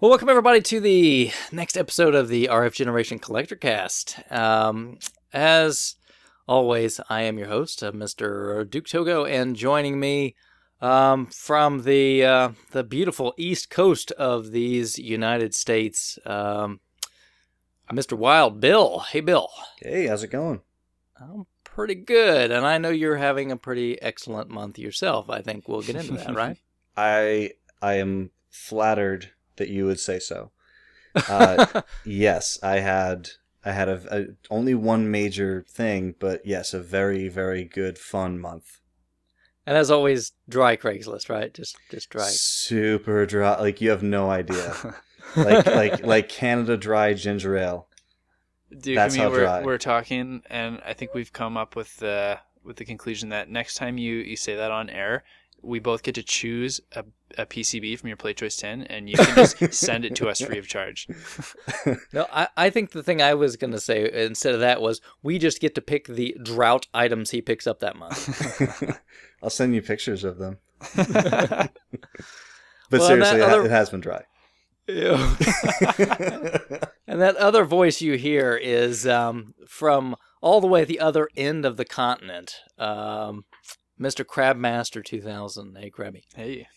Well, welcome everybody to the next episode of the RF Generation Collectorcast. As always, I am your host, Mr. Duke.togo, and joining me from the beautiful east coast of these United States, Mr. Wild Bill. Hey, Bill. Hey, how's it going? I'm pretty good, and I know you're having a pretty excellent month yourself. I think we'll get into that, right? I am flattered that you would say so. Yes, I had only one major thing, but yes, a very, very good, fun month. And as always, dry Craigslist, right? Just dry. Super dry, like you have no idea. like Canada Dry ginger ale. Duke, That's how dry. We're talking, and I think we've come up with the conclusion that next time you say that on air, we both get to choose a PCB from your Play Choice 10, and you can just send it to us free of charge. No, I think the thing I was going to say instead of that was we just get to pick the drought items he picks up that month. I'll send you pictures of them. But well, seriously, it has been dry. Ew. And that other voice you hear is from all the way at the other end of the continent. Mr. Crabmaster 2000. Hey, Krabby. Hey.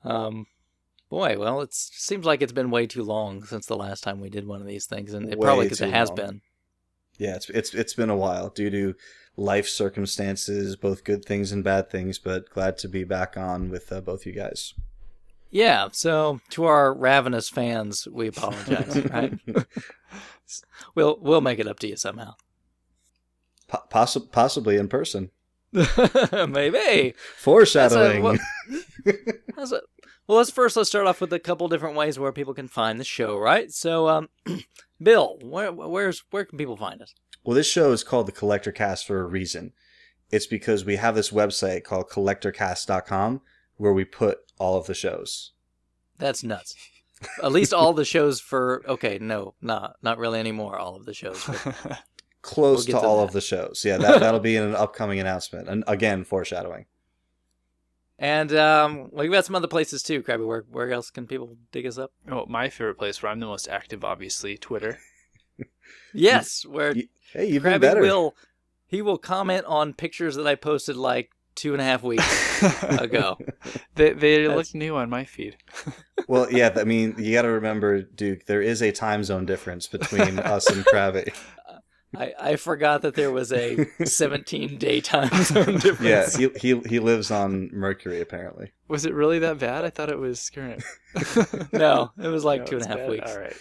Boy, well, it seems like it's been way too long since the last time we did one of these things, and Way probably because it too has long. been. Yeah, it's been a while due to life circumstances, both good things and bad things, but glad to be back on with both you guys. Yeah, so to our ravenous fans, we apologize, right? We'll make it up to you somehow. Possibly in person. Maybe. Foreshadowing. Well, let's start off with a couple different ways where people can find the show, right? So, Bill, where can people find us? Well, this show is called the Collectorcast for a reason. It's because we have this website called collectorcast.com where we put all of the shows. That's nuts. At least all the shows for... Okay, no, not really anymore, all of the shows. But Close we'll to all of the shows. Yeah, that'll be in an upcoming announcement. And again, foreshadowing. And we've got some other places too, Krabby. Where else can people dig us up? Oh, my favorite place where I'm the most active, obviously, Twitter. Yes, where Hey, you've Krabby been better. will comment on pictures that I posted like 2.5 weeks ago. They look new on my feed. Well, yeah, I mean, you got to remember, Duke, there is a time zone difference between us and Krabby. I forgot that there was a 17-day time zone difference. Yeah, he lives on Mercury, apparently. Was it really that bad? I thought it was current. No, it was like No, 2.5 bad? weeks. All right.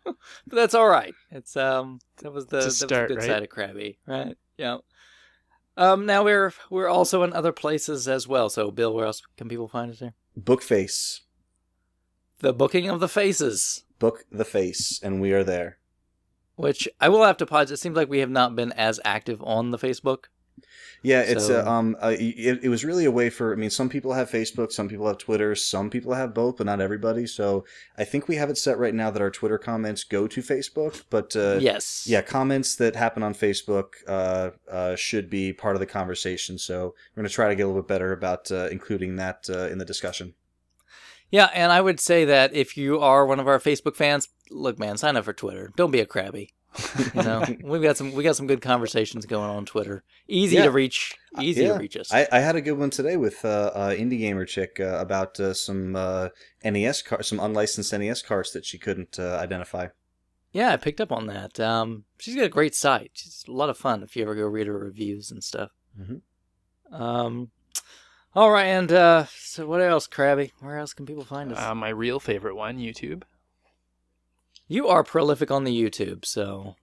But that's all right. It's that was the start, good right? side of Krabby, right? Yeah. Now we're also in other places as well. So, Bill, where else can people find us there? Bookface. The Booking of the Faces, Book the Face, and we are there. which I will have to pause. It seems like we have not been as active on the Facebook. Yeah, it's So- it was really a way for. I mean, some people have Facebook, some people have Twitter, some people have both, but not everybody. So I think we have it set right now that our Twitter comments go to Facebook, but Yes. yeah, comments that happen on Facebook should be part of the conversation. So we're going to try to get a little bit better about including that in the discussion. Yeah, and I would say that if you are one of our Facebook fans, look, man, sign up for Twitter. Don't be a Krabby. You know, we got some good conversations going on Twitter. Easy Yeah. to reach us. I had a good one today with indie gamer chick about some NES cards, some unlicensed NES cards that she couldn't identify. Yeah, I picked up on that. She's got a great site. She's a lot of fun if you ever go read her reviews and stuff. Mm-hmm. All right, and so what else, Krabby? Where else can people find us? My real favorite one, YouTube. You are prolific on the YouTube, so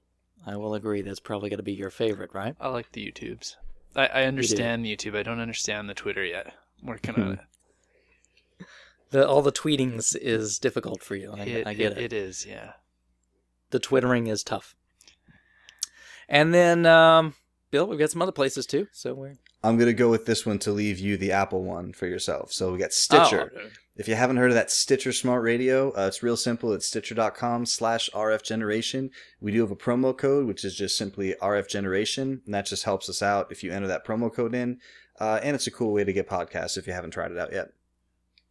I will agree that's probably going to be your favorite, right? I like the YouTubes. I understand the YouTube. I don't understand the Twitter yet. Working on it. All the tweetings is difficult for you. I get it. It is, yeah. The twittering is tough. And then, Bill, we've got some other places too. So I'm going to go with this one to leave you the Apple one for yourself. So we got Stitcher. Oh, okay. If you haven't heard of that Stitcher Smart Radio, it's real simple. It's stitcher.com/RFGeneration. We do have a promo code, which is just simply RFGeneration, and that just helps us out if you enter that promo code in. And it's a cool way to get podcasts if you haven't tried it out yet.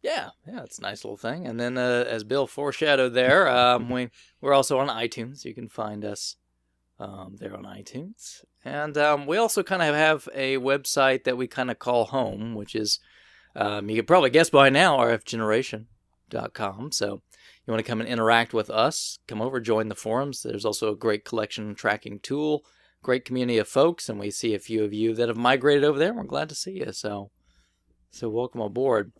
Yeah, it's a nice little thing. And then, as Bill foreshadowed there, we're also on iTunes. You can find us there on iTunes. And we also kind of have a website that we kind of call home, which is, you could probably guess by now, rfgeneration.com. So you want to come and interact with us, come over, join the forums. There's also a great collection tracking tool, great community of folks, and we see a few of you that have migrated over there. We're glad to see you. So welcome aboard.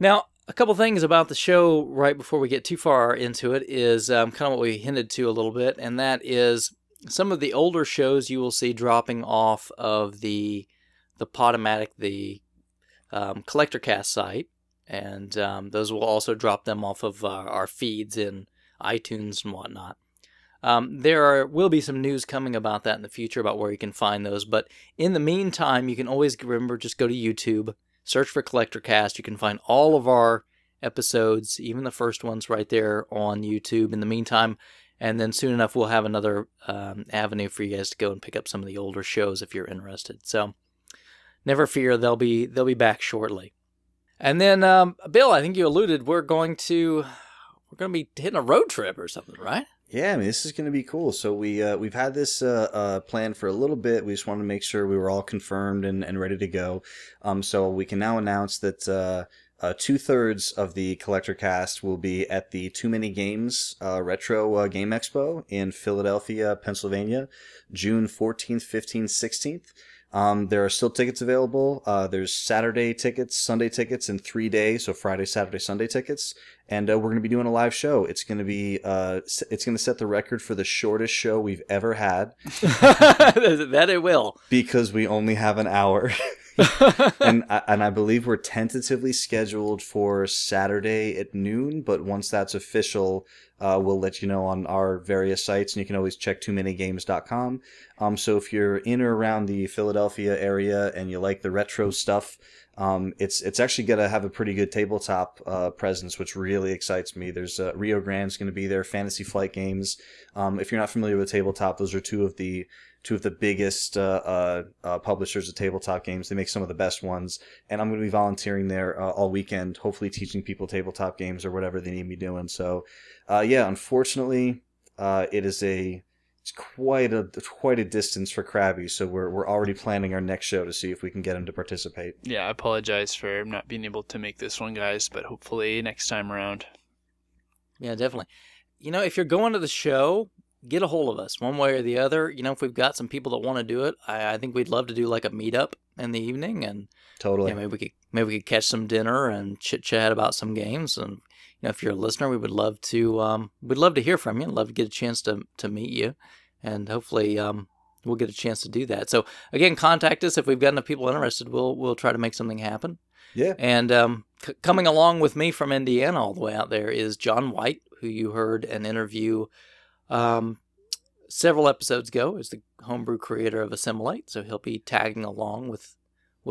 Now, a couple things about the show right before we get too far into it is kind of what we hinted to a little bit, and that is some of the older shows you will see dropping off of the Podomatic, the Collectorcast site, and those will also drop them off of our feeds in iTunes and whatnot. There will be some news coming about that in the future about where you can find those, but in the meantime, you can always remember, just go to YouTube, search for Collectorcast. You can find all of our episodes, even the first ones, right there on YouTube in the meantime. And then soon enough, we'll have another avenue for you guys to go and pick up some of the older shows if you're interested. So never fear, they'll be back shortly. And then, Bill, I think you alluded, we're going to be hitting a road trip or something, right? Yeah, I mean, this is going to be cool. So we've had this planned for a little bit. We just wanted to make sure we were all confirmed and ready to go. So we can now announce that 2/3 of the Collector Cast will be at the Too Many Games Retro Game Expo in Philadelphia, Pennsylvania, June 14th, 15th, 16th. There are still tickets available. There's Saturday tickets, Sunday tickets, and 3 days, so Friday, Saturday, Sunday tickets. And we're going to be doing a live show. It's going to be it's going to set the record for the shortest show we've ever had. That it will, because we only have an hour. and I believe we're tentatively scheduled for Saturday at noon, but once that's official, we'll let you know on our various sites, and you can always check toomanygames.com. So if you're in or around the Philadelphia area and you like the retro stuff, it's actually going to have a pretty good tabletop presence, which really excites me. There's Rio Grande's going to be there, Fantasy Flight Games. If you're not familiar with tabletop, those are two of the biggest publishers of tabletop games. They make some of the best ones, and I'm going to be volunteering there all weekend, hopefully teaching people tabletop games or whatever they need me doing. So, yeah, unfortunately, it's quite a distance for Krabby, so we're already planning our next show to see if we can get him to participate. Yeah, I apologize for not being able to make this one, guys, but hopefully next time around. Yeah, definitely. If you're going to the show, get a hold of us one way or the other. If we've got some people that want to do it, I think we'd love to do like a meetup in the evening, and totally. Maybe we could catch some dinner and chit chat about some games. And if you're a listener, we would love to hear from you and love to get a chance to meet you, and hopefully we'll get a chance to do that. So again, contact us if we've got enough people interested. We'll try to make something happen. Yeah. And coming along with me from Indiana all the way out there is John White, who you heard an interview several episodes ago, is the homebrew creator of Assimilates, so he'll be tagging along with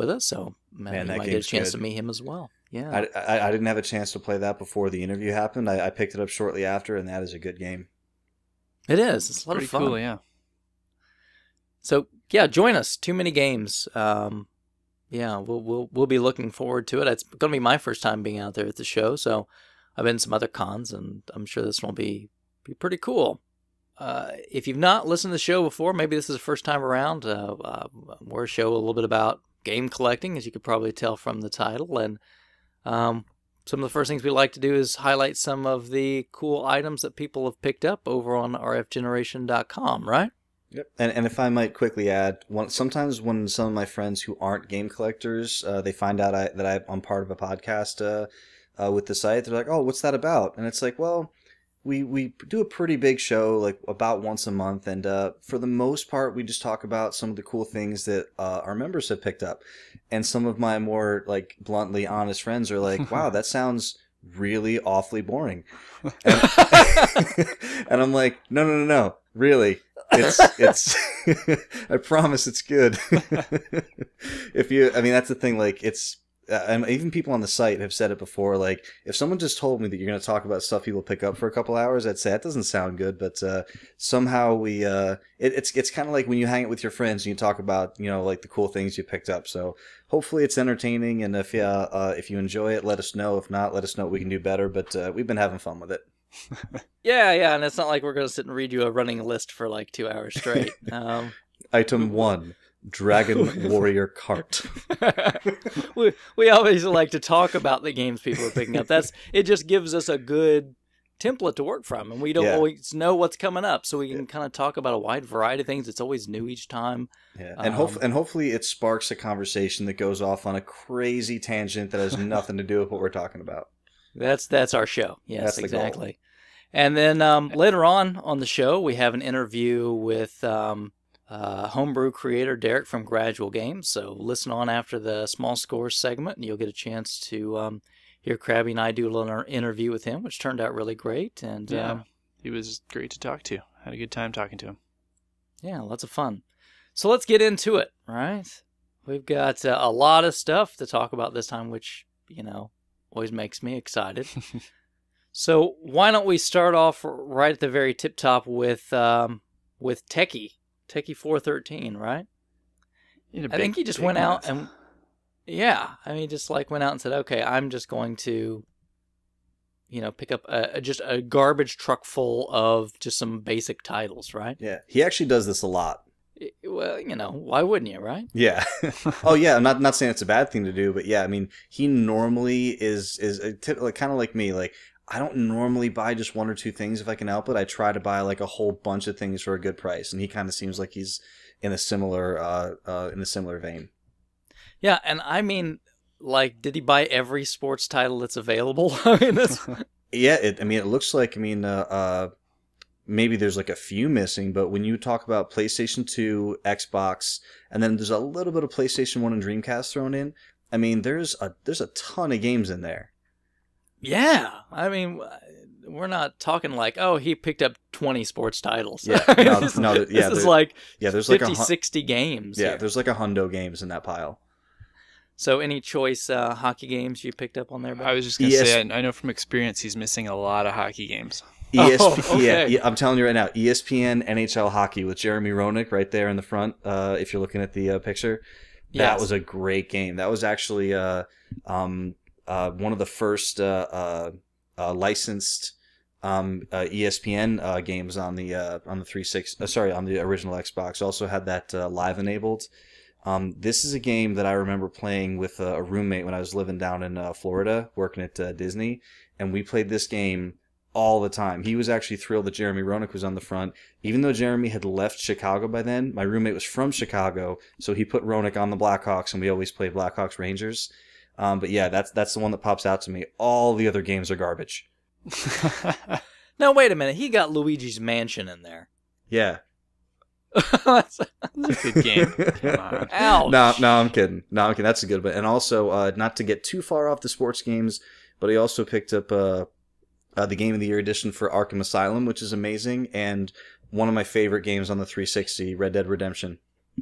us. So you might get a chance to meet him as well. Yeah, I didn't have a chance to play that before the interview happened. I picked it up shortly after, and that is a good game. It is. It's a lot of fun. Cool, yeah. So yeah, join us. Too Many Games. Yeah, we'll be looking forward to it. It's going to be my first time being out there at the show, so I've been to some other cons, and I'm sure this one will be pretty cool. If you've not listened to the show before, maybe this is the first time around. We're a show a little bit about game collecting, as you could probably tell from the title, and some of the first things we like to do is highlight some of the cool items that people have picked up over on rfgeneration.com, right? Yep. And if I might quickly add, sometimes when some of my friends who aren't game collectors, they find out that I'm part of a podcast with the site, they're like, "Oh, what's that about?" And it's like, well, we do a pretty big show, like about once a month, and for the most part, we just talk about some of the cool things that our members have picked up. And some of my more like bluntly honest friends are like, "Wow, that sounds really awfully boring," and I'm like, no, really. It's I promise it's good. That's the thing, like it's and even people on the site have said it before. Like, if someone just told me that you're going to talk about stuff people pick up for a couple hours, I'd say that doesn't sound good. But somehow it's kind of like when you hang out with your friends and you talk about, like the cool things you picked up. So hopefully it's entertaining, and if you enjoy it, let us know. If not, let us know what we can do better. But we've been having fun with it. Yeah, and it's not like we're going to sit and read you a running list for like 2 hours straight. Item 1. Dragon Warrior Cart. we always like to talk about the games people are picking up. It just gives us a good template to work from, and we don't always know what's coming up, so we can kind of talk about a wide variety of things. It's always new each time. Yeah, and hopefully it sparks a conversation that goes off on a crazy tangent that has nothing to do with what we're talking about. That's our show. Yes, that's exactly. Goal. And then later on the show, we have an interview with homebrew creator Derek from Gradual Games. So listen on after the small scores segment, and you'll get a chance to hear Krabby and I do a little interview with him, which turned out really great. And he was great to talk to. Had a good time talking to him. Yeah, lots of fun. So let's get into it, right? We've got a lot of stuff to talk about this time, which, always makes me excited. So why don't we start off right at the very tip top with Techie 413, right? I think he just went out and just like went out and said, okay, I'm just going to pick up just a garbage truck full of just some basic titles, right? Yeah, he actually does this a lot. Well, why wouldn't you, right? Yeah. Oh, yeah. I'm not saying it's a bad thing to do, but yeah, I mean, he normally is kind of like me. Like, I don't normally buy just one or two things if I can help it. I try to buy like a whole bunch of things for a good price, and he kind of seems like he's in a similar vein. Yeah, and I mean, like, did he buy every sports title that's available? I mean, yeah. It looks like. Maybe there's like a few missing, but when you talk about PlayStation 2, Xbox, and then there's a little bit of PlayStation 1 and Dreamcast thrown in, I mean, there's a ton of games in there. Yeah, I mean, we're not talking like, oh, he picked up 20 sports titles. Yeah, this is like there's 50, like 60 games. Yeah, here. There's like 100 games in that pile. So any choice hockey games you picked up on there? Ben? I was just going to say, I know from experience he's missing a lot of hockey games. Okay. Yeah, I'm telling you right now, ESPN NHL Hockey with Jeremy Roenick right there in the front, if you're looking at the picture. That was a great game. That was actually one of the first licensed ESPN games on the 360. On the original Xbox. Also had that live enabled. This is a game that I remember playing with a roommate when I was living down in Florida, working at Disney, and we played this game all the time. He was actually thrilled that Jeremy Roenick was on the front. Even though Jeremy had left Chicago by then, my roommate was from Chicago, so he put Roenick on the Blackhawks, and we always played Blackhawks Rangers. But yeah, that's the one that pops out to me. All the other games are garbage. Now, wait a minute. He got Luigi's Mansion in there. Yeah. That's a good game. Come on. Ouch. No, I'm kidding. That's a good one. And also, not to get too far off the sports games, but he also picked up the Game of the Year edition for Arkham Asylum, which is amazing, and one of my favorite games on the 360, Red Dead Redemption,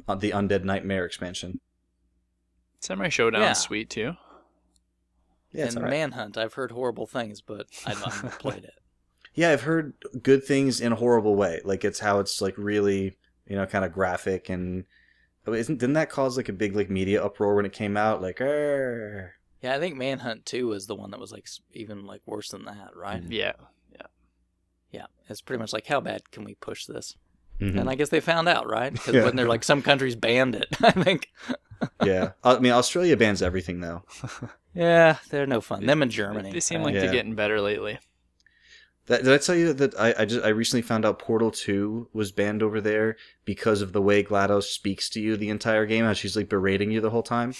the Undead Nightmare expansion. Samurai Showdown's sweet too. Yeah, and Manhunt, I've heard horrible things, but I've not played it. Yeah, I've heard good things in a horrible way. Like, it's how it's like really, kind of graphic, and didn't that cause like a big like media uproar when it came out? Like, Arr. Yeah, I think Manhunt 2 was the one that was like even like worse than that, right? Yeah. It's pretty much like, how bad can we push this? Mm-hmm. And I guess they found out, right? Because when they're like, some countries banned it, I think. Yeah, I mean, Australia bans everything though. Yeah, they're no fun. Them in Germany. They seem like they're getting better lately. Did I tell you that I recently found out Portal 2 was banned over there because of the way GLaDOS speaks to you the entire game, how she's like berating you the whole time?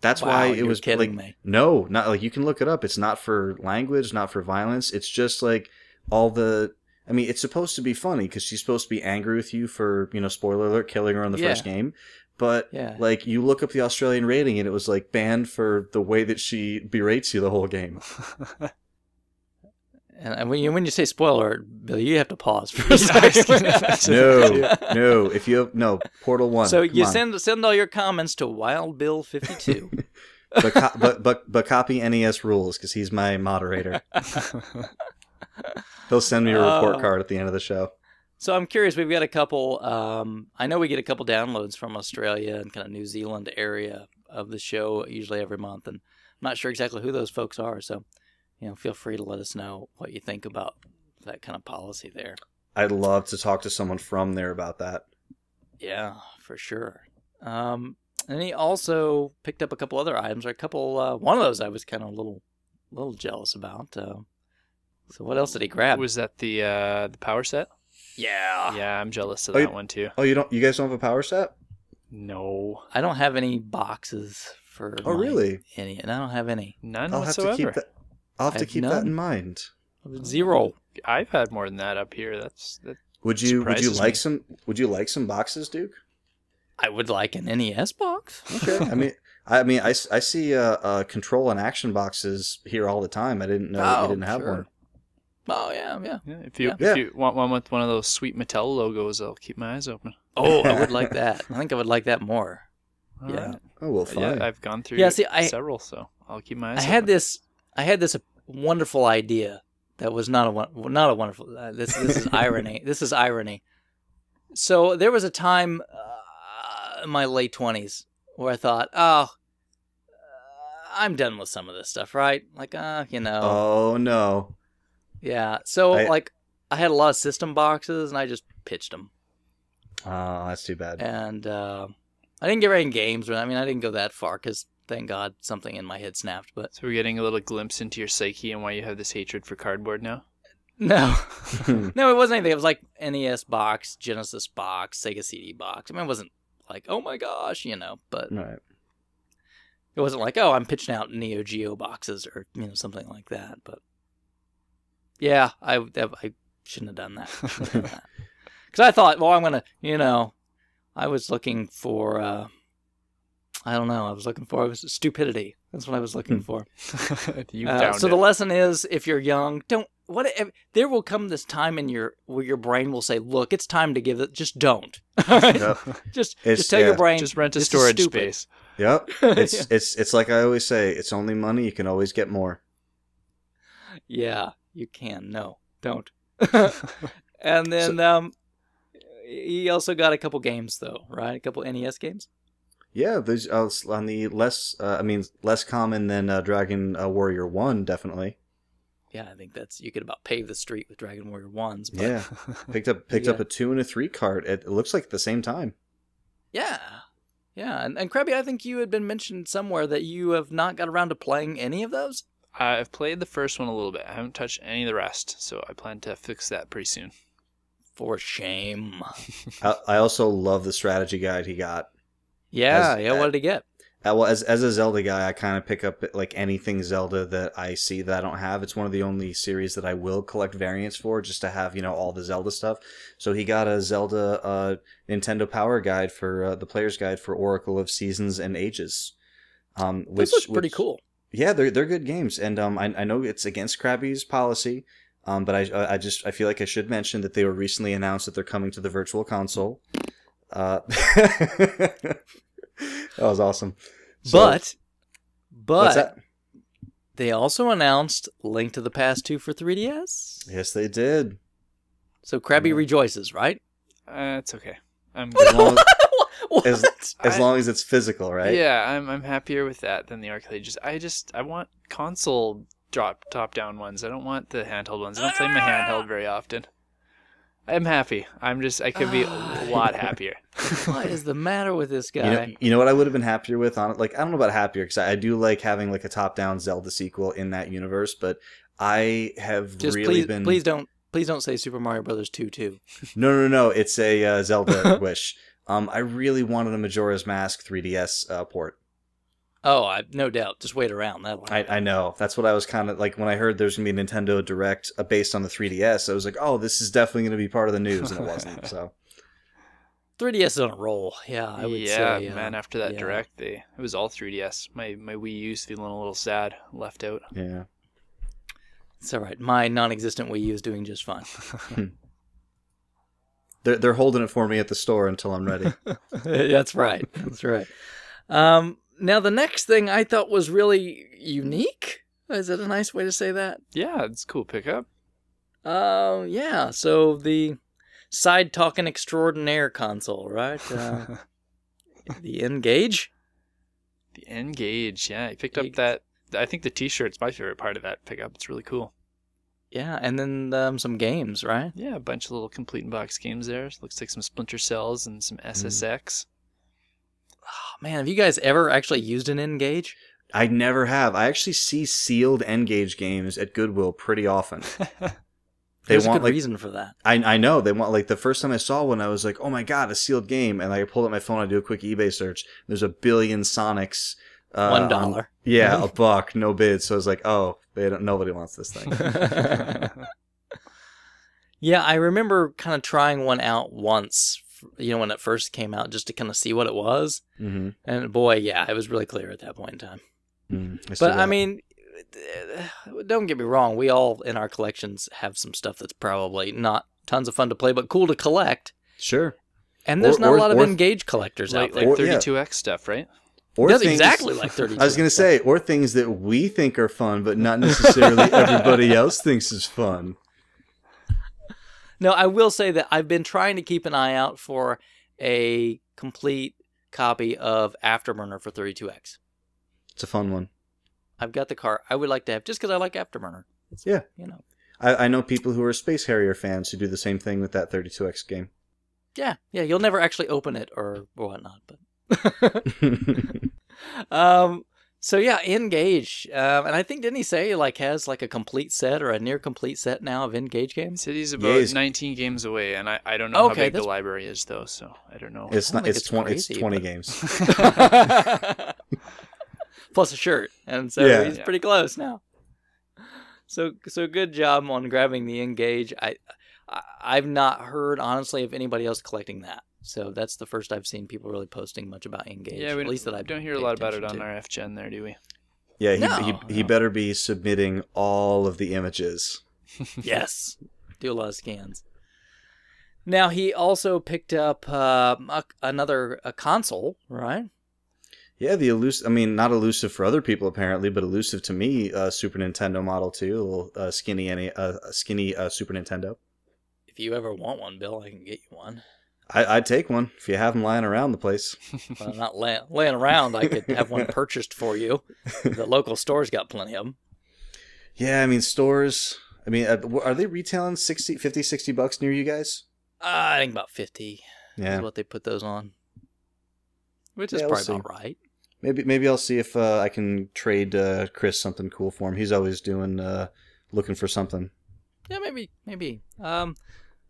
That's why it was kidding like, me. No, not like, you can look it up. It's not for language, not for violence. It's just like it's supposed to be funny because she's supposed to be angry with you for, spoiler alert, killing her in the first game. But like, you look up the Australian rating and it was like banned for the way that she berates you the whole game. And when you say spoiler, Bill, you have to pause for a second. No. Portal 1. So you send all your comments to Wild Bill 52. but copy NES rules because he's my moderator. He'll send me a report card at the end of the show. So I'm curious. We've got a couple. I know we get a couple downloads from Australia and kind of New Zealand area of the show usually every month, and I'm not sure exactly who those folks are. So, feel free to let us know what you think about that kind of policy there. I'd love to talk to someone from there about that. Yeah, for sure. And he also picked up a couple other items, or a couple. One of those I was kind of a little jealous about. So what else did he grab? Was that the power set? Yeah. Yeah, I'm jealous of that one too. Oh, you guys don't have a power set? No. I don't have any boxes for. Oh, really? And I don't have any. None I'll whatsoever. Have to keep that in mind. Zero. I've had more than that up here. That Would you like me. Would you like some boxes, Duke? I would like an NES box. Okay. I see control and action boxes here all the time. I didn't know you didn't have one. Oh yeah. If you want one with one of those sweet Mattel logos, I'll keep my eyes open. Oh, I would like that. I think I would like that more. All right. Oh well, fine. Yeah, I've gone through several, so I'll keep my eyes open. I had this wonderful idea that was not a wonderful. This is irony. This is irony. So there was a time in my late 20s where I thought, I'm done with some of this stuff, right? Like, Oh no. Yeah. So I had a lot of system boxes and I just pitched them. Oh, that's too bad. And I didn't get very in games. I didn't go that far because thank God something in my head snapped. But so we're getting a little glimpse into your psyche and why you have this hatred for cardboard now. No, no, it wasn't anything. It was like NES box, Genesis box, Sega CD box. It wasn't like, oh my gosh, but right. It wasn't like, oh, I'm pitching out Neo Geo boxes or something like that. But yeah, I shouldn't have done that. Because I thought, well, I'm gonna, I was looking for, I don't know, it was stupidity. That's what I was looking for. So the lesson is, if you're young, there will come this time where your brain will say, look, it's time to give it, just don't. Just tell your brain, just rent a storage space. Yep. It's like I always say, it's only money, you can always get more. Yeah, you can. No, don't. And then he also got a couple games though, right? A couple NES games. Yeah, there's on the less common than Dragon Warrior 1, definitely. Yeah, I think you could about pave the street with Dragon Warrior 1s. But, yeah, picked up a 2 and a 3 card. It looks like at the same time. Yeah. And Krabby, I think you had been mentioned somewhere that you have not got around to playing any of those? I've played the first one a little bit. I haven't touched any of the rest, so I plan to fix that pretty soon. For shame. I also love the strategy guide he got. Yeah, what did he get? Well, as a Zelda guy, I kind of pick up like anything Zelda that I see that I don't have. It's one of the only series that I will collect variants for, just to have all the Zelda stuff. So he got a Zelda Nintendo Power Guide for the Player's Guide for Oracle of Seasons and Ages. Which looks pretty cool. Yeah, they're good games, and I know it's against Krabby's policy, but I feel like I should mention that they were recently announced that they're coming to the Virtual Console. That was awesome. But what's that? They also announced Link to the Past 2 for 3DS. Yes, they did. So Krabby rejoices, right? It's okay. I'm as long as it's physical, right? Yeah, I'm happier with that than the arcade. I want console top-down ones. I don't want the handheld ones. I don't play my handheld very often. I'm happy. I could be a lot happier. What is the matter with this guy? You know what I would have been happier with? I don't know about happier, because I do like having like a top-down Zelda sequel in that universe, but I have been... Please don't say Super Mario Brothers 2 too. No. It's a Zelda wish. I really wanted a Majora's Mask 3DS port. Oh, no doubt. Just wait around. I know. That's what I was kind of like when I heard there's going to be a Nintendo Direct based on the 3DS. I was like, oh, this is definitely going to be part of the news, and it wasn't. So 3DS is on a roll. Yeah, I would say. Yeah, man, after that Direct, it was all 3DS. My Wii U's feeling a little sad, left out. Yeah. It's all right. My non-existent Wii U is doing just fine. They're holding it for me at the store until I'm ready. That's right. That's right. Now, the next thing I thought was really unique. Is that a nice way to say that? Yeah, it's a cool pickup. Yeah. So the side talking extraordinaire console, right? The N-Gage. The N-Gage, yeah. I picked up that. I think the T-shirt's my favorite part of that pickup. It's really cool. Yeah, and then some games, right? Yeah, a bunch of little complete in box games there. Looks like some Splinter Cells and some SSX. Oh, man, have you guys ever actually used an N-Gage? I never have. I actually see sealed N-Gage games at Goodwill pretty often. There's a good reason for that. I know. They want, like, the first time I saw one, I was like, oh my god, a sealed game. And I pulled up my phone, I do a quick eBay search. There's a billion Sonics. $1. Yeah, $1, no bid. So I was like, oh, nobody wants this thing. Yeah, I remember kind of trying one out once, when it first came out, just to kind of see what it was. Mm-hmm. And boy, yeah, it was really clear at that point in time. But I mean, don't get me wrong, we all in our collections have some stuff that's probably not tons of fun to play, but cool to collect. Sure. And there's not a lot of N-Gage collectors out there. Like 32X stuff, right? Or that's things, exactly like 32. I was going to say, or things that we think are fun, but not necessarily everybody else thinks is fun. No, I will say that I've been trying to keep an eye out for a complete copy of Afterburner for 32X. It's a fun one. I've got the cart. I would like to have, just because I like Afterburner. Yeah. I know people who are Space Harrier fans who do the same thing with that 32X game. Yeah, you'll never actually open it or whatnot, but... So yeah, N-Gage, and I think, didn't he say has a complete set or a near complete set now of N-Gage games? He said he's about 19 games away, and I don't know how big the library is though, so I don't know. It's 20 games. Plus a shirt, and so he's pretty close now. So good job on grabbing the N-Gage. I've not heard honestly of anybody else collecting that. So that's the first I've seen people really posting much about N-Gage. Yeah, at least that I don't hear a lot about it on our F-Gen there, do we? Yeah, he better be submitting all of the images. Yes, do a lot of scans. Now he also picked up another console, right? Yeah, the elusive. I mean, not elusive for other people apparently, but elusive to me. Super Nintendo Model 2, a little skinny Super Nintendo. If you ever want one, Bill, I can get you one. I'd take one if you have them lying around the place. Well, not laying around. I could have one purchased for you. The local stores got plenty of them. Yeah, I mean, stores... I mean, are they retailing $50-$60 near you guys? I think about 50 is what they put those on. Which is probably about right. Maybe I'll see if I can trade Chris something cool for him. He's always looking for something. Yeah, maybe.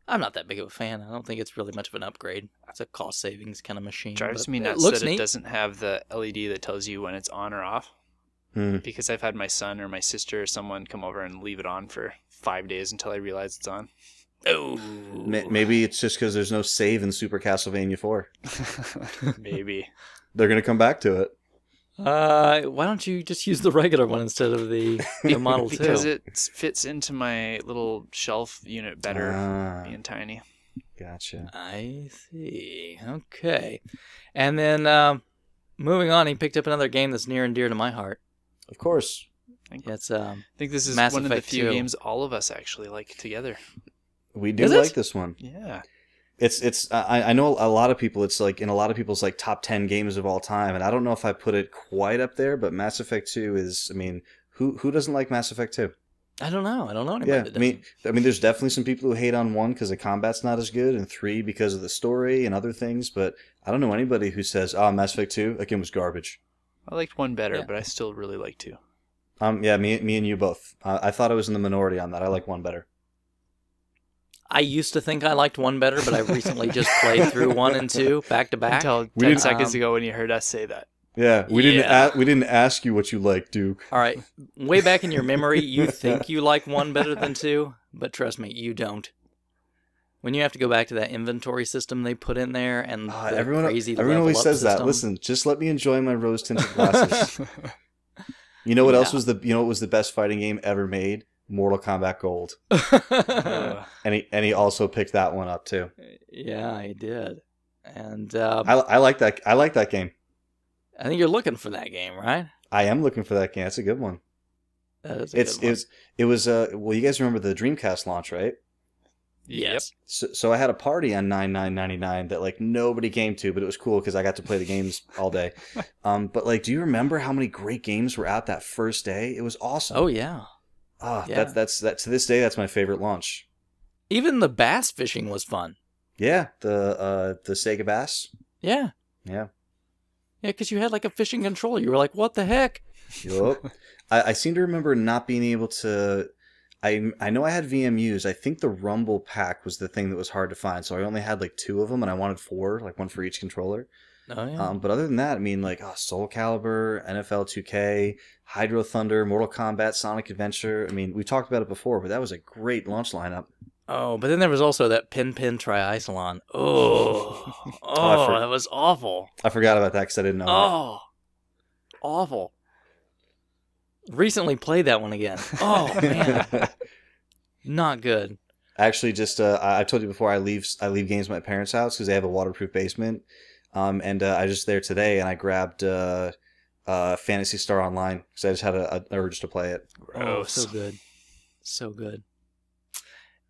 I'm not that big of a fan. I don't think it's really much of an upgrade. It's a cost savings kind of machine. Drives me nuts that it doesn't have the LED that tells you when it's on or off. Because I've had my son or my sister or someone come over and leave it on for 5 days until I realize it's on. Oh, maybe it's just because there's no save in Super Castlevania 4. Maybe. They're going to come back to it. Why don't you just use the regular one instead of the Model 2? Because it fits into my little shelf unit better, being tiny. Gotcha. I see. Okay. And then moving on, he picked up another game that's near and dear to my heart. Of course. I think this is Mass one Effect of the few 2. Games all of us actually like together. We do like this one. Yeah. It's I know a lot of people, it's like in a lot of people's like top 10 games of all time, and I don't know if I put it quite up there, but Mass Effect 2 is, I mean, who doesn't like Mass Effect 2? I don't know anybody that doesn't. I mean there's definitely some people who hate on 1 because the combat's not as good, and 3 because of the story and other things, but I don't know anybody who says, Mass Effect 2, that game was garbage. I liked 1 better, but I still really like 2. Yeah, me and you both. I thought I was in the minority on that. I like 1 better. I used to think I liked 1 better, but I recently just played through 1 and 2 back to back. Until 10 seconds ago when you heard us say that. Yeah, we didn't ask you what you like, Duke. All right, way back in your memory, you think you like 1 better than 2, but trust me, you don't. When you have to go back to that inventory system they put in there and everyone always says that. Listen, just let me enjoy my rose-tinted glasses. You know what else was the best fighting game ever made? Mortal Kombat Gold. And he also picked that one up too. Yeah, he did. And I like that game. I think you're looking for that game, right? I am looking for that game. That's a good one. That is a good one. It was well, you guys remember the Dreamcast launch, right? Yes. So I had a party on 9/9/99 that like nobody came to, but it was cool because I got to play the games all day. But like, do you remember how many great games were out that first day? It was awesome. Oh yeah. Yeah. That's to this day that's my favorite launch. Even the bass fishing was fun. Yeah, the Sega Bass. Yeah. Yeah. Yeah, because you had like a fishing controller. You were like, what the heck? Yup. I seem to remember not being able to. I know I had VMUs. I think the Rumble pack was the thing that was hard to find. So I only had like 2 of them, and I wanted 4, like one for each controller. Oh yeah. But other than that, I mean, like Soul Calibur, NFL 2K, Hydro Thunder, Mortal Kombat, Sonic Adventure. I mean, we talked about it before, but that was a great launch lineup. Oh, but then there was also that Pin Triathlon. Oh, that was awful. I forgot about that because I didn't know. Oh, awful. Recently played that one again. Oh man, not good. Actually, just I told you before, I leave games at my parents' house because they have a waterproof basement. And I was just there today, and I grabbed Phantasy Star Online because I just had an urge to play it. Gross. Oh, so good, so good.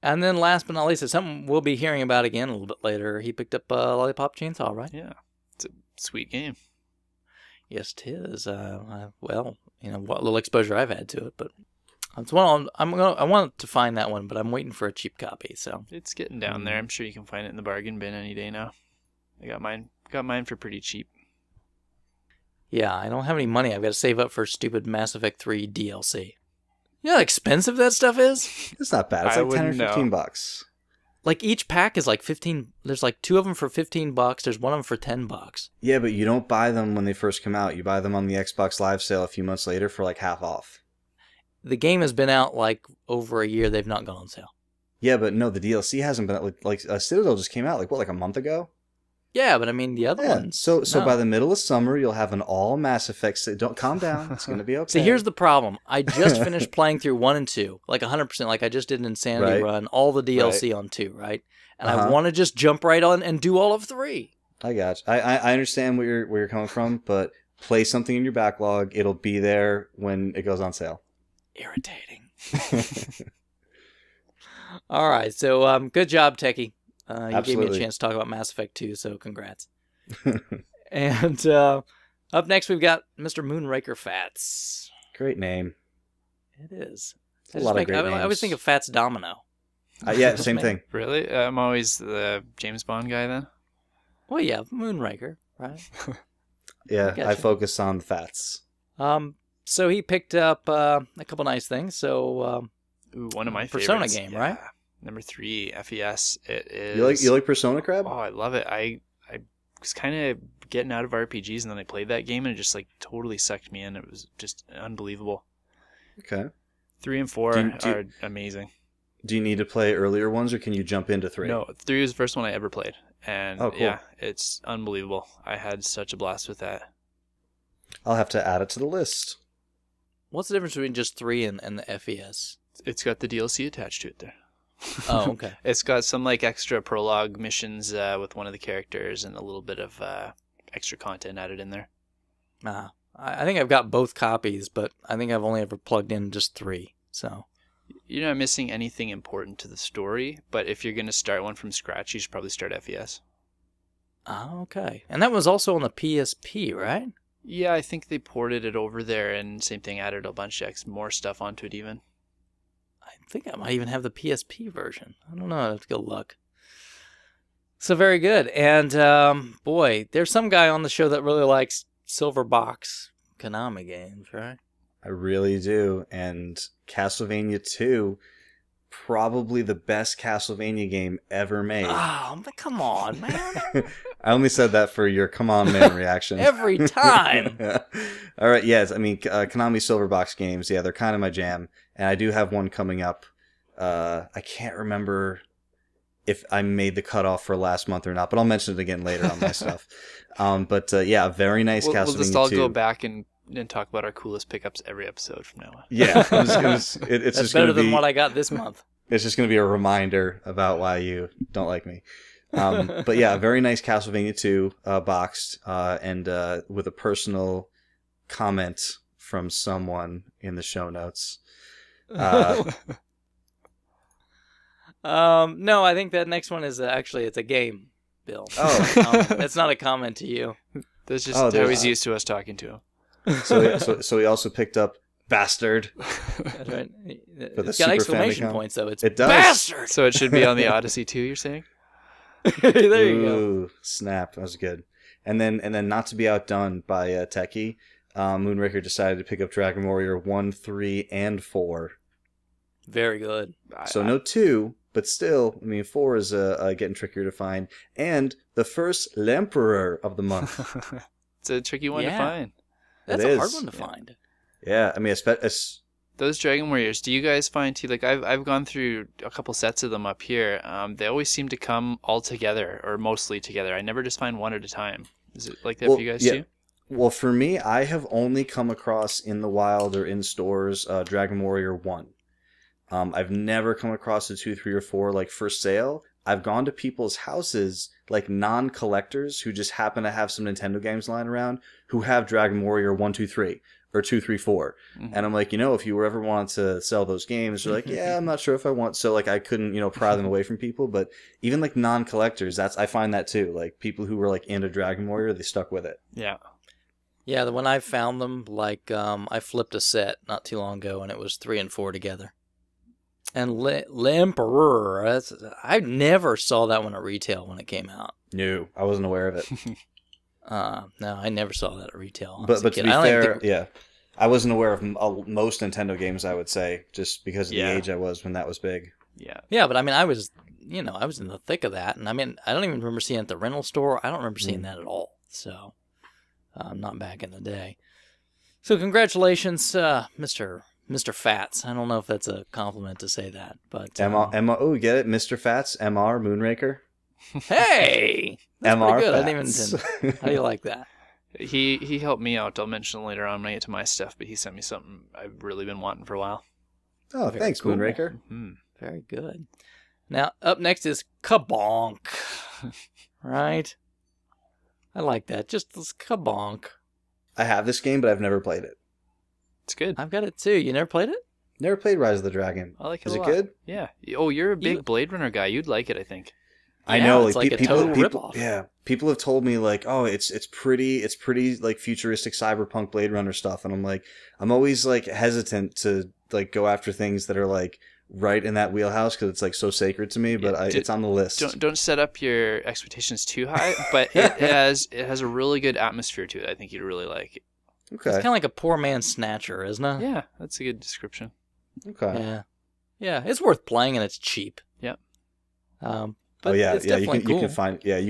And then last but not least, it's something we'll be hearing about again a little bit later. He picked up Lollipop Chainsaw, right? Yeah, it's a sweet game. Yes, it is. Well, you know what little exposure I've had to it, but it's one I want to find that one, but I'm waiting for a cheap copy. So it's getting down there. I'm sure you can find it in the bargain bin any day now. I got mine for pretty cheap. Yeah, I don't have any money. I've got to save up for stupid Mass Effect 3 DLC. You know how expensive that stuff is? It's not bad. It's like 10 or 15 bucks. Like each pack is like 15. There's like 2 of them for $15. There's one of them for $10. Yeah, but you don't buy them when they first come out. You buy them on the Xbox Live sale a few months later for like half off. The game has been out like over a year. They've not gone on sale. Yeah, but no, the DLC hasn't been like Citadel just came out like a month ago. Yeah, but I mean the other ones. So by the middle of summer, you'll have an all Mass Effect. Don't calm down. It's gonna be okay. See, here's the problem. I just finished playing through 1 and 2, like 100%. Like I just did an Insanity run, all the DLC on 2, right? And I want to just jump right on and do all of 3. I got you. I understand where you're coming from, but play something in your backlog. It'll be there when it goes on sale. Irritating. All right, so good job, Techie. You gave me a chance to talk about Mass Effect 2, so congrats. And up next, we've got Mr. Moonraker Fats. Great name. It is. A lot of great names. I always think of Fats Domino. Yeah, same thing. Really? I'm always the James Bond guy then? Well, yeah, Moonraker, right? Yeah, I focus on the Fats. So he picked up a couple nice things. So one of my Persona favorites. game, right? Number 3, FES. It is. You like Persona, Crab? Oh, I love it. I was kind of getting out of RPGs, and then I played that game, and it just like totally sucked me in. It was just unbelievable. Okay. 3 and 4 are amazing. Do you need to play earlier ones, or can you jump into 3? No, 3 was the first one I ever played, and cool. Yeah, it's unbelievable. I had such a blast with that. I'll have to add it to the list. What's the difference between just 3 and the FES? It's got the DLC attached to it there. Oh, okay. It's got some like extra prologue missions with one of the characters and a little bit of extra content added in there. I think I've got both copies, but I think I've only ever plugged in just 3. So you're not missing anything important to the story, but if you're going to start one from scratch, you should probably start FES. Oh, okay. And that was also on the PSP, right? Yeah, I think they ported it over there, and same thing, added a bunch of more stuff onto it even. I think I might even have the PSP version. I don't know. I have to go look. So very good. And boy, there's some guy on the show that really likes silver box Konami games, right? I really do. And Castlevania 2, probably the best Castlevania game ever made. Oh, but come on, man. I only said that for your come on man reaction. Every time. All right, yes. I mean, Konami silver box games, yeah, they're kind of my jam. And I do have one coming up. I can't remember if I made the cutoff for last month or not, but I'll mention it again later on my stuff. But yeah, very nice Castlevania 2. We'll just all go back and talk about our coolest pickups every episode from now on. Yeah, it's That's just better than what I got this month. It's just going to be a reminder about why you don't like me. But yeah, a very nice Castlevania 2 boxed, and with a personal comment from someone in the show notes. No, I think that next one is actually it's a game, Bill. Oh, it's not a comment to you. That's just how he's used to us talking to him. So he also picked up Bastard. That's right. With a It's got Super exclamation Famicom. points though. It does. Bastard. So it should be on the Odyssey too, you're saying? There you go. Ooh, snap! That was good. And then not to be outdone by Techie, Moonraker decided to pick up Dragon Warrior 1, 3, and 4. Very good. So no 2, but still, I mean, 4 is getting trickier to find. And the first Lemperor of the month. It's a tricky one to find. That's It a hard is. one to find. Yeah, I mean, Those Dragon Warriors, do you guys find too, like I've gone through a couple sets of them up here, they always seem to come all together, or mostly together. I never just find one at a time. Is it like that for you guys too? Well, for me, I have only come across in the wild or in stores Dragon Warrior 1. I've never come across a 2, 3, or 4 like for sale. I've gone to people's houses, like non-collectors who just happen to have some Nintendo games lying around, who have Dragon Warrior 1, 2, 3, or 2, 3, 4. Mm-hmm. And I'm like, if you ever wanted to sell those games, they're like, yeah, I'm not sure if I want. So like, I couldn't, pry them away from people. But even like non-collectors, I find that too. Like people who were like into Dragon Warrior, they stuck with it. Yeah. Yeah, when I found them, like I flipped a set not too long ago, and it was 3 and 4 together. And Lemperor, I never saw that one at retail when it came out. No, I wasn't aware of it. No, I never saw that at retail. But to be fair, yeah, I wasn't aware of most Nintendo games. I would say just because of the age I was when that was big. Yeah. Yeah, but I mean, I was in the thick of that, and I mean, I don't even remember seeing it at the rental store. I don't remember seeing that at all. So, not back in the day. So, congratulations, Mr. Fats. I don't know if that's a compliment to say that, but oh, get it, Mr. Fats, MR Moonraker. Hey, that's MR pretty good. Fats. I didn't even intend. How do you like that? He helped me out. I'll mention later on when I get to my stuff, but he sent me something I've really been wanting for a while. Oh, Very thanks, cool. Moonraker. Mm-hmm. Very good. Now, up next is Kabonk. Right? I like that. Just this Kabonk. I have this game, but I've never played it. It's good. I've got it too. You never played it? Never played Rise of the Dragon. I like it Is a it lot. good? Yeah. Oh, you're a big Blade Runner guy. You'd like it, I think. I know, it's like a total ripoff. Yeah, people have told me like, oh, it's pretty like futuristic cyberpunk Blade Runner stuff, and I'm like, I'm always like hesitant to like go after things that are like right in that wheelhouse because it's like so sacred to me. But it's on the list. Don't set up your expectations too high, but it has a really good atmosphere to it. I think you'd really like it. Okay. It's kind of like a poor man's Snatcher, isn't it? Yeah, that's a good description. Okay. Yeah. Yeah, it's worth playing and it's cheap. Yeah. But it's definitely cool. You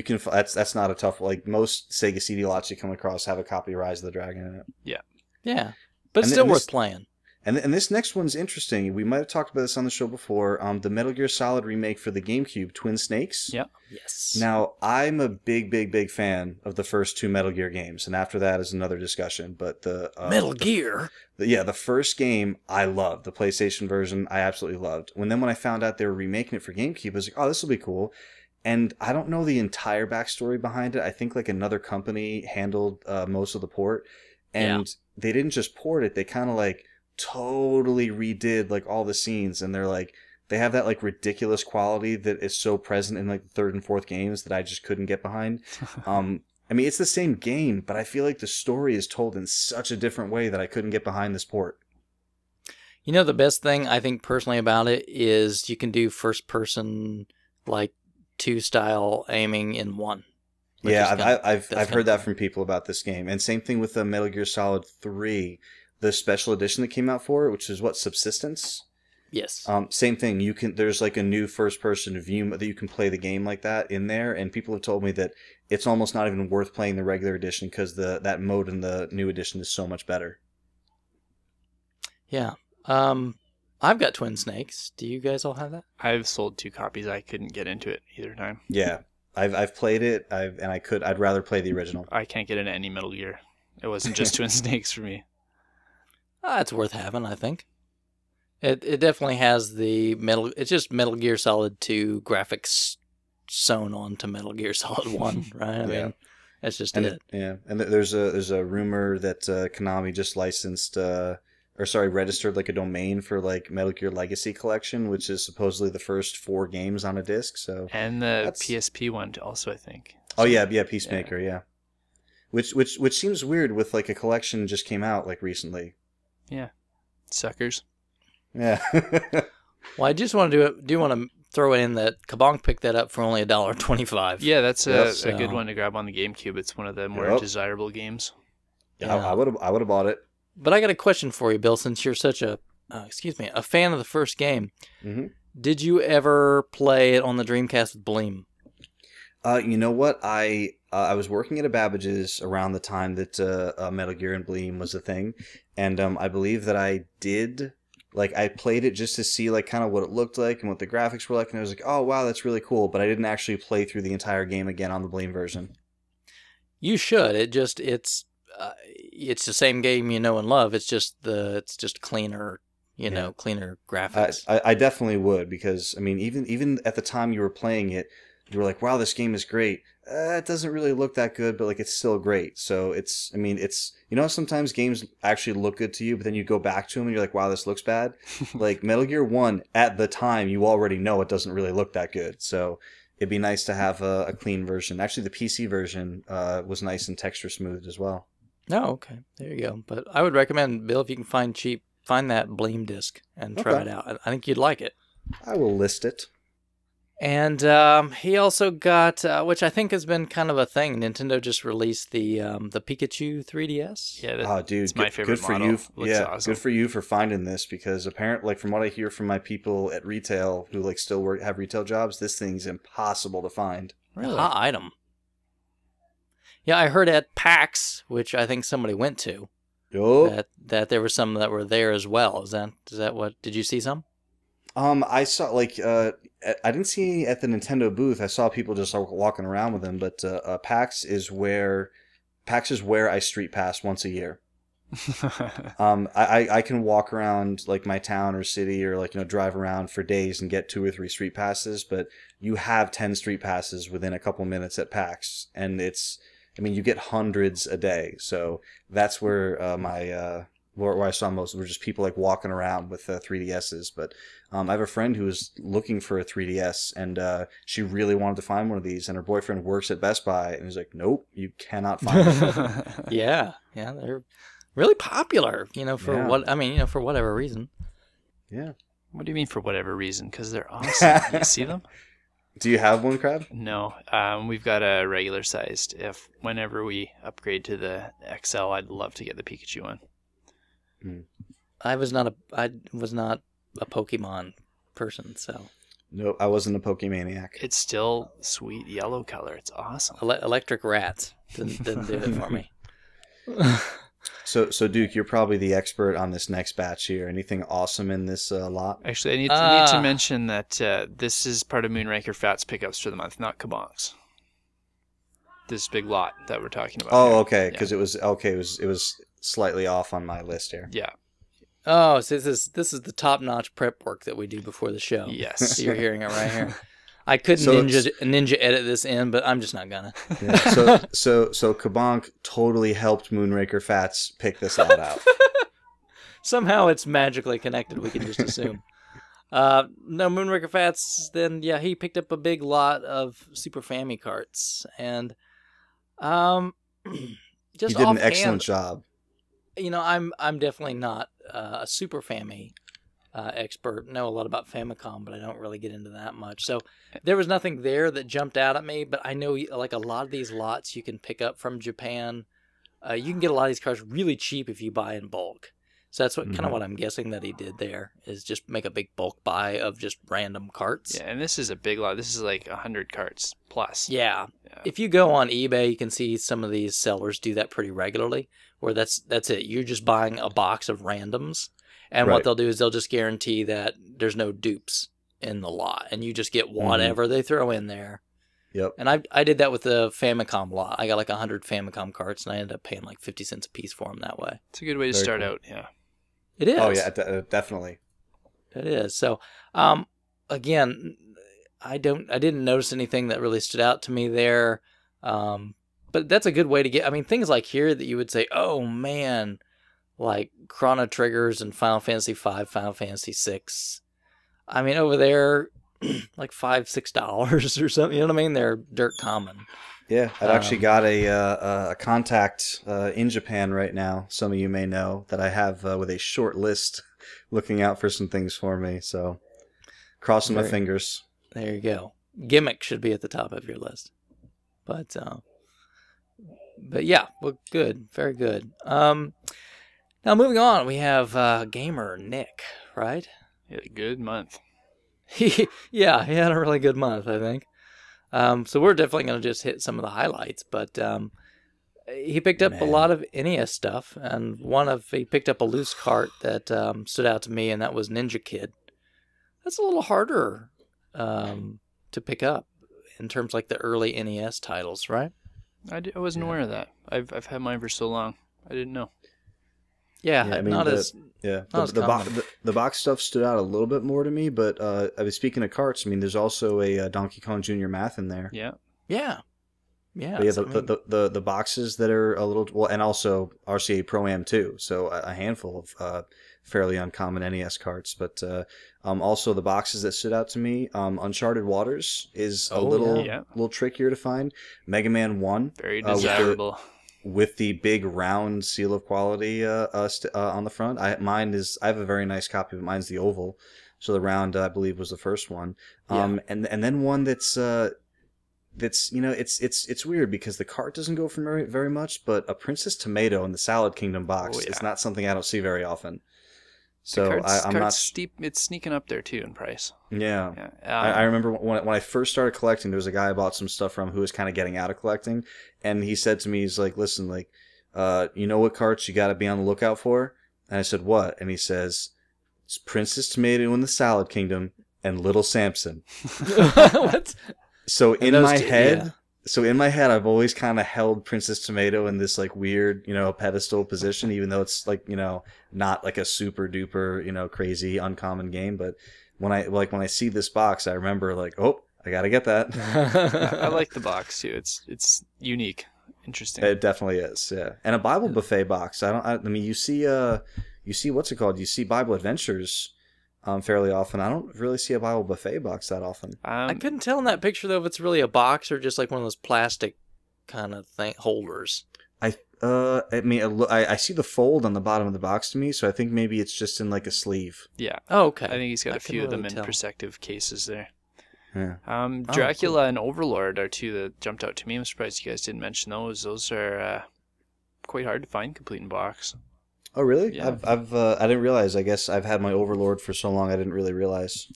can find that's not a tough, like most Sega CD lots you come across have a copy of Rise of the Dragon in it. Yeah. Yeah. But it's still worth playing. And this next one's interesting. We might have talked about this on the show before. The Metal Gear Solid remake for the GameCube, Twin Snakes. Yeah. Yes. Now, I'm a big fan of the first 2 Metal Gear games, and after that is another discussion. But the Metal Gear? The first game I loved. The PlayStation version I absolutely loved. When I found out they were remaking it for GameCube, I was like, oh, this will be cool. And I don't know the entire backstory behind it. I think like another company handled most of the port. And they didn't just port it, they kind of like totally redid like all the scenes, and they're like they have that like ridiculous quality that is so present in like the 3rd and 4th games that I just couldn't get behind. I mean, it's the same game, but I feel like the story is told in such a different way that I couldn't get behind this port. You know, the best thing I think personally about it is you can do first person like 2 style aiming in one. Yeah, I've heard that from people about this game, and same thing with the Metal Gear Solid 3. The special edition that came out for it, which is what, Subsistence? Yes. Same thing. There's like a new first-person view that you can play the game like that in there, and people have told me that it's almost not even worth playing the regular edition because that mode in the new edition is so much better. Yeah. I've got Twin Snakes. Do you guys all have that? I've sold 2 copies. I couldn't get into it either time. Yeah, I've played it. I'd rather play the original. I can't get into any Metal Gear. It wasn't just Twin Snakes for me. It's worth having, I think. It definitely has the it's just Metal Gear Solid 2 graphics sewn on to Metal Gear Solid 1, right? I mean, that's just it. And there's a rumor that Konami just registered like a domain for like Metal Gear Legacy Collection, which is supposedly the first 4 games on a disc. So and the PSP one also, I think. Oh yeah, Peacemaker, yeah. Which seems weird with like a collection just came out like recently. Yeah, suckers. Yeah. Well, I just want to throw in that Kabonk picked that up for only $1.25. Yeah, that's a good one to grab on the GameCube. It's one of the more desirable games. Yeah, I would have bought it. But I got a question for you, Bill. Since you're such a fan of the first game, did you ever play it on the Dreamcast with Bleem? You know what? I was working at a Babbage's around the time that Metal Gear and Bleem was a thing, and I believe that I did. Like, I played it just to see, like, kind of what it looked like and what the graphics were like, and I was like, oh, wow, that's really cool, but I didn't actually play through the entire game again on the Bleem version. You should. It's the same game you know and love. It's just cleaner, cleaner graphics. I definitely would, because, I mean, even at the time you were playing it, you were like, wow, this game is great. It doesn't really look that good, but like it's still great. So it's sometimes games actually look good to you, but then you go back to them and you're like, wow, this looks bad. Like Metal Gear 1, at the time, you already know it doesn't really look that good. So it'd be nice to have a clean version. Actually, the PC version was nice and texture smoothed as well. Oh, okay. There you go. But I would recommend, Bill, if you can find that Bleem disc and try it out. I think you'd like it. I will list it. And he also got, which I think has been kind of a thing. Nintendo just released the Pikachu 3DS. Yeah, dude, my favorite model. Awesome. Good for you for finding this, because apparently, like from what I hear from my people at retail who like still have retail jobs, this thing's impossible to find. Really? Hot item. Yeah, I heard at PAX, which I think somebody went to, that there were some that were there as well. Is that what? Did you see some? I saw I didn't see any at the Nintendo booth. I saw people just walking around with them, but PAX is where I street pass once a year. I can walk around like my town or city or drive around for days and get 2 or 3 street passes, but you have 10 street passes within a couple minutes at PAX, and you get hundreds a day. So that's where where I saw most were just people like walking around with 3DSs. But I have a friend who was looking for a 3DS, and she really wanted to find one of these, and her boyfriend works at Best Buy, and he's like, nope, you cannot find them. Yeah, they're really popular, for whatever reason. Yeah. What do you mean for whatever reason? Because they're awesome. You see them? Do you have one, Crab? No. We've got a regular sized. Whenever we upgrade to the XL, I'd love to get the Pikachu one. I was not a Pokemon person, so. No, I wasn't a Pokemaniac. It's still sweet yellow color. It's awesome. Electric Rats didn't do it for me. So Duke, you're probably the expert on this next batch here. Anything awesome in this lot? Actually, I need to mention that this is part of Moonraker Fat's pickups for the month, not Kabong's. This big lot that we're talking about. Oh, okay, because it was slightly off on my list here. Yeah. Oh, so this is the top-notch prep work that we do before the show. Yes. You're hearing it right here. I couldn't ninja edit this in, but I'm just not gonna. Yeah, so Kabonk totally helped Moonraker Fats pick this lot out. Somehow it's magically connected, we can just assume. No, Moonraker Fats, then, yeah, he picked up a big lot of Super Fammy carts, and just he did an excellent job. I'm definitely not a Super Fammy expert. Know a lot about Famicom, but I don't really get into that much. So there was nothing there that jumped out at me, but I know like a lot of these lots you can pick up from Japan. You can get a lot of these cards really cheap if you buy in bulk. So that's kind of what I'm guessing that he did there, is just make a big bulk buy of just random carts. Yeah, and this is a big lot. This is like 100 carts plus. Yeah. If you go on eBay, you can see some of these sellers do that pretty regularly, where that's it. You're just buying a box of randoms, and what they'll do is they'll just guarantee that there's no dupes in the lot, and you just get whatever they throw in there. Yep. And I did that with the Famicom lot. I got like 100 Famicom carts, and I ended up paying like 50 cents a piece for them that way. It's a good way to start out, yeah. It is. Oh, yeah, definitely. It is. So, again, I didn't notice anything that really stood out to me there. But that's a good way to get. I mean, things like here that you would say, oh man, like Chrono Triggers and Final Fantasy V, Final Fantasy VI. I mean, over there, like $5-6 or something. You know what I mean? They're dirt common. Yeah, I've actually got a contact in Japan right now. Some of you may know that I have with a short list looking out for some things for me. So, crossing my fingers. There you go. Gimmick should be at the top of your list. But yeah, well, good, very good. Now moving on, we have gamer Nick, right? Yeah, good month. Yeah, he had a really good month, I think. So we're definitely going to just hit some of the highlights, but he picked up a lot of NES stuff, and he picked up a loose cart that stood out to me, and that was Ninja Kid. That's a little harder to pick up in terms like the early NES titles, right? I wasn't aware of that. I've had mine for so long. I didn't know. Yeah, I mean, the box stuff stood out a little bit more to me, but I was speaking of carts. I mean, there's also a Donkey Kong Jr. Math in there. Yeah. Yeah. But yeah, the boxes that are a little well, and also RCA Pro-Am too. So a handful of fairly uncommon NES carts, but also the boxes that stood out to me. Uncharted Waters is a little trickier to find. Mega Man 1, very desirable. With the big round seal of quality on the front. I have a very nice copy, but mine's the oval. So the round, I believe, was the first one. And then one that's it's weird because the cart doesn't go for very, very much, but a Princess Tomato in the Salad Kingdom box is not something I don't see very often. So I'm not steep. It's sneaking up there too in price. Yeah. I remember when I first started collecting, there was a guy I bought some stuff from who was kind of getting out of collecting, and he said to me, he's like, "Listen, like, you know what carts you got to be on the lookout for?" And I said, "What?" And he says, "It's Princess Tomato in the Salad Kingdom and Little Samson." What? So in my head, I've always kind of held Princess Tomato in this like weird, pedestal position, even though it's like, not like a super duper, crazy uncommon game. But when I see this box, I remember like, oh, I gotta get that. I like the box too. It's unique, interesting. It definitely is, yeah. And a Bible buffet box. I mean, you see what's it called? You see Bible Adventures. Fairly often. I don't really see a Bible buffet box that often. I couldn't tell in that picture though if it's really a box or just like one of those plastic kind of holders. I see the fold on the bottom of the box to me, so I think maybe it's just in like a sleeve. Yeah. Oh, okay. I think he's got a few of them in protective cases there. Yeah. Dracula and Overlord are two that jumped out to me. I'm surprised you guys didn't mention those. Those are quite hard to find complete in box. Oh, really? Yeah. I didn't realize. I guess I've had my Overlord for so long I didn't really realize.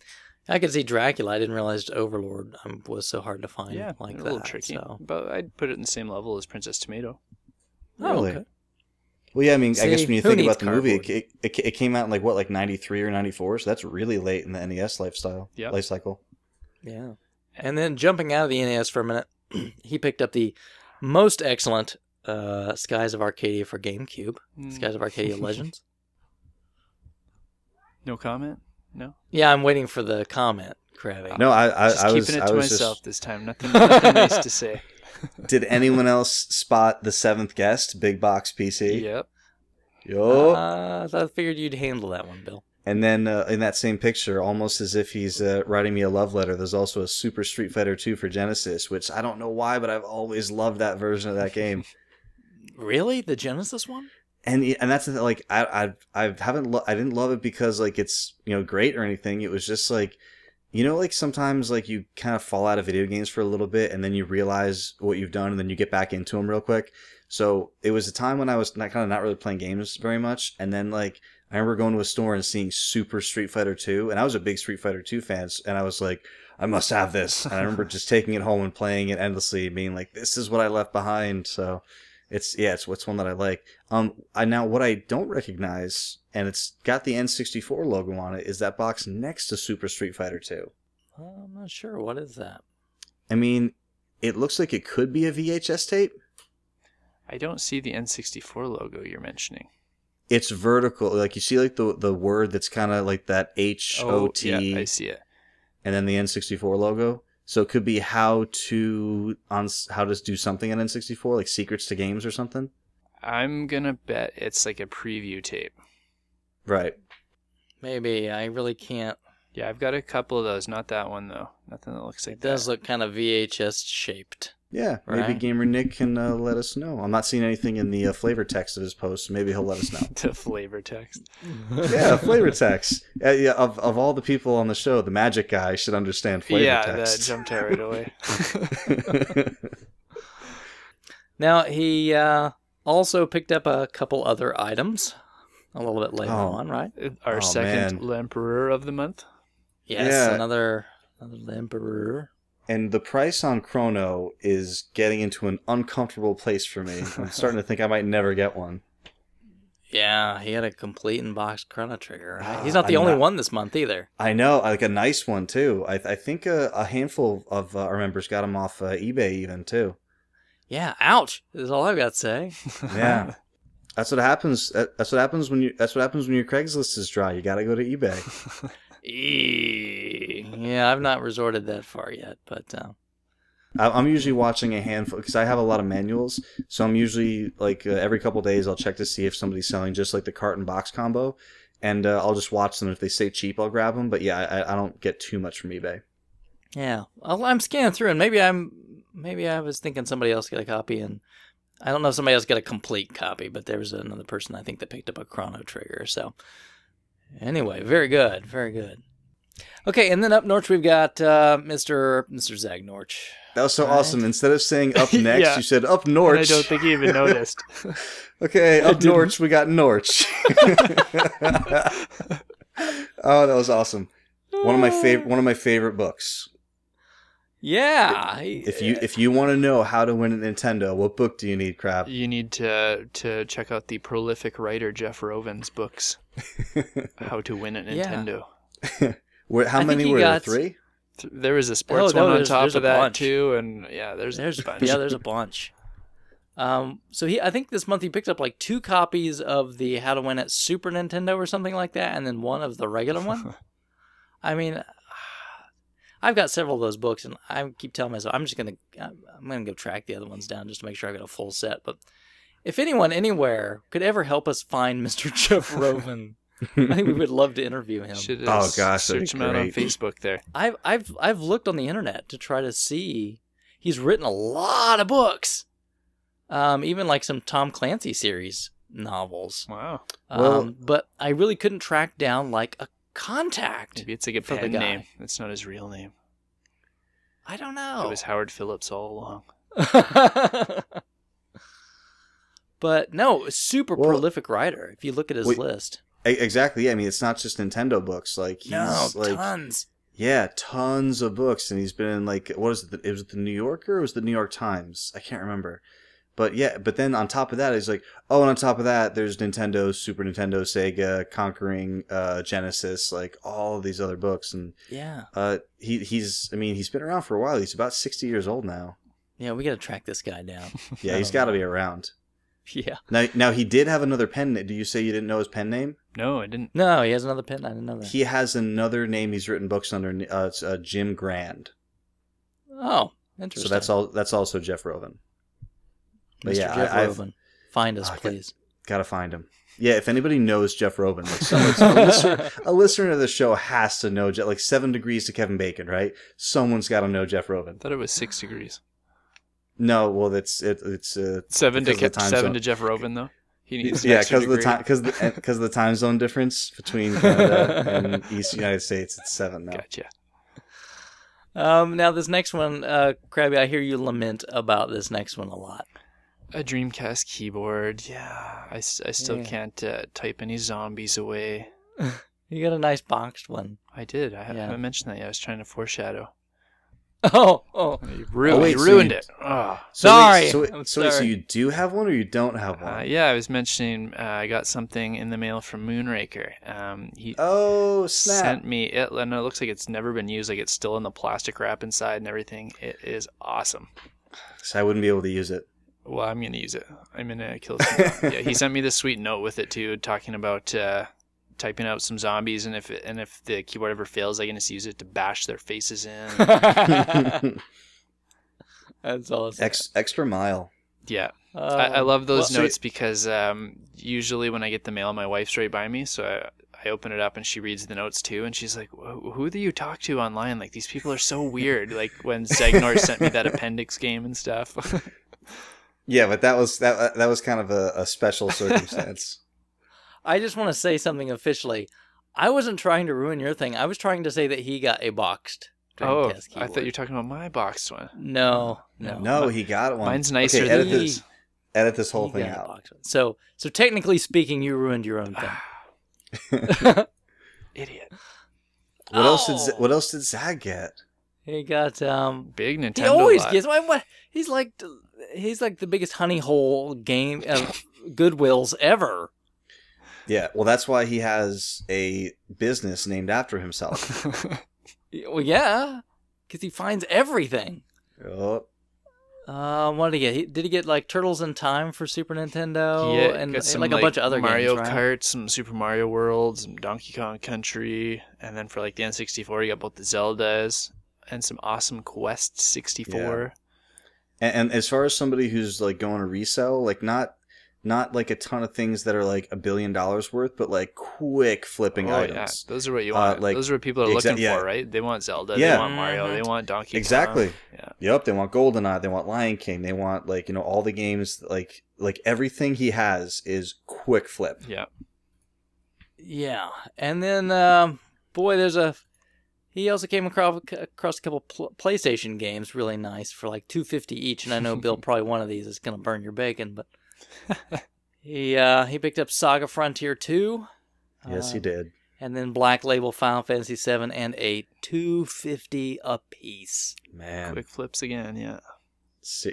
I could see Dracula. I didn't realize Overlord was so hard to find. Yeah, like a that. little tricky. So. But I'd put it in the same level as Princess Tomato. Really? Okay. Well, yeah, I mean, I guess when you think about the cardboard? movie, it came out in like 93 or 94, so that's really late in the NES life cycle. Yeah. And then jumping out of the NES for a minute, he picked up the most excellent Skies of Arcadia for GameCube. Skies of Arcadia Legends. No comment? No? Yeah, I'm waiting for the comment, Krabby. No, I was keeping it to myself this time. Nothing nice to say. Did anyone else spot the seventh guest, Big Box PC? Yep. Yo. I figured you'd handle that one, Bill. And then in that same picture, almost as if he's writing me a love letter, there's also a Super Street Fighter 2 for Genesis, which I don't know why, but I've always loved that version of that game. Really? The Genesis one? And that's the thing, like I didn't love it because like it's great or anything. It was just like like sometimes like you kind of fall out of video games for a little bit and then you realize what you've done and then you get back into them real quick. So it was a time when I was not really playing games very much, and then like I remember going to a store and seeing Super Street Fighter 2, and I was a big Street Fighter 2 fan, and I was like, I must have this. And I remember just taking it home and playing it endlessly, being like, this is what I left behind. So it's one that I like. Now what I don't recognize, and it's got the N64 logo on it, is that box next to Super Street Fighter 2. I'm not sure. What is that? I mean, it looks like it could be a VHS tape. I don't see the N64 logo you're mentioning. It's vertical. Like you see like the word that's kind of like that HOT. Oh, yeah, I see it. and then the N64 logo. So it could be how to do something on N64, like secrets to games or something. I'm gonna bet it's like a preview tape. Right. Maybe. I really can't. Yeah, I've got a couple of those. Not that one though. Nothing that looks like It does look kind of VHS shaped. Yeah, maybe Right? Gamer Nick can let us know. I'm not seeing anything in the flavor text of his post, so maybe he'll let us know. The flavor text. Yeah, flavor text. Yeah, of all the people on the show, the magic guy should understand flavor text. That jumped out right away. Now, he also picked up a couple other items a little bit later on, right? Our second Emperor of the month. Yes, Yeah. another Emperor. And the price on Chrono is getting into an uncomfortable place for me. I'm starting to think I might never get one. Yeah, he had a complete in-box Chrono Trigger. Right? He's not the only one this month either. I know, like a nice one too. I think a handful of our members got them off eBay even too. Yeah, ouch. Is all I've got to say. Yeah. That's what happens. That's what happens when your Craigslist is dry. You got to go to eBay. Yeah, I've not resorted that far yet, but I'm usually watching a handful because I have a lot of manuals. So I'm usually like every couple of days I'll check to see if somebody's selling just like the cart and box combo, and I'll just watch them. If they say cheap, I'll grab them. But yeah, I don't get too much from eBay. yeah, I'm scanning through, and maybe I was thinking somebody else got a copy, and I don't know if somebody else got a complete copy, but there was another person I think that picked up a Chrono Trigger. So anyway, very good, very good. Okay, and then up north we've got Mr. Zag Norch. That was so awesome. Instead of saying up next, Yeah. you said up Norch. And I don't think he even noticed. Okay, up Norch, we got Norch. Oh, that was awesome. One of my favorite books. Yeah. If you want to know how to win a Nintendo, what book do you need, Crab? You need to check out the prolific writer Jeff Roven's books. How to Win at Nintendo. How many were there? 3? There was a sports one on top of that bunch. too, and yeah, there's a bunch. Yeah, there's a bunch. So I think this month he picked up like 2 copies of the How to Win at Super Nintendo or something like that, and then one of the regular one. I mean, I've got several of those books, and I keep telling myself I'm gonna go track the other ones down just to make sure I got a full set. But if anyone anywhere could ever help us find Mr. Jeff Roven, I think we would love to interview him. Oh gosh, search him out on Facebook there. I've looked on the internet to try to see. He's written a lot of books, even like some Tom Clancy series novels. Wow. But I really couldn't track down like a contact. Maybe it's like a pen name. That's not his real name. I don't know. It was Howard Phillips all along. But no, super prolific writer. If you look at his list. Exactly. Yeah, I mean, it's not just Nintendo books. Like he's tons. Yeah, tons of books, and he's been in like what is it? It was the New Yorker, or was it the New York Times? I can't remember. But yeah, but then on top of that, he's like, oh, and on top of that, there's Nintendo, Super Nintendo, Sega, Conquering, Genesis, like all of these other books, and yeah, he's been around for a while. He's about 60 years old now. Yeah, we got to track this guy down. Yeah, he's got to be around. Yeah. Now he did have another pen. Do you say you didn't know his pen name? No, I didn't. No, he has another pen. I didn't know that. He has another name. He's written books under. It's Jim Grand. Oh, interesting. So that's also Jeff Roven. But Mr. Jeff Roven, find us, please. Gotta find him. Yeah, if anybody knows Jeff Roven, like a listener to the show has to know. Like 7 Degrees to Kevin Bacon, right? Someone's got to know Jeff Roven. I thought it was 6 degrees. No, well, it's 7 to Jeff Roven though. He needs because of the time zone difference between Canada and East United States. It's 7 now. Gotcha. Now this next one, Krabby, I hear you lament about this next one a lot. A Dreamcast keyboard. Yeah, I still can't type any zombies away. You got a nice boxed one. I did. I haven't mentioned that yet. I was trying to foreshadow. Oh. You ruined it. Oh. Sorry. So you do have one or you don't have one? Yeah, I was mentioning I got something in the mail from Moonraker. He snap. sent me it, and it looks like it's never been used. Like it's still in the plastic wrap inside and everything. It is awesome. So I wouldn't be able to use it. Well, I'm going to use it. I'm going to kill some. Yeah, he sent me this sweet note with it too, talking about typing out some zombies, and if the keyboard ever fails, I can just use it to bash their faces in. That's awesome. Extra mile. Yeah. I love those well, notes because usually when I get the mail, my wife's right by me, so I open it up and she reads the notes too, and she's like, "Who do you talk to online? Like, these people are so weird." Like when Zagnor sent me that appendix game and stuff. Yeah, but that was kind of a special circumstance. I just want to say something officially. I wasn't trying to ruin your thing. I was trying to say that he got a boxed Dreamcast keyboard. I thought you were talking about my boxed one. No. He got one. Mine's nicer than his. Edit this whole thing out. So technically speaking, you ruined your own thing. Idiot. What else did Zag get? He got big Nintendo. He always gets what? He's like the biggest honey hole game of Goodwills ever. Yeah, well, that's why he has a business named after himself. Well, yeah, because he finds everything. Oh. What did he get? Did he get like Turtles in Time for Super Nintendo? Yeah, and got some, like a bunch of other Mario games, right? Kart, some Super Mario World, some Donkey Kong Country, and then for like the N64, you got both the Zeldas and some awesome Quest 64. Yeah. And as far as somebody who's like going to resell, like not like a ton of things that are like $1 billion worth, but like quick flipping items. Yeah. Those are what you want. Those are what people are looking for, right? They want Zelda, they want Mario, they want Donkey Kong. Exactly. Yeah. Yep, they want GoldenEye, they want Lion King, they want like, all the games, like everything he has is quick flip. Yeah. Yeah. And then he also came across a couple PlayStation games really nice for like $250 each, and I know Bill probably one of these is going to burn your bacon, but he picked up Saga Frontier 2. Yes, he did. And then Black Label Final Fantasy 7 and 8, $250 a piece. Man, quick flips again, yeah.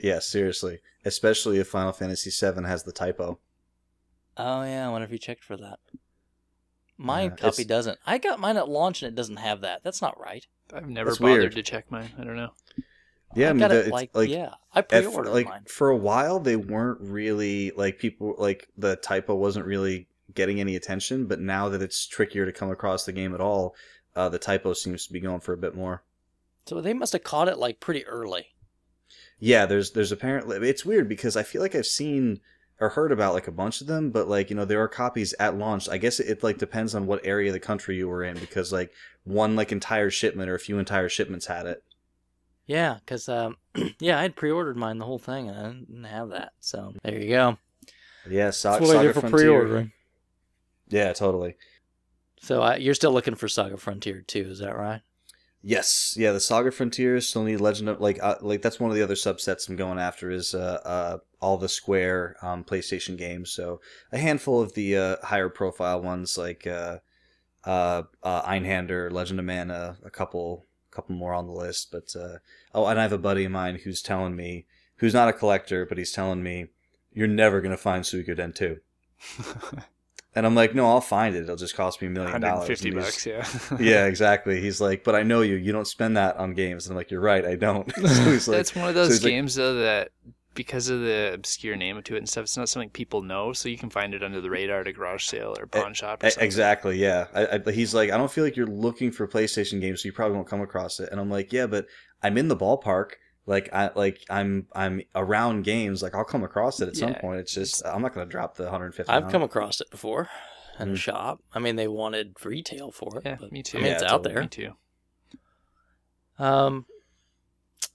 Yeah, seriously, especially if Final Fantasy 7 has the typo. Oh yeah, I wonder if you checked for that. Mine copy doesn't. I got mine at launch and it doesn't have that. That's not right. I've never bothered to check mine. I don't know. Yeah, I pre-ordered mine. For a while, they weren't really people the typo wasn't really getting any attention, but now that it's trickier to come across the game at all, the typo seems to be going for a bit more. So they must have caught it pretty early. Yeah, there's apparently, it's weird because I feel like I've seen or heard about a bunch of them, but there are copies at launch. I guess it depends on what area of the country you were in, because one entire shipment or a few entire shipments had it. Yeah, because I had pre-ordered mine, the whole thing, and I didn't have that. So there you go. Yeah, That's what I did for pre-ordering. Yeah, totally. So you're still looking for Saga Frontier 2, is that right? Yes. Yeah, the Saga Frontier still need Legend of that's one of the other subsets I'm going after is all the Square PlayStation games. So a handful of the higher profile ones like Einhander, Legend of Mana, a couple more on the list, but and I have a buddy of mine who's telling me, who's not a collector, but he's telling me, you're never going to find Suikoden 2. And I'm like, no, I'll find it. It'll just cost me $1 million. $150, yeah. Yeah, exactly. He's like, but I know you don't spend that on games. And I'm like, you're right, I don't. So that's one of those games though that, because of the obscure name to it and stuff, it's not something people know, so you can find it under the radar at a garage sale or pawn shop or something. Exactly, yeah. He's like, I don't feel like you're looking for PlayStation games, so you probably won't come across it. And I'm like, yeah, but I'm in the ballpark. I'm around games. I'll come across it at some point. It's just I'm not going to drop the $150. I've come across it before in a shop. I mean, they wanted retail for it. Yeah, but, me too. I mean, it's out there. Me too.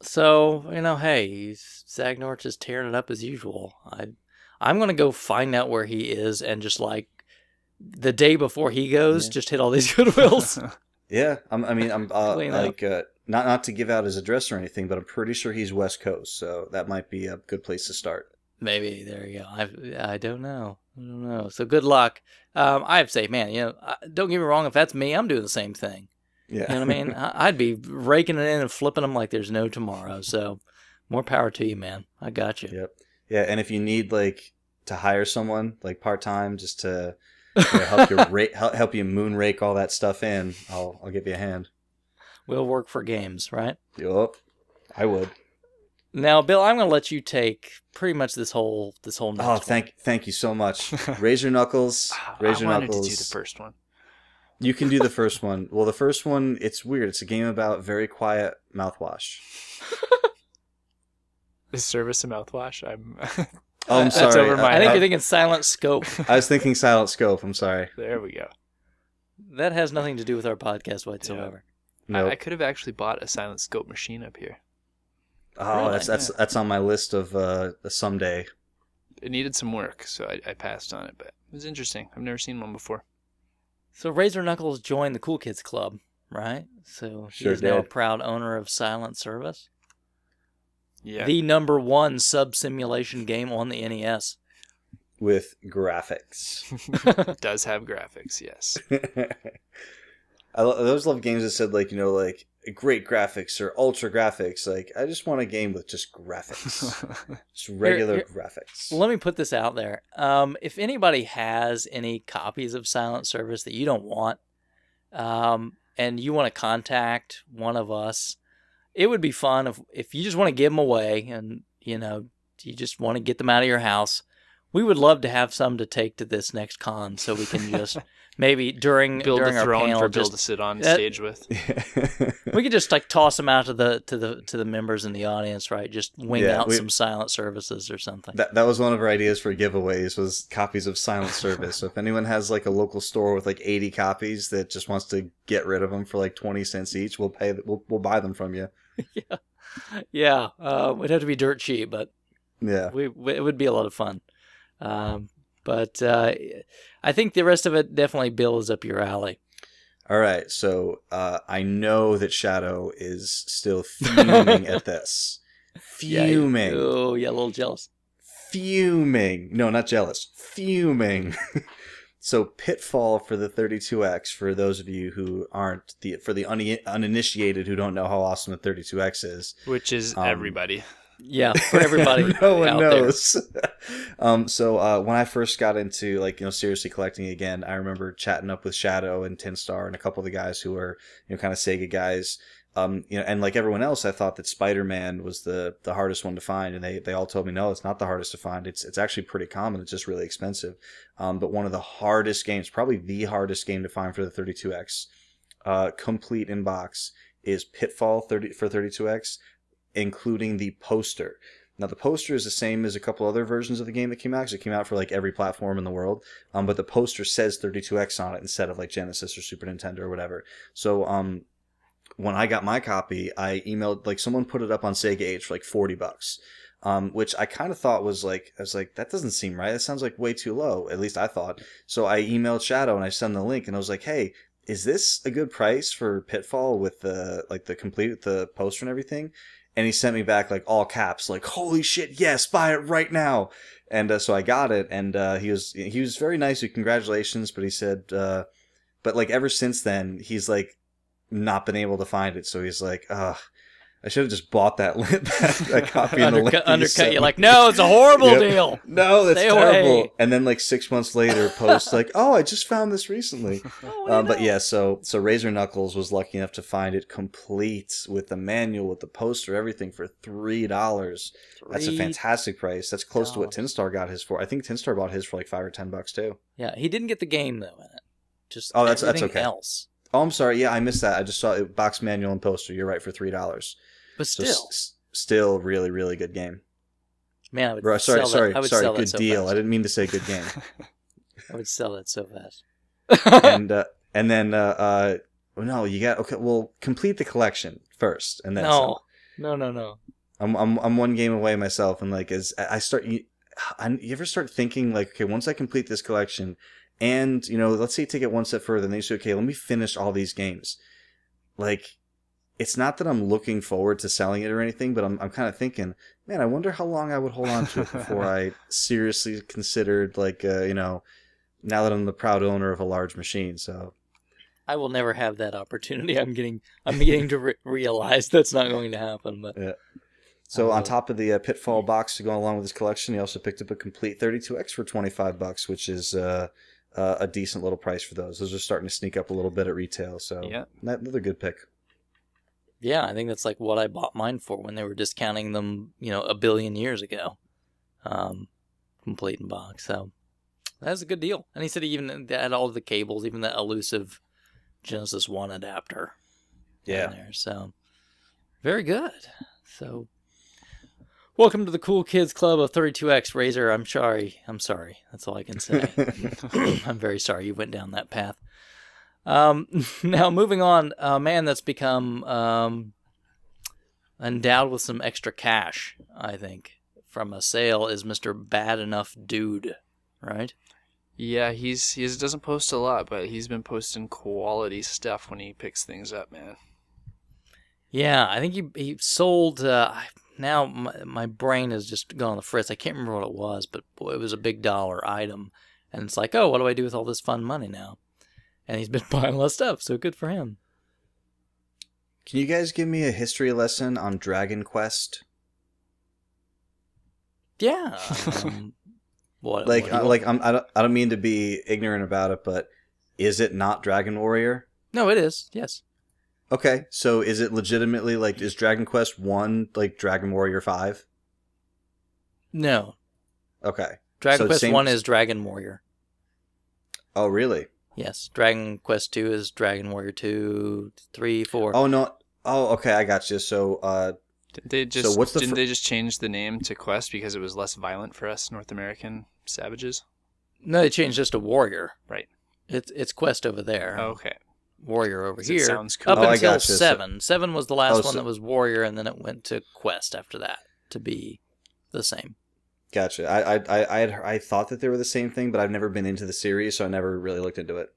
So, hey, Zagnorch is tearing it up as usual. I'm going to go find out where he is and just the day before he goes, just hit all these Goodwills. Yeah, I'm not to give out his address or anything, but I'm pretty sure he's West Coast, so that might be a good place to start. Maybe, there you go. I don't know. So good luck. I have to say, man, don't get me wrong, if that's me, I'm doing the same thing. Yeah. You know what I mean? I'd be raking it in and flipping them like there's no tomorrow. So more power to you, man. I got you. Yep. Yeah, and if you need to hire someone part-time just to help you moon rake all that stuff in, I'll give you a hand. We'll work for games, right? Yep. I would. Now, Bill, I'm going to let you take pretty much this whole next thank you so much. Raise your knuckles. Raise your knuckles. I wanted to do the first one. You can do the first one. Well, the first one, it's weird. It's a game about very quiet mouthwash. Is service a mouthwash? Oh, I'm That's sorry. over my I think head. you're thinking Silent Scope. I was thinking Silent Scope. I'm sorry. There we go. That has nothing to do with our podcast whatsoever. Nope. I could have actually bought a Silent Scope machine up here. Oh, Really? that's on my list of someday. It needed some work, so I passed on it, but it was interesting. I've never seen one before. So Razor Knuckles joined the Cool Kids Club, right? So he Sure is now a did. proud owner of Silent Service. Yeah. The #1 sub-simulation game on the NES. With graphics. It does have graphics, yes. I always love games that said like great graphics or ultra graphics. Like I just want a game with just graphics, just regular graphics. Well, let me put this out there. If anybody has any copies of Silent Service that you don't want, and you want to contact one of us, it would be fun if you just want to give them away and, you just want to get them out of your house. We would love to have some to take to this next con so we can just maybe during Build our a throne panel for Bill just to sit on stage with. we could just like toss them out to the members in the audience, right? Just wing out some Silent Services or something. That was one of our ideas for giveaways was copies of Silent Service. So if anyone has like a local store with like 80 copies that just wants to get rid of them for like 20 cents each, we'll buy them from you. Yeah. It'd have to be dirt cheap, but Yeah. it would be a lot of fun. But I think the rest of it definitely, Bill, is up your alley. All right, so I know that Shadow is still fuming at this. Fuming. Yeah, oh, yeah, a little jealous. Fuming. No, not jealous. Fuming. So Pitfall for the 32X, for those of you who aren't, for the uninitiated who don't know how awesome the 32X is. Which is everybody. Yeah, for everybody. No one out knows. So when I first got into seriously collecting again, I remember chatting up with Shadow and Tinstar and a couple of the guys who were kind of Sega guys. And like everyone else, I thought that Spider-Man was the hardest one to find, and they all told me no, it's not the hardest to find. It's actually pretty common. It's just really expensive. But one of the hardest games, probably the hardest game to find for the 32X, complete in box, is Pitfall for 32X. Including the poster. Now, the poster is the same as a couple other versions of the game that came out, because it came out for like every platform in the world. But the poster says 32X on it instead of like Genesis or Super Nintendo or whatever. So when I got my copy, I emailed, like, someone put it up on Sega Age for like $40. Which I kind of thought was like, I was like, that doesn't seem right. That sounds like way too low. At least I thought. So I emailed Shadow and I sent the link and I was like, hey, is this a good price for Pitfall with the poster and everything? And he sent me back like all caps, like, holy shit, yes, buy it right now. And so I got it, and he was very nice. Congratulations, but he said, but like ever since then, he's like not been able to find it. So he's like, I should have just bought that copy in the link. Undercut you like, no, it's a horrible deal. No, that's Stay terrible. away. And then like 6 months later, post like, oh, I just found this recently. But yeah, so Razor Knuckles was lucky enough to find it complete with the manual, with the poster, everything for $3. That's a fantastic price. That's close to what Tinstar got his for. I think Tinstar bought his for like $5 or $10 too. Yeah, he didn't get the game though in it. Just that's everything okay. else. Oh, I'm sorry. Yeah, I missed that. I just saw it, box manual and poster. You're right, for $3. But still, So still really, really good game. Man, I would Sorry, sell that good so deal. fast. I didn't mean to say good game. I would sell that so fast. and then no, you got okay. Well, complete the collection first, and then No. I'm one game away myself, and like as I start, you ever start thinking like, okay, once I complete this collection, and let's say take it one step further, and then you say, okay, let me finish all these games, like. It's not that I'm looking forward to selling it or anything, but I'm kind of thinking, man, I wonder how long I would hold on to it before I seriously considered, like, now that I'm the proud owner of a large machine. So I will never have that opportunity. I'm beginning to realize that's not going to happen. But yeah. So on top of the Pitfall box to go along with his collection, he also picked up a complete 32X for $25, which is a decent little price for those. Those are starting to sneak up a little bit at retail. So yeah, another good pick. Yeah, I think that's like what I bought mine for when they were discounting them, a billion years ago. Complete in box. So that's a good deal. And he said he even had all the cables, even the elusive, Genesis 1 adapter. Yeah. In there, so very good. So welcome to the Cool Kids Club of 32X. Razor, I'm sorry. That's all I can say. I'm very sorry you went down that path. Now, moving on, a man that's become endowed with some extra cash, I think, from a sale is Mr. Bad Enough Dude, right? Yeah, he doesn't post a lot, but he's been posting quality stuff when he picks things up, man. Yeah, I think he sold. Now my brain has just gone on the fritz. I can't remember what it was, but boy, it was a big dollar item, and it's like, oh, what do I do with all this fun money now? And he's been buying a lot of stuff, so good for him. Can you guys give me a history lesson on Dragon Quest? Yeah. I don't mean to be ignorant about it, but is it not Dragon Warrior? No, it is. Yes. Okay, so is it legitimately like is Dragon Quest 1 like Dragon Warrior 5? No. Okay. Dragon Quest 1 is Dragon Warrior. Oh, really? Yes. Dragon Quest 2 is Dragon Warrior 2, 3, 4. Oh no. Oh, okay, I got you. So Didn't they just change the name to Quest because it was less violent for us North American savages? No, they changed just to Warrior. Right. It's Quest over there. Oh, okay. Warrior over here. It sounds cool. Up I until gotcha. 7. 7 was the last one that was Warrior, and then it went to Quest after that to be the same. Gotcha. I thought that they were the same thing, but I've never been into the series, so I never really looked into it.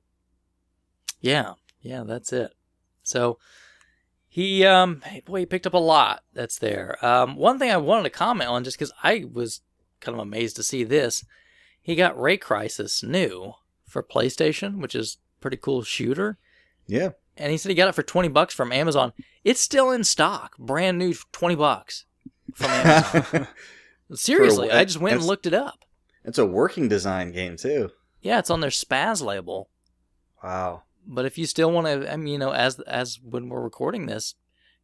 Yeah, that's it. So he picked up a lot that's there. One thing I wanted to comment on, just because I was kind of amazed to see this, he got Ray Crisis new for PlayStation, which is a pretty cool shooter. Yeah. And he said he got it for $20 from Amazon. It's still in stock, brand new, $20 from Amazon. Seriously, I just went and looked it up. It's a working design game too. Yeah, it's on their Spaz label. Wow. But if you still want to, as when we're recording this,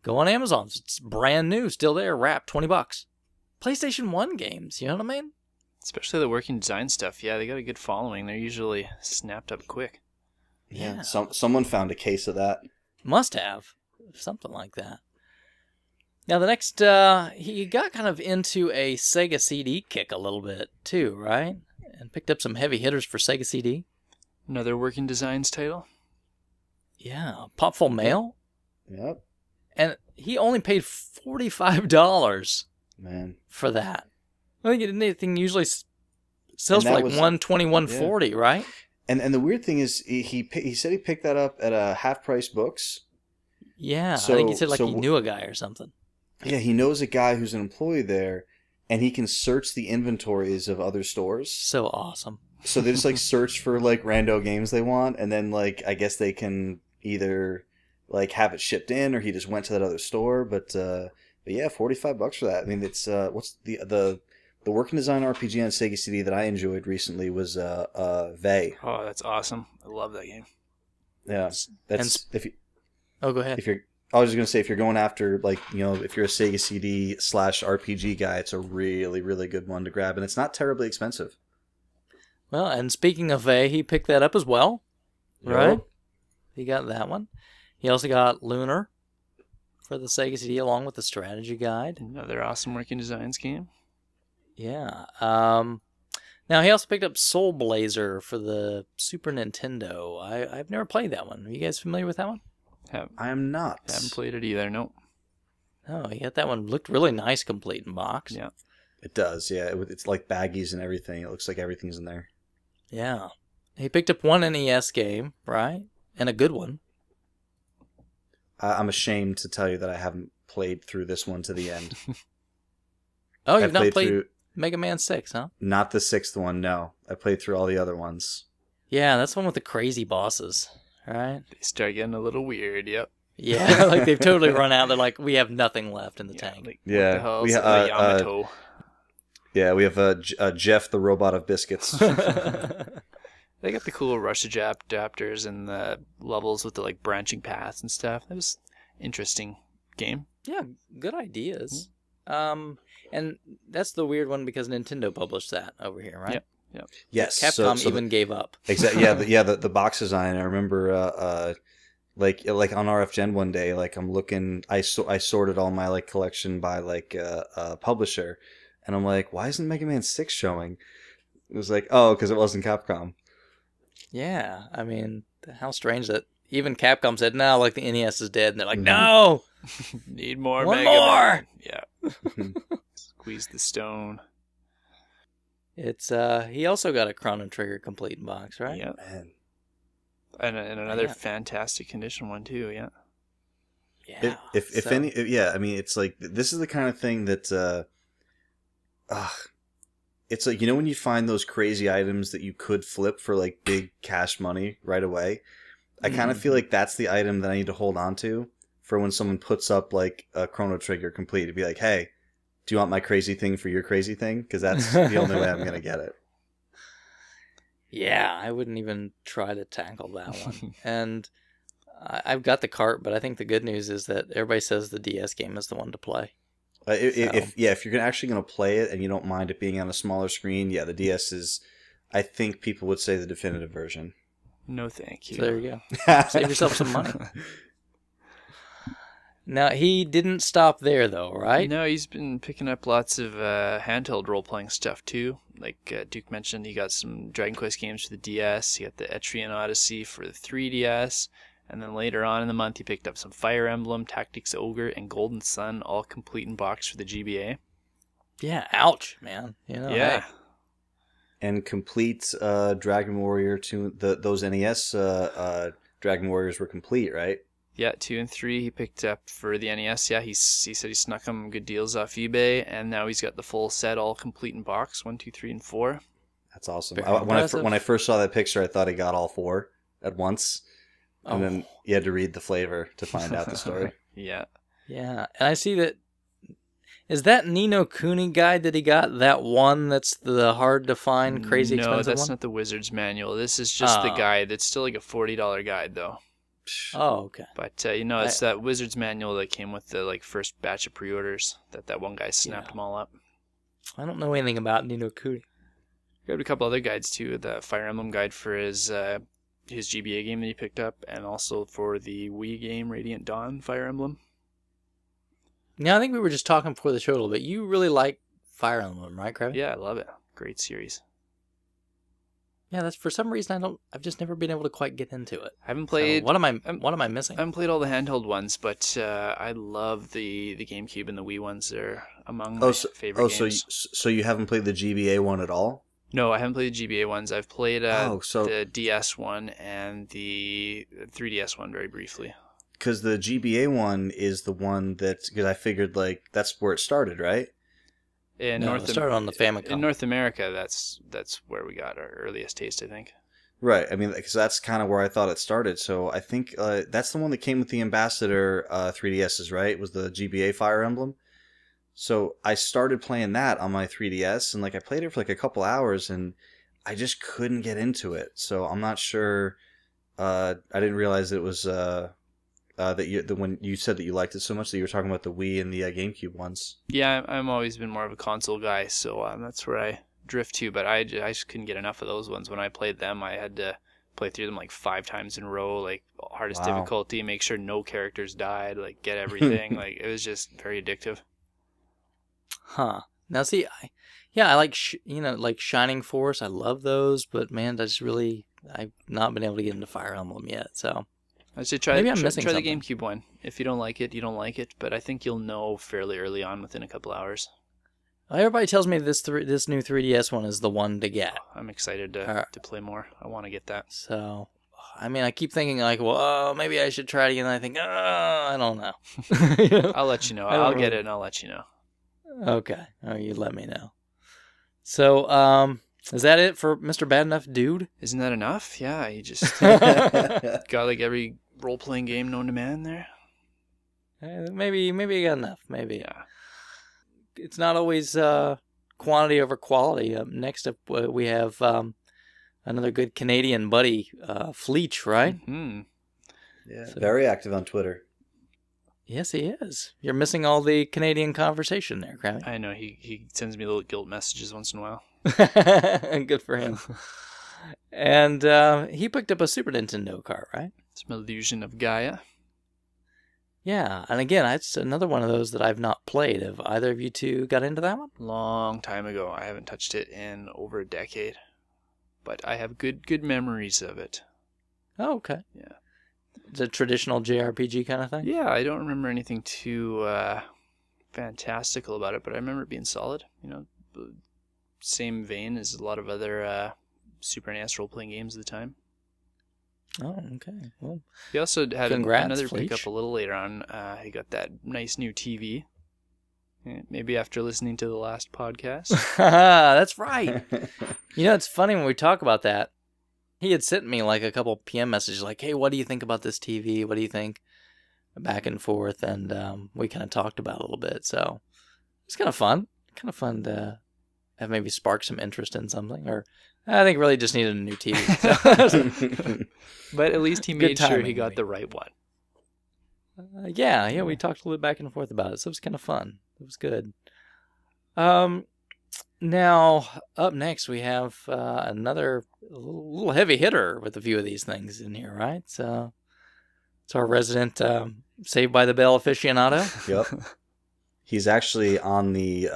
go on Amazon. It's brand new, still there, wrapped, $20. PlayStation 1 games, you know what I mean? Especially the working design stuff. Yeah, they got a good following. They're usually snapped up quick. Yeah. Someone found a case of that. Must have. Something like that. Now, the next, he got kind of into a Sega CD kick a little bit, too, right? And picked up some heavy hitters for Sega CD. Another working designs title? Yeah. Popful Mail. Yep. And he only paid $45 for that. I think anything usually sells for like $120, $140, right? And the weird thing is, he said he picked that up at Half Price Books. Yeah, I think he said he knew a guy or something. Yeah, he knows a guy who's an employee there, and he can search the inventories of other stores. So awesome. So they just search for rando games they want, and then I guess they can either have it shipped in, or he just went to that other store. But yeah, $45 for that. I mean, it's what's the working design RPG on Sega CD that I enjoyed recently was Vey. Oh, that's awesome! I love that game. Yeah, that's go ahead. I was just gonna say, if you're going after if you're a Sega CD / RPG guy, it's a really, really good one to grab, and it's not terribly expensive. Well, and speaking of Vey, he picked that up as well, right? He got that one. He also got Lunar for the Sega CD along with the strategy guide. Another awesome working designs game. Yeah. Now, he also picked up Soul Blazer for the Super Nintendo. I've never played that one. Are you guys familiar with that one? I am not. Haven't played it either, nope. Oh, he got that one. Looked really nice, complete in box. Yeah. It does, yeah. It's like baggies and everything. It looks like everything's in there. Yeah. He picked up one NES game, right? And a good one. I'm ashamed to tell you that I haven't played through this one to the end. Oh, you've not played Mega Man 6, huh? Not the 6th one, no. I played through all the other ones. Yeah, that's the one with the crazy bosses, right? They start getting a little weird, yep. Yeah, they've totally run out. They're like, we have nothing left in the tank. Yeah. What the hell is Yamato? Yeah, we have Jeff, the robot of biscuits. They got the cool rush adapters and the levels with the branching paths and stuff. That was interesting game. Yeah, good ideas. And that's the weird one because Nintendo published that over here, right? Yep. Yes. Capcom even gave up. Exactly. Yeah. The box design. I remember Like on RF Gen one day, like I'm looking, I sorted all my like collection by like publisher, and I'm like, why isn't Mega Man 6 showing? It was like, oh, because it wasn't Capcom. Yeah, I mean, how strange that even Capcom said, no, like the NES is dead. And they're like, no! Need more One Mega more! Man. Yeah. Squeeze the stone. It's, he also got a Chrono Trigger complete box, right? Yeah. Man. And another fantastic condition one, too, yeah. Yeah. Yeah, I mean, it's like, this is the kind of thing that, it's like, you know when you find those crazy items that you could flip for like big cash money right away? I kind of feel like that's the item that I need to hold on to for when someone puts up like a Chrono Trigger complete to be like, hey, do you want my crazy thing for your crazy thing? Because that's the only way I'm going to get it. Yeah, I wouldn't even try to tackle that one. And I've got the cart, but I think the good news is that everybody says the DS game is the one to play. If you're actually going to play it and you don't mind it being on a smaller screen, yeah, the DS is, I think people would say, the definitive version. No, thank you. So there you go. Save yourself some money. Now, he didn't stop there, though, right? No, he's been picking up lots of handheld role-playing stuff, too. Like Duke mentioned, he got some Dragon Quest games for the DS. He got the Etrian Odyssey for the 3DS. And then later on in the month, he picked up some Fire Emblem, Tactics Ogre, and Golden Sun, all complete in box for the GBA. Yeah, ouch, man. You know, Yeah. hey. And complete Dragon Warrior 2, those NES Dragon Warriors were complete, right? Yeah, 2 and 3 he picked up for the NES. Yeah, he said he snuck them good deals off eBay, and now he's got the full set all complete in box, 1, 2, 3, and 4. That's awesome. Very When I first saw that picture, I thought he got all 4 at once. And then you had to read the flavor to find out the story. Yeah. Yeah, and I see that. Is that Nino Kuni guide that he got? That one that's the hard to find, crazy expensive one? No, that's not the Wizard's Manual. This is just the guide. It's still like a $40 guide, though. Oh, okay. But, it's that Wizard's Manual that came with the first batch of pre-orders that one guy snapped them all up. I don't know anything about Nino Kuni. Grabbed a couple other guides, too. The Fire Emblem guide for his GBA game that he picked up, and also for the Wii game Radiant Dawn Fire Emblem. Now, I think we were just talking before the show a little bit. You really like Fire Emblem, right, Kraven? Yeah, I love it. Great series. Yeah, that's for some reason I've just never been able to quite get into it. I haven't played. So what am I missing? I haven't played all the handheld ones, but I love the GameCube and the Wii ones. They're among my favorite games. So you haven't played the GBA one at all? No, I haven't played the GBA ones. I've played the DS one and the 3DS one very briefly. Because the GBA one is the one because I figured like that's where it started, right? It started on the Famicom. In North America, that's where we got our earliest taste, I think. Right. I mean, because that's kind of where I thought it started. So I think that's the one that came with the Ambassador 3DSs, right? It was the GBA Fire Emblem. So I started playing that on my 3DS, and like I played it for like a couple hours, and I just couldn't get into it. So I'm not sure. I didn't realize it was when you said that you liked it so much that you were talking about the Wii and the GameCube ones. Yeah, I've always been more of a console guy, so that's where I drift to. But I just couldn't get enough of those ones. When I played them, I had to play through them like 5 times in a row, like hardest difficulty, make sure no characters died, like get everything. Like it was just very addictive. Huh. Now see, I like like Shining Force. I love those, but man, I've not been able to get into Fire Emblem yet. So I say try the something. GameCube one. If you don't like it, you don't like it. But I think you'll know fairly early on, within a couple hours. Everybody tells me this new 3DS one is the one to get. I'm excited to play more. I want to get that. So, I mean, I keep thinking like, well, maybe I should try it again. And I think, I don't know. I'll let you know. I'll get it and I'll let you know. Okay. Oh, you let me know. So, is that it for Mr. Bad Enough Dude? Isn't that enough? Yeah, you just got like every role-playing game known to man there. Maybe I got enough. Maybe. Yeah. It's not always quantity over quality. Next up, we have another good Canadian buddy, Fleech, right? Mm-hmm. Yeah, so, very active on Twitter. Yes, he is. You're missing all the Canadian conversation there, Krabby. I know. He sends me little guilt messages once in a while. Good for him. And he picked up a Super Nintendo cart, right? Some Illusion of Gaia. Yeah, and again, it's another one of those that I've not played. Have either of you two got into that one? Long time ago. I haven't touched it in over a decade. But I have good memories of it. Oh, okay. Yeah. It's a traditional JRPG kind of thing? Yeah, I don't remember anything too fantastical about it, but I remember it being solid. You know, same vein as a lot of other Super NES role-playing games at the time. Oh, okay. Well, He also had congrats, another Fleech. pickup a little later on. He got that nice new TV. Maybe after listening to the last podcast. That's right. You know, it's funny when we talk about that. He had sent me like a couple PM messages like, hey, what do you think about this TV? What do you think? Back and forth. And we kind of talked about it a little bit. So it's kind of fun. Kind of fun to have maybe spark some interest in something. Or I think really just needed a new TV. So. But at least he Good made sure timing, he got maybe. the right one. Yeah, we talked a little bit back and forth about it. So it was kind of fun. It was good. Now, up next, we have another little heavy hitter with a few of these things in here, right? So it's our resident Saved by the Bell aficionado. Yep. He's actually on the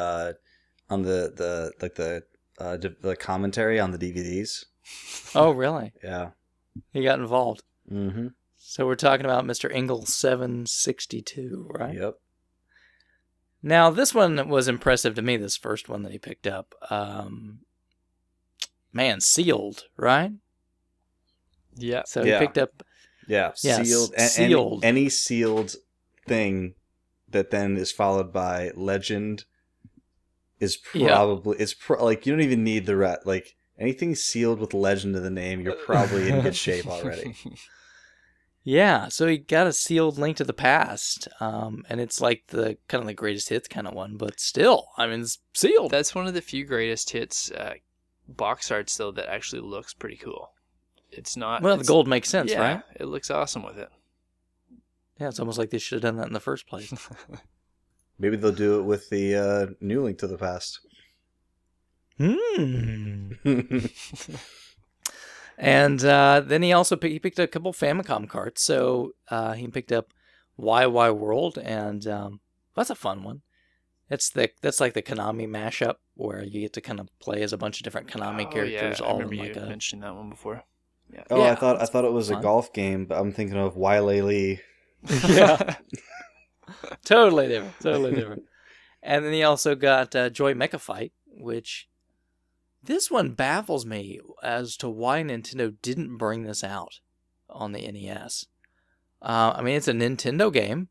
commentary on the DVDs. Oh, really? Yeah. He got involved. Mm-hmm. So we're talking about Mr. Engel 762, right? Yep. Now, this one was impressive to me, this first one that he picked up. Man, sealed, right? Yeah. So he picked up... Yeah, Yeah, sealed. sealed. Any sealed thing that then is followed by legend is probably like you don't even need the like anything sealed with legend in the name. You're probably in good shape already. Yeah, so he got a sealed Link to the Past, and it's like the kind of the greatest hits kind of one, but still, I mean, it's sealed. That's one of the few greatest hits box arts, though, that actually looks pretty cool. It's not... Well, the gold makes sense, yeah, right? It looks awesome with it. Yeah, it's almost like they should have done that in the first place. Maybe they'll do it with the new Link to the Past. And then he also picked a couple Famicom carts. So he picked up YY World, and that's a fun one. That's like the Konami mashup where you get to kind of play as a bunch of different Konami characters. I all remember in you like a... mentioning that one before. Yeah. Oh, Yeah, I thought it was fun. a golf game, but I'm thinking of Wylele. Yeah, totally different. And then he also got Joy Mecha Fight, which this one baffles me as to why Nintendo didn't bring this out on the NES. I mean, it's a Nintendo game,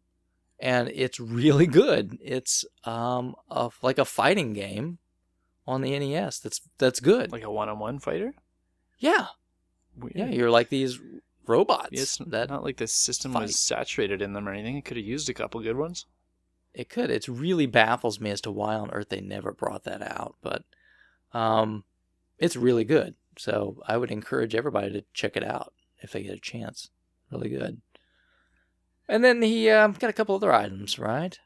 and it's really good. It's like a fighting game on the NES. That's good. Like a one-on-one fighter? Yeah, Weird. yeah. You're like these robots. It's that not like the system fight. was saturated in them or anything. It could have used a couple good ones. It could. It really baffles me as to why on earth they never brought that out. But it's really good. So I would encourage everybody to check it out if they get a chance. Really good. And then he got a couple other items, right?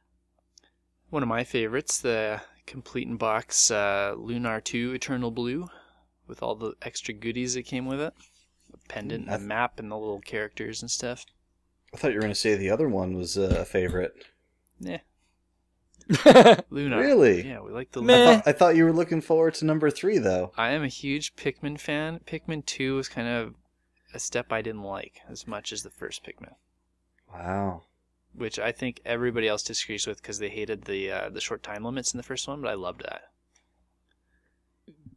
One of my favorites, the complete in box Lunar 2 Eternal Blue, with all the extra goodies that came with it. The pendant, and the map, and the little characters and stuff. I thought you were going to say the other one was a favorite. Yeah. Lunar. Really? Yeah, we like the I thought you were looking forward to number 3, though. I am a huge Pikmin fan. Pikmin 2 was kind of a step I didn't like as much as the first Pikmin. Wow. Which I think everybody else disagrees with because they hated the short time limits in the first one, but I loved that.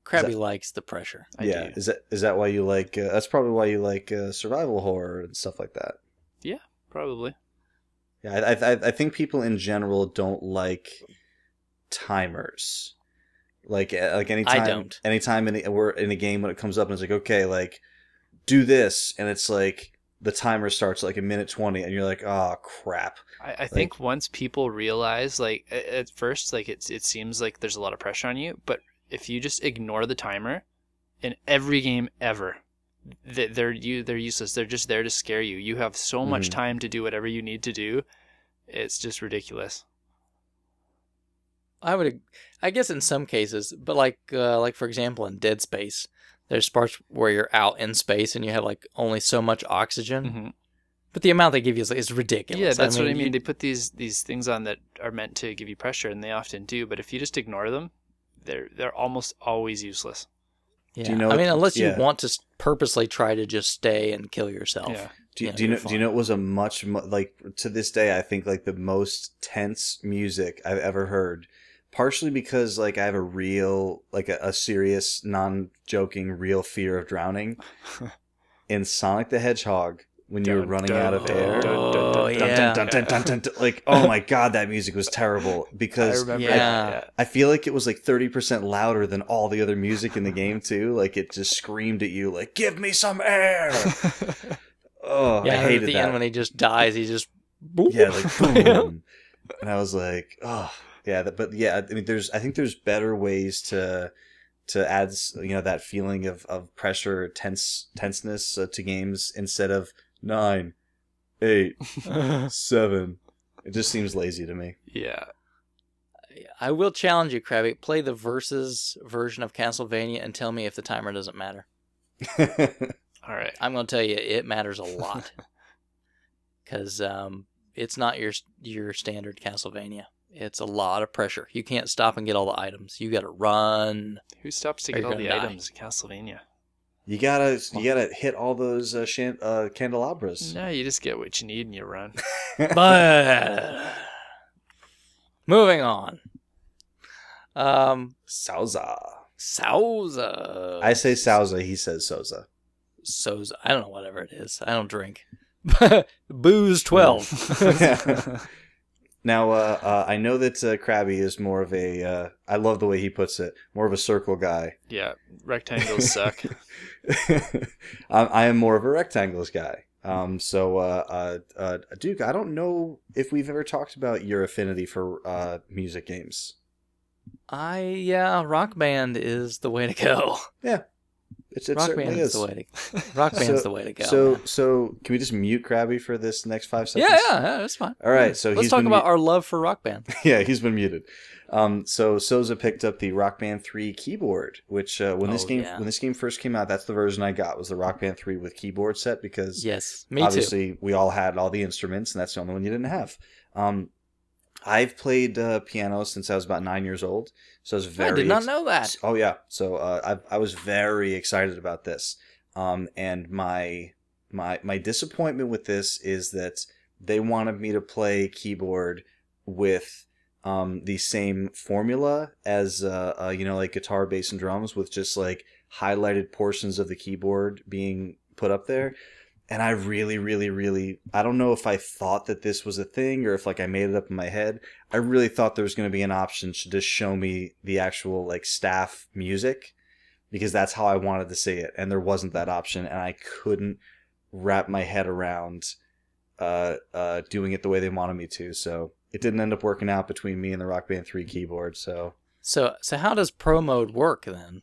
Krabby likes the pressure. I Yeah, do. is that why you like? That's probably why you like survival horror and stuff like that. Yeah, probably. Yeah, I think people in general don't like timers. Like anytime, I don't. Anytime we're in a game when it comes up and it's like, okay, like do this, and it's like the timer starts like a minute 20, and you're like, oh crap. I think once people realize, like at first, like it seems like there's a lot of pressure on you, but if you just ignore the timer in every game ever, they're useless. They're just there to scare you. You have so much time to do whatever you need to do. It's just ridiculous. I guess in some cases, but like for example in Dead Space, there's parts where you're out in space and you have like only so much oxygen. Mm-hmm. But the amount they give you is ridiculous. Yeah, that's what I mean. They put these things on that are meant to give you pressure, and they often do. But if you just ignore them, they're almost always useless. Yeah, Do you know unless you want to purposely try to just stay and kill yourself. Yeah. Do you know it was a much like to this day I think like the most tense music I've ever heard, partially because like I have a real like a serious non-joking real fear of drowning. In Sonic the Hedgehog, when you were running out of air, like oh my god, that music was terrible because I remember I feel like it was like 30% louder than all the other music in the game too. Like it just screamed at you like give me some air. Oh, yeah, I hated at the that. end when he just dies, he just yeah, like boom. And I was like, oh yeah, but yeah, I mean, I think there's better ways to add that feeling of pressure, tenseness to games instead of 9, 8, 7. It just seems lazy to me. Yeah. I will challenge you, Krabby. Play the Versus version of Castlevania and tell me if the timer doesn't matter. All right. I'm going to tell you, it matters a lot. Because it's not your standard Castlevania. It's a lot of pressure. You can't stop and get all the items. You got to run. Who stops to get all the items in Castlevania? You gotta hit all those candelabras. No, you just get what you need and you run. But moving on. Souza. Souza. I say Souza. He says Souza. Souza. I don't know, whatever it is. I don't drink. Booze 12. Now, I know that Krabby is more of a, I love the way he puts it, more of a circle guy. Yeah, rectangles suck. I am more of a rectangles guy. Duke, I don't know if we've ever talked about your affinity for music games. Rock Band is the way to go. Yeah. It Rock Band is the way to Rock Band's the way to go. So can we just mute Krabby for this next 5 seconds? Yeah, that's fine. All right, so let's talk about our love for Rock Band. Yeah, he's been muted. So Souza picked up the Rock Band 3 keyboard, which when this game first came out, that's the version I got, was the Rock Band 3 with keyboard set, because yes, me obviously too. we all had all the instruments, and that's the only one you didn't have. I've played piano since I was about 9 years old, so I was very. I did not know that. Oh yeah, so I was very excited about this, and my disappointment with this is that they wanted me to play keyboard with the same formula as like guitar, bass, and drums, with just like highlighted portions of the keyboard being put up there. And I really, really, really, I don't know if I thought that this was a thing or if like I made it up in my head. I really thought there was going to be an option to just show me the actual like staff music, because that's how I wanted to see it. And there wasn't that option, and I couldn't wrap my head around doing it the way they wanted me to. So it didn't end up working out between me and the Rock Band 3 keyboard. So how does Pro Mode work then?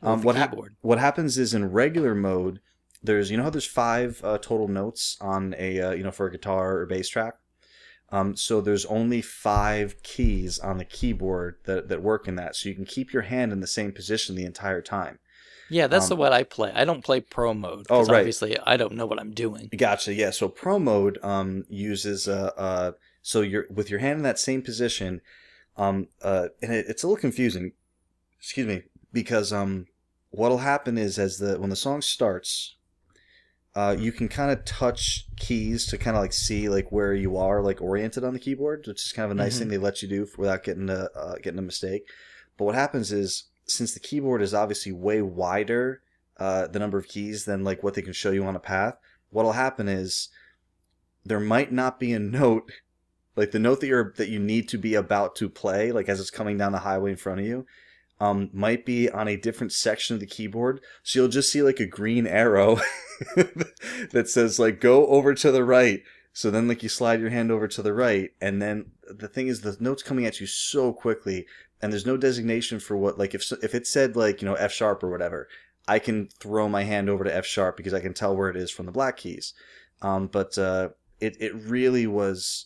What happens is, in regular mode, there's how there's 5 total notes on a for a guitar or bass track. So there's only 5 keys on the keyboard that work in that, so you can keep your hand in the same position the entire time. Yeah, that's the way I play. I don't play Pro Mode. Oh, right. Obviously, I don't know what I'm doing. Gotcha. Yeah. So Pro Mode uses so you're with your hand in that same position, and it's a little confusing. Excuse me, because what'll happen is when the song starts. You can kind of touch keys to kind of like see like where you are like oriented on the keyboard, which is kind of a nice thing they let you do without getting a mistake. But what happens is, since the keyboard is obviously way wider, the number of keys than like what they can show you on a path, what'll happen is there might not be a note, like the note that you need to be about to play, like as it's coming down the highway in front of you. Might be on a different section of the keyboard, so you'll just see like a green arrow that says like go over to the right. So then like you slide your hand over to the right, and then the thing is the note's coming at you so quickly, and there's no designation for what, like if it said like F sharp or whatever, I can throw my hand over to F sharp because I can tell where it is from the black keys. But it really was,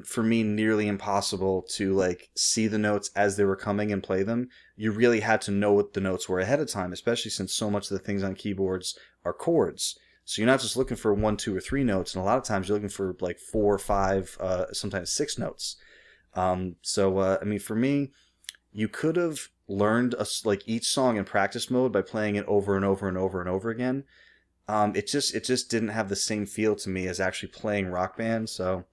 for me, nearly impossible to like see the notes as they were coming and play them. You really had to know what the notes were ahead of time, especially since so much of the things on keyboards are chords. So you're not just looking for 1, 2, or 3 notes, and a lot of times you're looking for like 4 or 5, sometimes 6 notes. I mean, for me, you could have learned like each song in practice mode by playing it over and over and over and over again. It just didn't have the same feel to me as actually playing Rock Band. So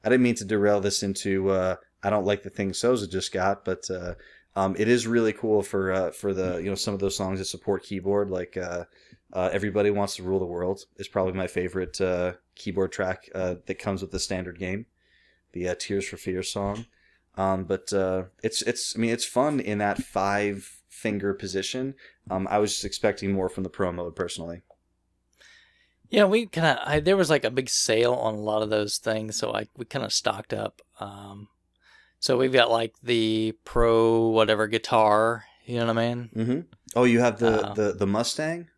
I didn't mean to derail this into I don't like the thing Souza just got, but it is really cool for the some of those songs that support keyboard, like Everybody Wants to Rule the World is probably my favorite keyboard track that comes with the standard game, the Tears for Fears song. But it's fun in that 5-finger position. I was just expecting more from the pro mode personally. Yeah, we kind of there was like a big sale on a lot of those things, so we kind of stocked up. So we've got like the pro whatever guitar, you know what I mean? Mm-hmm. Oh, you have the Mustang?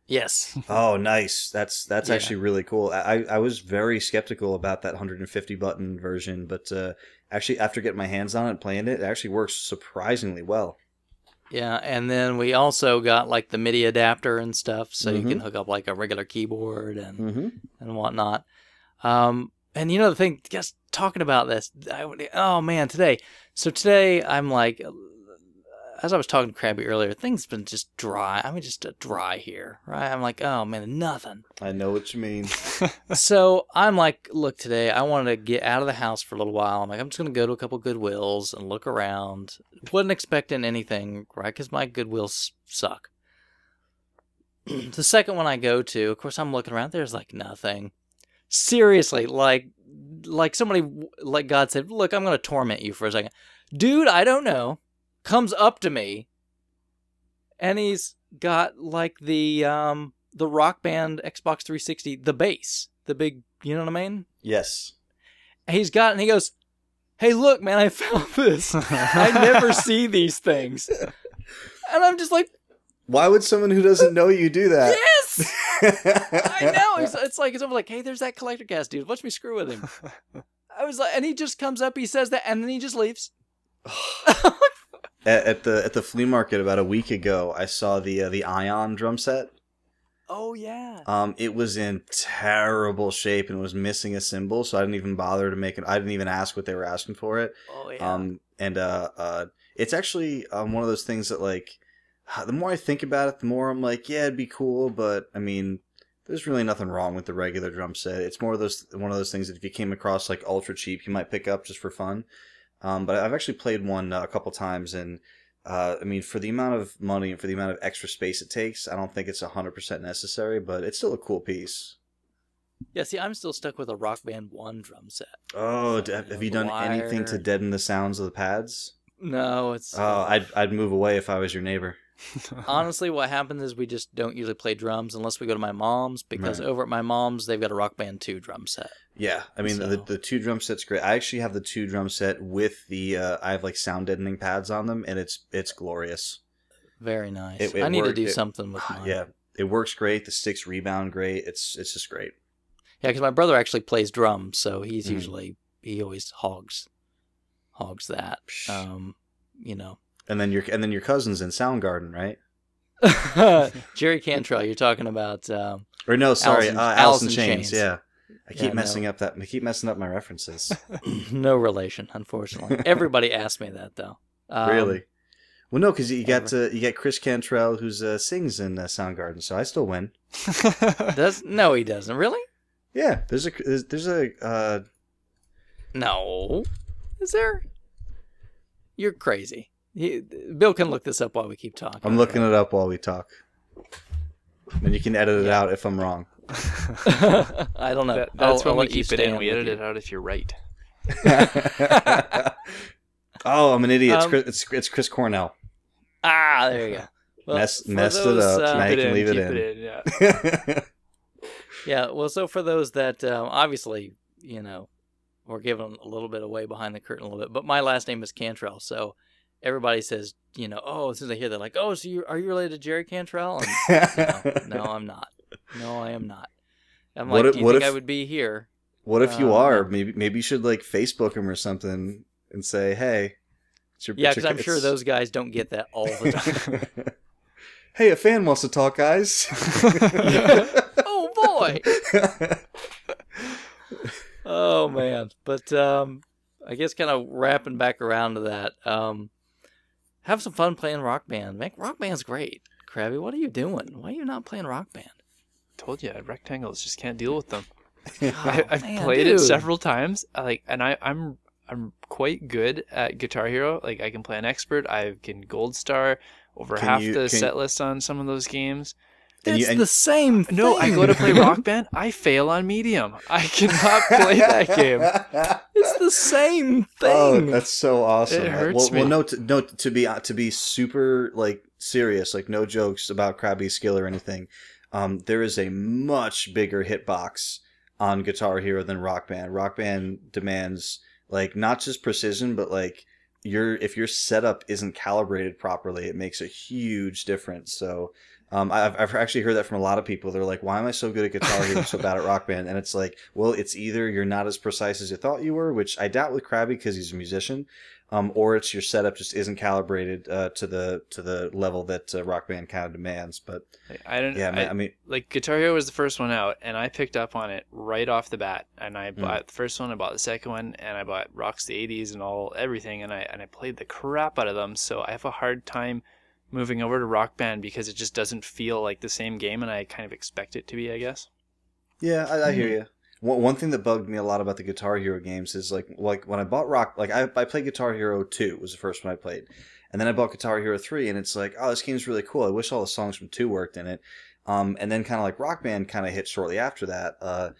Yes. Oh, nice. That's actually really cool. I was very skeptical about that 150 button version, but actually after getting my hands on it and playing it actually works surprisingly well. Yeah, and then we also got like the MIDI adapter and stuff, so you can hook up like a regular keyboard and whatnot. And the thing, just talking about this, today I'm like, as I was talking to Krabby earlier, things been just dry. I mean, just dry here, right? I'm like, oh man, nothing. I know what you mean. So I'm like, look, today I wanted to get out of the house for a little while. I'm like, I'm just going to go to a couple Goodwills and look around. Wasn't expecting anything, right? Because my Goodwills suck. The second one I go to, of course, I'm looking around. There's like nothing. Seriously, like somebody, like God said, look, I'm going to torment you for a second. Dude, I don't know, comes up to me, and he's got like the Rock Band Xbox 360, the bass, the big, you know what I mean? Yes. And he goes, hey, look, man, I found this. I never see these things. And I'm just like, why would someone who doesn't know you do that? Yes! I know. It's like, hey, there's that Collectorcast dude. Watch me screw with him. I was like, and he just comes up, he says that, and then he just leaves. At the flea market about a week ago, I saw the Ion drum set. Oh yeah. It was in terrible shape and was missing a cymbal, so I didn't even bother to make it. I didn't even ask what they were asking for it. Oh yeah. It's actually one of those things that, like, the more I think about it, the more I'm like, yeah, it'd be cool, but I mean, there's really nothing wrong with the regular drum set. It's more of one of those things that if you came across like ultra cheap, you might pick up just for fun. But I've actually played one a couple times, and I mean, for the amount of money and for the amount of extra space it takes, I don't think it's 100% necessary, but it's still a cool piece. Yeah, see, I'm still stuck with a Rock Band 1 drum set. Oh, have you done anything to deaden the sounds of the pads? No, it's... Oh, I'd move away if I was your neighbor. Honestly, what happens is we just don't usually play drums unless we go to my mom's, because over at my mom's, they've got a Rock Band 2 drum set. Yeah, I mean, the 2 drum set's great. I actually have the 2 drum set with the, I have like sound deadening pads on them, and it's glorious. Very nice. I need to do something with mine. Yeah, it works great. The sticks rebound great. It's just great. Yeah, because my brother actually plays drums, so he's he always hogs that, And then your cousin's in Soundgarden, right? Jerry Cantrell, you're talking about. Or no, sorry, Alice in Chains. Yeah, I keep messing up my references. No relation, unfortunately. Everybody asked me that though. Really? Well, no, because you get Chris Cantrell who sings in Soundgarden, so I still win. No, he doesn't. Really? Yeah, there's a. No, is there? You're crazy. Bill can look this up while we keep talking. I'm looking it up while we talk. And you can edit it out if I'm wrong. I don't know. That's when we keep it in. We edit it out if you're right. Oh, I'm an idiot. It's Chris Cornell. Ah, there you go. Well, messed it up. Now you can leave it in. Yeah. Yeah, well, so for those that obviously, we're giving a little bit away behind the curtain a little bit, but my last name is Cantrell, so everybody says, as soon as they hear that, like, oh, so are you related to Jerry Cantrell? And, no, I'm not. No, I am not. I'm like, do you think I would be here? What if you are? Maybe you should like Facebook him or something and say, hey. Because I'm sure those guys don't get that all the time. Hey, a fan wants to talk, guys. Oh, boy. Oh man. But I guess kind of wrapping back around to that. Have some fun playing Rock Band. Make Rock Band's great. Krabby, what are you doing? Why are you not playing Rock Band? Told you, rectangles just can't deal with them. Oh, I've man, played dude. it several times. I'm quite good at Guitar Hero. Like I can play an expert. I can gold star over half the set list on some of those games. It's the same thing. No, I go to play Rock Band. I fail on medium. I cannot play that game. It's the same thing. Oh, that's so awesome. It hurts me. Well, no. To be super like serious, like no jokes about Krabby's skill or anything. There is a much bigger hitbox on Guitar Hero than Rock Band. Rock Band demands like not just precision, but like if your setup isn't calibrated properly, it makes a huge difference. So I've actually heard that from a lot of people. They're like, why am I so good at Guitar Hero, so bad at Rock Band? And it's like, well, it's either you're not as precise as you thought you were, which I doubt with Krabby because he's a musician, or it's your setup just isn't calibrated to the level that Rock Band kind of demands. But I mean, like Guitar Hero was the first one out, and I picked up on it right off the bat. And I bought the first one, I bought the second one, and I bought Rocks the 80s and everything, and I played the crap out of them. So I have a hard time moving over to Rock Band because it just doesn't feel like the same game, and I kind of expect it to be, I guess. Yeah, I hear you. One thing that bugged me a lot about the Guitar Hero games is like when I bought I played Guitar Hero 2 was the first one I played, and then I bought Guitar Hero 3, and it's like, oh, this game's really cool. I wish all the songs from 2 worked in it. And then kind of like Rock Band kind of hit shortly after that.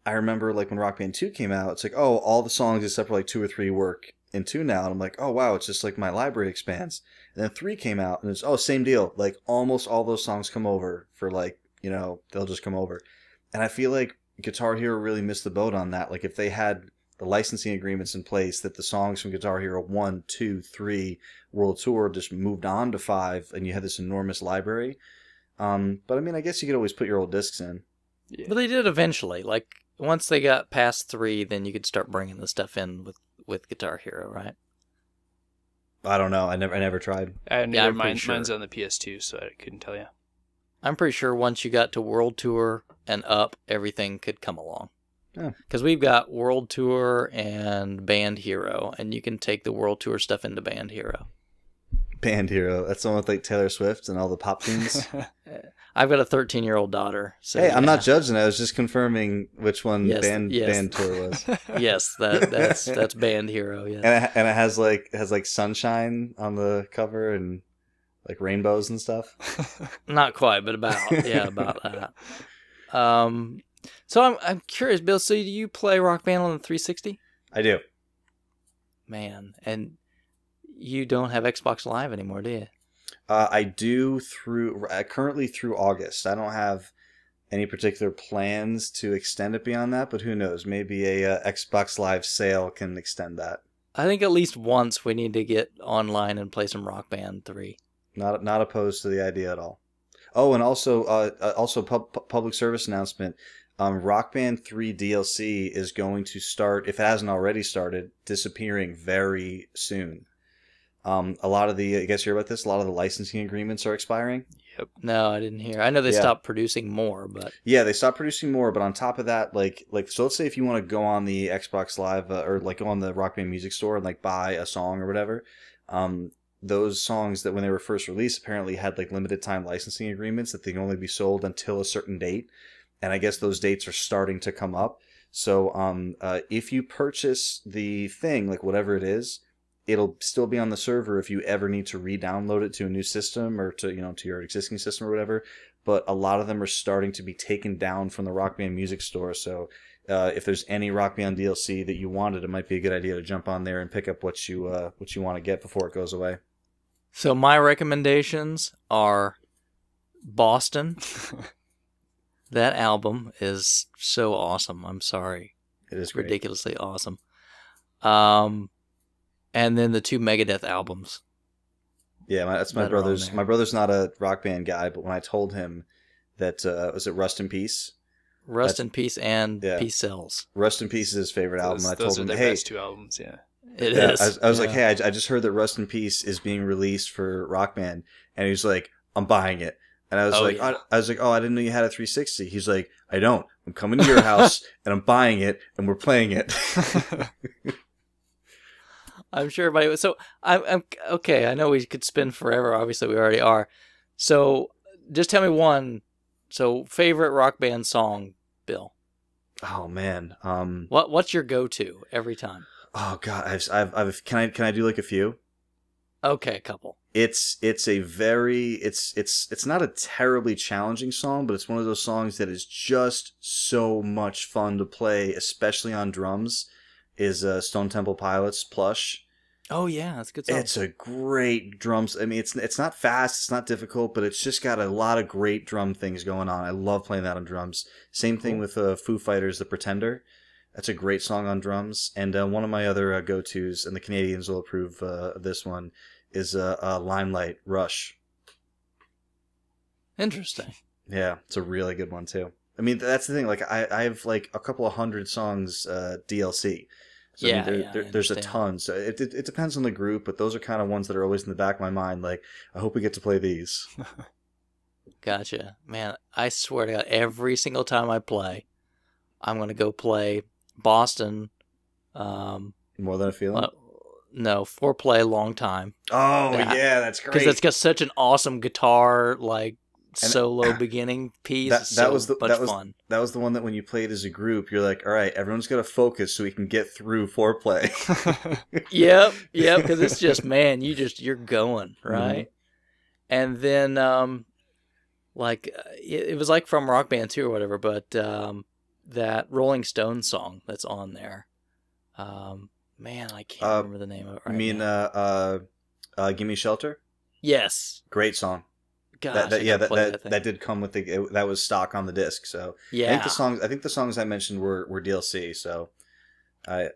I remember like when Rock Band 2 came out, it's like, oh, all the songs except for like 2 or 3 work in 2 now, and I'm like, oh wow, it's just like my library expands. And then 3 came out, and it's same deal. Like almost all those songs come over for like, they'll just come over. And I feel like Guitar Hero really missed the boat on that. Like if they had the licensing agreements in place that the songs from Guitar Hero 1, 2, 3 World Tour just moved on to 5, and you had this enormous library. But I mean, I guess you could always put your old discs in. Yeah. But they did eventually. Like once they got past 3, then you could start bringing the stuff in with Guitar Hero, right? I don't know. I never tried. Mine's on the PS2, so I couldn't tell you. I'm pretty sure once you got to World Tour and up, everything could come along. Because we've got World Tour and Band Hero, and you can take the World Tour stuff into Band Hero. Band Hero. That's the one with like Taylor Swift and all the pop tunes. I've got a 13-year-old daughter. So hey, I'm not judging. I was just confirming which one Band Tour was. Yes, that's Band Hero. Yeah, and it has like sunshine on the cover and like rainbows and stuff. Not quite, but about that. So I'm curious, Bill. So do you play Rock Band on the 360? I do. Man, and you don't have Xbox Live anymore, do you? I do currently through August. I don't have any particular plans to extend it beyond that, but who knows? Maybe a Xbox Live sale can extend that. I think at least once we need to get online and play some Rock Band 3. Not opposed to the idea at all. Oh, and also public service announcement. Rock Band 3 DLC is going to start, if it hasn't already started, disappearing very soon. A lot of I guess you hear about this? A lot of the licensing agreements are expiring. Yep. No, I didn't hear. I know they stopped producing more, but... Yeah, they stopped producing more, but on top of that, so let's say if you want to go on the Xbox Live, or like go on the Rock Band Music Store and like buy a song or whatever, those songs that when they were first released apparently had like limited time licensing agreements that they can only be sold until a certain date. And I guess those dates are starting to come up. So if you purchase the thing, like whatever it is, it'll still be on the server if you ever need to re-download it to a new system or to your existing system or whatever. But a lot of them are starting to be taken down from the Rock Band Music Store. So if there's any Rock Band DLC that you wanted, it might be a good idea to jump on there and pick up what you want to get before it goes away. So my recommendations are Boston. That album is so awesome. I'm sorry. It is great. Ridiculously awesome. And then the 2 Megadeth albums. Yeah, that's my brother's. My brother's not a Rock Band guy, but when I told him that, was it Rust in Peace? Rust in Peace and Peace Sells. Rust in Peace is his favorite album. I told him, hey, best 2 albums, It is. I was like, hey, I just heard that Rust in Peace is being released for Rock Band, and he was like, I'm buying it. And I was Oh, like, yeah. oh, I didn't know you had a 360. He's like, I don't. I'm coming to your house and I'm buying it and we're playing it. I'm sure everybody. So I'm okay. I know we could spend forever. Obviously, we already are. So just tell me one. So favorite rock band song, Bill. Oh man. What's your go-to every time? Oh god. I've can I do like a few? Okay, a couple. It's not a terribly challenging song, but it's one of those songs that is just so much fun to play, especially on drums. Is Stone Temple Pilots Plush. Oh yeah, that's a good song. It's a great drums. I mean, it's not fast, it's not difficult, but it's just got a lot of great drum things going on. I love playing that on drums. Same thing with Foo Fighters' The Pretender. That's a great song on drums. And one of my other go-tos, and the Canadians will approve of this one, is Limelight Rush. Interesting. Yeah, it's a really good one too. I mean, that's the thing. Like, I have like a couple of hundred songs DLC. So Yeah, I mean, there's a ton. So it depends on the group, but those are kind of ones that are always in the back of my mind. Like, I hope we get to play these. Gotcha. Man, I swear to God, every single time I play, I'm going to go play Boston. More Than a Feeling? No, Foreplay Long Time. Oh, yeah, that's great. Because it's got such an awesome guitar, like, solo beginning piece. That was fun. That was the one that when you played as a group, you're like, all right, everyone's got to focus so we can get through Foreplay. Yep, because it's just, man, you're going, right? Mm-hmm. And then, it was like from Rock Band 2 or whatever, but that Rolling Stones song that's on there, man, I can't remember the name of it right now. Gimme Shelter? Yes. Great song. Gosh, that did come with that was stock on the disc. So yeah, I think the songs I mentioned were DLC. So I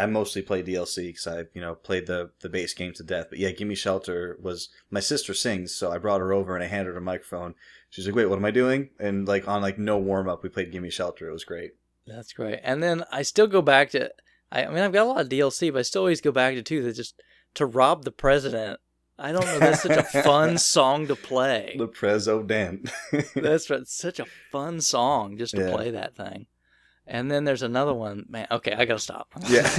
mostly play DLC because I played the base game to death. But yeah, Gimme Shelter was, my sister sings, so I brought her over and I handed her a microphone. She's like, "Wait, what am I doing?" And like on like no warm up, we played Gimme Shelter. It was great. That's great. And then I still go back to. I mean, I've got a lot of DLC, but I still always go back to two that just to Rob the President. I don't know. That's such a fun song to play. The President. That's right. It's such a fun song just to play that thing. And then there's another one. Man, okay, I gotta stop. Yeah,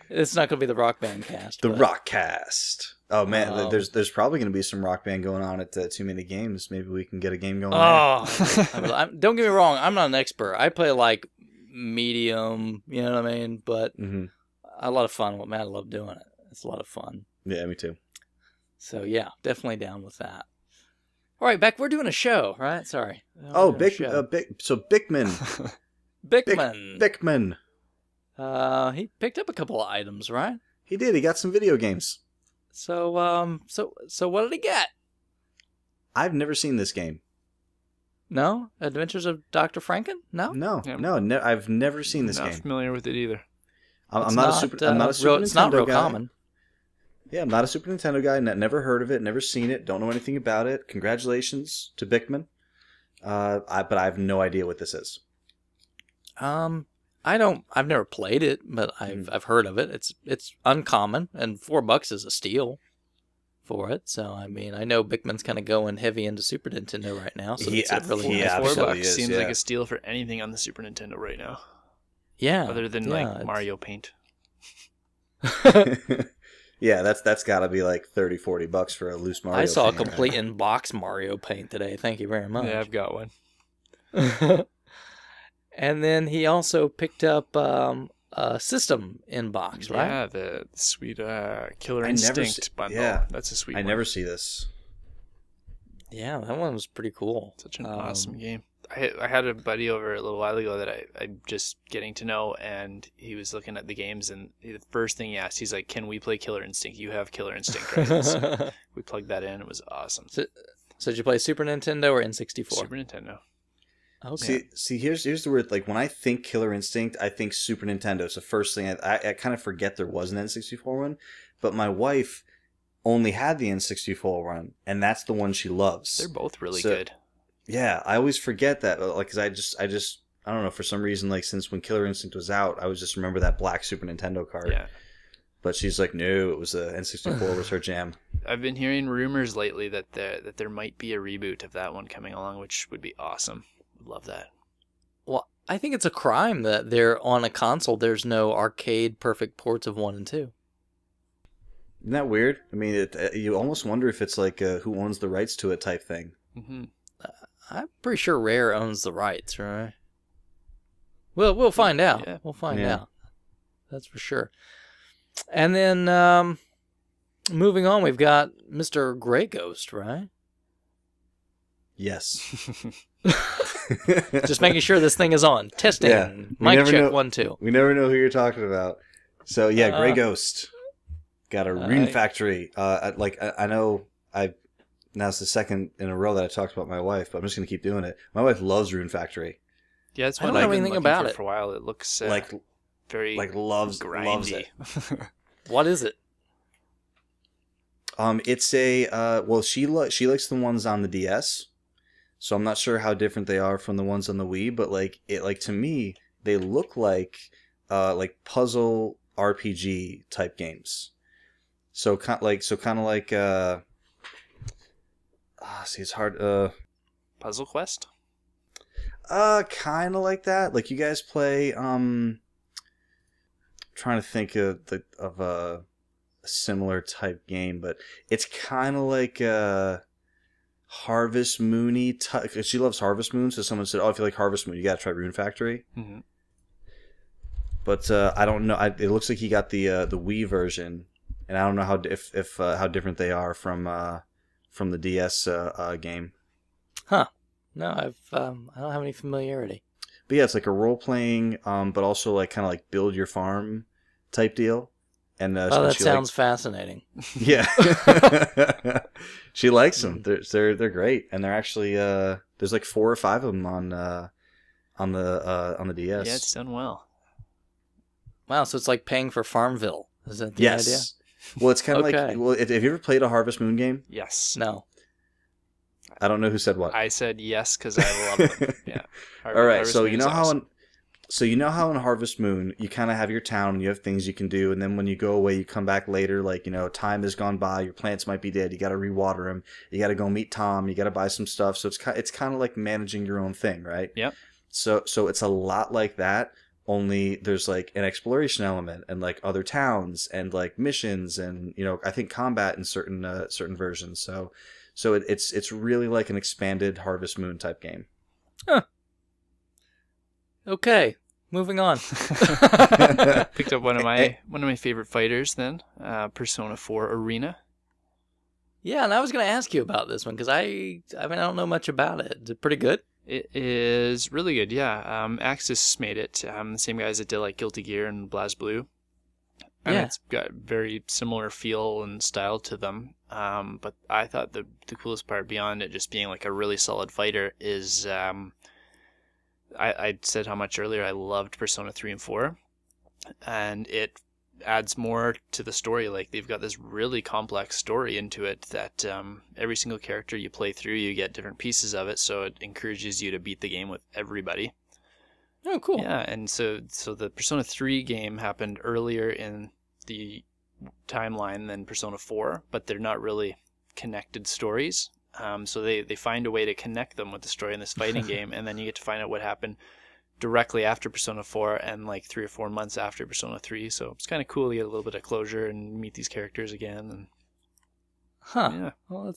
it's not gonna be the Rock Band cast. The Rock Cast. Oh man, there's probably gonna be some Rock Band going on at Too Many Games. Maybe we can get a game going. Oh, don't get me wrong. I'm not an expert. I play like medium. You know what I mean? But a lot of fun. Man, I love doing it. It's a lot of fun. Yeah, me too. So yeah, definitely down with that. All right, Beck, we're doing a show, right? Sorry. So Bickman. Bickman. He picked up a couple of items, right? He did. He got some video games. So what did he get? I've never seen this game. No? Adventures of Dr. Franken? No? No, I've never seen this game. Not familiar with it either. I'm not a Super Nintendo it's not real guy. common. Yeah, I'm not a Super Nintendo guy. Never heard of it. Never seen it. Don't know anything about it. Congratulations to Bickman. But I have no idea what this is. I've never played it, but I've heard of it. It's uncommon, and $4 is a steal for it. So I mean, I know Bickman's kind of going heavy into Super Nintendo right now. So it's a really nice $4 seems like a steal for anything on the Super Nintendo right now. Yeah, other than like Mario Paint. Yeah, that's got to be like $30-$40 for a loose Mario. I saw Paint, a complete in-box Mario Paint today. Thank you very much. Yeah, I've got one. And then he also picked up a system in-box, right? Yeah, the sweet Killer Instinct bundle. Yeah, that's a sweet one. I never see this. Yeah, that one was pretty cool. Such an awesome game. I had a buddy over a little while ago that I'm just getting to know, and he was looking at the games, and the first thing he asked, he's like, "Can we play Killer Instinct? You have Killer Instinct, right?" So we plugged that in. It was awesome. So did you play Super Nintendo or N64? Super Nintendo. Okay. See, here's the word. Like when I think Killer Instinct, I think Super Nintendo. So first thing, I kind of forget there was an N64 one, but my wife only had the N64 one, and that's the one she loves. They're both really good. Yeah, I always forget that, like, cause I don't know, for some reason, like, since when Killer Instinct was out, I was just remember that black Super Nintendo card. Yeah. But she's like, no, it was N64 was her jam. I've been hearing rumors lately that there might be a reboot of that one coming along, which would be awesome. Would love that. Well, I think it's a crime that they're on a console. There's no arcade perfect ports of 1 and 2. Isn't that weird? I mean, you almost wonder if it's like who owns the rights to it type thing. Mm-hmm. I'm pretty sure Rare owns the rights, right? Well, we'll find out. Yeah. We'll find out. That's for sure. And then moving on, we've got Mr. Grey Ghost, right? Yes. Just making sure this thing is on. Testing. Yeah. Mic check 1, 2. We never know who you're talking about. So yeah, Grey Ghost got a rune factory. I know now it's the second in a row that I talked about my wife, but I'm just gonna keep doing it. My wife loves Rune Factory. Yeah, it's I one don't know I've been anything looking about for it for a while. It looks very loves grindy. it. What is it? It's a she likes the ones on the DS, so I'm not sure how different they are from the ones on the Wii, but to me they look like puzzle RPG type games. So kind of like it's hard. Puzzle Quest. Kind of like that. Like you guys play. Trying to think of a similar type game, but it's kind of like Harvest Moony. She loves Harvest Moon, so someone said, "Oh, if you like Harvest Moon, you gotta try Rune Factory." Mm-hmm. But I don't know. It looks like he got the Wii version, and I don't know how different they are from the DS game. Huh. No, I don't have any familiarity. But yeah, it's like a role playing, but also like kind of like build your farm type deal. And that sounds fascinating. Yeah, she likes them. They're great, and they're actually there's like 4 or 5 of them on the DS. Yeah, it's done well. Wow, so it's like paying for Farmville. Is that the idea? Well, it's kind of Okay. like, well, have you ever played a Harvest Moon game? Yes. No. I don't know who said what. I said yes because I love them. Yeah. All right, Harvest so Moon you is know how awesome. in Harvest Moon you kind of have your town and you have things you can do, and then when you go away, you come back later. Like time has gone by, your plants might be dead. You got to rewater them. You got to go meet Tom. You got to buy some stuff. So it's kind of like managing your own thing, right? Yep. So it's a lot like that. Only there's like an exploration element and like other towns and like missions and I think combat in certain versions. So it's really like an expanded Harvest Moon type game. Huh. Okay, moving on. Picked up one of my favorite fighters then, Persona 4 Arena. Yeah, and I was going to ask you about this one because I don't know much about it. Is it pretty good? It is really good, yeah. Axis made it. The same guys that did like Guilty Gear and BlazBlue. And it's got very similar feel and style to them. But I thought the coolest part beyond it just being like a really solid fighter is I said how much earlier I loved Persona 3 and 4. And it adds more to the story. Like they've got this really complex story into it that every single character you play through, you get different pieces of it. So it encourages you to beat the game with everybody. Oh, cool. Yeah, and so the Persona 3 game happened earlier in the timeline than Persona 4, but they're not really connected stories. So they find a way to connect them with the story in this fighting game, and then you get to find out what happened directly after Persona 4 and like 3 or 4 months after Persona 3. So it's kind of cool to get a little bit of closure and meet these characters again. And yeah. Well,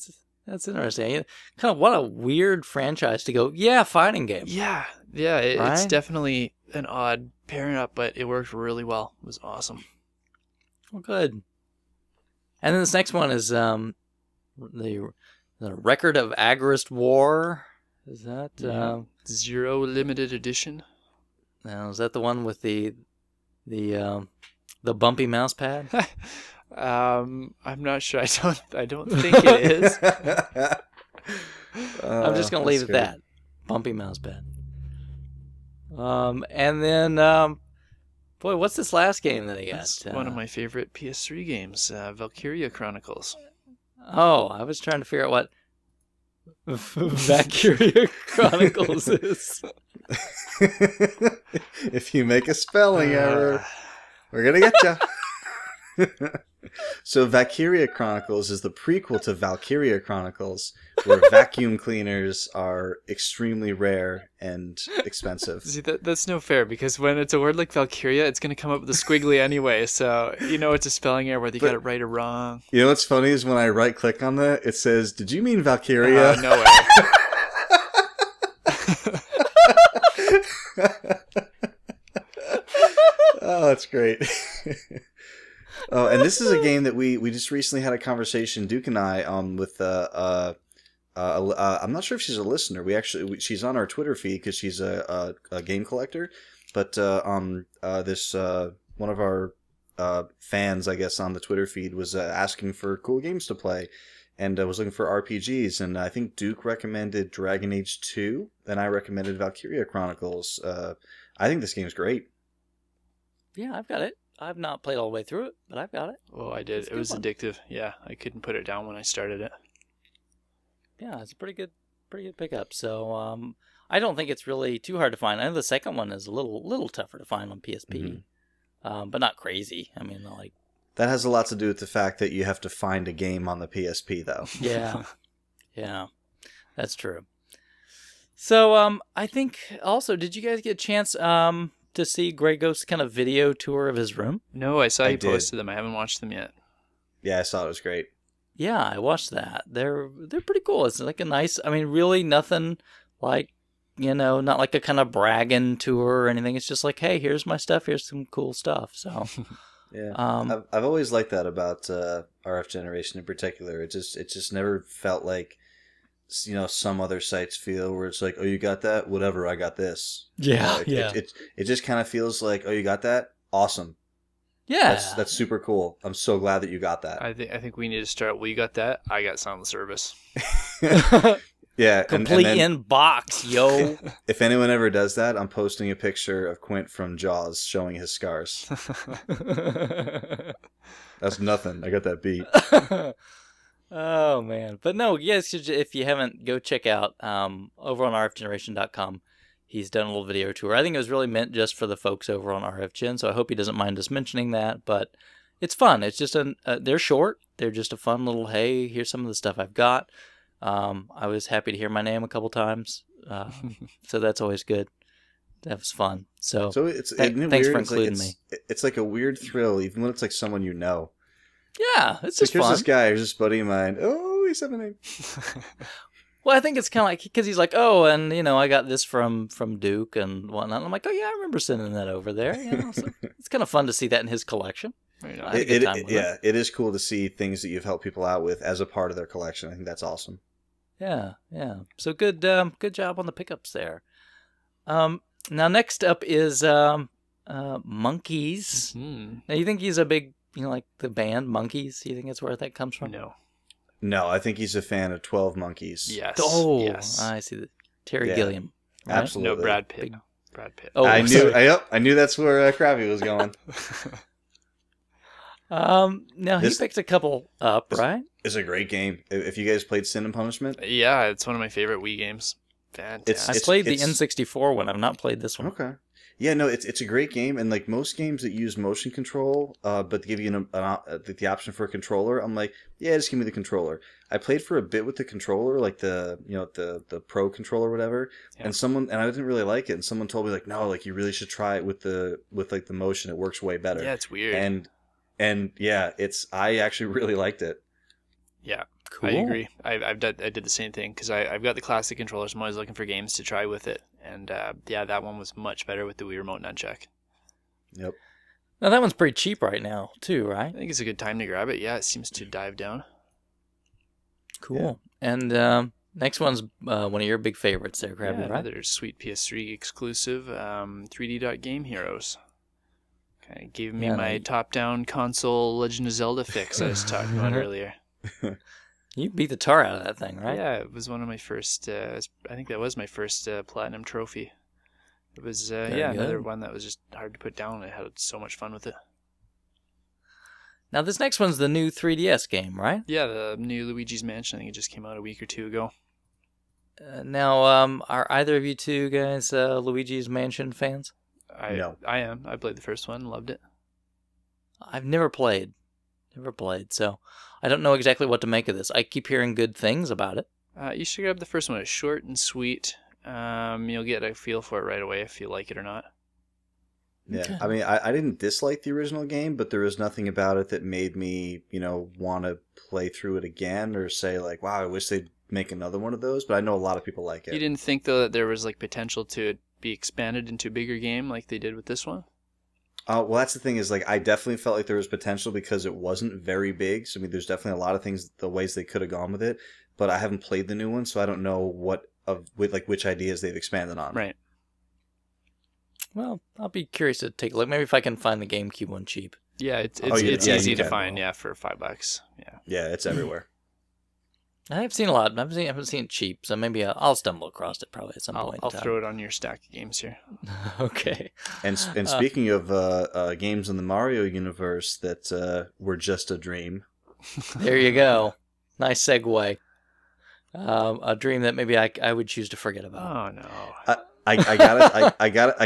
that's interesting. Kind of what a weird franchise to go, fighting game. Yeah. It's Right? definitely an odd pairing up, but it worked really well. It was awesome. Well, good. And then this next one is the Record of Agrest War. Is that Zero limited edition? now? Is that the one with the bumpy mouse pad? I'm not sure. I don't think it is. I'm just gonna leave it at that. Bumpy mouse pad. And then boy, what's this last game that I got? That's one of my favorite PS3 games, Valkyria Chronicles. Oh, I was trying to figure out what Valkyria Chronicles is. If you make a spelling error, we're gonna get you. So Valkyria Chronicles is the prequel to Valkyria Chronicles, where vacuum cleaners are extremely rare and expensive. See, that's no fair, because when it's a word like Valkyria, it's going to come up with a squiggly anyway, so you know it's a spelling error whether you got it right or wrong. You know what's funny is when I right-click on that, it says, "Did you mean Valkyria?" No way. Oh, that's great. Oh, and this is a game that we just recently had a conversation, Duke and I, with I'm not sure if she's a listener. She's on our Twitter feed because she's a game collector, but this one of our fans, I guess, on the Twitter feed was asking for cool games to play, and was looking for RPGs, and I think Duke recommended Dragon Age 2, and I recommended Valkyria Chronicles. I think this game's great. Yeah, I've got it. I've not played all the way through it, but I've got it. Oh, I did. It was addictive. Yeah, I couldn't put it down when I started it. Yeah, it's a pretty good pickup. So I don't think it's really too hard to find. I know the second one is a little tougher to find on PSP, but not crazy. I mean, like that has a lot to do with the fact that you have to find a game on the PSP, though. Yeah, yeah, that's true. So I think also, did you guys get a chance to see Grey Ghost's kind of video tour of his room? No, I saw you posted them. I haven't watched them yet. Yeah, I saw it was great. Yeah, I watched that. They're pretty cool. It's like a nice, I mean, really nothing like, not like a kind of bragging tour or anything. It's just like, hey, here's my stuff. Here's some cool stuff. So, yeah, I've always liked that about RF Generation in particular. It just never felt like, some other sites feel where it's like, oh, you got that? Whatever, I got this. Yeah, It just kind of feels like, oh, you got that? Awesome. Yeah, that's super cool. I'm so glad that you got that. I think we need to start. Well, you got that? I got Sound Service. Yeah, complete in box, yo. If anyone ever does that, I'm posting a picture of Quint from Jaws showing his scars. That's nothing. I got that beat. Oh man, but no, yes. If you haven't, go check out over on rfgeneration.com. He's done a little video tour. I think it was really meant just for the folks over on RFGen, so I hope he doesn't mind us mentioning that. But it's fun. It's just they're short. They're just a fun little, hey, here's some of the stuff I've got. I was happy to hear my name a couple times, so that's always good. That was fun. So thanks for including me. It's like a weird thrill, even when it's like someone you know. Yeah, it's just fun. Here's this guy, here's this buddy of mine. Oh, he's having a name. Well, I think it's kind of like, because he's like, oh, and, I got this from Duke and whatnot. And I'm like, oh, yeah, I remember sending that over there. So it's kind of fun to see that in his collection. It is cool to see things that you've helped people out with as a part of their collection. I think that's awesome. Yeah. So good job on the pickups there. Now, next up is Monkeys. Mm-hmm. Now, you think he's a big, like the band Monkeys? You think that's where that comes from? No, I think he's a fan of 12 Monkeys. Yes. Oh, yes. I see. Terry Gilliam. Right? Absolutely. No, Brad Pitt. Brad Pitt. Oh, I knew that's where Krabby was going. Now he picked a couple up, right? It's a great game. If you guys played Sin and Punishment, yeah, it's one of my favorite Wii games. Fantastic. I played the N64 one. I've not played this one. Okay. Yeah, no, it's a great game, and like most games that use motion control, but give you the option for a controller, I'm like, yeah, just give me the controller. I played for a bit with the controller, like the Pro controller or whatever, and I didn't really like it, and someone told me like, no, like you really should try it with the motion. It works way better. Yeah, it's weird. And yeah, I actually really liked it. Yeah. Cool. I agree. I did the same thing because I've got the classic controller, so I'm always looking for games to try with it. And that one was much better with the Wii Remote nunchuck. Yep. Now that one's pretty cheap right now, too, right? I think it's a good time to grab it. Yeah, it seems to dive down. Cool. Yeah. And next one's one of your big favorites there, Krabby, right? Another sweet PS3 exclusive, 3D Game Heroes. Kind of gave me my top-down console Legend of Zelda fix I was talking about earlier. You beat the tar out of that thing, right? Yeah, it was one of my first, I think that was my first platinum trophy. It was, another one that was just hard to put down. I had so much fun with it. Now, this next one's the new 3DS game, right? Yeah, the new Luigi's Mansion. I think it just came out a week or two ago. Now, are either of you two guys Luigi's Mansion fans? No. I am. I played the first one, loved it. I've never played Never played, so I don't know exactly what to make of this. I keep hearing good things about it. You should grab the first one. It's short and sweet. You'll get a feel for it right away if you like it or not. Yeah, Okay. I mean, I didn't dislike the original game, but there was nothing about it that made me, want to play through it again or say like, wow, I wish they'd make another one of those. But I know a lot of people like it. You didn't think, though, that there was like potential to be expanded into a bigger game like they did with this one? Well, that's the thing is, like, I definitely felt like there was potential because it wasn't very big. So, I mean, there's definitely a lot of things, the ways they could have gone with it. But I haven't played the new one, so I don't know which ideas they've expanded on. Right. Well, I'll be curious to take a look. Maybe if I can find the GameCube one cheap. Yeah, it's yeah, easy you to can. find. Yeah, for $5. Yeah. Yeah, it's everywhere. I've seen a lot. I haven't seen it cheap, so maybe I'll stumble across it probably at some point. I'll throw it on your stack of games here. Okay. And speaking of games in the Mario universe that were just a dream. There you go. Nice segue. A dream that maybe I would choose to forget about. Oh no. I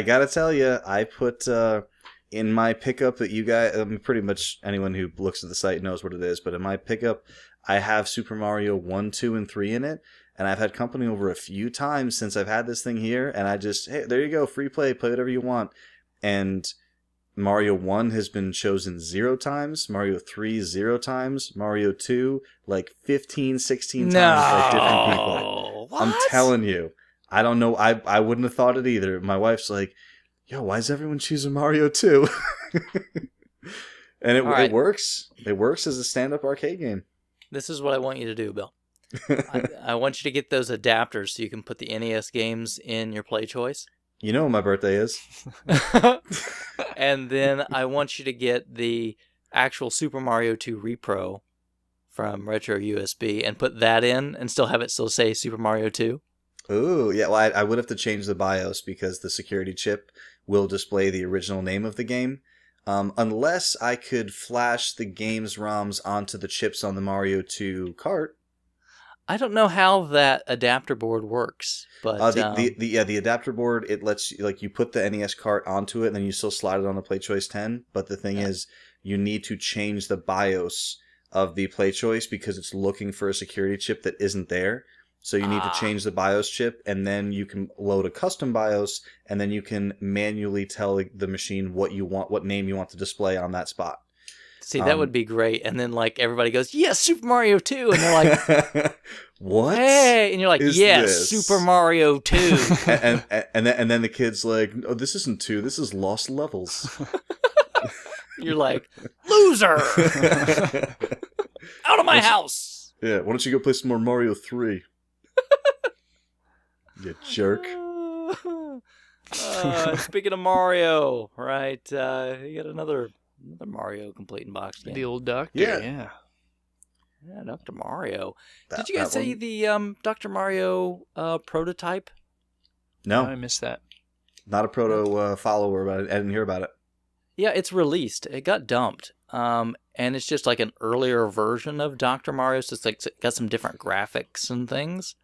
gotta tell you, I put in my pickup that you guys, pretty much anyone who looks at the site knows what it is, but in my pickup, I have Super Mario 1, 2, and 3 in it, and I've had company over a few times since I've had this thing here, and I just, hey, there you go, free play whatever you want. And Mario 1 has been chosen 0 times, Mario 3 0 times, Mario 2 like 15, 16 times by different people. What? I'm telling you. I don't know. I wouldn't have thought it either. My wife's like, yo, why is everyone choosing Mario 2? And it works. It works as a stand-up arcade game. This is what I want you to do, Bill. I want you to get those adapters so you can put the NES games in your Play Choice. You know what my birthday is. And then I want you to get the actual Super Mario 2 Repro from Retro USB and put that in and still have it still say Super Mario 2. Ooh, yeah. Well, I would have to change the BIOS because the security chip will display the original name of the game. Unless I could flash the game's ROMs onto the chips on the Mario 2 cart. I don't know how that adapter board works, but the adapter board, it lets you, like, you put the NES cart onto it and then you still slide it on the Play Choice 10. But the thing is, you need to change the BIOS of the Play Choice because it's looking for a security chip that isn't there. So you need to change the BIOS chip, and then you can load a custom BIOS, and then you can manually tell the machine what you want, what name you want to display on that spot. See, that would be great. And then, like, everybody goes, yes, Super Mario 2. And they're like, what? Hey! And you're like, yes, this? Super Mario 2. and then the kid's like, oh, this isn't 2, this is Lost Levels. You're like, loser! Out of my house! Yeah, why don't you go play some more Mario 3? You jerk. Speaking of Mario, right? You got another Mario complete in box game. The old Doctor, Yeah. Yeah, Dr. Mario. Did you guys see the Dr. Mario prototype? No, I missed that. not a proto follower, but I didn't hear about it. Yeah, it's released. It got dumped. And it's just like an earlier version of Dr. Mario. So it's like got some different graphics and things.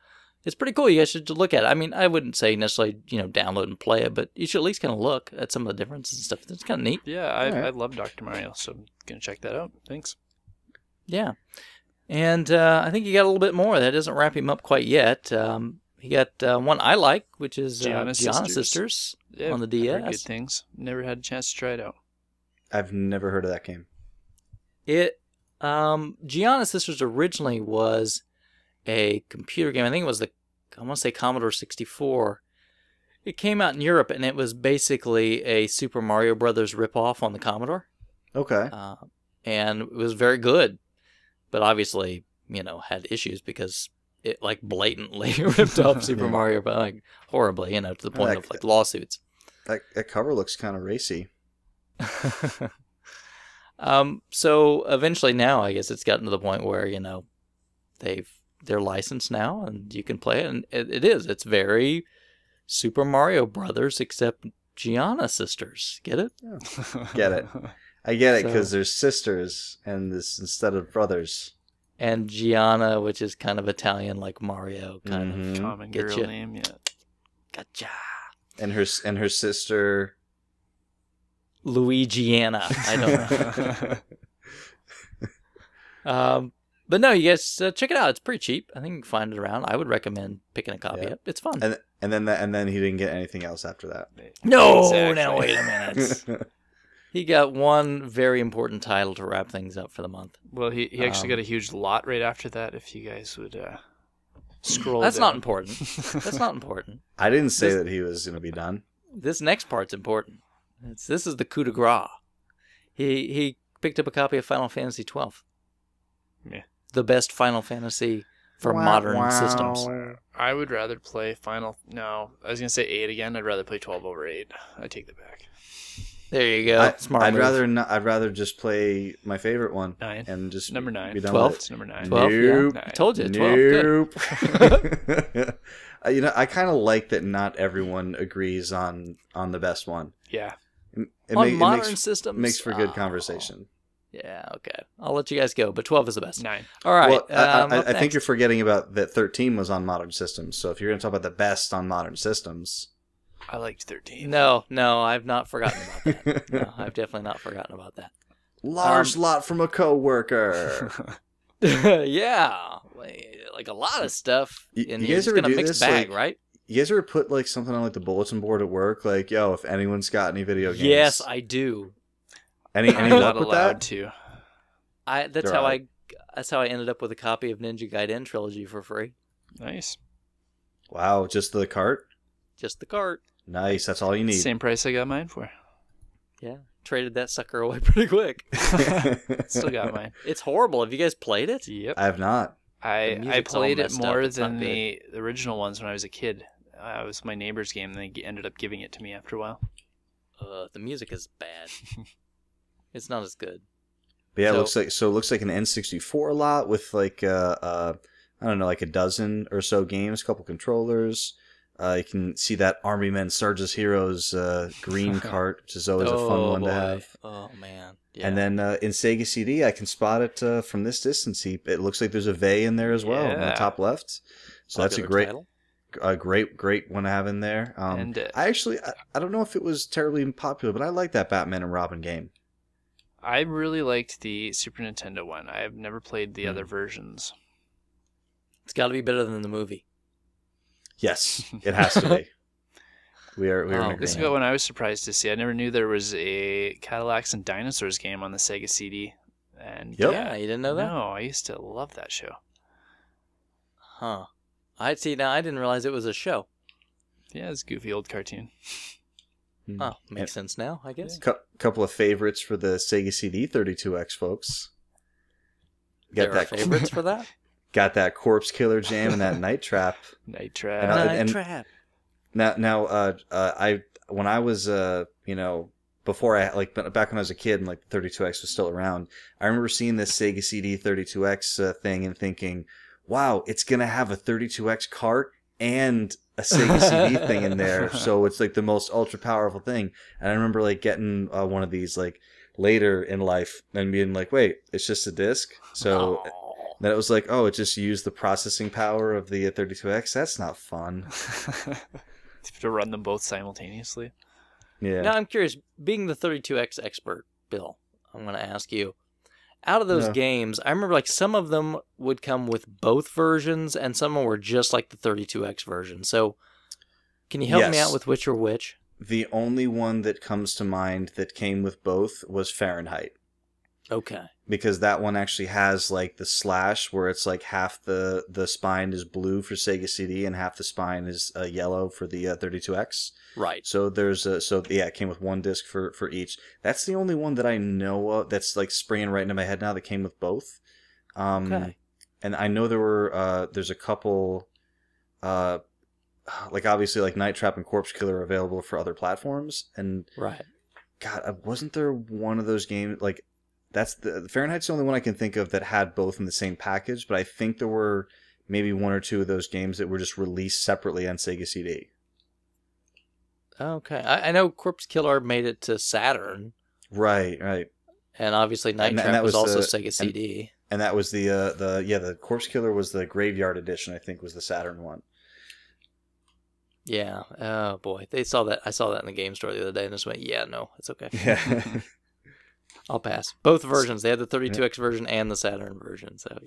It's pretty cool. You guys should look at it. I mean, I wouldn't say necessarily, download and play it, but you should at least kind of look at some of the differences and stuff. It's kind of neat. Yeah, I love Dr. Mario, so I'm going to check that out. Thanks. Yeah. And I think you got a little bit more. That doesn't wrap him up quite yet. He got one I like, which is Gianna Sisters on the DS. I've heard good things. Never had a chance to try it out. I've never heard of that game. Gianna Sisters originally was a computer game. I think it was I want to say Commodore 64. It came out in Europe, and it was basically a Super Mario Brothers ripoff on the Commodore. Okay. And it was very good, but obviously, had issues because it like blatantly ripped off Super Mario, but like horribly, to the point of like lawsuits. That cover looks kind of racy. So eventually now, I guess it's gotten to the point where, they're licensed now and you can play it. And it's very Super Mario Brothers, except Gianna Sisters. Get it? Get it. I get it because they're sisters and this instead of brothers. And Gianna, which is kind of Italian like Mario, kind of. Common girl name, yeah. Gotcha. And her sister... Luigiana. I don't know. But no, you guys check it out. It's pretty cheap. I think you can find it around. I would recommend picking a copy up. It's fun. And then he didn't get anything else after that. No, Exactly. now wait a minute. He got one very important title to wrap things up for the month. Well, he actually got a huge lot right after that. If you guys would scroll. That's down. not important. That's not important. I didn't say that he was going to be done. This next part's important. This is the coup de grace. He picked up a copy of Final Fantasy XII. Yeah. The best Final Fantasy for modern systems. I would rather play No, I was gonna say 8 again. I'd rather play 12 over 8. I take that back. There you go. Smart I'd move. rather not. I'd rather just play my favorite one 9 and just number 9. be done 12? with It's number 9. 12, Nope. yeah. I told you, 12. Good. Nope. I kind of like that not everyone agrees on the best one. Yeah. On modern systems, makes for good conversation. Yeah, okay. I'll let you guys go, but 12 is the best. 9. All right. Well, I up think next. you're forgetting about that 13 was on modern systems. So if you're going to talk about the best on modern systems, I liked 13. No, I've not forgotten about that. No, I've definitely not forgotten about that. large lot from a coworker. Yeah, like a lot of stuff. You And guys you're just ever gonna do mix this, bag, like, right? You guys ever put like something on like the bulletin board at work, like, yo, if anyone's got any video games? Yes, I do. Any I'm luck not with allowed that? to. That's They're how alright. That's how I ended up with a copy of Ninja Gaiden Trilogy for free. Nice. Wow, just the cart? Just the cart. Nice, that's all you need. Same price I got mine for. Yeah, traded that sucker away pretty quick. Still got mine. It's horrible. Have you guys played it? Yep. I have not. The I music's all played it messed up. more It's not than good. the original ones when I was a kid. It was my neighbor's game, and they ended up giving it to me after a while. The music is bad. It's not as good. But yeah, So- it looks like an N64 lot with like I don't know, like a dozen or so games, couple controllers. You can see that Army Men Surge's Heroes green cart, which is always a fun one to have. Oh man. Yeah. And then in Sega CD, I can spot it from this distance. It looks like there's a Vey in there as well on the Yeah. top left. So that's Popular a title. great one to have in there. And I don't know if it was terribly popular, but I like that Batman and Robin game. I really liked the Super Nintendo one. I have never played the Hmm. other versions. It's got to be better than the movie. Yes, it has to be. We're in Oh, agreement. This is what one I was surprised to see. I never knew there was a Cadillacs and Dinosaurs game on the Sega CD. And Yep. Yeah, you didn't know that? No, I used to love that show. Huh. I'd see now. I didn't realize it was a show. Yeah, it's a goofy old cartoon. Hmm. Oh, makes sense now, I guess. Couple of favorites for the Sega CD 32X folks. There are favorites for that. Got that Corpse Killer jam and that Night Trap. Night Trap. And, Night Trap. Now, when I was before I back when I was a kid and like the 32X was still around, I remember seeing this Sega CD 32X thing and thinking, wow, it's gonna have a 32X cart and a Sega CD thing in there, so it's like the most ultra powerful thing. And I remember like getting one of these like later in life and being like, wait, it's just a disc. So then it was like, oh, it just used the processing power of the 32X. That's not fun. To run them both simultaneously. Yeah. Now I'm curious, being the 32X expert, Bill, I'm going to ask you, out of those Yeah. games, I remember like some of them would come with both versions and some of them were just like the 32X version. So can you help me Yes. out with which or which? The only one that comes to mind that came with both was Fahrenheit. Okay. Because that one actually has like the slash where it's like half the spine is blue for Sega CD and half the spine is yellow for the 32X. Right. So it came with one disc for each. That's the only one that I know of that's like springing right into my head now that came with both. Okay. And I know there's a couple, like obviously like Night Trap and Corpse Killer are available for other platforms. And Right. God, wasn't there one of those games like? That's the Fahrenheit's the only one I can think of that had both in the same package, but I think there were maybe one or two of those games that were just released separately on Sega CD. Okay. I know Corpse Killer made it to Saturn, Right. and obviously Night And Trap that was was also the- Sega CD. And that was the Corpse Killer was the Graveyard Edition, I think was the Saturn one. Yeah. Oh boy, they saw that. I saw that in the game store the other day, and just went, "Yeah, no, it's okay." Yeah. I'll pass. Both versions. They had the 32X version and the Saturn version. So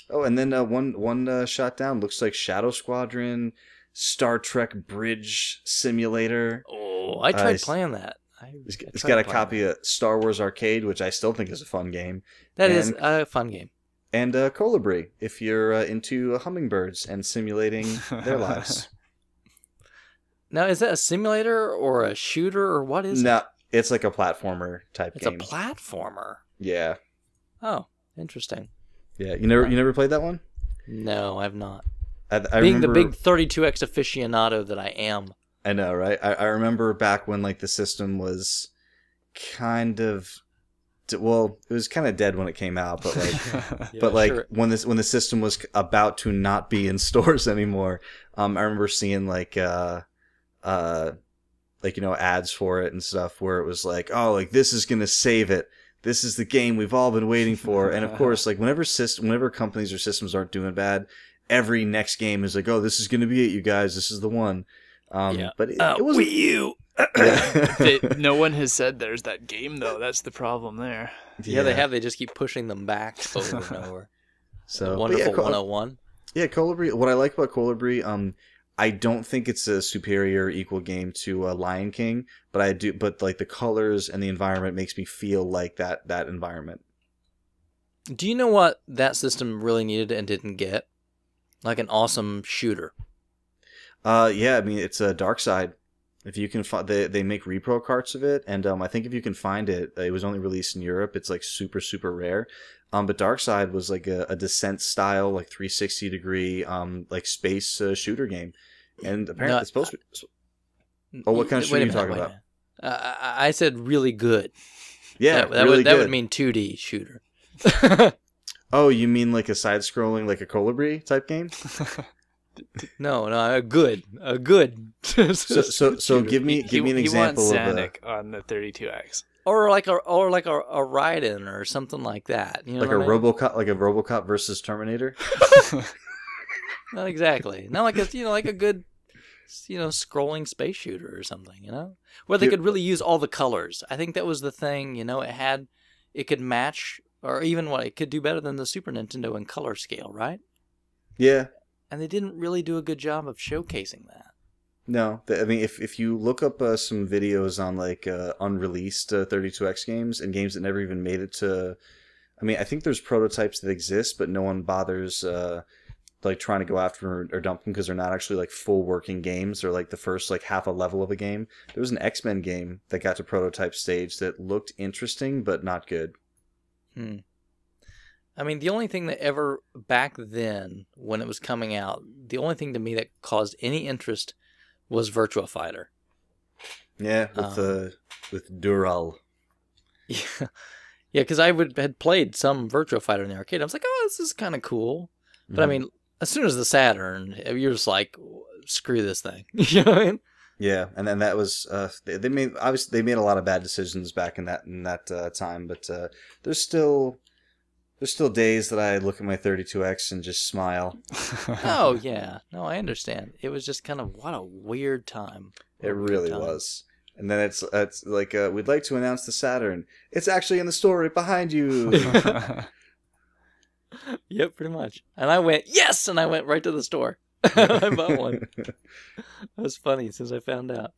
Oh, and then one shot down looks like Shadow Squadron, Star Trek Bridge Simulator. Oh, I tried playing that. It's got a copy of Star Wars Arcade, which I still think is a fun game. That is a fun game. And Colibri, if you're into hummingbirds and simulating their lives. Now, is that a simulator or a shooter or what is it? No, it's like a platformer type game. It's a platformer? Yeah. Oh, interesting. Yeah, you never played that one? No, I've not. I Being remember, the big 32X aficionado that I am. I know, right? I remember back when like the system was kind of, well, it was kind of dead when it came out, but like, sure. when the system was about to not be in stores anymore, I remember seeing like ads for it and stuff where it was like, oh, like this is gonna save it. This is the game we've all been waiting for. And of course, like whenever companies or systems aren't doing bad, every next game is like, oh, this is gonna be it, you guys. This is the one. But it was Wii U. No one has said there's that game though. That's the problem there. Yeah, they have. They just keep pushing them back over and over. So the wonderful 101. Yeah, Colibri. What I like about Colibri, I don't think it's a superior or equal game to Lion King, but I do. But like the colors and the environment makes me feel like that environment. Do you know what that system really needed and didn't get? Like an awesome shooter. Yeah, I mean it's a Dark Side. If you can find, they make repro carts of it, and I think if you can find it, it was only released in Europe. It's like super rare. But Dark Side was like a Descent style, like 360 degree, like space shooter game, and apparently it's supposed to be. Oh, what kind of shooter are you talking about? I said really good. Yeah, that would mean 2D shooter. Oh, you mean like a side-scrolling, like a Colibri type game? No, a good. So give me an example of Zanuck on the 32X. Or like a Raiden or something like that. You know, like a RoboCop versus Terminator. Not exactly. Not like a good scrolling space shooter or something. Where they could really use all the colors. I think that was the thing. It could match, or even it could do better than the Super Nintendo in color scale, right? Yeah. And they didn't really do a good job of showcasing that. No, I mean, if you look up some videos on like unreleased 32X games and games that never even made it to, I mean, I think there's prototypes that exist, but no one bothers like trying to go after or dump them because they're not actually like full working games. They're like the first like half a level of a game. There was an X-Men game that got to prototype stage that looked interesting but not good. I mean, the only thing that ever, back then, when it was coming out, the only thing to me that caused any interest was Virtua Fighter. Yeah, with Dural. Yeah, because I had played some Virtua Fighter in the arcade. I was like, oh, this is kind of cool. But I mean, as soon as the Saturn, you're just like, screw this thing. You know what I mean? Yeah, and then that was they made a lot of bad decisions back in that time, but there's still days that I look at my 32X and just smile. Oh, yeah. No, I understand. It was just kind of, what a weird time. It really was. And then it's like, we'd like to announce the Saturn. It's actually in the store right behind you. Yep, pretty much. And I went, yes! And I went right to the store. I bought one. That was funny since I found out.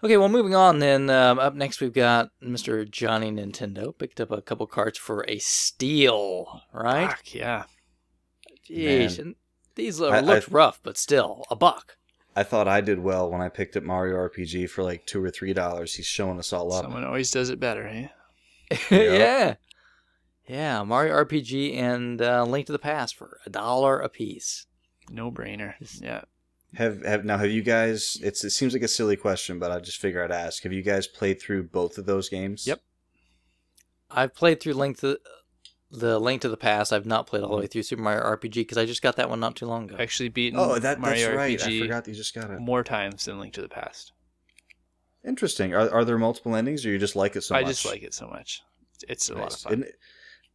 Okay, well, moving on then. Up next, we've got Mr. Johnny Nintendo. Picked up a couple carts for a steal, right? Fuck, yeah. Jeez, and these looked rough, but still, $1. I thought I did well when I picked up Mario RPG for like $2 or $3. He's showing us all up. Someone always does it better, eh? Yep. Yeah, Mario RPG and Link to the Past for $1 a piece. No brainer. Yeah. Have you guys? It seems like a silly question, but I just figure I'd ask. Have you guys played through both of those games? Yep. I've played through Link to the Past. I've not played all the way through Super Mario RPG because I just got that one not too long ago. Actually beaten Mario that's right. RPG I forgot that you just got it. More times than Link to the Past. Interesting. Are there multiple endings, or you just like it so much? I just like it so much. It's a lot of fun. Isn't it,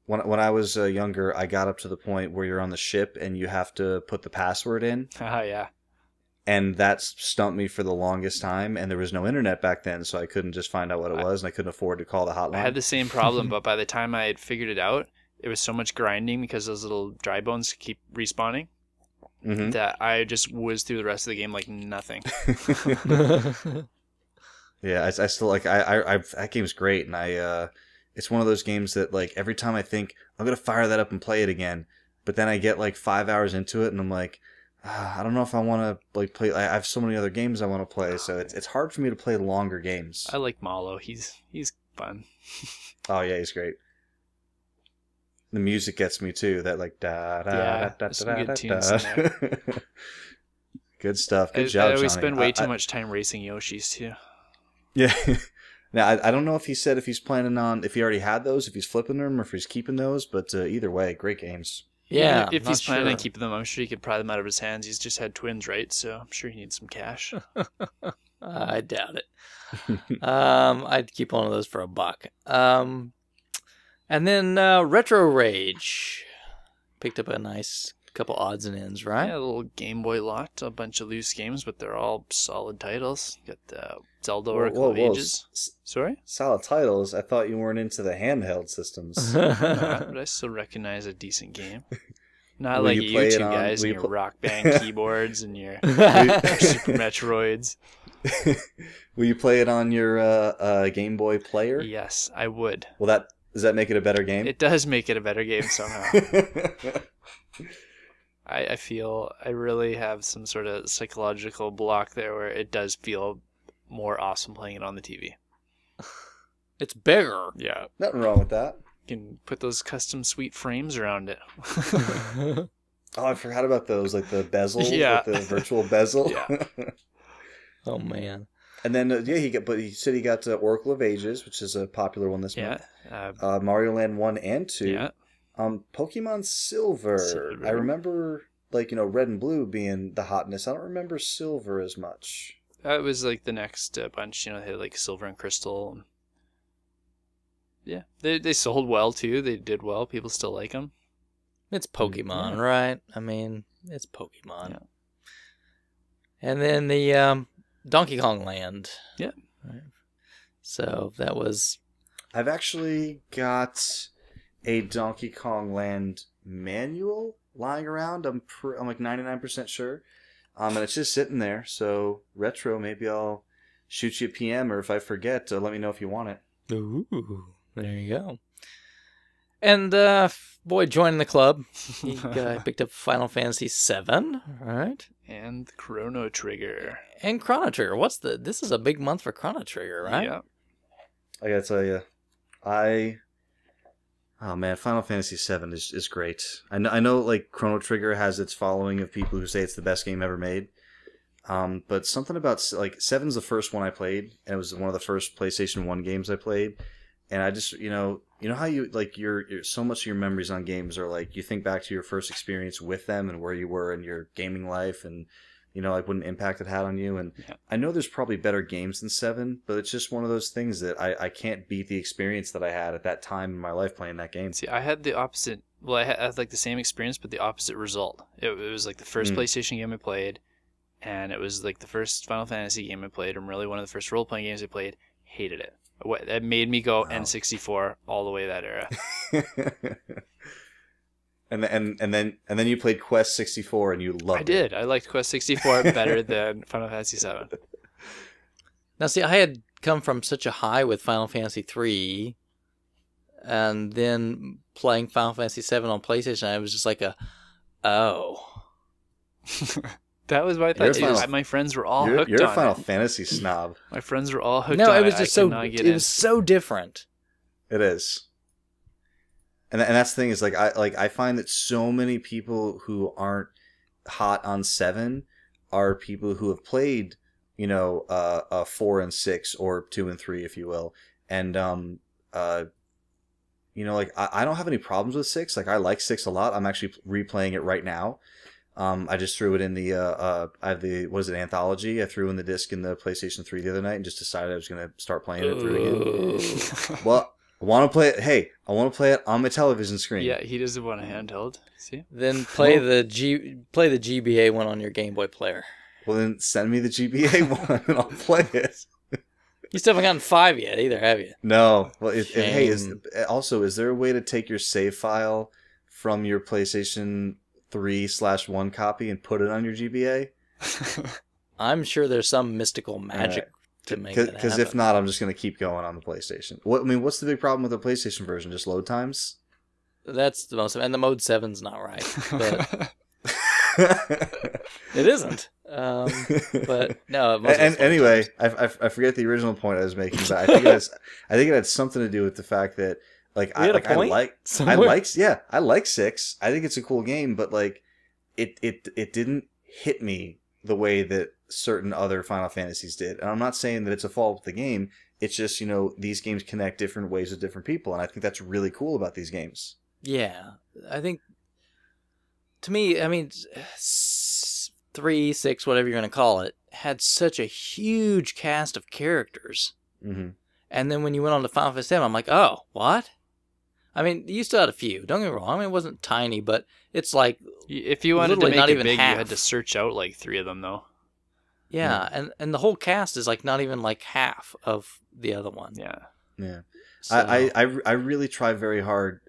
when I was younger, I got up to the point where you're on the ship and you have to put the password in. Yeah. And that stumped me for the longest time, and there was no internet back then, so I couldn't just find out what it was, and I couldn't afford to call the hotline. I had the same problem, but by the time I had figured it out, it was so much grinding because those little dry bones keep respawning that I just whizzed through the rest of the game like nothing. Yeah, I still like that game's great, and it's one of those games that like every time I think I'm gonna fire that up and play it again, but then I get like 5 hours into it, and I'm like, I don't know if I want to like play. I have so many other games I want to play, so it's hard for me to play longer games. I like Malo. He's fun. Oh yeah, he's great. The music gets me too. That like da da Yeah, da there's da some da good tunes in da. Good stuff. Good job, I always Johnny. spend way too much time racing Yoshis too. Yeah. Now I don't know if he said if he's planning on if he already had those, if he's flipping them, or if he's keeping those. But either way, great games. Yeah, if he's planning sure. on keeping them, I'm sure he could pry them out of his hands. He's just had twins, right? So I'm sure he needs some cash. I doubt it. I'd keep one of those for $1. And then Retro Rage picked up a nice couple odds and ends, right? Yeah, a little Game Boy lot, a bunch of loose games, but they're all solid titles. Got the Zelda Oracle of Ages. Sorry? Solid titles. I thought you weren't into the handheld systems. But I still recognize a decent game. Not Will like you play you it two on- guys will and you your pl- Rock Band keyboards and your Super Metroids. Will you play it on your Game Boy player? Yes, I would. Well, does that make it a better game? It does make it a better game somehow. I feel I really have some sort of psychological block there where it does feel more awesome playing it on the TV. It's bigger. Yeah. Nothing wrong with that. You can put those custom sweet frames around it. Oh, I forgot about those, like the bezel, Yeah. like the virtual bezel. Yeah. Oh man. And then he said he got Oracle of Ages, which is a popular one this Yeah. month. Mario Land 1 and 2. Yeah. Pokemon Silver. I remember Red and Blue being the hotness. I don't remember Silver as much. It was like the next bunch, they had like Silver and Crystal. Yeah. They sold well too. They did well. People still like them. It's Pokemon, right? I mean, it's Pokemon. Yeah. And then the Donkey Kong Land. Yeah. Right. So that was... I've actually got a Donkey Kong Land manual lying around. I'm like 99% sure. And it's just sitting there. So, Retro, maybe I'll shoot you a PM, or if I forget, let me know if you want it. Ooh, there you go. And boy, joining the club. He picked up Final Fantasy VII, right? And Chrono Trigger. And Chrono Trigger. This is a big month for Chrono Trigger, right? Yeah. I gotta tell you, oh man, Final Fantasy VII is great. I know like Chrono Trigger has its following of people who say it's the best game ever made. But something about like 7's the first one I played, and it was one of the first PlayStation 1 games I played. And I just, you know how you like your so much of your memories on games are like you think back to your first experience with them and where you were in your gaming life, and like what an impact it had on you. And yeah. I know there's probably better games than 7, but it's just one of those things that I can't beat the experience that I had at that time in my life playing that game. See, I had the opposite. Well, I had like the same experience, but the opposite result. It was like the first PlayStation game I played, and it was like the first Final Fantasy game I played, and really one of the first role-playing games I played. Hated it. It made me go N64 all the way that era. And then you played Quest 64 and you loved it. I did. I liked Quest 64 better than Final Fantasy 7. Now, see, I had come from such a high with Final Fantasy 3, and then playing Final Fantasy 7 on PlayStation, I was just like That was my thought. My friends were all hooked on it. You're a Final Fantasy snob. My friends were all hooked no, on it. No, it was just it was so different. It is. And that's the thing is I find that so many people who aren't hot on 7 are people who have played 4 and 6 or 2 and 3 if you will, and I don't have any problems with 6. Like I like 6 a lot. I'm actually replaying it right now. I just threw it in the I have the Anthology. I threw in the disc in the PlayStation 3 the other night and just decided I was going to start playing it through again. Well, I want to play it. Hey, I want to play it on my television screen. Yeah, he doesn't want a handheld. See? Then play the GBA one on your Game Boy player. Well, then send me the GBA one and I'll play it. You still haven't gotten 5 yet either, have you? No. Well, hey, is there a way to take your save file from your PlayStation 3/1 copy and put it on your GBA? I'm sure there's some mystical magic to make it happen. Because if not, I'm just going to keep going on the PlayStation. What's the big problem with the PlayStation version? Just load times? That's the most, and the mode 7's not right. But it isn't. But no. And anyway, I forget the original point I was making, but I think it had something to do with the fact that I like 6. I think it's a cool game, but like it didn't hit me the way that certain other Final Fantasies did. And I'm not saying that it's a fault with the game. It's just, these games connect different ways with different people, and I think that's really cool about these games. Yeah, I think, to me, I mean, 3, 6, whatever you're going to call it, had such a huge cast of characters. Mm-hmm. And then when you went on to Final Fantasy 7, I'm like, oh, what? I mean, you still had a few. Don't get me wrong. I mean, it wasn't tiny, but it's like, if you wanted to make not it even big, half. you had to search out like 3 of them, though. Yeah, and the whole cast is like not even like half of the other one. Yeah. So, I really try very hard,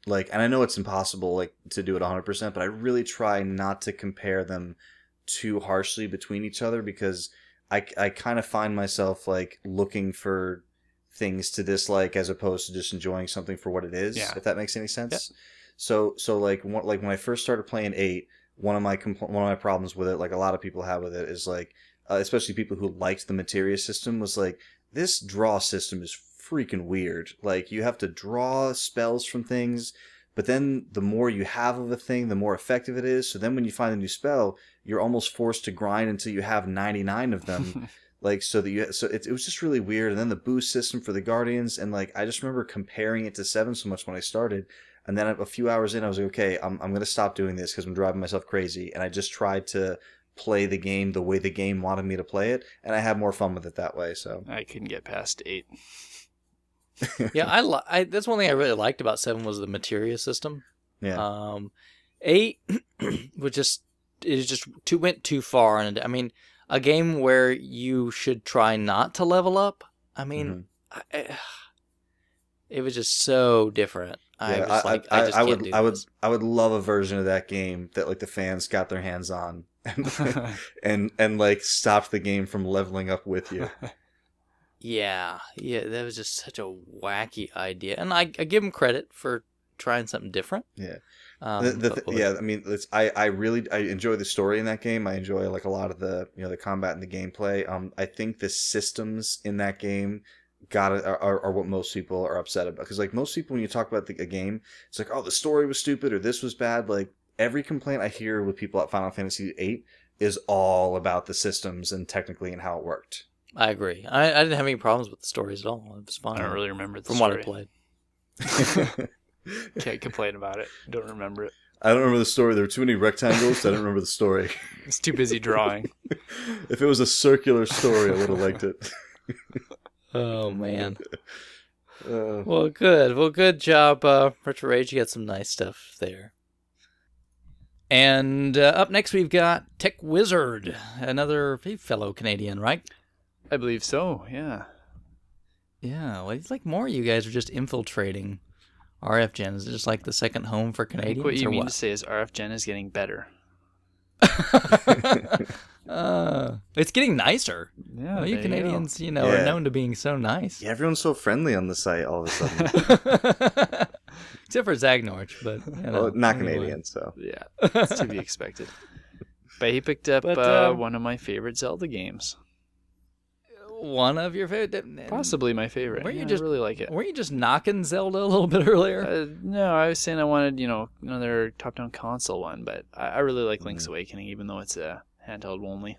and I know it's impossible to do it 100%, but I really try not to compare them too harshly between each other, because I kind of find myself looking for things to dislike as opposed to just enjoying something for what it is. Yeah. If that makes any sense. Yeah. So when I first started playing 8, one of my problems with it, like a lot of people have with it, is especially people who liked the materia system, was this draw system is freaking weird. You have to draw spells from things, but then the more you have of a thing, the more effective it is. So then when you find a new spell, you're almost forced to grind until you have 99 of them. So it was just really weird. And then the boost system for the Guardians, and I just remember comparing it to 7 so much when I started. And then a few hours in, I was like, okay, I'm going to stop doing this because I'm driving myself crazy. And I just tried to play the game the way the game wanted me to play it, and I had more fun with it that way. So I couldn't get past 8. Yeah, that's one thing I really liked about 7 was the materia system. Yeah. 8 went too far, and I mean, a game where you should try not to level up. I mean, it was just so different. I would love a version of that game that the fans got their hands on and stopped the game from leveling up with you. Yeah, that was just such a wacky idea, and I give them credit for trying something different. Yeah. I mean, I really enjoy the story in that game. I enjoy a lot of the the combat and the gameplay. I think the systems in that game are what most people are upset about, because most people, when you talk about a game, it's oh, the story was stupid or this was bad. Every complaint I hear with people at Final Fantasy VIII is all about the systems and technically and how it worked. I agree. I didn't have any problems with the stories at all. It was fine. I don't really remember the from story. what I played. Can't complain about it. Don't remember it. I don't remember the story. There were too many rectangles, so I don't remember the story. It's too busy drawing. If it was a circular story, I would have liked it. Oh, man. Well, good. Well, good job, Retro Rage. You got some nice stuff there. And up next, we've got Tech Wizard, another fellow Canadian, right? I believe so, yeah. Yeah, well, it's more you guys are just infiltrating RF Gen. Is it just the second home for Canadians? I think what you mean to say is RF Gen is getting better. It's getting nicer. Yeah, well, you Canadians, are known to being so nice. Yeah, everyone's so friendly on the site all of a sudden. Except for Zag Norwich, but not Canadian, so yeah, it's to be expected. But he picked up one of my favorite Zelda games. One of your favorite? Possibly my favorite. I really like it. Were you just knocking Zelda a little bit earlier? No, I was saying I wanted, another top-down console one, but I really like Link's Awakening, even though it's a handheld only.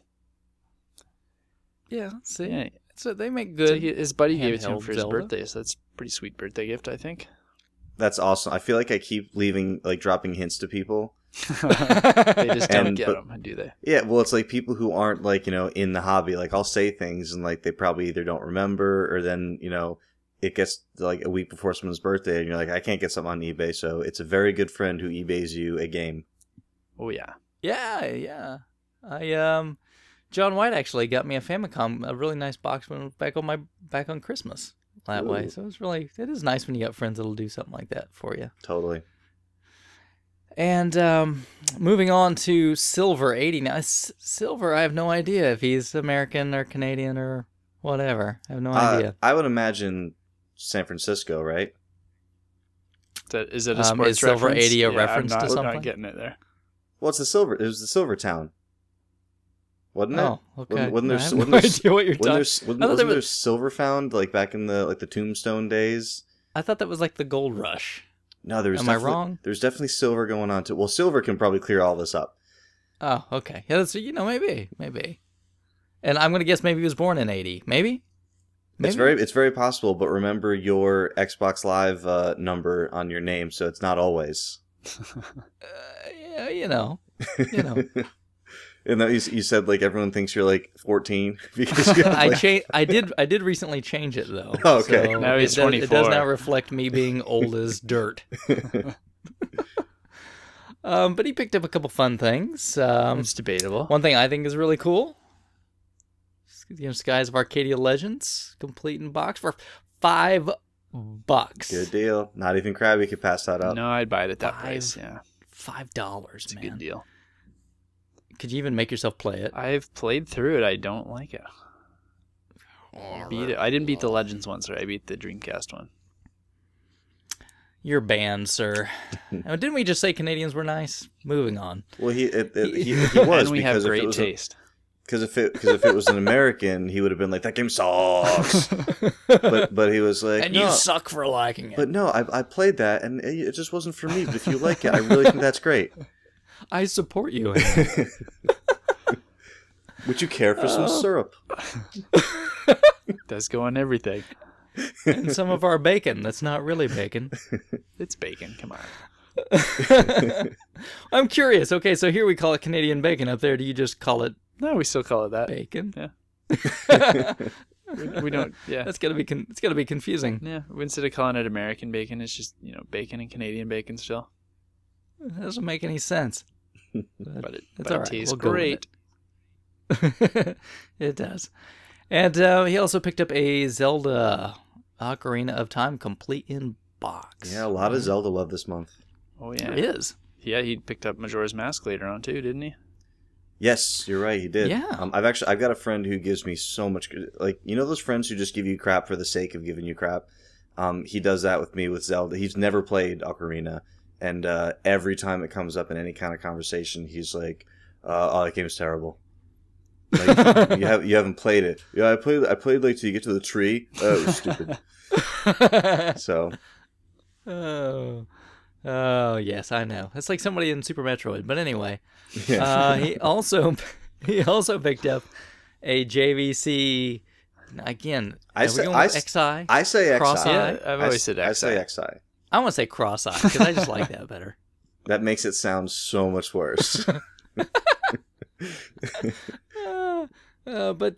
Yeah, see? Yeah. So they make good. So his buddy gave it to him for his Zelda. birthday, so that's a pretty sweet birthday gift, I think. That's awesome. I feel like I keep dropping hints to people. They just don't get them, do they? Yeah, well, it's people who aren't in the hobby. I'll say things and they probably either don't remember, or then it gets a week before someone's birthday and you're I can't get something on eBay. So it's a very good friend who eBays you a game. Oh yeah. Yeah. John White actually got me a Famicom, a really nice box when back on Christmas that way. So it is nice when you got friends that'll do something like that for you. Totally. And moving on to Silver 80. Now, Silver, I have no idea if he's American or Canadian or whatever. I have no idea. I would imagine San Francisco, right? Is it a sports is Silver reference? 80 a reference to something? I'm not getting it there. Well, it's it was the Silver Town. Wasn't it? Oh, okay. Wasn't there, I have no idea what you're talking about. Wasn't there silver found like back in the Tombstone days? I thought that was like the gold rush. No, there was. Am I wrong? There's definitely silver going on too. Well, silver can probably clear all this up. Oh, okay. Yeah, that's maybe. And I'm gonna guess maybe he was born in 80. Maybe. It's very possible. But remember your Xbox Live number on your name, so it's not always. Yeah, you know. And that you said like everyone thinks you're like 14 because you have, like... I did recently change it though. Oh, okay. So now he's 24. It does not reflect me being old as dirt. But he picked up a couple fun things. It's debatable. One thing I think is really cool. Skies of Arcadia Legends, complete in box for $5. Good deal. Not even Krabby could pass that up. No, I'd buy it at that price. Yeah, $5. It's a good deal. Could you even make yourself play it? I've played through it. I don't like it. Beat it. I didn't beat the Legends one, sir. I beat the Dreamcast one. You're banned, sir. Now, didn't we just say Canadians were nice? Moving on. Well, he was and we have because great taste. Because if it was an American, he would have been like, that game sucks. but he was like, and you suck for liking it. But no, I played that and it just wasn't for me. But if you like it, I really think that's great. I support you. Would you care for some syrup? It does go on everything. And some of our bacon. That's not really bacon. It's bacon. Come on. I'm curious. Okay, so here we call it Canadian bacon. Up there, do you just call it? No, we still call it that. Bacon. Yeah. we don't. Yeah. It's gonna be confusing. Yeah. Instead of calling it American bacon, it's just bacon and Canadian bacon still. It doesn't make any sense. But it right. tastes We'll great. It does. And he also picked up a Zelda Ocarina of Time complete in box. Yeah, a lot of Zelda love this month. Oh yeah, it is. Yeah, he picked up Majora's Mask later on too, didn't he? Yes, you're right. He did. Yeah. I've got a friend who gives me so much, like, those friends who just give you crap for the sake of giving you crap. He does that with me with Zelda. He's never played Ocarina. And every time it comes up in any kind of conversation, he's like, "Oh, that game's terrible. Like, you haven't played it." Yeah, I played like till you get to the tree. Oh, it was stupid. So. Oh yes, I know. It's like somebody in Super Metroid. But anyway, yeah. He also picked up a JVC. Again, I say XI. I say Cross-eye? Yeah, I've always said XI. I say XI. I want to say cross-eye because I just like that better. That makes it sound so much worse. But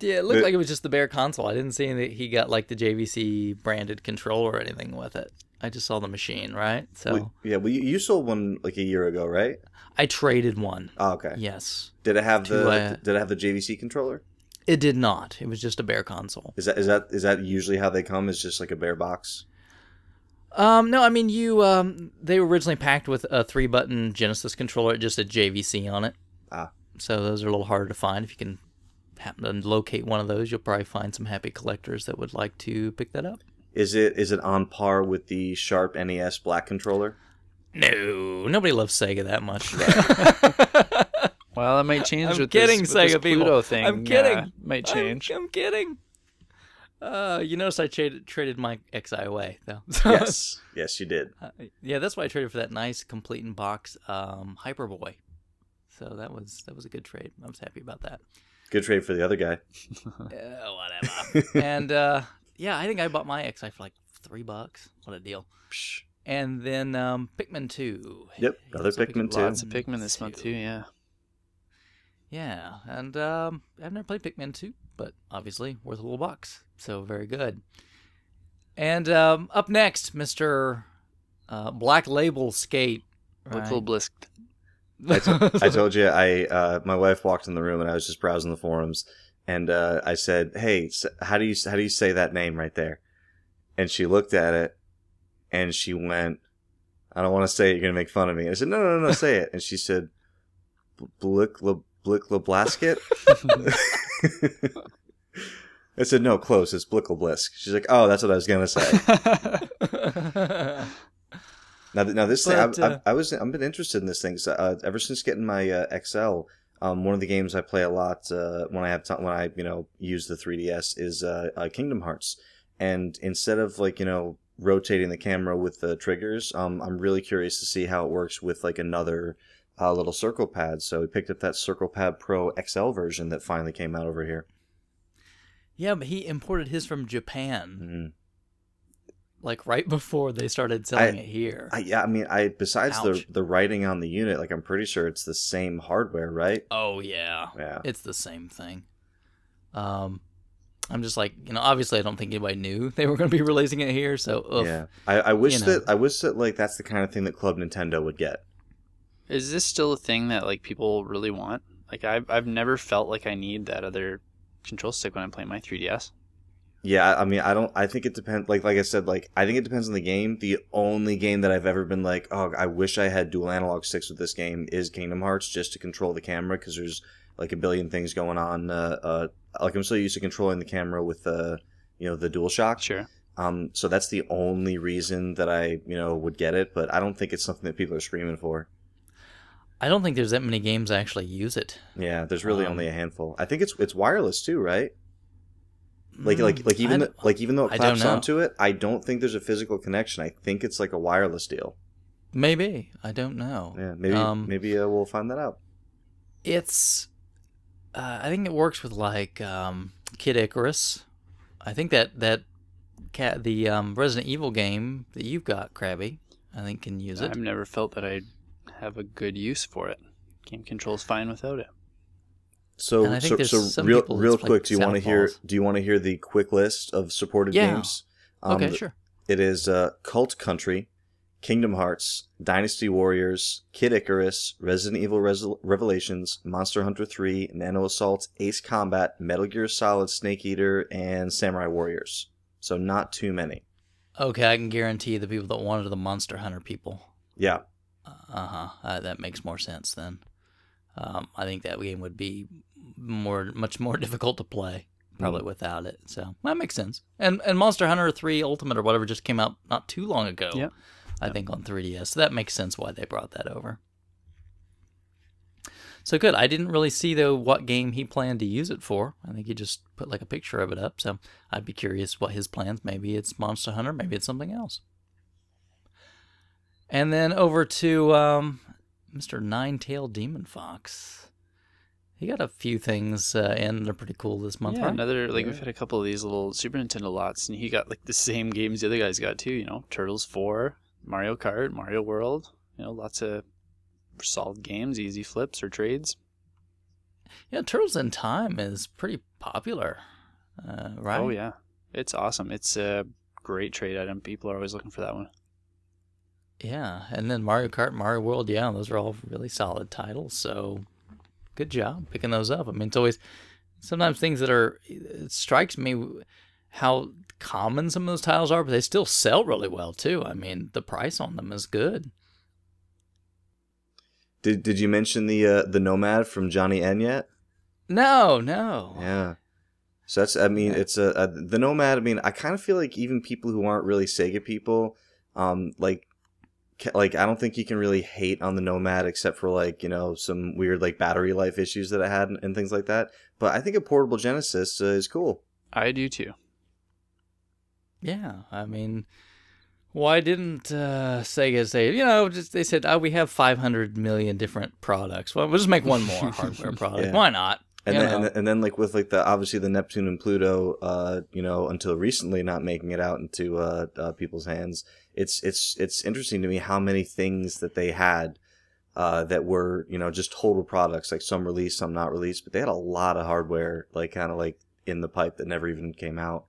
yeah, it looked like it was just the bare console. I didn't see that he got like the JVC branded controller or anything with it. I just saw the machine, right? So you sold one like a year ago, right? I traded one. Oh, okay. Yes. Did it have the JVC controller? It did not. It was just a bare console. Is that usually how they come? Is just like a bare box? No, I mean they were originally packed with a 3-button Genesis controller, just a JVC on it. Ah. So those are a little harder to find. If you can happen to locate one of those, you'll probably find some happy collectors that would like to pick that up. Is it on par with the Sharp NES Black controller? No, nobody loves Sega that much. Well, it might change I'm with kidding, this Sega Pluto people. thing. I'm kidding. Might change. I'm kidding. You notice I traded my XI away, though. Yes, you did. Yeah, that's why I traded for that nice complete in box Hyperboy. So that was a good trade. I was happy about that. Good trade for the other guy. Whatever. And yeah, I think I bought my XI for like $3. What a deal. Psh. And then Pikmin 2. Yep, another Pikmin 2. Lots of Pikmin this month too, yeah. Yeah, and I've never played Pikmin 2, but obviously worth a little bucks. So very good. And up next, Mr. Black Label Skate. Right? Blisked. I told you my wife walked in the room and I was just browsing the forums, and I said, "Hey, how do you say that name right there?" And she looked at it and she went, "I don't want to say it. You're gonna make fun of me." I said, "No, say it." And she said, "Blikleblasket." I said, "No, close. It's Blickleblisk." She's like, "Oh, that's what I was gonna say." Now this thing, I've been interested in this thing ever since getting my XL. One of the games I play a lot when I have when I use the 3DS is Kingdom Hearts, and instead of rotating the camera with the triggers, I'm really curious to see how it works with another little circle pad. So we picked up that Circle Pad Pro XL version that finally came out over here. Yeah, but he imported his from Japan. Mm-hmm. Like right before they started selling it here. Besides the writing on the unit, I'm pretty sure it's the same hardware, right? Oh yeah. Yeah. It's the same thing. I'm just obviously I don't think anybody knew they were going to be releasing it here, so oof. Yeah. I wish that that's the kind of thing that Club Nintendo would get. Is this still a thing that people really want? I've never felt like I need that other control stick when I'm playing my 3DS. Yeah, I think it depends. Like I said, I think it depends on the game. The only game that I've ever been I wish I had dual analog sticks with this game is Kingdom Hearts, just to control the camera, because there's a billion things going on. I'm so used to controlling the camera with the DualShock. Sure. So that's the only reason that I would get it, but I don't think it's something that people are screaming for. I don't think there's that many games that actually use it. Yeah, there's really only a handful. I think it's wireless too, right? Even though it claps onto it, I don't think there's a physical connection. I think it's a wireless deal. Maybe. I don't know. Yeah, maybe we'll find that out. It's I think it works with Kid Icarus. I think the Resident Evil game that you've got, Krabby, I think can use it. I've never felt that I have a good use for it. Game control's fine without it. So real quick, do you want to hear the quick list of supported games? Okay, sure. It is Cult Country, Kingdom Hearts, Dynasty Warriors, Kid Icarus, Resident Evil Revelations, Monster Hunter 3, Nano Assault, Ace Combat, Metal Gear Solid, Snake Eater, and Samurai Warriors. So not too many. Okay, I can guarantee the people that wanted the Monster Hunter people. Yeah. That makes more sense then. I think that game would be much more difficult to play probably without it. So that makes sense. And Monster Hunter 3 Ultimate or whatever just came out not too long ago. Yep. I think on 3DS. So that makes sense why they brought that over. So good. I didn't really see though what game he planned to use it for. I think he just put a picture of it up. So I'd be curious what his plans. Maybe it's Monster Hunter. Maybe it's something else. And then over to Mr. Nine-Tailed Demon Fox. He got a few things in that are pretty cool this month, right? We've had a couple of these little Super Nintendo lots, and he got the same games the other guys got too. Turtles 4, Mario Kart, Mario World. Lots of solid games, easy flips or trades. Yeah, Turtles in Time is pretty popular, right? Oh yeah, it's awesome. It's a great trade item. People are always looking for that one. Yeah, and then Mario Kart, Mario World, yeah, those are all really solid titles, so good job picking those up. I mean, it's always, sometimes things it strikes me how common some of those titles are, but they still sell really well, too. I mean, the price on them is good. Did you mention the Nomad from Johnny N yet? No. Yeah. So that's, it's the Nomad, I kind of feel like even people who aren't really Sega people, I don't think you can really hate on the Nomad except for some weird battery life issues that it had and things like that. But I think a portable Genesis is cool. I do too. Yeah, why didn't Sega say, they said, we have 500 million different products. Well, we'll just make one more hardware product. Yeah. Why not? And then with obviously the Neptune and Pluto, until recently not making it out into people's hands. It's interesting to me how many things that they had that were just total products, some released, some not released, but they had a lot of hardware in the pipe that never even came out.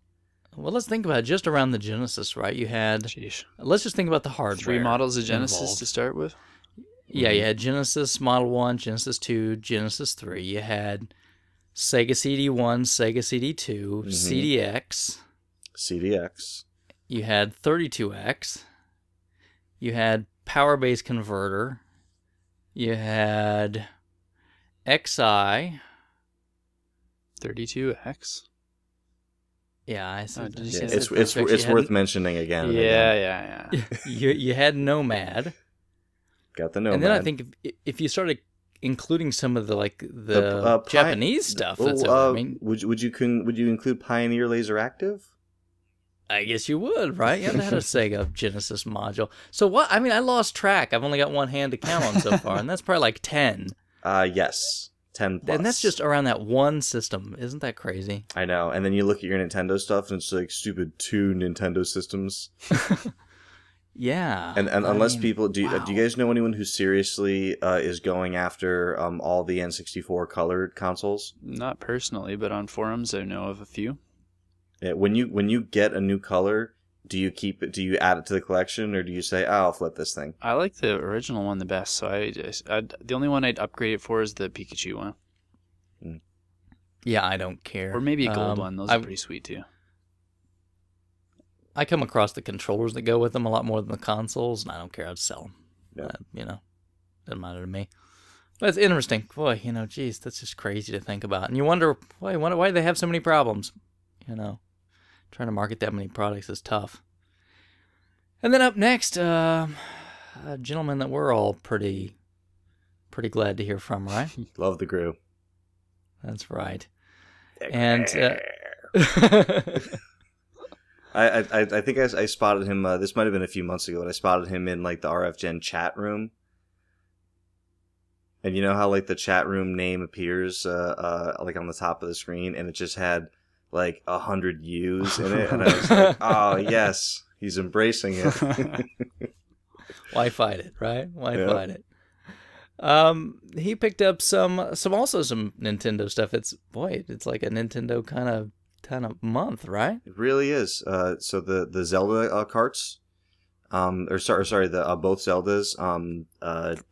Well, let's think about it. Just around the Genesis, right? You had. Let's just think about the hardware. 3 models of Genesis involved. To start with. Yeah, you had Genesis Model 1, Genesis 2, Genesis 3. You had Sega CD1, Sega CD2, CDX. CDX. You had 32X. You had Power Base Converter. You had XI. 32X. Yeah, I said did you Yeah, say it's worth mentioning again. And Yeah. you had Nomad. Got the Nomad. And then I think if you started including some of the Japanese stuff, that's I mean, would you include Pioneer Laser Active? I guess you would, right? You had a Sega Genesis module. So what? I mean, I lost track. I've only got one hand to count on so far, and that's probably like 10. Yes. 10 plus. And that's just around that one system. Isn't that crazy? I know. And then you look at your Nintendo stuff, and it's like stupid 2 Nintendo systems. Yeah. And unless people... Do you guys know anyone who seriously is going after all the N64 colored consoles? Not personally, but on forums I know of a few. Yeah, when you get a new color, do you keep it? Do you add it to the collection, or do you say, "I'll flip this thing"? I like the original one the best, so the only one I'd upgrade it for is the Pikachu one. Yeah, I don't care. Or maybe a gold one. Those are pretty sweet too. I come across the controllers that go with them a lot more than the consoles, and I don't care. I'd sell them. Yeah. Doesn't matter to me. But it's interesting. Boy, geez, that's just crazy to think about. And you wonder, why do they have so many problems? Trying to market that many products is tough. And then up next, a gentleman that we're all pretty glad to hear from, right? Love the Gru. That's right. And I think I spotted him. This might have been a few months ago, but I spotted him in like the RF Gen chat room. And you know how like the chat room name appears like on the top of the screen, and it just had like 100 U's in it, and I was like, oh yes, he's embracing it. Why fight it, right? Why fight it? He picked up some Nintendo stuff. It's like a Nintendo kind of month, right? It really is. So the Zelda carts, both Zeldas,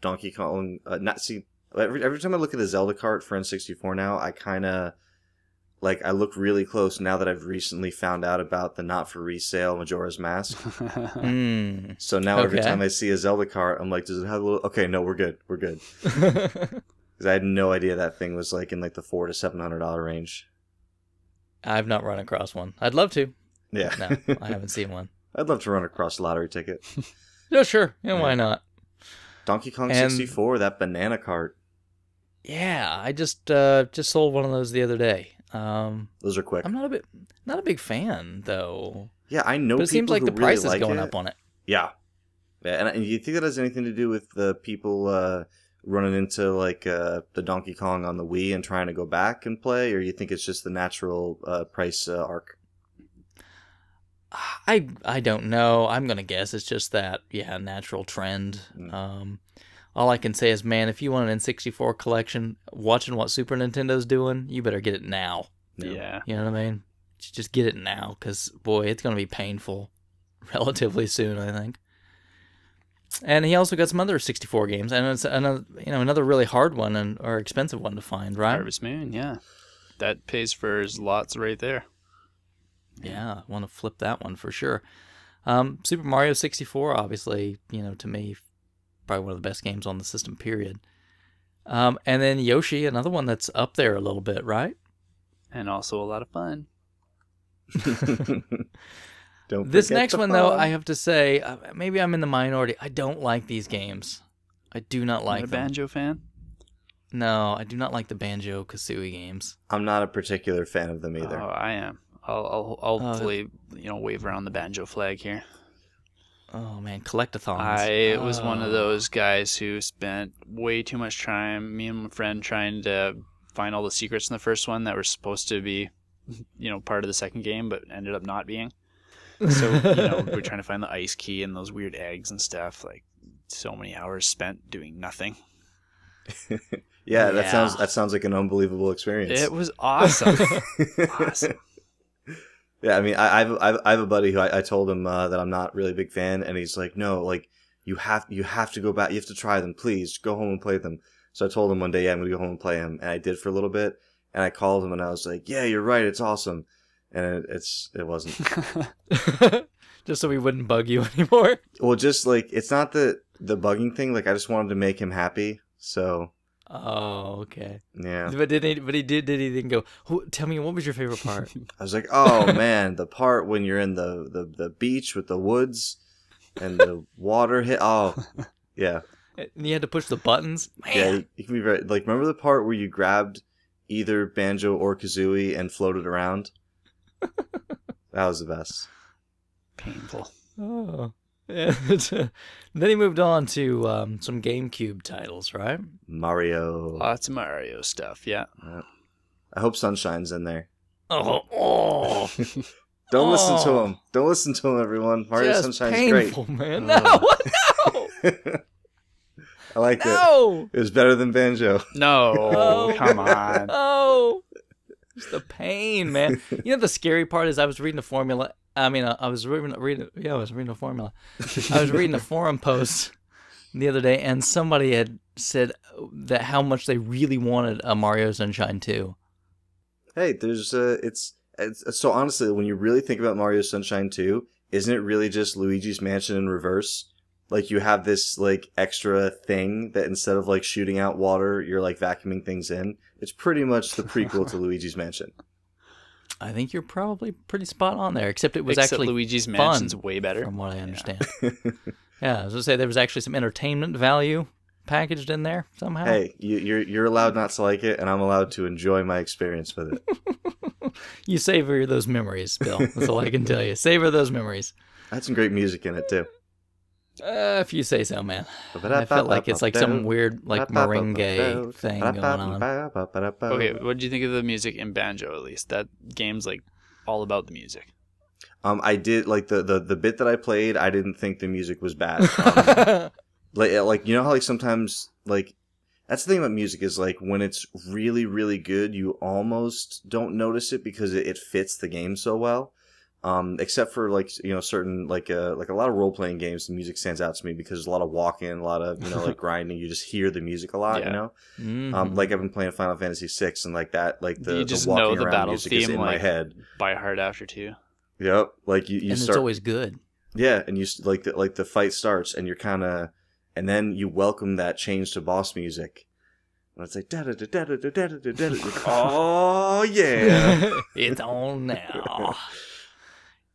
Donkey Kong. Every time I look at a Zelda cart for N64 now, I kind of I look really close now that I've recently found out about the not for resale Majora's Mask. So now every time I see a Zelda cart, I'm like, does it have a little? Okay, no, we're good. Because I had no idea that thing was like in like the $400 to $700 range. I've not run across one. I'd love to. Yeah. No, I haven't seen one. I'd love to run across a lottery ticket. Yeah, sure. Yeah, why not? Donkey Kong 64, that banana cart. Yeah, I just sold one of those the other day. Those are quick. I'm not a big fan though. Yeah, I know. But it seems like the price is going up on it. Yeah, and you think that has anything to do with the people running into like the Donkey Kong on the Wii and trying to go back and play, or you think it's just the natural price arc? I don't know. I'm gonna guess it's just that natural trend. All I can say is, man, if you want an N64 collection, watching what Super Nintendo's doing, you better get it now. Yeah. You know what I mean? Just get it now, because, boy, it's going to be painful relatively soon, I think. And he also got some other 64 games, and it's another really hard one or expensive one to find, right? Harvest Moon, yeah. That pays for his lots right there. Yeah, I want to flip that one for sure. Super Mario 64, obviously, to me, probably one of the best games on the system, period. And then Yoshi, another one that's up there a little bit, right? And also a lot of fun. This next one, though, I have to say, maybe I'm in the minority. I don't like these games. I do not like them. A Banjo fan? No, I do not like the Banjo-Kazooie games. I'm not a particular fan of them either. Oh, I am. I'll hopefully, wave around the Banjo flag here. Oh, man, collectathons. I was one of those guys who spent way too much time, me and my friend, trying to find all the secrets in the first one that were supposed to be, part of the second game, but ended up not being. So, we're trying to find the ice key and those weird eggs and stuff. Like, so many hours spent doing nothing. Yeah, that sounds like an unbelievable experience. It was awesome. Awesome. Yeah, I mean, I have a buddy who I told him that I'm not really a big fan, and he's like, no, like, you have to go back. You have to try them. Please go home and play them. So I told him one day, yeah, I'm going to go home and play them. And I did for a little bit. And I called him and I was like, yeah, you're right. It's awesome. And it wasn't. Just so he wouldn't bug you anymore? Well, just like, it's not the bugging thing. Like, I just wanted to make him happy. So. Oh, okay. Yeah. But did he then go, tell me, what was your favorite part? I was like, oh man, the part when you're in the beach with the woods and the water hit. Oh, yeah. And you had to push the buttons? Man. Yeah, you can be very, like, remember the part where you grabbed either Banjo or Kazooie and floated around? That was the best. Painful. Oh. Yeah. Then he moved on to some GameCube titles, right? Mario. Lots of Mario stuff, yeah. I hope Sunshine's in there. Oh. Don't listen to him. Don't listen to him, everyone. Mario Just Sunshine's painful, great. Man. No. I like it. No. It was better than Banjo. No, come on. Oh. Just the pain, man. You know, the scary part is I was reading a formula. I mean, I was reading a formula. I was reading a forum post the other day, and somebody had said that how much they really wanted a Mario Sunshine 2. Hey, there's it's so honestly, when you really think about Mario Sunshine 2, isn't it really just Luigi's Mansion in reverse? Like, you have this, like, extra thing that instead of, like, shooting out water, you're, like, vacuuming things in. It's pretty much the prequel to Luigi's Mansion. I think you're probably pretty spot on there, except it was actually Luigi's fun, Mansion's way better, from what I understand. Yeah, I was going to say there was actually some entertainment value packaged in there somehow. Hey, you're allowed not to like it, and I'm allowed to enjoy my experience with it. You savor those memories, Bill. That's all I can tell you. Savor those memories. I had some great music in it, too. If you say so, man. I felt like it's like some weird, like, merengue thing going on. Okay, what did you think of the music in Banjo, at least? That game's, like, all about the music. I did, like, the bit that I played, I didn't think the music was bad. Like, you know how, like, sometimes, like, that's the thing about music is, like, when it's really, really good, you almost don't notice it because it fits the game so well. Except for, like, you know, certain, like a lot of role-playing games, the music stands out to me because there's a lot of walking, a lot of, you know, like, grinding. You just hear the music a lot, you know? Mm-hmm. Like, I've been playing Final Fantasy VI, and, like, that, like, the know walking the around battle music theme, is in like, my head. By heart after, too. Yep. Like, you and start... it's always good. Yeah, and you, like, the fight starts, and you're kind of... And then you welcome that change to boss music. And it's like, da-da-da-da-da-da-da-da-da. Oh, yeah. It's on now.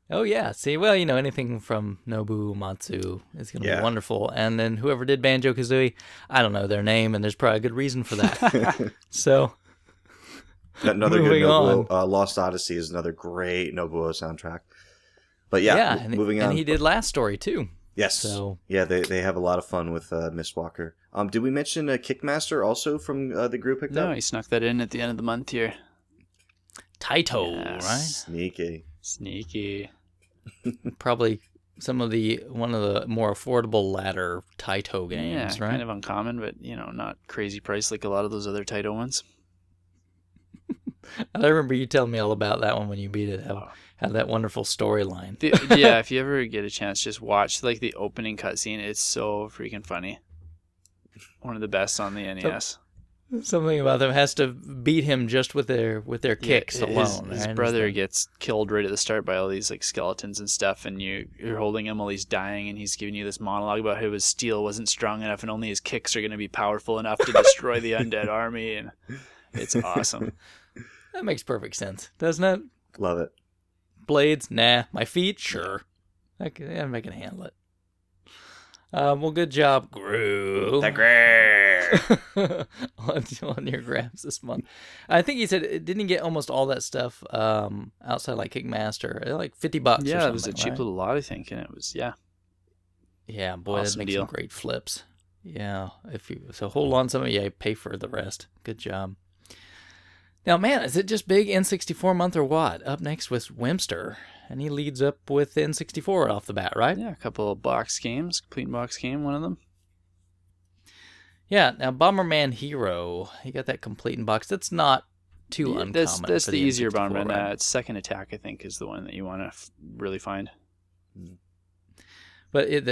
Oh, yeah. See, well, you know, anything from Nobu Matsu is going to be wonderful. And then whoever did Banjo-Kazooie, I don't know their name, and there's probably a good reason for that. So, another good Nobuo. Lost Odyssey is another great Nobuo soundtrack. But yeah, moving on. And he did Last Story, too. Yes. So, yeah, they have a lot of fun with Miss Walker. Did we mention Kickmaster also from the group picked up? No, he snuck that in at the end of the month here. Taito, Yes. right? Sneaky. Probably one of the more affordable ladder Taito games, right? Kind of uncommon, but, you know, not crazy price like a lot of those other Taito ones. I remember you telling me all about that one when you beat it. Had that wonderful storyline. Yeah, if you ever get a chance, just watch like the opening cutscene. It's so freaking funny. One of the best on the NES. Something about them has to beat him just with their kicks alone. His brother gets killed right at the start by all these like skeletons and stuff, and you're holding him while he's dying, and he's giving you this monologue about how his steel wasn't strong enough, and only his kicks are going to be powerful enough to destroy the undead army, and it's awesome. That makes perfect sense, doesn't it? Love it. Blades? Nah. My feet? Sure. I can handle it. Well, good job, Gru. on your grabs this month. I think he said, didn't he get almost all that stuff outside like Kickmaster? Like $50 Yeah, or something, it was a cheap little lot, I think, and it was, Yeah, boy, awesome that makes deal. some great flips. Yeah, so hold on some of you, pay for the rest. Good job. Now, man, is it just big N64 month or what? Up next with Wimster, and he leads up with N64 off the bat, right? Yeah, a couple of box games, complete box game, one of them. Yeah, now Bomberman Hero, he got that complete in box. That's not too uncommon. That's for the easier N64, Bomberman. right? Second Attack, I think, is the one that you want to really find.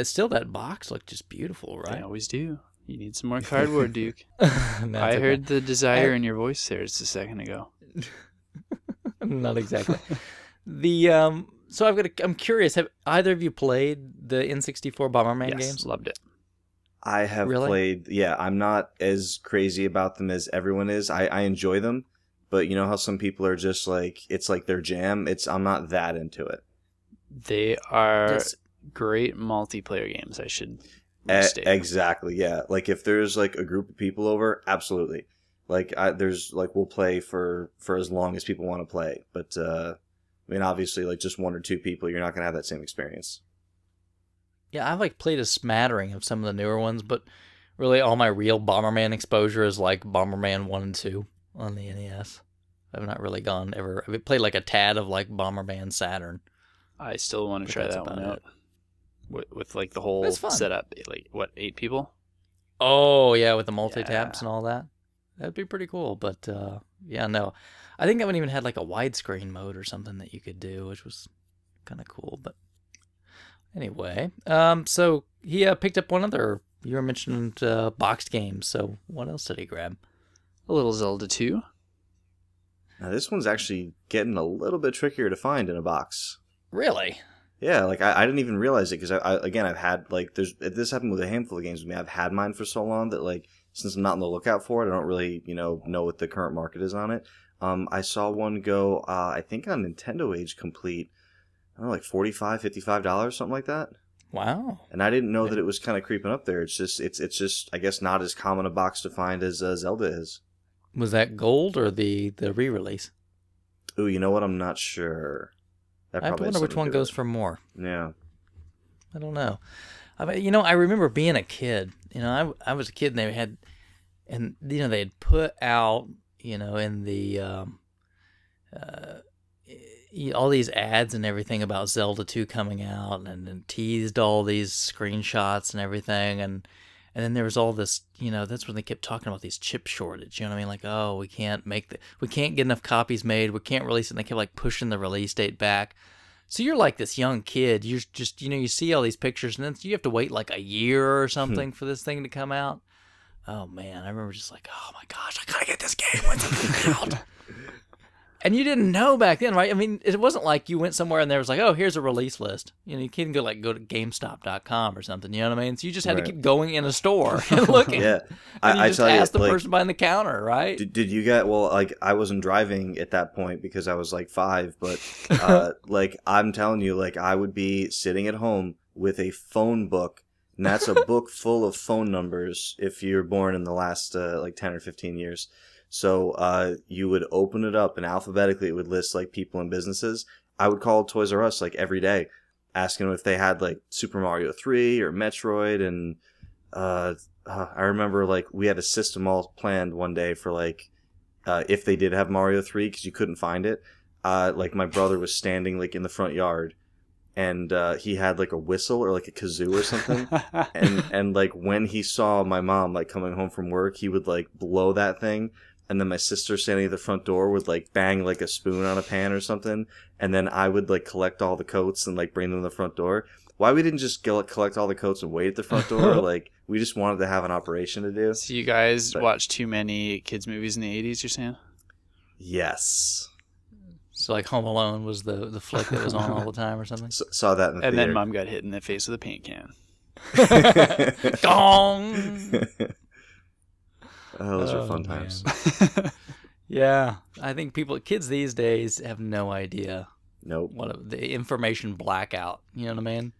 Still that box looked just beautiful, They right? always do. You need some more cardboard, Duke. That's I okay. heard the desire in your voice there just a second ago. Not exactly. So I'm curious. Have either of you played the N64 Bomberman Yes, games? loved it. I have Really? played. Yeah, I'm not as crazy about them as everyone is. I enjoy them, but you know how some people are just like it's like their jam. I'm not that into it. They are Yes. great multiplayer games, I should restate. Exactly. Yeah. Like if there's like a group of people over, absolutely. Like there's like we'll play for as long as people want to play, but I mean obviously like just one or two people, you're not gonna have that same experience. Yeah, I've like played a smattering of some of the newer ones, but really all my real Bomberman exposure is like Bomberman 1 and 2 on the NES. I've not really I've played like a tad of like Bomberman Saturn. I still want to But try that's that one about out. With like the whole It's fun. setup. Like, what, 8 people? Oh, yeah, with the multi-taps Yeah. and all that. That'd be pretty cool, but yeah, no. I think that one even had like a widescreen mode or something that you could do, which was kind of cool, but anyway. So he picked up one other, you were mentioning boxed games, so what else did he grab? A little Zelda 2. Now this one's actually getting a little bit trickier to find in a box. Really? Yeah, like I didn't even realize it because I've had like this happened with a handful of games with me. I've had mine for so long that like since I'm not on the lookout for it, I don't really know what the current market is on it. I saw one go I think on Nintendo Age Complete, I don't know, like $45, $55, something like that. Wow. And I didn't know that it was kind of creeping up there. It's just I guess not as common a box to find as Zelda is. Was that gold or the re-release? Ooh, you know what? I'm not sure. That I probably has wonder which something one to do goes with for more. it. Yeah. I don't know. I mean, I remember being a kid. I was a kid and they had put out, in the all these ads and everything about Zelda 2 coming out and teased all these screenshots and everything. And then there was all this, that's when they kept talking about these chip shortage. You know what I mean? Like, oh, we can't get enough copies made. We can't release it. And they kept like pushing the release date back. So you're like this young kid. You're just, you see all these pictures and then you have to wait like a year or something for this thing to come out. Oh man, I remember just like, oh my gosh, I gotta get this game. When's it coming out? And you didn't know back then, right? I mean, it wasn't like you went somewhere and there was like, oh, here's a release list. You couldn't go to GameStop.com or something. You know what I mean? So you just had to keep going in a store and looking. Yeah, And you I just tell you, asked the like, person behind the counter, right? Did you get like I wasn't driving at that point because I was like 5, but like I'm telling you, like I would be sitting at home with a phone book, and that's a book full of phone numbers if you're born in the last like 10 or 15 years. So you would open it up and alphabetically it would list like people and businesses. I would call Toys R Us like every day, asking them if they had like Super Mario 3 or Metroid, and I remember like we had a system all planned one day for like if they did have Mario 3 because you couldn't find it. Like my brother was standing like in the front yard, and he had like a whistle or like a kazoo or something, and like when he saw my mom like coming home from work, he would like blow that thing. And then my sister standing at the front door would like bang like a spoon on a pan or something. And then I would like collect all the coats and like bring them to the front door. Why we didn't just go collect all the coats and wait at the front door? Like we just wanted to have an operation to do. So you guys watched too many kids movies in the 80s, you're saying? Yes. So like Home Alone was the flick that was on all the time or something? Saw that in the And theater. then mom got hit in the face with a paint can. Gong! Oh, those are fun times. Yeah, I think kids these days have no idea Nope. the information blackout. You know what I mean?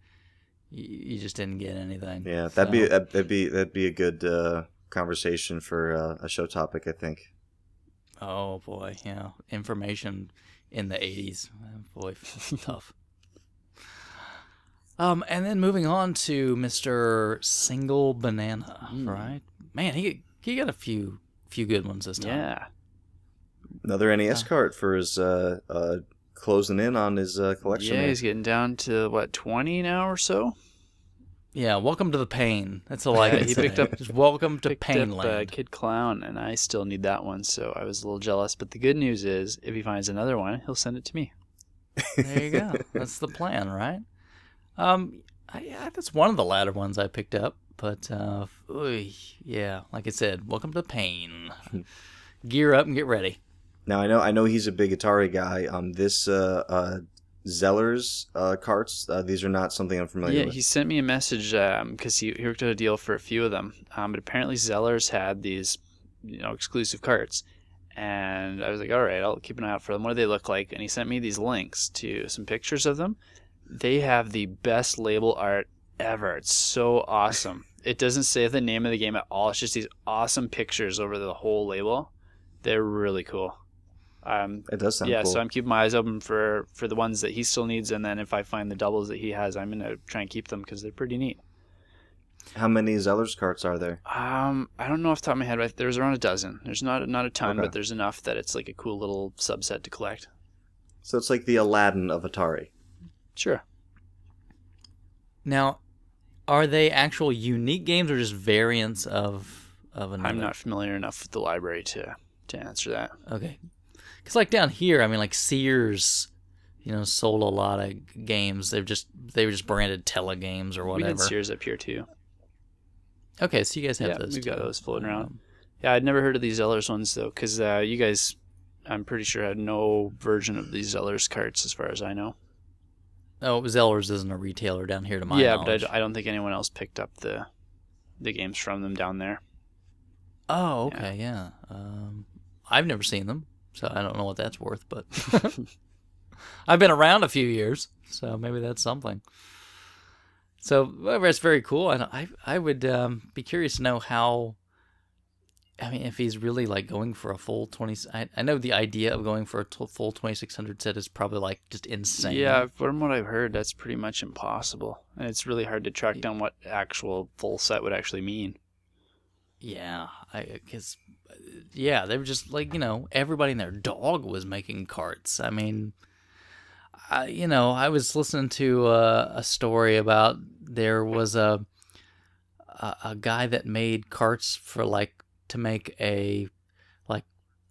You just didn't get anything. Yeah, So- that'd be a good conversation for a show topic, I think. Oh boy, yeah, information in the 80s. Boy, tough. And then moving on to Mr. Single Banana, right? Man, he got a few good ones this time. Yeah. Another NES cart for his closing in on his collection. Yeah, there. he's getting down to, what, 20 now or so? Yeah, welcome to the pain. That's all I Yeah, can he say. picked up- Just welcome to Picked Pain up Land. Kid Clown, and I still need that one, so I was a little jealous. But the good news is, if he finds another one, he'll send it to me. There you go. That's the plan, right? Yeah, that's one of the latter ones I picked up. But yeah, like I said, welcome to pain. Gear up and get ready. Now I know he's a big Atari guy. This Zeller's carts, these are not something I'm familiar with. Yeah, he sent me a message because he worked out a deal for a few of them. But apparently Zeller's had these, exclusive carts. And I was like, all right, I'll keep an eye out for them. What do they look like? And he sent me these links to some pictures of them. They have the best label art ever. It's so awesome. It doesn't say the name of the game at all. It's just these awesome pictures over the whole label. They're really cool. It does sound cool. So I'm keeping my eyes open for the ones that he still needs, and then if I find the doubles that he has, I'm going to try and keep them because they're pretty neat. How many Zeller's carts are there? I don't know off the top of my head, but there's around a dozen. There's not a ton, but there's enough that it's like a cool little subset to collect. So it's like the Aladdin of Atari. Sure. Now, are they actual unique games or just variants of another? I'm not familiar enough with the library to answer that. Okay. Because like down here, I mean, like Sears, sold a lot of games. They were just branded Telegames or whatever. We had Sears up here too. Okay, so you guys have those. We've got those floating around. Yeah, I'd never heard of these Zellers ones though, because you guys, I'm pretty sure, had no version of these Zellers carts as far as I know. Oh, Zellers isn't a retailer down here to my knowledge. But I don't think anyone else picked up the games from them down there. Oh, okay, yeah. I've never seen them, so I don't know what that's worth, but I've been around a few years, so maybe that's something. So, that's very cool. And I would be curious to know how, I mean, if he's really like going for a full 20. I know the idea of going for a full 2600 set is probably like just insane. Yeah, from what I've heard, that's pretty much impossible. And it's really hard to track down what actual full set would actually mean. Yeah, because they were just like, everybody and their dog was making carts. I mean, I was listening to a story about there was a guy that made carts for to make a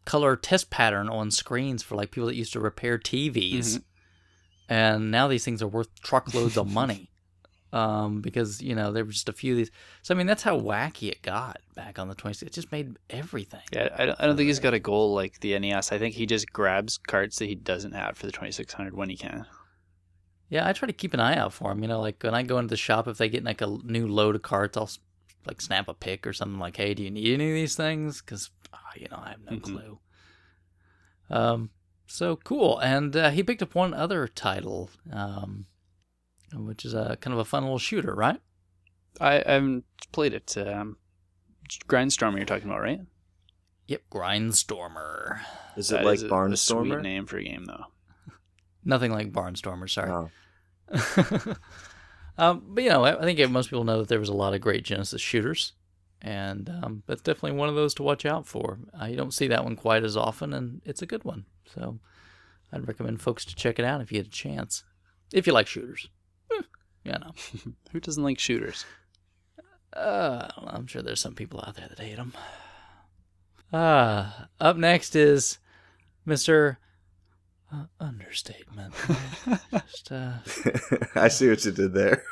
color test pattern on screens for people that used to repair TVs, and now these things are worth truckloads of money. Because there were just a few of these. So I mean, that's how wacky it got back on the 26. It just made everything. Yeah, I don't think he's got a goal like the NES. I think he just grabs carts that he doesn't have for the 2600 when he can. Yeah, I try to keep an eye out for him. Like when I go into the shop, if they get a new load of carts, I'll snap a pic or something like, "Hey, do you need any of these things?" Because I have no clue. So cool, and he picked up one other title. Which is a kind of a fun little shooter, right? I haven't played it. Grindstormer you're talking about, right? Yep, Grindstormer. Is it like Barnstormer? A sweet name for a game, though. Nothing like Barnstormer, sorry. Oh. But I think most people know that there was a lot of great Genesis shooters, and that's definitely one of those to watch out for. You don't see that one quite as often, and it's a good one. So I'd recommend folks to check it out if you get a chance. If you like shooters. Who doesn't like shooters? I'm sure there's some people out there that hate them. Up next is Mr. Understatement. Just, I see what you did there.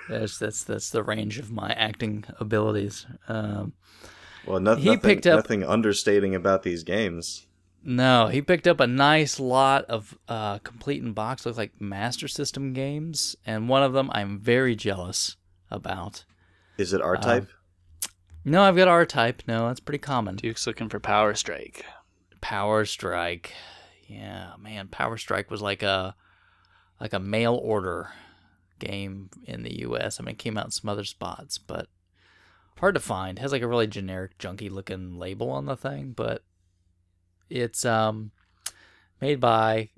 that's the range of my acting abilities. Well, nothing understating about these games. No, he picked up a nice lot of complete in box, looks like Master System games, and one of them I'm very jealous about. Is it R-Type? No, I've got R-Type. No, that's pretty common. Duke's looking for Power Strike. Power Strike. Yeah, man, Power Strike was like a mail order game in the U.S. I mean, it came out in some other spots, but hard to find. It has like a really generic, junky looking label on the thing, but it's made by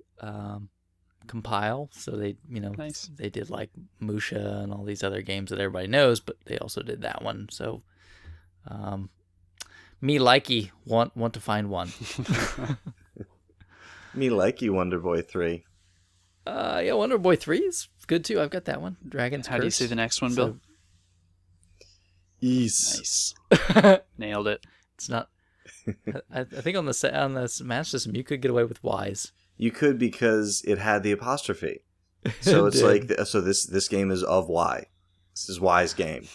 Compile, so they nice. They did like Musha and all these other games that everybody knows, but they also did that one. So me likey want to find one. Me likey Wonder Boy 3. Yeah, Wonder Boy 3 is good too. I've got that one. Dragon's Curse. How do you say the next one, Bill? Ease. Nice. Nailed it. It's not. I think on the Master System you could get away with Wise. You could because it had the apostrophe. So it's like, so this game is of Y. This is Y's game.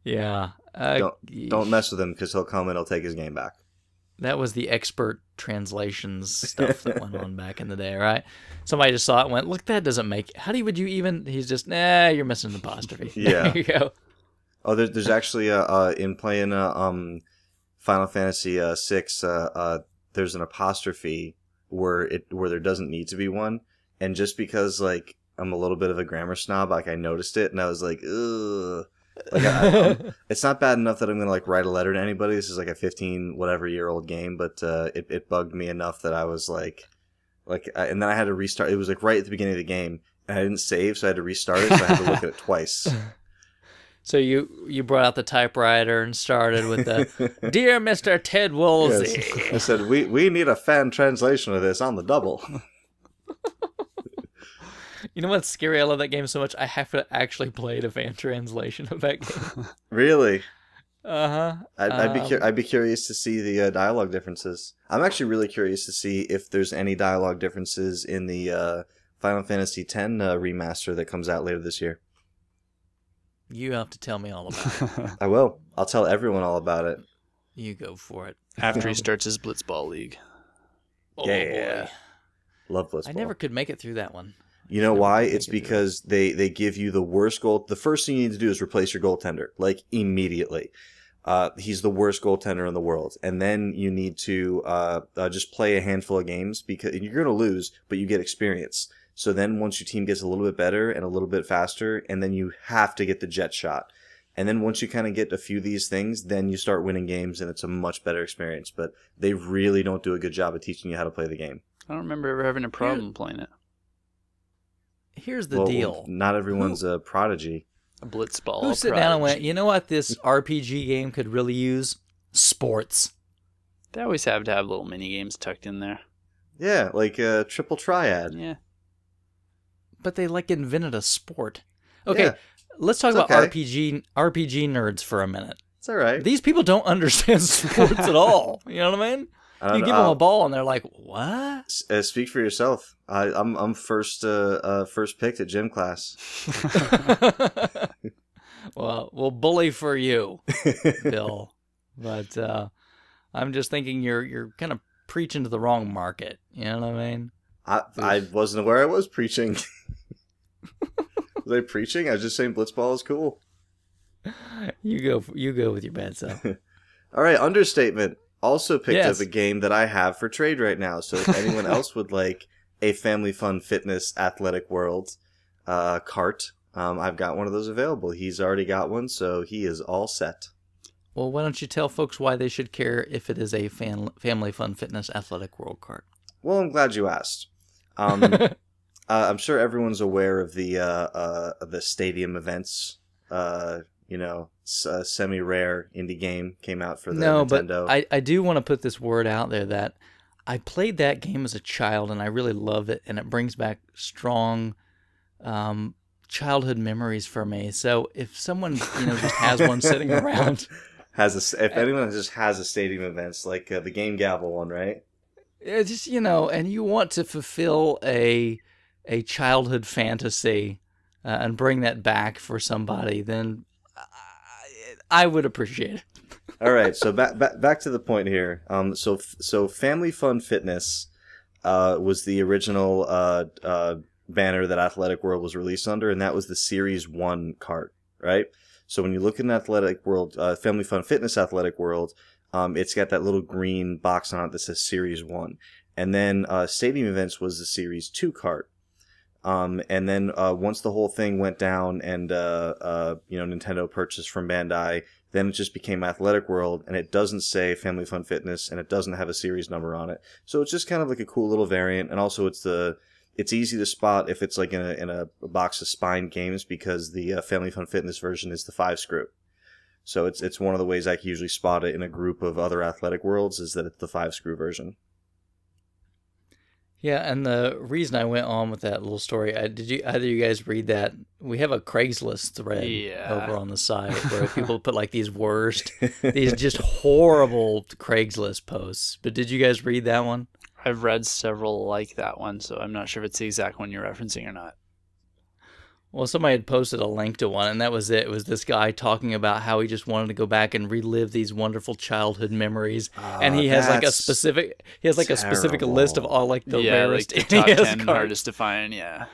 Yeah. Don't mess with him because he'll come and he'll take his game back. That was the expert translations stuff that went on back in the day, right? Somebody just saw it and went, look, that doesn't make... would you even... He's just, nah, you're missing an apostrophe. Yeah. There you go. Oh, there's actually, in playing Final Fantasy VI, there's an apostrophe where there doesn't need to be one. And just because, like, I'm a little bit of a grammar snob, like, I noticed it, and I was like, ugh. Like, it's not bad enough that I'm gonna like write a letter to anybody. This is like a 15-whatever-year-old game, but it bugged me enough that I was and then I had to restart. It was like right at the beginning of the game, and I didn't save, so I had to restart it. So I had to look at it twice. So you brought out the typewriter and started with the Dear Mr. Ted Woolsey. Yes. I said we need a fan translation of this on the double. You know what's scary? I love that game so much. I have to actually play the fan translation of that game. Really? Uh-huh. I'd be curious to see the dialogue differences. I'm actually really curious to see if there's any dialogue differences in the Final Fantasy X remaster that comes out later this year. You have to tell me all about it. I will. I'll tell everyone all about it. You go for it. After he starts his Blitzball League. Oh, yeah. boy. Love Blitzball. I never could make it through that one. You know why? It's because they give you the worst goal. The first thing you need to do is replace your goaltender, like immediately. He's the worst goaltender in the world. And then you need to just play a handful of games because you're going to lose, but you get experience. So then once your team gets a little bit better and a little bit faster, and then you have to get the jet shot. And then once you kind of get a few of these things, then you start winning games and it's a much better experience. But they really don't do a good job of teaching you how to play the game. I don't remember ever having a problem playing it. Here's the deal. Not everyone's a prodigy. A Blitzball. Who sat down and went, you know what this RPG game could really use? Sports. They always have to have little mini games tucked in there. Yeah, like a triple triad. Yeah. But they like invented a sport. Okay, Yeah. let's talk about RPG nerds for a minute. It's all right. These people don't understand sports at all. You know what I mean? You give them a ball and they're like, "What?" Speak for yourself. I'm first picked at gym class. Well, we'll bully for you, Bill. But I'm just thinking you're kind of preaching to the wrong market. You know what I mean? I wasn't aware I was preaching. Was I preaching? I was just saying Blitzball is cool. You go with your bad self. All right, understatement. Also picked Yes. up a game that I have for trade right now. So if anyone else would like a Family Fun Fitness Athletic World cart, I've got one of those available. He's already got one, so he is all set. Well, why don't you tell folks why they should care if it is a Family Fun Fitness Athletic World cart? Well, I'm glad you asked. I'm sure everyone's aware of the stadium events. Semi-rare indie game came out for the Nintendo. But I do want to put this word out there that I played that game as a child and I really love it, and it brings back strong childhood memories for me. So if someone just has one sitting around, if anyone just has a stadium events like the Game Gavel one, right? Just and you want to fulfill a childhood fantasy and bring that back for somebody, then I would appreciate it. All right, so back to the point here. So Family Fun Fitness was the original banner that Athletic World was released under, and that was the Series 1 cart, right? So when you look at an Athletic World, Family Fun Fitness Athletic World, it's got that little green box on it that says Series 1. And then Stadium Events was the Series 2 cart. And then once the whole thing went down and Nintendo purchased from Bandai, then it just became Athletic World, and it doesn't say Family Fun Fitness, and it doesn't have a series number on it. So it's just kind of like a cool little variant, and also it's easy to spot if it's like in a box of Spine games, because the Family Fun Fitness version is the 5-screw. So it's one of the ways I can usually spot it in a group of other Athletic Worlds, is that it's the 5-screw version. Yeah, and the reason I went on with that little story, did either of you guys read that? We have a Craigslist thread over on the site where people put like these just horrible Craigslist posts. But did you guys read that one? I've read several like that one, so I'm not sure if it's the exact one you're referencing or not. Well, somebody had posted a link to one, and that was it. It was this guy talking about how he just wanted to go back and relive these wonderful childhood memories, and he has like a specific list of all like the rarest like the top 10 cards. hardest to find. Yeah.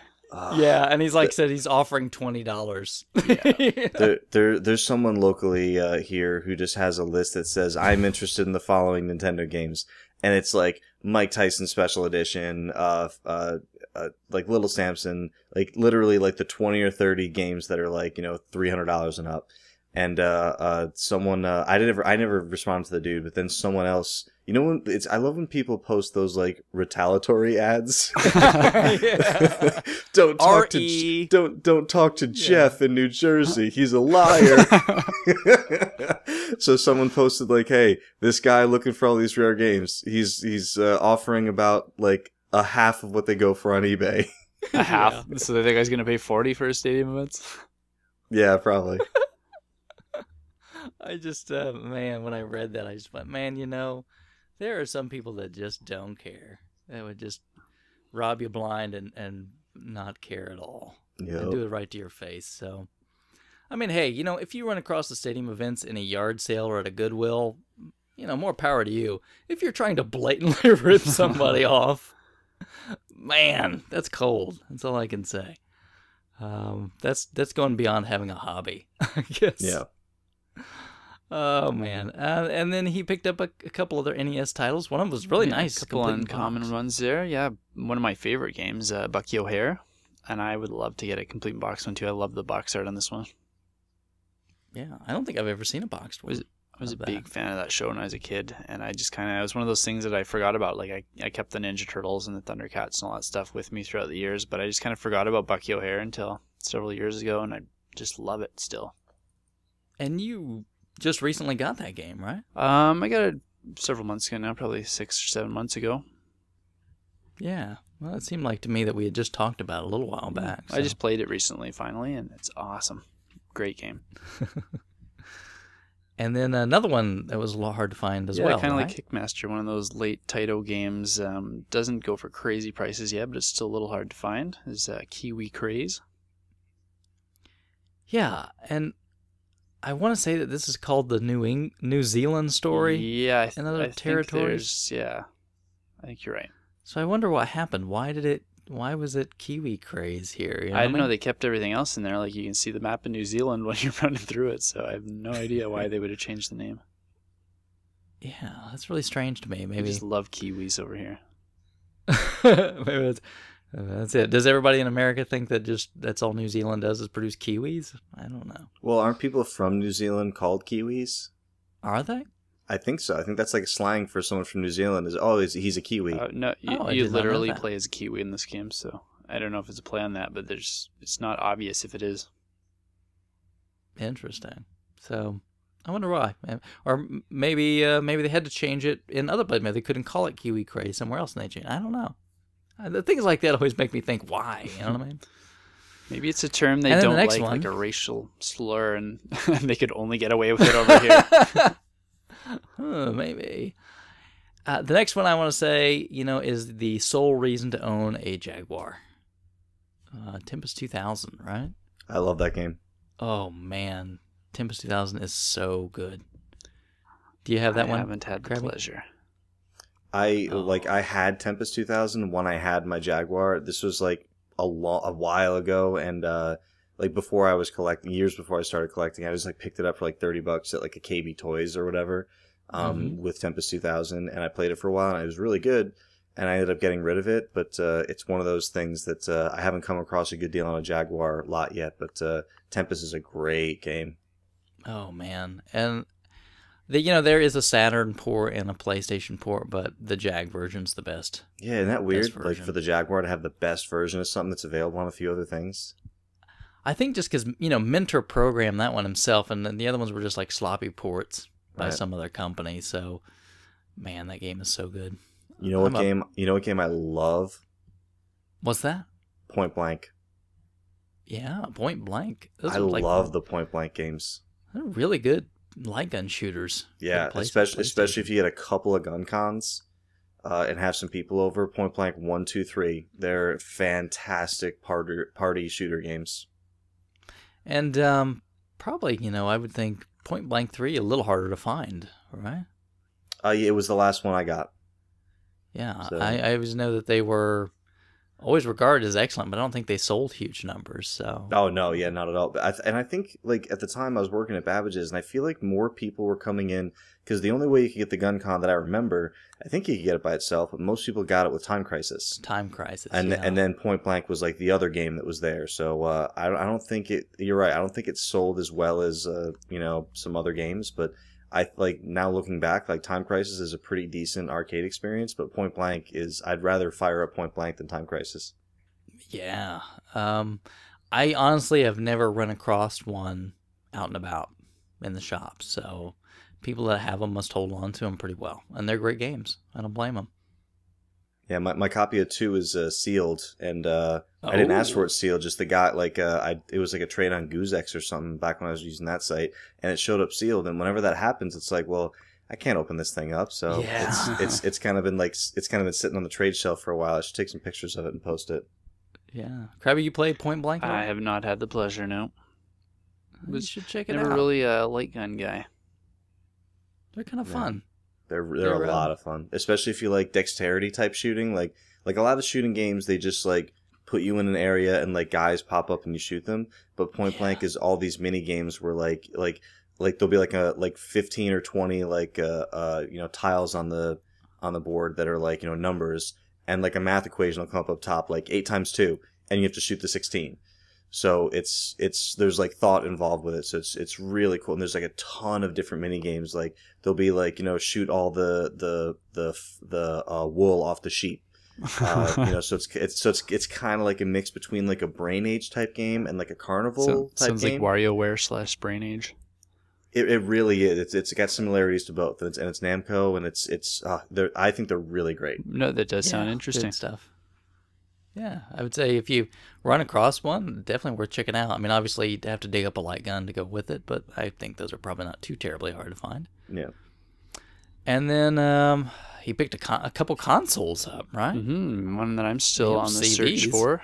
Yeah, and he's like said he's offering $20. Yeah. There's someone locally here who just has a list that says I'm interested in the following Nintendo games, and it's like Mike Tyson Special Edition, like Little Samson, like literally like the 20 or 30 games that are like, $300 and up. And someone I never responded to the dude, but then someone else, I love when people post those like retaliatory ads. Don't talk to Jeff in New Jersey. He's a liar. So someone posted like, hey, this guy looking for all these rare games, he's offering about like a half of what they go for on eBay. A half. Yeah. So the guy's gonna pay $40 for stadium events? Yeah, probably. I just, man, when I read that, I just went, man, there are some people that just don't care. They would just rob you blind and not care at all. Yep. And do it right to your face. So, I mean, hey, if you run across the stadium events in a yard sale or at a Goodwill, more power to you. If you're trying to blatantly rip somebody off, man, that's cold. That's all I can say. That's going beyond having a hobby, I guess. Yeah. Oh man! And then he picked up a couple other NES titles. One of them was really nice. A couple uncommon ones there. Yeah, one of my favorite games, Bucky O'Hare, and I would love to get a complete box one too. I love the box art on this one. Yeah, I don't think I've ever seen a boxed one. I was a big fan of that show when I was a kid, and I just it was one of those things that I forgot about. Like I kept the Ninja Turtles and the Thundercats and all that stuff with me throughout the years, but I just kind of forgot about Bucky O'Hare until several years ago, and I just love it still. And you just recently got that game, right? I got it several months ago now, probably 6 or 7 months ago. Yeah. Well, it seemed like to me that we had just talked about it a little while back. So. I just played it recently, finally, and it's awesome. Great game. And then another one that was a lot hard to find as well. Yeah, kind of like Kickmaster, one of those late Taito games. Doesn't go for crazy prices yet, but it's still a little hard to find. Is Kiwi Craze. Yeah, and I want to say that this is called the New Zealand story. Yeah, in other territories. Yeah, I think you're right. So I wonder what happened. Why was it Kiwi Craze here? I didn't know they kept everything else in there. Like you can see the map of New Zealand when you're running through it. So I have no idea why they would have changed the name. Yeah, that's really strange to me. Maybe I just love Kiwis over here. Maybe that's it. Does everybody in America think that that's all New Zealand does is produce Kiwis? I don't know. Well, aren't people from New Zealand called Kiwis? Are they? I think so. I think that's like slang for someone from New Zealand. He's a Kiwi. No, you literally play as a Kiwi in this game, so I don't know if it's a play on that, but it's not obvious if it is. Interesting. So I wonder why, or maybe they had to change it in other places. Maybe they couldn't call it Kiwi Craze somewhere else, and they changed. I don't know. The things like that always make me think, why? You know what I mean? Maybe it's a term they don't like a racial slur, and they could only get away with it over here. Maybe. The next one I want to say, is the sole reason to own a Jaguar. Tempest 2000, right? I love that game. Oh, man. Tempest 2000 is so good. Do you have that one? I haven't had the pleasure. I had Tempest 2000 when I had my Jaguar. This was like a while ago, and like before I was collecting, years before I started collecting, I just like picked it up for like $30 at like a KB Toys or whatever, with Tempest 2000, and I played it for a while, and it was really good, and I ended up getting rid of it, but it's one of those things that I haven't come across a good deal on a Jaguar lot yet, but Tempest is a great game. Oh, man. And there is a Saturn port and a PlayStation port, but the Jag version's the best. Yeah, isn't that weird? Like for the Jaguar to have the best version of something that's available on a few other things. I think just because Mentor programmed that one himself, and then the other ones were just like sloppy ports by some other company. So, man, that game is so good. You know what game I love? What's that? Point Blank. Yeah, Point Blank. I love the Point Blank games. They're really good light gun shooters. Yeah, especially if you get a couple of gun cons and have some people over. Point Blank 1, 2, 3. They're fantastic party shooter games. And probably, I would think Point Blank 3 a little harder to find, right? Yeah, it was the last one I got. Yeah, So. I always know that they were always regarded as excellent, but I don't think they sold huge numbers. So. Oh no, yeah, not at all. And I think like at the time I was working at Babbage's, and I feel like more people were coming in because the only way you could get the gun con that I remember, I think you could get it by itself, but most people got it with Time Crisis. Time Crisis, and yeah. and then Point Blank was like the other game that was there. So I don't think it. You're right. I don't think it sold as well as some other games, but. I like now looking back, like Time Crisis is a pretty decent arcade experience, but Point Blank is, I'd rather fire up Point Blank than Time Crisis. Yeah. I honestly have never run across one out and about in the shop, so people that have them must hold on to them pretty well, and they're great games. I don't blame them. Yeah, my copy of 2 is sealed, and I didn't ask for it sealed. Just the guy, it was like a trade on Goozex or something back when I was using that site, and it showed up sealed. And whenever that happens, it's like, well, I can't open this thing up. So it's kind of been sitting on the trade shelf for a while. I should take some pictures of it and post it. Yeah, Krabby, you played Point Blank? I have not had the pleasure. No, you should check it out. Never really a light gun guy. They're kind of fun. They're a lot of fun, especially if you like dexterity type shooting. Like a lot of shooting games, they just like put you in an area and like guys pop up and you shoot them. But Point Blank is all these mini games where like there'll be like 15 or 20 tiles on the board that are like numbers, and like a math equation will come up top like 8 times 2, and you have to shoot the 16. So there's like thought involved with it. So it's really cool. And there's like a ton of different mini games. Like there'll be like, shoot all the wool off the sheep. So it's kind of like a mix between like a Brain Age type game and like a Carnival type game. Sounds like WarioWare / Brain Age. It really is. It's got similarities to both, and it's Namco, and I think they're really great. No, that does sound interesting. Good stuff. Yeah, I would say if you run across one, definitely worth checking out. I mean, obviously you'd have to dig up a light gun to go with it, but I think those are probably not too terribly hard to find. Yeah. And then he picked a couple consoles up, right? Mm-hmm. One that I'm still on the search for.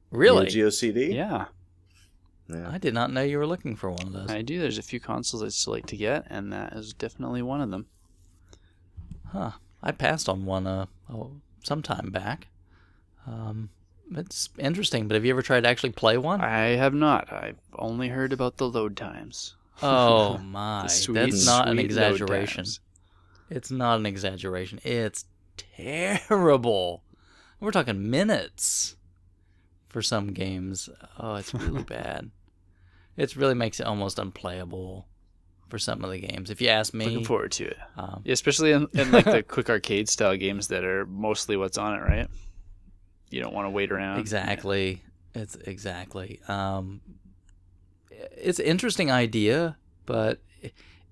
Really? Neo Geo CD? Yeah. I did not know you were looking for one of those. I do. There's a few consoles I'd still like to get, and that is definitely one of them. Huh. I passed on one some time back. It's interesting, but have you ever tried to actually play one? I have not. I've only heard about the load times. Oh my, that's not an sweet exaggeration. It's not an exaggeration. It's terrible. We're talking minutes for some games. Oh, it's really bad. It really makes it almost unplayable for some of the games. If you ask me, looking forward to it. Especially in like the quick arcade style games that are mostly what's on it, right? You don't want to wait around. Exactly. Yeah. It's exactly. It's an interesting idea, but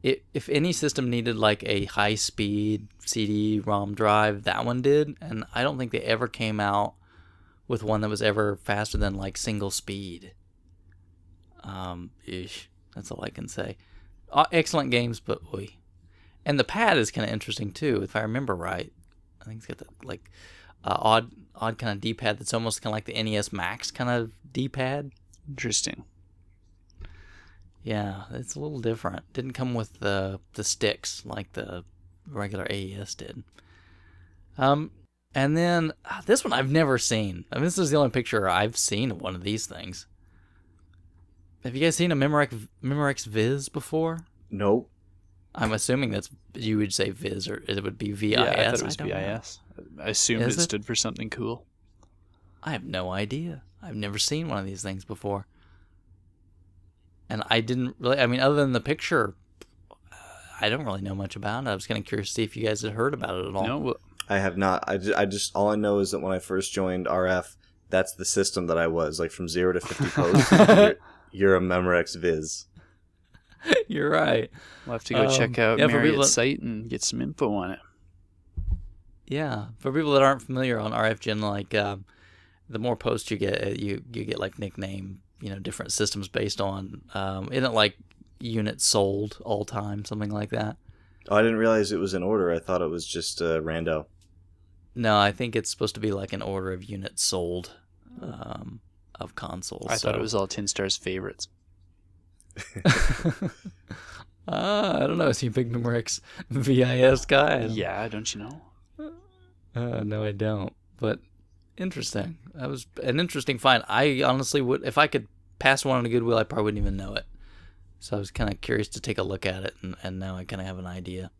if any system needed like a high-speed CD-ROM drive, that one did, and I don't think they ever came out with one that was ever faster than like single speed. That's all I can say. Excellent games, but oy. And the pad is kind of interesting too, if I remember right. I think it's got the like odd kind of D-pad that's almost kind of like the NES Max kind of D-pad. Interesting. Yeah, it's a little different. Didn't come with the sticks like the regular AES did. And then this one I've never seen. I mean, this is the only picture I've seen of one of these things. Have you guys seen a Memorex Viz before? Nope. I'm assuming you would say Viz, or it would be VIS. Yeah, I thought it was VIS. I assumed it stood for something cool. I have no idea. I've never seen one of these things before. And I didn't really, other than the picture, I don't really know much about it. I was kind of curious to see if you guys had heard about it at all. No, I have not. I just all I know is that when I first joined RF, that's the system that I was, like from 0 to 50 posts. You're a Memorex Viz. You're right. We'll have to go check out Marriott's site and get some info on it. Yeah, for people that aren't familiar on RFGen, like the more posts you get, you get like nickname, different systems based on, isn't it like units sold all time, something like that? Oh, I didn't realize it was in order. I thought it was just rando. No, I think it's supposed to be like an order of units sold of consoles. I thought it was all Tin Star's favorites. I don't know. Is he a big Numerix VIS guy? Yeah, don't you know? No, I don't. But interesting. That was an interesting find. I honestly would, if I could pass one on a Goodwill, I probably wouldn't even know it. So I was kind of curious to take a look at it, and now I kind of have an idea.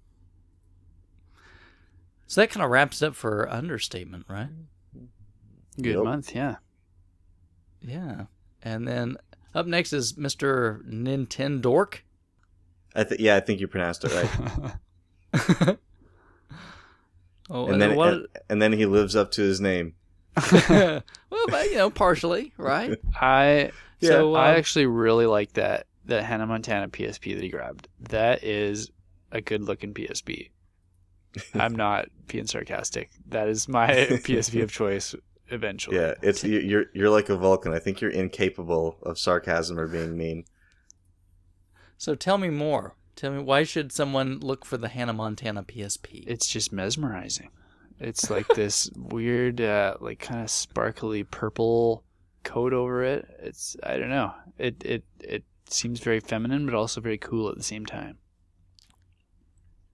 So that kind of wraps it up for Understatement, right? Good month, yeah. Yeah. And then up next is Mr. Nintendork. I think you pronounced it right. Oh, and then he lives up to his name. Well, but, partially, right? I actually really like that Hannah Montana PSP that he grabbed. That is a good looking PSP. I'm not being sarcastic. That is my PSP of choice eventually. Yeah, it's you're like a Vulcan. I think you're incapable of sarcasm or being mean. So tell me more. Tell me, why should someone look for the Hannah Montana PSP? It's just mesmerizing. It's like this weird, like kind of sparkly purple coat over it. I don't know. It seems very feminine, but also very cool at the same time.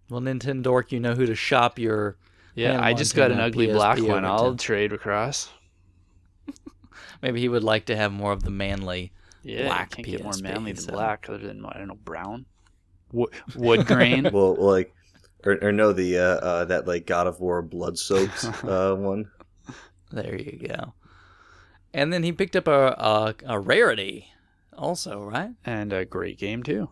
Well, Nintendork, you know who to shop your. Yeah, I just got an ugly PSP black one. I'll trade across. Maybe he would like to have more of the manly black can't PSP. Get more manly than black, other than, I don't know, brown, wood grain. Well, like, or no, the that like God of War blood soaked one. There you go. And then he picked up a rarity, also, right? And a great game too.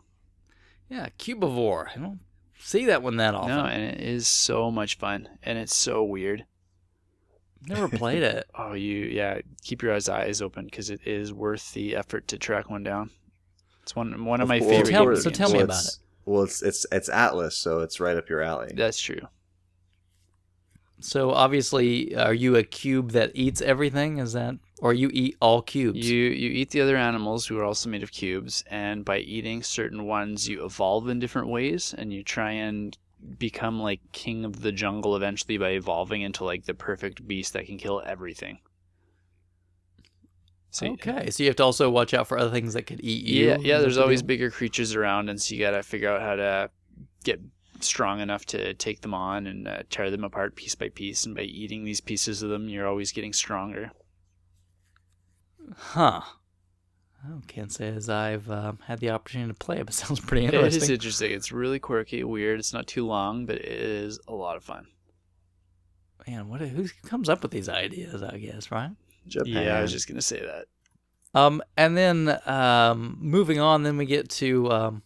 Yeah, Cubivore. I don't see that one that often. No, and it is so much fun, and it's so weird. Never played it. Oh, keep your eyes open because it is worth the effort to track one down. It's one of my favorite games. So tell me about it. Well, it's Atlas, so it's right up your alley. That's true. So obviously, are you a cube that eats everything? Is that, or you eat all cubes? You eat the other animals who are also made of cubes, and by eating certain ones, you evolve in different ways, and you try and become like king of the jungle eventually by evolving into like the perfect beast that can kill everything. So you have to also watch out for other things that could eat you. Yeah. There's always bigger creatures around, and so you gotta figure out how to get strong enough to take them on and tear them apart piece by piece. And by eating these pieces of them, you're always getting stronger. Huh. I can't say as I've had the opportunity to play it, but it sounds pretty interesting. It is interesting. It's really quirky, weird. It's not too long, but it is a lot of fun. Man, who comes up with these ideas, I guess, right? Japan. Yeah, I was just going to say that. And then moving on, then we get to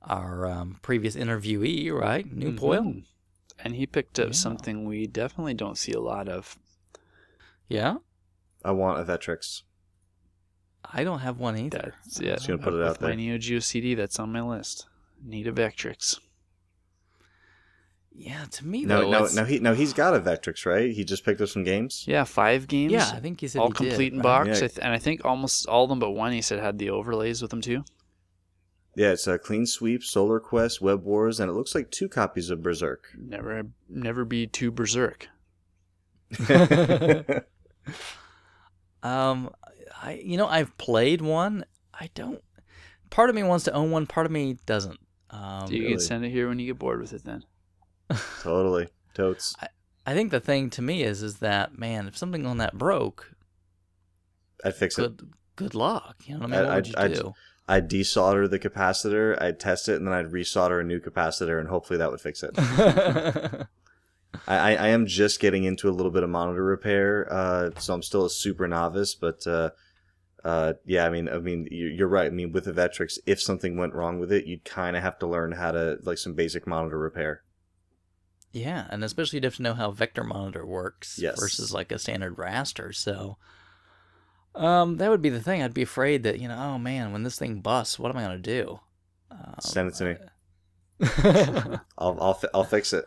our previous interviewee, right? New Poil. And he picked up something we definitely don't see a lot of. Yeah? I want a Vectrex. I don't have one either. Just gonna put it out there. My Neo Geo CD, that's on my list. Need a Vectrex. Yeah, to me No, he's got a Vectrex, right? He just picked up some games. Yeah, 5 games. Yeah, I think he said all he complete did, in right? box. Yeah. And I think almost all of them but one he said had the overlays with them too. Yeah, it's a Clean Sweep, Solar Quest, Web Wars, and it looks like 2 copies of Berserk. Never be too berserk. I've played one. I don't. Part of me wants to own one. Part of me doesn't. You can send it here when you get bored with it then. Totally. Totes. I think the thing to me is that, man, if something on that broke, I'd fix it. Good luck. You know what I mean? What would you do? I'd desolder the capacitor, I'd test it, and then I'd resolder a new capacitor, and hopefully that would fix it. I am just getting into a little bit of monitor repair, so I'm still a super novice, but yeah, I mean, you're right. I mean, with the Vectrex, if something went wrong with it, you'd kind of have to learn how to, like, some basic monitor repair. Yeah, and especially you'd have to know how vector monitor works versus like a standard raster. So that would be the thing. I'd be afraid that, oh man, when this thing busts, what am I going to do? Send it to me. I'll fix it.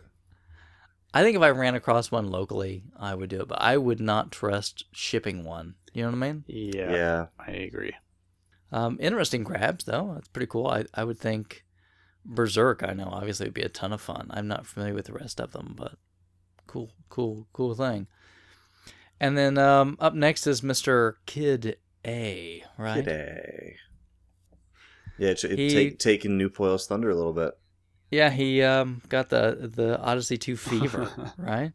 I think if I ran across one locally, I would do it, but I would not trust shipping one. You know what I mean? Yeah. I agree. Interesting grabs, though. That's pretty cool. I would think Berserk, I know, obviously would be a ton of fun. I'm not familiar with the rest of them, but cool thing. And then up next is Mr. Kid A, right? Kid A. Yeah, taking New Poil's thunder a little bit. Yeah, he got the Odyssey 2 fever, right?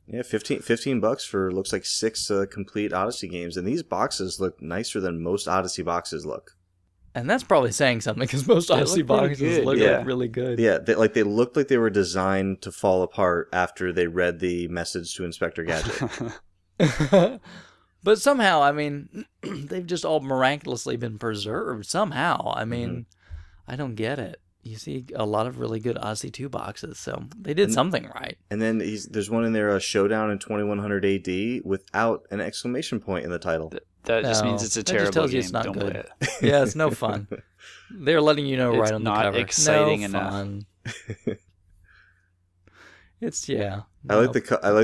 Yeah, $15 for looks like 6 complete Odyssey games, and these boxes look nicer than most Odyssey boxes look. And that's probably saying something because most Odyssey boxes look like really good. Yeah, they looked like they were designed to fall apart after they read the message to Inspector Gadget. But somehow, I mean, they've just all miraculously been preserved somehow. I mean, I don't get it. You see a lot of really good Odyssey 2 boxes, so they did something right. And then there's one in there, Showdown in 2100 AD, without an exclamation point in the title. That just means it's a terrible just tells game. You it's not Don't good. play it. Yeah, it's no fun. They're letting you know right on the cover. It's not exciting enough. Fun. It's I like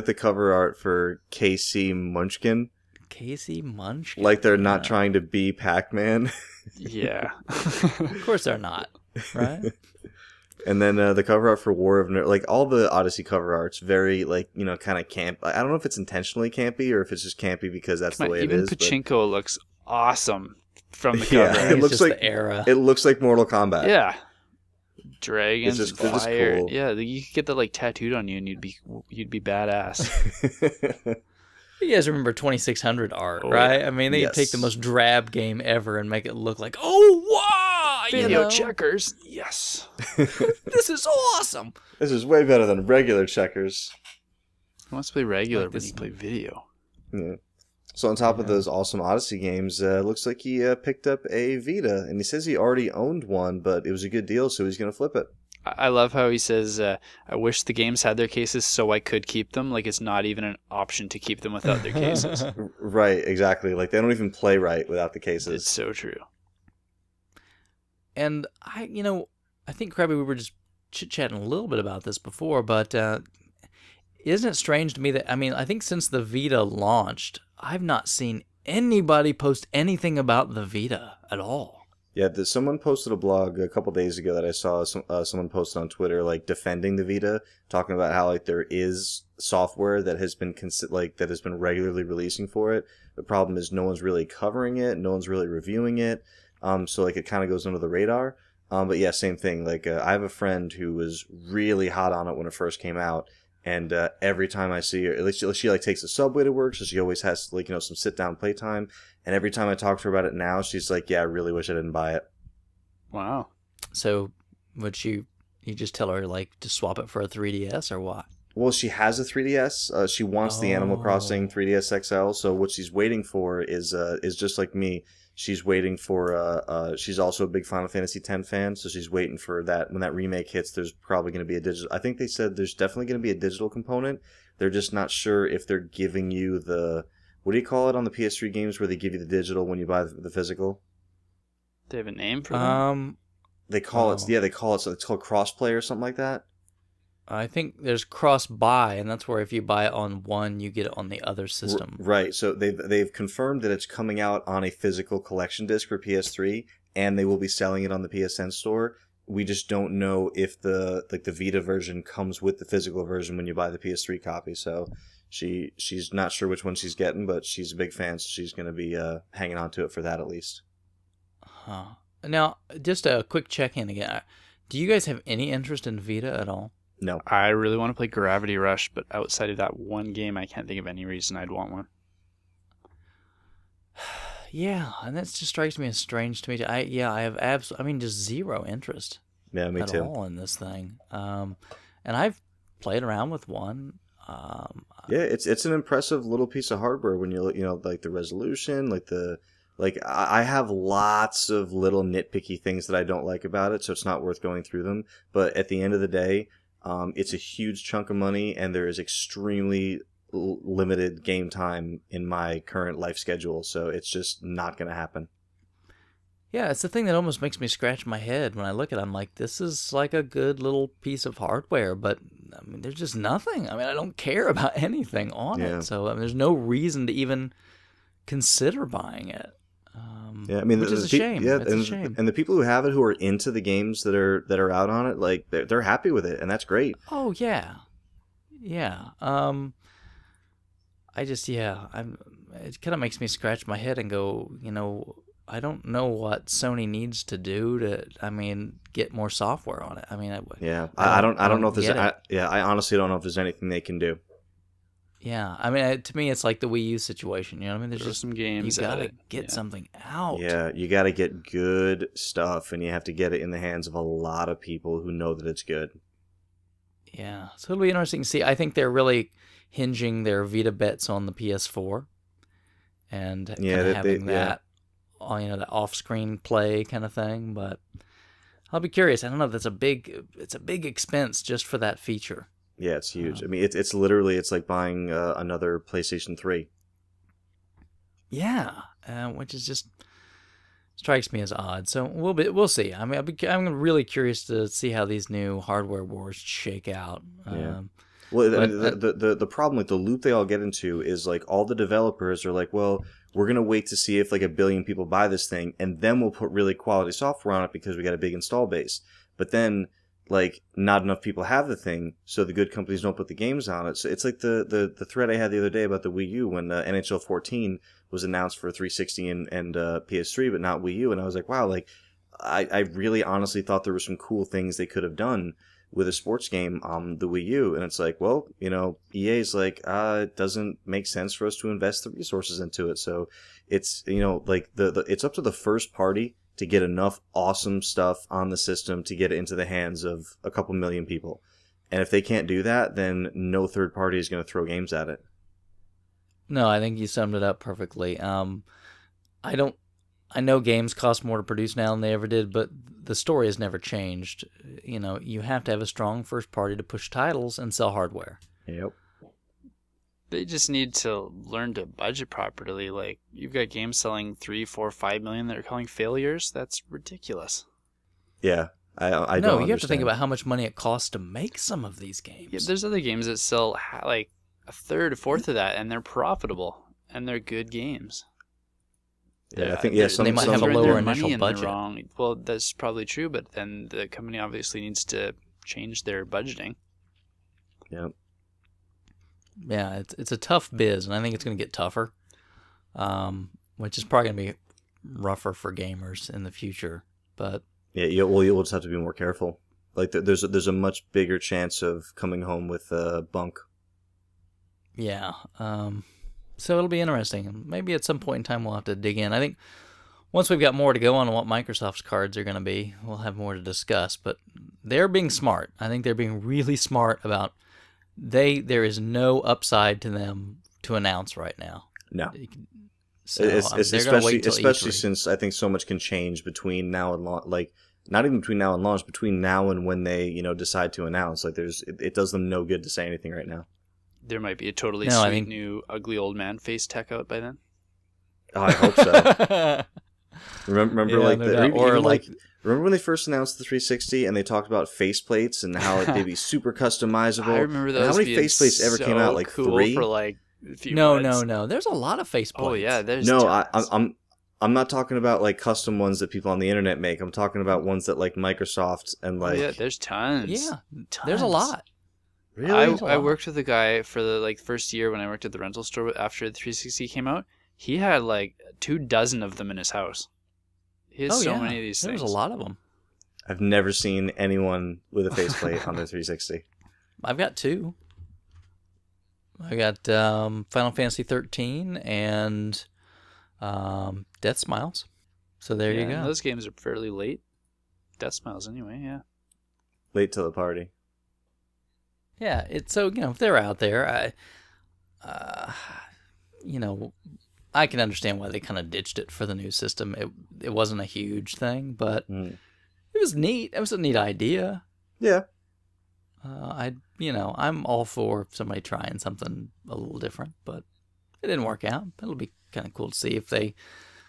the cover art for KC Munchkin. KC Munchkin. Like they're not trying to be Pac-Man. Yeah. Of course they're not, right? And then the cover art for War of Nerds, like all the Odyssey cover art's very kind of camp. I don't know if it's intentionally campy or if it's just campy because that's the way it is. Even Pachinko looks awesome from the cover. Yeah, it looks like the era. It looks like Mortal Kombat. Yeah. Dragons, just fire. cool. Yeah, you could get that tattooed on you and you'd be badass. You guys remember 2600 art, right? I mean, they could take the most drab game ever and make it look like, oh, wow! Video checkers. Yes. This is awesome. This is way better than regular checkers. He wants to play regular, but he play video. Yeah. So on top of those awesome Odyssey games, looks like he picked up a Vita, and he says he already owned one, but it was a good deal, so he's going to flip it. I love how he says, I wish the games had their cases so I could keep them. Like it's not even an option to keep them without their cases. Right, exactly. Like they don't even play right without the cases. It's so true. And I think, Krabby, we were just chit-chatting a little bit about this before, but isn't it strange to me that, I mean, I think since the Vita launched, I've not seen anybody post anything about the Vita at all. Yeah, someone posted a blog a couple days ago that I saw. Someone posted on Twitter, defending the Vita, talking about how there is software that has been that has been regularly releasing for it. The problem is no one's really covering it, no one's really reviewing it. So it kind of goes under the radar. But yeah, same thing. I have a friend who was really hot on it when it first came out. And every time I see her, at least she takes the subway to work, so she always has some sit down playtime. And every time I talk to her about it now, she's like, "Yeah, I really wish I didn't buy it." Wow. So would you just tell her to swap it for a 3DS or what? Well, she has a 3DS. She wants the Animal Crossing 3DS XL. So what she's waiting for is just like me. She's waiting for, she's also a big Final Fantasy X fan, so she's waiting for that. When that remake hits, there's probably going to be a digital, I think they said there's definitely going to be a digital component. They're just not sure if they're giving you what do you call it on the PS3 games where they give you the digital when you buy the physical? They have a name for that? They call it, it's called crossplay or something like that. I think there's cross-buy, and that's where if you buy it on one, you get it on the other system. Right. So they've confirmed that it's coming out on a physical collection disc for PS3, and they will be selling it on the PSN store. We just don't know if the Vita version comes with the physical version when you buy the PS3 copy. So she's not sure which one she's getting, but she's a big fan, so she's going to be hanging on to it for that at least. Huh. Now, just a quick check-in again. Do you guys have any interest in Vita at all? No. I really want to play Gravity Rush, but outside of that one game, I can't think of any reason I'd want one. Yeah, and that just strikes me as strange to me. I have just zero interest. Yeah, me too. At all in this thing. And I've played around with one. Yeah, it's an impressive little piece of hardware when you the resolution, I have lots of little nitpicky things that I don't like about it, so it's not worth going through them. But at the end of the day, it's a huge chunk of money, and there is extremely limited game time in my current life schedule, so it's just not going to happen. Yeah, it's the thing that almost makes me scratch my head when I look at it. I'm like, this is like a good little piece of hardware, but I mean, there's just nothing. I mean, I don't care about anything on it, so I mean, there's no reason to even consider buying it. Yeah, I mean, which is a shame. Yeah, it's a shame. And the people who have it, who are into the games that are out on it, they're happy with it, and that's great. Oh yeah, yeah. And it kind of makes me scratch my head and go, I don't know what Sony needs to do to, get more software on it. I don't know if there's, I honestly don't know if there's anything they can do. Yeah, to me, it's like the Wii U situation. You know what I mean? There's just some games. You gotta get something out. Yeah, you gotta get good stuff, and you have to get it in the hands of a lot of people who know that it's good. Yeah, so it'll be interesting to see. I think they're really hinging their Vita bets on the PS4, and having that, that off-screen play kind of thing. But I'll be curious. I don't know if it's a big expense just for that feature. Yeah, it's huge. It's literally like buying another PlayStation 3. Yeah, which is just strikes me as odd. So we'll see. I'm really curious to see how these new hardware wars shake out. Yeah. The problem, like the loop they all get into, is like all the developers are like, well, we're gonna wait to see if like 1 billion people buy this thing, and then we'll put really quality software on it because we got a big install base. But then, like, not enough people have the thing, so the good companies don't put the games on it. So it's like the thread I had the other day about the Wii U when NHL 14 was announced for 360 and PS3, but not Wii U, and I was like, wow, like I really honestly thought there were some cool things they could have done with a sports game on the Wii U, and it's like, well, EA's like, it doesn't make sense for us to invest the resources into it, so it's, like it's up to the first party to get enough awesome stuff on the system to get it into the hands of a couple million people. And if they can't do that, then no third party is going to throw games at it. No, I think you summed it up perfectly. I know games cost more to produce now than they ever did, but the story has never changed. You have to have a strong first party to push titles and sell hardware. Yep. They just need to learn to budget properly. Like, you've got games selling 3, 4, 5 million that are calling failures. That's ridiculous. Yeah, I don't understand. You have to think about how much money it costs to make some of these games. Yeah, there's other games that sell like a third, a fourth of that, and they're profitable, and they're good games. Yeah, I think they might have a lower initial budget. Well, that's probably true, but then the company obviously needs to change their budgeting. Yep. Yeah, it's a tough biz, and I think it's going to get tougher, which is probably going to be rougher for gamers in the future. But yeah, you'll just have to be more careful. Like there's a much bigger chance of coming home with bunk. Yeah, so it'll be interesting. Maybe at some point in time we'll have to dig in. I think once we've got more to go on what Microsoft's cards are going to be, we'll have more to discuss. But they're being smart. I think they're being really smart about. There is no upside to them to announce right now. No. So especially since I think so much can change between now and launch. Like, not even between now and launch, between now and when they decide to announce. Like, it does them no good to say anything right now. There might be a totally sweet new ugly old man face tech out by then. Oh, I hope so. Remember remember when they first announced the 360 and they talked about faceplates and how they'd be super customizable? I remember those. How many faceplates ever came out? Like cool 3? For like a few no. months. There's a lot of faceplates. Oh yeah, there's I'm not talking about like custom ones that people on the internet make. I'm talking about ones that like Microsoft and like. Oh, yeah, there's tons. Yeah, there's a lot. Really? I worked with a guy for the first year when I worked at the rental store after the 360 came out. He had like 24 of them in his house. He has many of these things. There's a lot of them. I've never seen anyone with a faceplate on their 360. I've got 2. I got Final Fantasy 13 and Death Smiles. So there you go. Those games are fairly late. Death Smiles anyway, yeah. Late to the party. Yeah, if they're out there, I can understand why they kind of ditched it for the new system. It wasn't a huge thing, but it was neat. It was a neat idea. Yeah. I'm all for somebody trying something a little different, but it didn't work out. It'll be kind of cool to see if they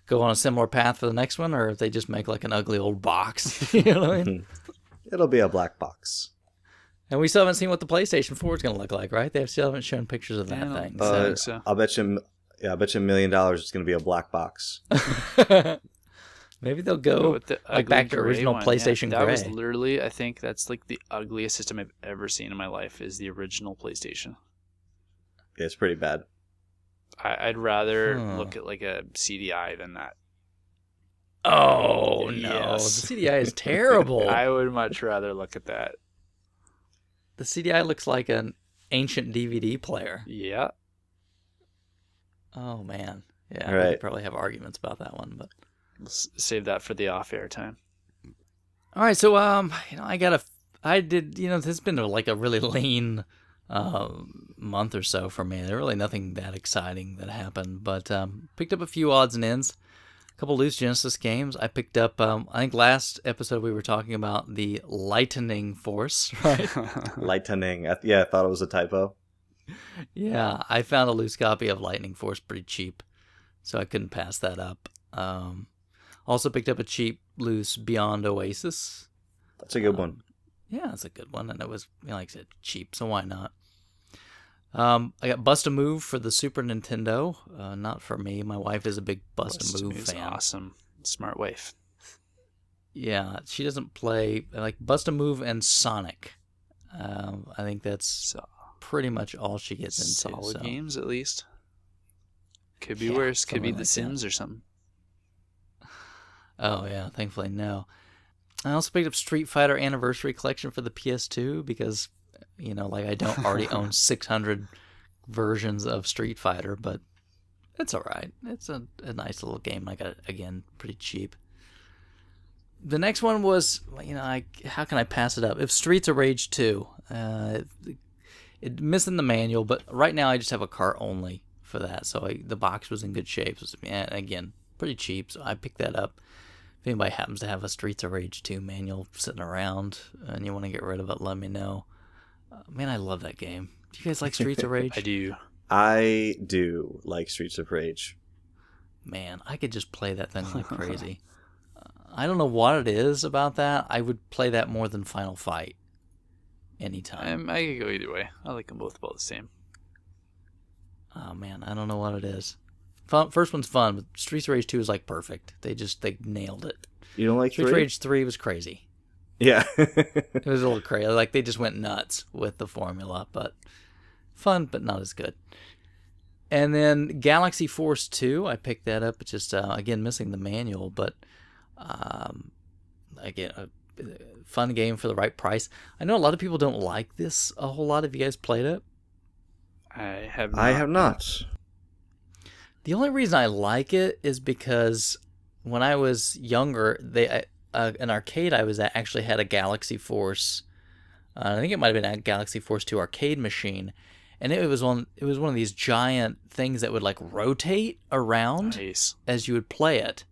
go on a similar path for the next one, or if they just make like an ugly old box. You know what I mean? It'll be a black box. And we still haven't seen what the PlayStation 4 is going to look like, right? They still haven't shown pictures of that thing. So. I'll bet you $1 million it's going to be a black box. Maybe they'll go back to original PlayStation That Gray. was literally, I think that's like the ugliest system I've ever seen in my life is the original PlayStation. Yeah, it's pretty bad. I'd rather Huh. look at like a CDI than that. Oh, no. Yes. The CDI is terrible. I would much rather look at that. The CDI looks like an ancient DVD player. Yeah. Oh, man. Yeah, All we right. could probably have arguments about that one, but... Let's save that for the off-air time. All right, so this has been like a really lean month or so for me. There really nothing that exciting that happened, but picked up a few odds and ends, a couple loose Genesis games. I picked up, I think last episode we were talking about the Lightning Force, right? Lightning. Yeah, I thought it was a typo. Yeah, I found a loose copy of Lightning Force pretty cheap, so I couldn't pass that up. Also picked up a cheap loose Beyond Oasis. That's a good one. Yeah, it's a good one, and it was, like I said, cheap, so why not? I got Bust a Move for the Super Nintendo. Not for me. My wife is a big Bust a Move fan. Awesome. Smart wife. Yeah, she doesn't play like Bust a Move and Sonic. I think that's pretty much all she gets into. Solid games, at least. Could be Yeah, worse. Could be something The like Sims or something. Oh yeah, thankfully no. I also picked up Street Fighter Anniversary Collection for the PS2 because, like I don't already own 600 versions of Street Fighter, but it's all right. It's a nice little game. I got it, again, pretty cheap. The next one was, how can I pass it up? If Streets of Rage 2. It missing the manual, but right now I just have a cart only for that, so the box was in good shape. And again, pretty cheap, so I picked that up. If anybody happens to have a Streets of Rage 2 manual sitting around and you want to get rid of it, let me know. Man, I love that game. Do you guys like Streets of Rage? I do. I do like Streets of Rage. Man, I could just play that thing like crazy. I don't know what it is about that. I would play that more than Final Fight anytime. I could go either way. I like them both about the same. Oh, man, I don't know what it is. First one's fun, but Streets of Rage 2 is like perfect. They nailed it. You don't like Streets of 3? Rage 3 was crazy. Yeah. It was a little crazy. Like they just went nuts with the formula, but fun, but not as good. And then Galaxy Force 2, I picked that up. It's just, again, missing the manual, but again, a fun game for the right price. I know a lot of people don't like this a whole lot. Have you guys played it? I have not. The only reason I like it is because when I was younger, an arcade I was at actually had a Galaxy Force. I think it might have been a Galaxy Force 2 arcade machine, and it was one of these giant things that would like rotate around as you would play it.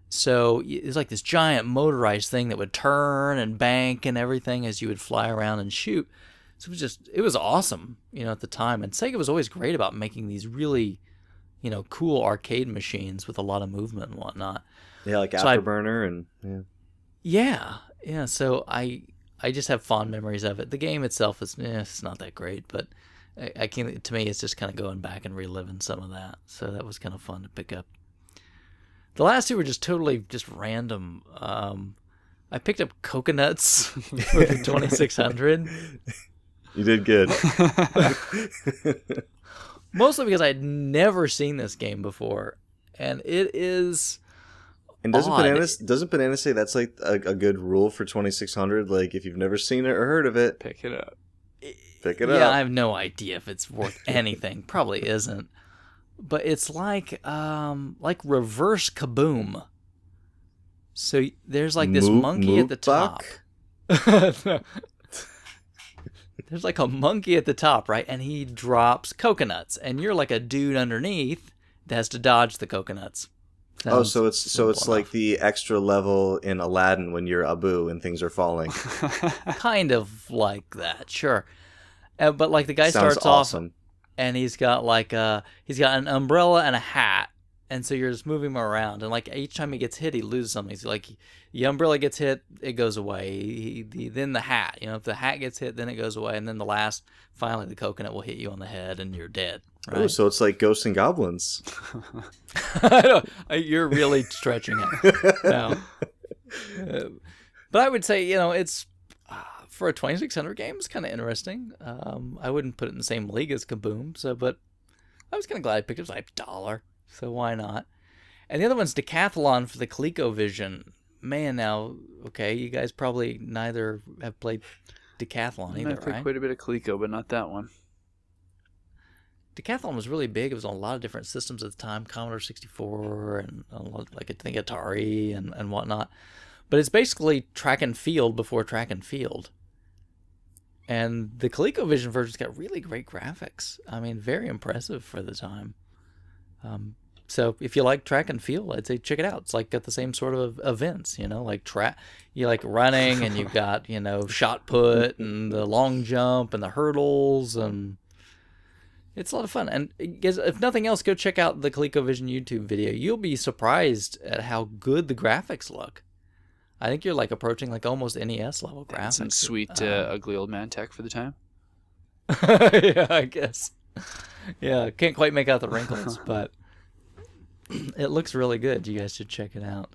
So it was like this giant motorized thing that would turn and bank and everything as you would fly around and shoot. So it was awesome, at the time. And Sega was always great about making these really, cool arcade machines with a lot of movement and whatnot. Yeah, like Afterburner and yeah. So I just have fond memories of it. The game itself is it's not that great, but to me it's just kind of going back and reliving some of that. So that was kind of fun to pick up. The last two were just totally just random. I picked up Coconuts for the 2600. You did good. Mostly because I had never seen this game before, and it is. And doesn't Banana say that's like a good rule for 2600? Like if you've never seen it or heard of it, pick it up. Yeah, I have no idea if it's worth anything. Probably isn't. But it's like reverse Kaboom. So there's like this monkey at the top. There's like a monkey at the top, right? And he drops coconuts, and you're like a dude underneath that has to dodge the coconuts. So it's like the extra level in Aladdin when you're Abu and things are falling. Kind of like that, sure. But like the guy Sounds starts awesome. off, and he's got an umbrella and a hat, and so you're just moving him around, and like each time he gets hit, he loses something. So like the umbrella gets hit, it goes away. Then the hat, if the hat gets hit, then it goes away, and then finally the coconut will hit you on the head, and you're dead. Right? Oh, so it's like Ghosts and Goblins. You're really stretching it. No. But I would say, it's for a 2600 game, it's kind of interesting. I wouldn't put it in the same league as Kaboom, but I was kind of glad I picked it. It was like $1, so why not? And the other one's Decathlon for the ColecoVision. Man, now, okay, you guys probably neither have played Decathlon either, I've played right? quite a bit of Coleco, but not that one. Decathlon was really big. It was on a lot of different systems at the time, Commodore 64 and a lot, like I think Atari and whatnot. But it's basically track and field before track and field. And the ColecoVision version's got really great graphics. I mean, very impressive for the time. So if you like track and field, I'd say check it out. It's like got the same sort of events, like you like running, and you've got shot put and the long jump and the hurdles, and it's a lot of fun. And if nothing else, go check out the ColecoVision YouTube video. You'll be surprised at how good the graphics look. I think you're like approaching like almost NES level graphics. Some sweet ugly old man tech for the time. Yeah, I guess. Yeah, can't quite make out the wrinkles, but it looks really good. You guys should check it out.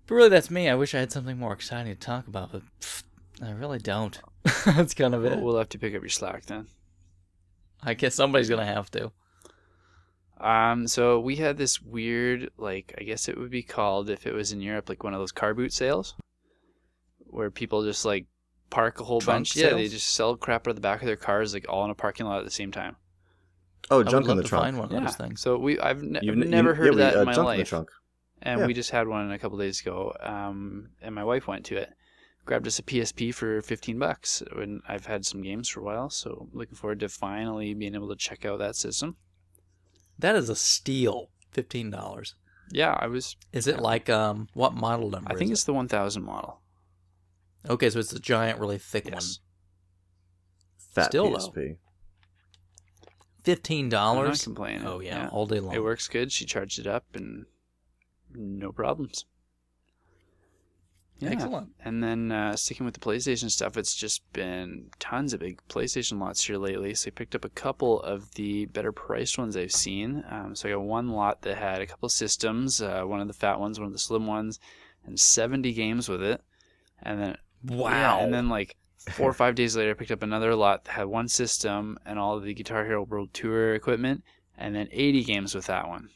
But really, that's me. I wish I had something more exciting to talk about, but I really don't. That's kind of it. We'll have to pick up your slack then. I guess somebody's going to have to. So we had this weird, like, I guess it would be called, if it was in Europe, like one of those car boot sales, where people just like park a whole bunch. Sales? Yeah, they just sell crap out of the back of their cars, like all in a parking lot at the same time. Oh, I junk would in love the to find trunk. one of those things. So I've never heard of that in my junk in the life. trunk. And Yeah. we just had one a couple days ago, and my wife went to it, grabbed us a PSP for $15. And I've had some games for a while, so I'm looking forward to finally being able to check out that system. That is a steal. $15. Yeah, I was. Is it like what model number? I think is it's the 1000 model. it? Okay, so it's the giant, really thick Yes. Fat Still, PSP. one. $15. I'm not complaining. Oh yeah, all day long. It works good. She charged it up and no problems. Yeah. Excellent. And then sticking with the PlayStation stuff, it's just been tons of big PlayStation lots here lately. So I picked up a couple of the better priced ones I've seen. So I got one lot that had a couple of systems, one of the fat ones, one of the slim ones, and 70 games with it. And then Wow. and then like 4 or 5 days later, I picked up another lot that had one system and all of the Guitar Hero World Tour equipment, and then 80 games with that one.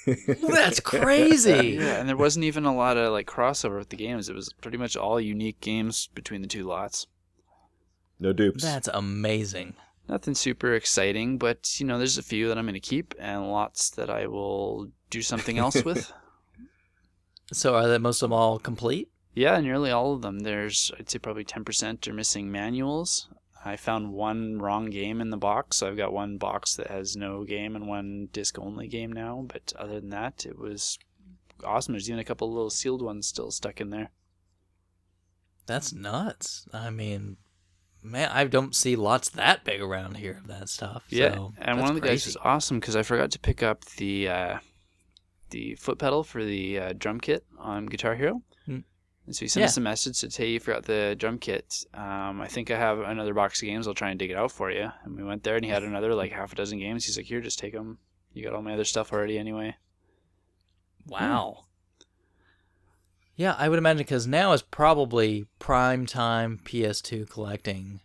That's crazy. Yeah, and there wasn't even a lot of like crossover with the games. It was pretty much all unique games between the two lots. No dupes. That's amazing. Nothing super exciting, but there's a few that I'm going to keep and lots that I will do something else with. So are they most of them all complete? Yeah, nearly all of them. There's, I'd say probably 10% are missing manuals. I found one wrong game in the box, so I've got one box that has no game and one disc-only game now. But other than that, it was awesome. There's even a couple little sealed ones still stuck in there. That's nuts. I mean, man, I don't see lots that big around here of that stuff. Yeah, So and one of the guys was awesome because I forgot to pick up the foot pedal for the drum kit on Guitar Hero. And so he sent us a message that, hey, you forgot the drum kit. I think I have another box of games. I'll try and dig it out for you. And we went there, and he had another like half a dozen games. He's like, here, just take them. You got all my other stuff already anyway. Wow. Yeah, I would imagine because now is probably prime time PS2 collecting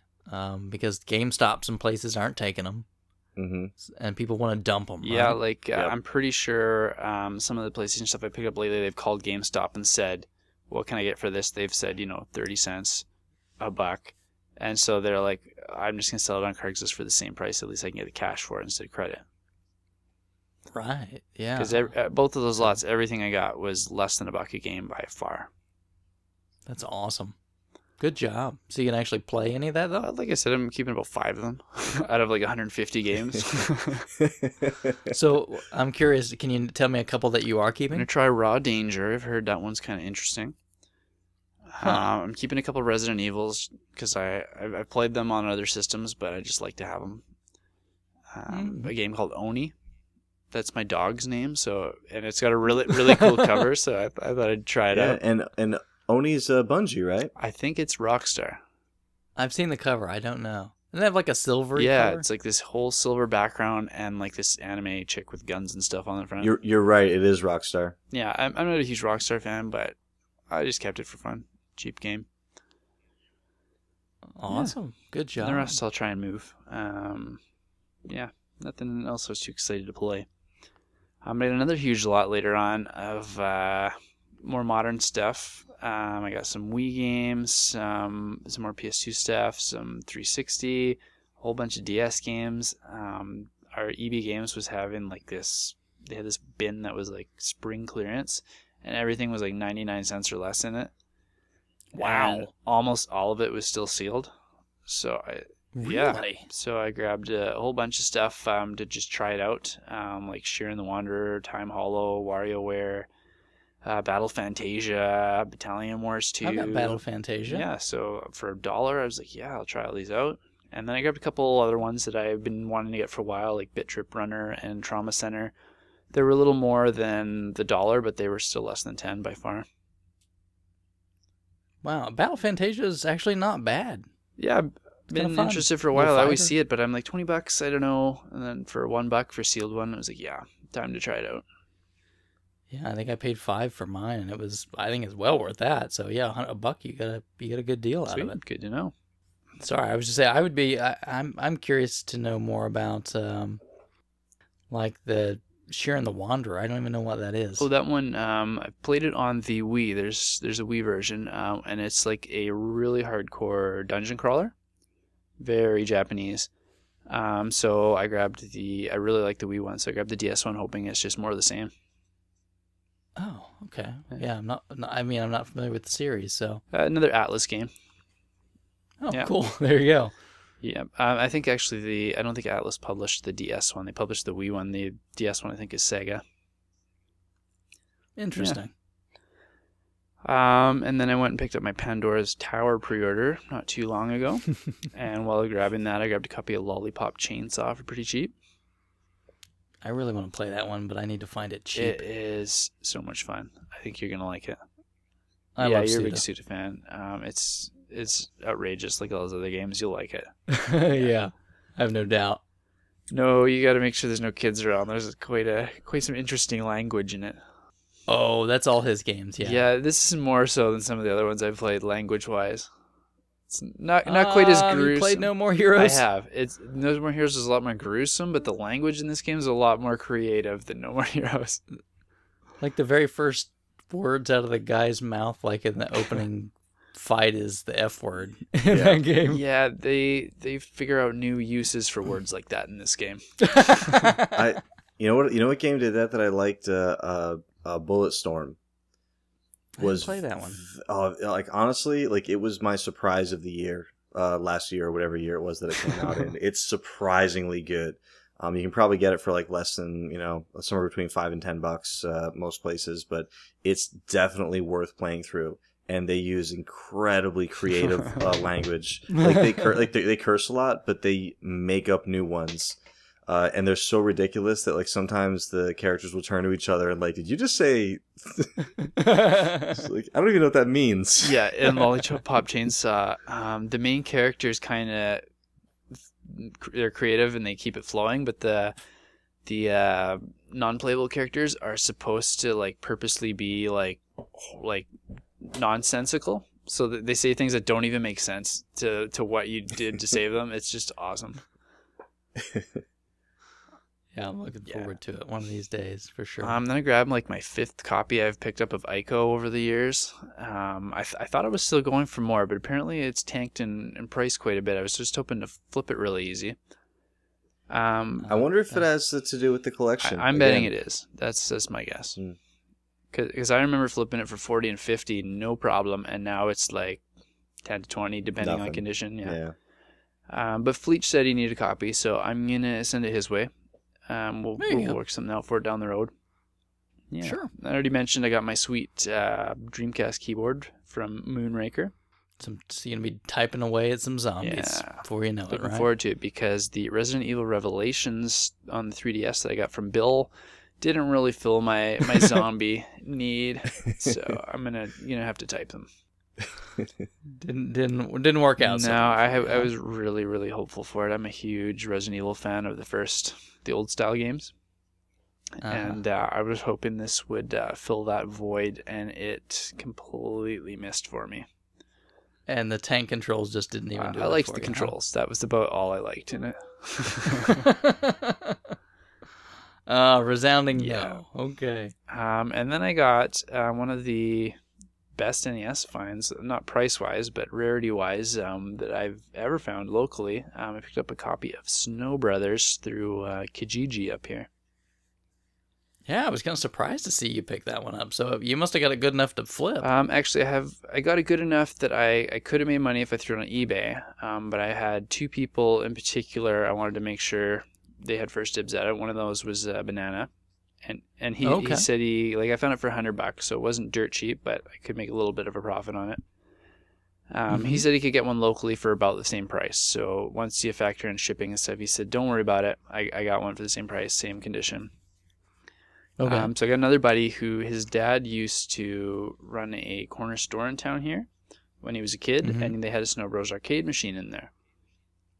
because GameStops and places aren't taking them. Mm-hmm. And people want to dump them. Yeah, right? like I'm pretty sure some of the PlayStation stuff I picked up lately, they've called GameStop and said, what can I get for this? They've said, 30 cents, $1. And so they're like, I'm just going to sell it on Craigslist for the same price. At least I can get the cash for it instead of credit. Right, yeah. Because both of those lots, everything I got was less than $1 a game by far. That's awesome. Good job. So you can actually play any of that, though? Like I said, I'm keeping about 5 of them out of like 150 games. So I'm curious, can you tell me a couple that you are I'm keeping? going to try Raw Danger. I've heard that one's kind of interesting. I'm keeping a couple Resident Evils because I've played them on other systems, but I just like to have them. A game called Oni. That's my dog's name, and it's got a really really cool cover, so I thought I'd try it out. And Oni's Bungie, right? I think it's Rockstar. I've seen the cover. I don't know. Doesn't it have like a silvery Yeah, color? it's like this whole silver background and like this anime chick with guns and stuff on the front. You're right. It is Rockstar. Yeah, I'm not a huge Rockstar fan, but I just kept it for fun. Cheap game. Awesome. Good job. And the rest I'll try and move. Yeah. Nothing else I was too excited to play. I made another huge lot later on of more modern stuff. I got some Wii games, some more PS2 stuff, some 360, a whole bunch of DS games. Our EB Games was having like this. They had this bin that was like spring clearance, and everything was like 99 cents or less in it. Wow. And almost all of it was still sealed. So Really? So I grabbed a whole bunch of stuff to just try it out, like Sheeran the Wanderer, Time Hollow, WarioWare, Battle Fantasia, Battalion Wars 2. I've got Battle Fantasia. Yeah, so for $1, I was like, yeah, I'll try all these out. And then I grabbed a couple other ones that I've been wanting to get for a while, like Bit Trip Runner and Trauma Center. They were a little more than the $1, but they were still less than 10 by far. Wow, Battle Fantasia is actually not bad. Yeah, I've been interested for a while. I always see it, but I'm like, $20, I don't know. And then for $1 for sealed one, I was like, yeah, time to try it out. Yeah, I think I paid $5 for mine, and I think it's well worth that. So yeah, $100, you get a good deal out of it. Good to know. Sorry, I was just saying I'm curious to know more about like the Sheeran the Wanderer. I don't even know what that is. Oh, that one, I played it on the Wii. There's a Wii version, and it's like a really hardcore dungeon crawler. Very Japanese. So I really like the Wii one, so I grabbed the DS one, hoping it's just more of the same. Oh, okay. Yeah, I'm not familiar with the series, so. Another Atlas game. Oh, yeah. Cool. There you go. Yeah, I think actually I don't think Atlas published the DS one. They published the Wii one. The DS one I think is Sega. Interesting. Yeah. And then I went and picked up my Pandora's Tower pre-order not too long ago. And while grabbing that, I grabbed a copy of Lollipop Chainsaw for pretty cheap. I really want to play that one, but I need to find it cheap. It is so much fun. I think you're gonna like it. I love you're Suda. a big Suda fan. It's outrageous like all those other games. You'll like it. Yeah, I have no doubt. No, you got to make sure there's no kids around. There's quite some interesting language in it. Oh, that's all his games. Yeah. Yeah, this is more so than some of the other ones I've played language-wise. It's not quite as gruesome. You played No More Heroes? I have. No More Heroes is a lot more gruesome, but the language in this game is a lot more creative than No More Heroes. Like the very first words out of the guy's mouth, like in the opening fight, is the F word in that game. Yeah, they figure out new uses for words like that in this game. You know what game did that I liked? Bulletstorm. I didn't play that one. Like honestly, like it was my surprise of the year, last year or whatever year it was that it came out in. It's surprisingly good. You can probably get it for like less than, somewhere between $5 and $10 most places, but it's definitely worth playing through. And they use incredibly creative language. Like they curse a lot, but they make up new ones. And they're so ridiculous that like sometimes the characters will turn to each other and like, did you just say? It's like, I don't even know what that means. Yeah, in Lollipop Chainsaw, the main characters kind of they're creative and they keep it flowing, but the non-playable characters are supposed to like purposely be like nonsensical. So that they say things that don't even make sense to what you did to save them. It's just awesome. Yeah, I'm looking forward to it one of these days for sure. Then I grabbed like my 5th copy I've picked up of Ico over the years. I thought I was still going for more, but apparently it's tanked in price quite a bit. I was just hoping to flip it really easy. I wonder if it has to do with the collection. I'm betting it is. That's my guess. Because I remember flipping it for 40 and 50, no problem, and now it's like 10 to 20 depending on condition. Yeah. But Fleech said he needed a copy, so I'm gonna send it his way. We'll work something out for it down the road. Yeah. Sure. I already mentioned I got my sweet Dreamcast keyboard from Moonraker. So you're going to be typing away at some zombies before you know it, right? Looking forward to it because the Resident Evil Revelations on the 3DS that I got from Bill didn't really fill my zombie need. So I'm gonna have to type them. Didn't work out. No, I was really, really hopeful for it. I'm a huge Resident Evil fan of the old style games. And I was hoping this would fill that void, and it completely missed for me. And the tank controls just didn't even do it. I liked the controls. That was about all I liked in it. Resounding Yeah. no. Okay. And then I got one of the best NES finds, not price-wise, but rarity-wise, that I've ever found locally. I picked up a copy of Snow Brothers through Kijiji up here. Yeah, I was kind of surprised to see you pick that one up. So you must have got it good enough to flip. Actually, I got it good enough that I could have made money if I threw it on eBay. But I had two people in particular I wanted to make sure they had first dibs at it. One of those was Banana. And he said I found it for $100, so it wasn't dirt cheap, but I could make a little bit of a profit on it. He said he could get one locally for about the same price. So once you factor in shipping and stuff, he said, don't worry about it. I got one for the same price, same condition. Okay. So I got another buddy who his dad used to run a corner store in town here when he was a kid, and they had a Snow Bros arcade machine in there.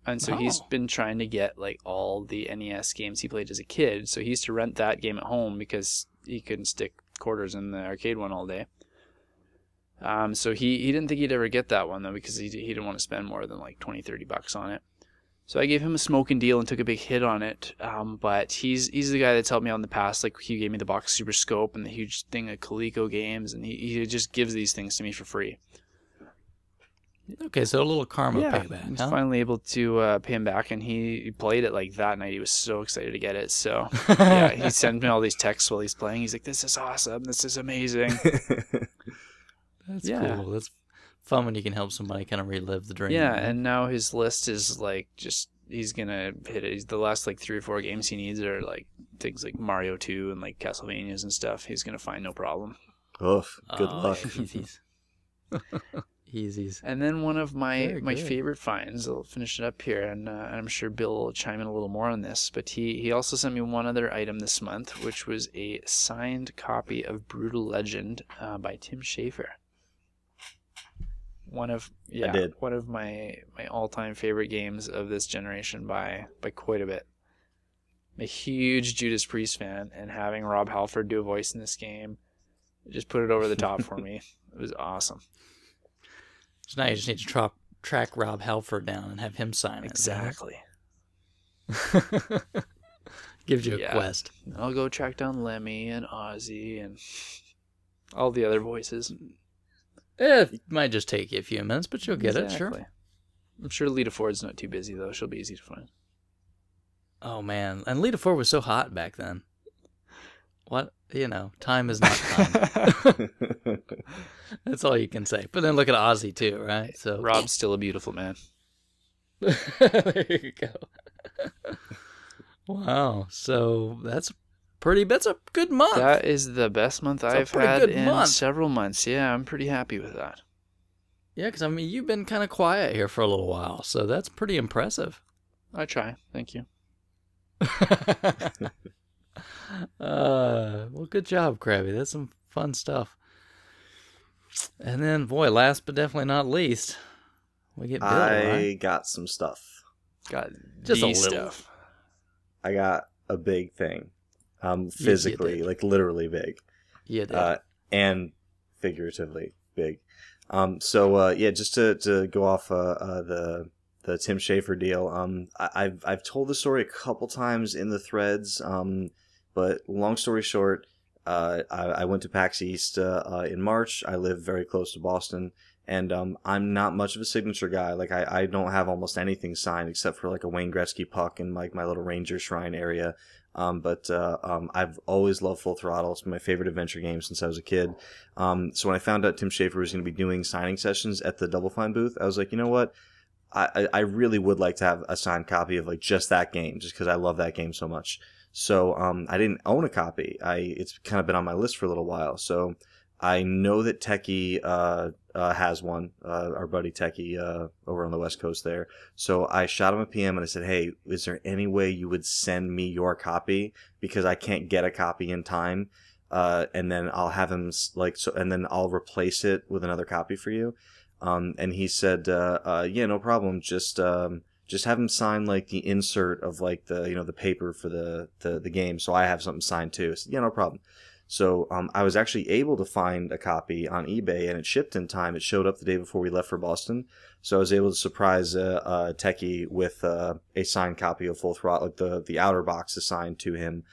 And so he's been trying to get like all the NES games he played as a kid. So he used to rent that game at home because he couldn't stick quarters in the arcade one all day. So he didn't think he'd ever get that one though because he didn't want to spend more than like $20-$30 on it. So I gave him a smoking deal and took a big hit on it. But he's the guy that's helped me out in the past. Like he gave me the box Super Scope and the huge thing of Coleco games, and he just gives these things to me for free. Okay, so a little karma payback. I was finally able to pay him back, and he played it like that night. He was so excited to get it. So yeah, he sent me all these texts while he's playing. He's like, "This is awesome. This is amazing." That's cool. That's fun when you can help somebody kind of relive the dream. Yeah, right? and now his list is like he's gonna hit it. He's the last like 3 or 4 games he needs are like things like Mario 2 and like Castlevanias and stuff. He's gonna find no problem. Oof, good luck. Easies. Easies. And then one of my favorite finds, I'll finish it up here, and I'm sure Bill will chime in a little more on this, but he also sent me one other item this month, which was a signed copy of Brutal Legend by Tim Schafer. One of my all-time favorite games of this generation by quite a bit. I'm a huge Judas Priest fan, and having Rob Halford do a voice in this game just put it over the top for me. It was awesome. So now you just need to track Rob Halford down and have him sign it. Exactly. Gives you a quest. I'll go track down Lemmy and Ozzy and all the other voices. It might just take you a few minutes, but you'll get it, sure. I'm sure Lita Ford's not too busy, though. She'll be easy to find. Oh, man. And Lita Ford was so hot back then. What? Time is not time. That's all you can say. But then look at Ozzy, too, right? So Rob's still a beautiful man. There you go. Wow. So that's a good month. That is the best month I've had in several months. Yeah, I'm pretty happy with that. Yeah, because, you've been kind of quiet here for a little while, so that's pretty impressive. I try. Thank you. Well, good job, Krabby. That's some fun stuff. And then, boy, last but definitely not least, we get Bill, right? Got some stuff. Got just a little stuff. I got a big thing. Physically, like literally big. Yeah, and figuratively big. Just to go off the Tim Schafer deal. I've told the story a couple times in the threads. But long story short, I went to PAX East in March. I live very close to Boston, and I'm not much of a signature guy. Like I don't have almost anything signed except for like a Wayne Gretzky puck in like my little Ranger Shrine area. I've always loved Full Throttle. It's been my favorite adventure game since I was a kid. So when I found out Tim Schafer was going to be doing signing sessions at the Double Fine booth, I was like, you know what? I really would like to have a signed copy of like just that game, just because I love that game so much. So I didn't own a copy. It's kind of been on my list for a little while. So I know that Techie has one, our buddy Techie over on the West Coast there. So I shot him a PM and I said, hey, is there any way you would send me your copy? Because I can't get a copy in time. And then I'll have him and then I'll replace it with another copy for you. And he said, yeah, no problem. Just have him sign like the insert of like the paper for the game. So I have something signed too. I said, yeah, no problem. So I was actually able to find a copy on eBay, and it shipped in time. It showed up the day before we left for Boston. So I was able to surprise a techie with a signed copy of Full Throttle, like the outer box assigned to him.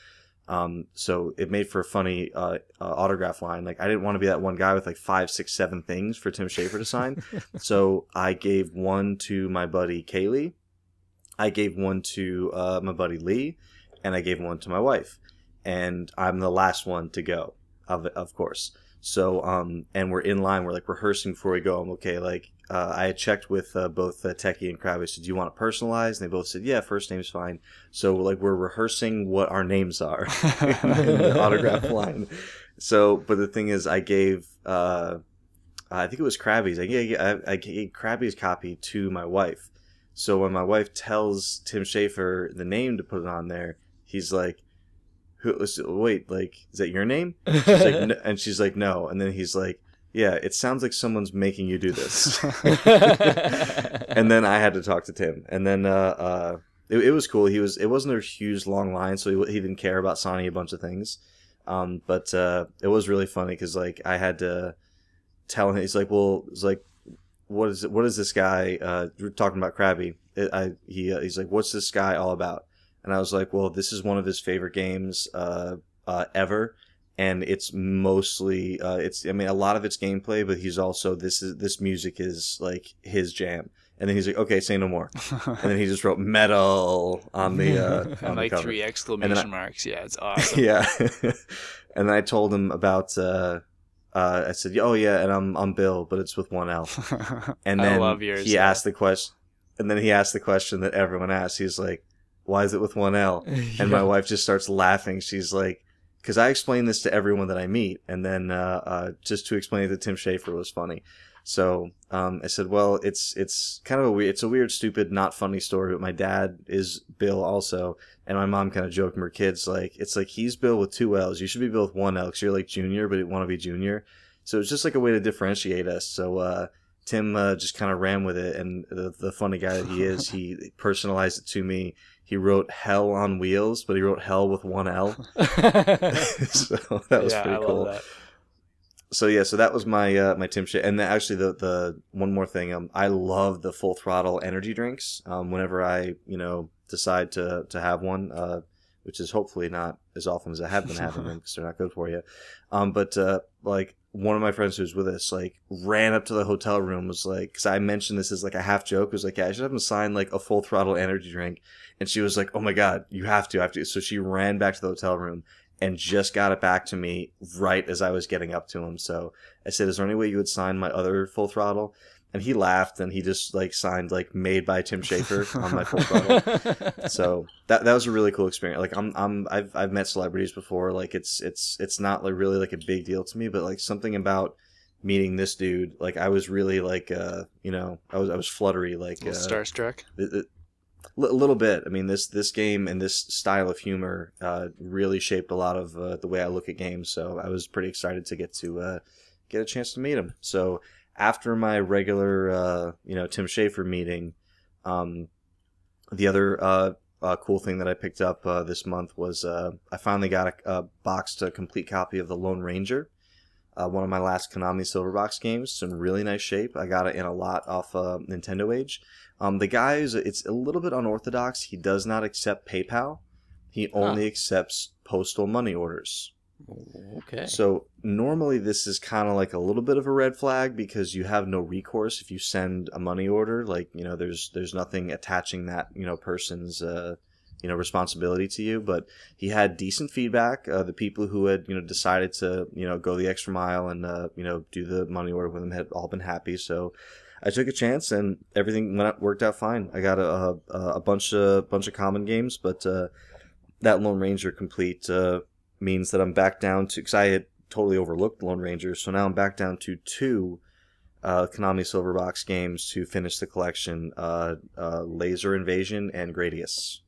So it made for a funny autograph line. Like, I didn't want to be that one guy with like 5, 6, 7 things for Tim Schafer to sign. So I gave one to my buddy Kaylee. I gave one to my buddy Lee, and I gave one to my wife. And I'm the last one to go, of course. So, and we're in line. We're like rehearsing before we go. I'm okay. Like, I had checked with both Techie and Krabby. I said, "Do you want it personalized?" And they both said, "Yeah, first name's fine." So, like, we're rehearsing what our names are in the autograph line. So, but the thing is, I gave, I think it was Krabby's. I gave Krabby's copy to my wife. So when my wife tells Tim Schafer the name to put it on there, he's like, "Wait, like, is that your name?" She's like, no, and she's like, "No." And then he's like, "Yeah, it sounds like someone's making you do this." And then I had to talk to Tim, and then it was cool. It wasn't a huge long line, so he didn't care about signing a bunch of things. But it was really funny because like I had to tell him. He's like, "Well," it's like, what is this guy? We're talking about Krabby. He's like, "What's this guy all about?" And I was like, "Well, this is one of his favorite games ever, and it's mostly I mean, a lot of it's gameplay, but he's also this music is like his jam." And then he's like, "Okay, say no more." And then he just wrote "metal" on the on like the cover. 3 exclamation marks. Yeah, it's awesome. Yeah. And then I told him about. I said, "Oh yeah, and I'm Bill, but it's with one L." And then I love yours, he asked the question, and then he asked the question that everyone asks. He's like, "Why is it with one L?" And my wife just starts laughing. She's like, because I explain this to everyone that I meet, and then just to explain it to Tim Schafer was funny. So I said, "Well, it's kind of it's a weird, stupid, not funny story, but my dad is Bill also." And my mom kind of joked when we were kids, like, it's like, he's Bill with 2 L's. You should be Bill with 1 L because you're like junior, but you want to be junior. So it's just like a way to differentiate us. So Tim just kind of ran with it. And the funny guy that he is, he personalized it to me. He wrote "Hell on Wheels," but he wrote "Hell" with 1 L. So that was pretty cool. Love that. So yeah, so that was my my Tim Schafer. And actually, the one more thing, I love the Full Throttle energy drinks. Whenever I decide to have one, which is hopefully not as often as I have been having them because they're not good for you. But like, one of my friends who was with us like ran up to the hotel room, was like, because I mentioned this as like a half joke, was like, "Yeah, I should have him sign like a Full Throttle energy drink," and she was like, "Oh my god, you have to." So she ran back to the hotel room and just got it back to me right as I was getting up to him. So I said, "Is there any way you would sign my other Full Throttle?" And he laughed, and he just like signed like "Made by Tim Schafer" on my Full Throttle. So that was a really cool experience. Like I've met celebrities before. Like it's not like really like a big deal to me, but like something about meeting this dude, like I was really like I was fluttery, like starstruck. A little bit. I mean, this game and this style of humor really shaped a lot of the way I look at games. So I was pretty excited to get a chance to meet him. So after my regular, Tim Schafer meeting, the other cool thing that I picked up this month was I finally got a boxed complete copy of The Lone Ranger, one of my last Konami Silverbox games. It's in really nice shape. I got it in a lot off Nintendo Age. The guy it's a little bit unorthodox. He does not accept PayPal. He only accepts postal money orders. Okay. So normally this is kind of like a little bit of a red flag because you have no recourse if you send a money order. Like, there's nothing attaching that, person's, responsibility to you. But he had decent feedback. The people who had, decided to, go the extra mile and, do the money order with him had all been happy. So I took a chance and everything worked out fine. I got a bunch of common games, but that Lone Ranger complete means that I'm back down to, because I had totally overlooked Lone Ranger, so now I'm back down to 2 Konami Silverbox games to finish the collection, Laser Invasion and Gradius.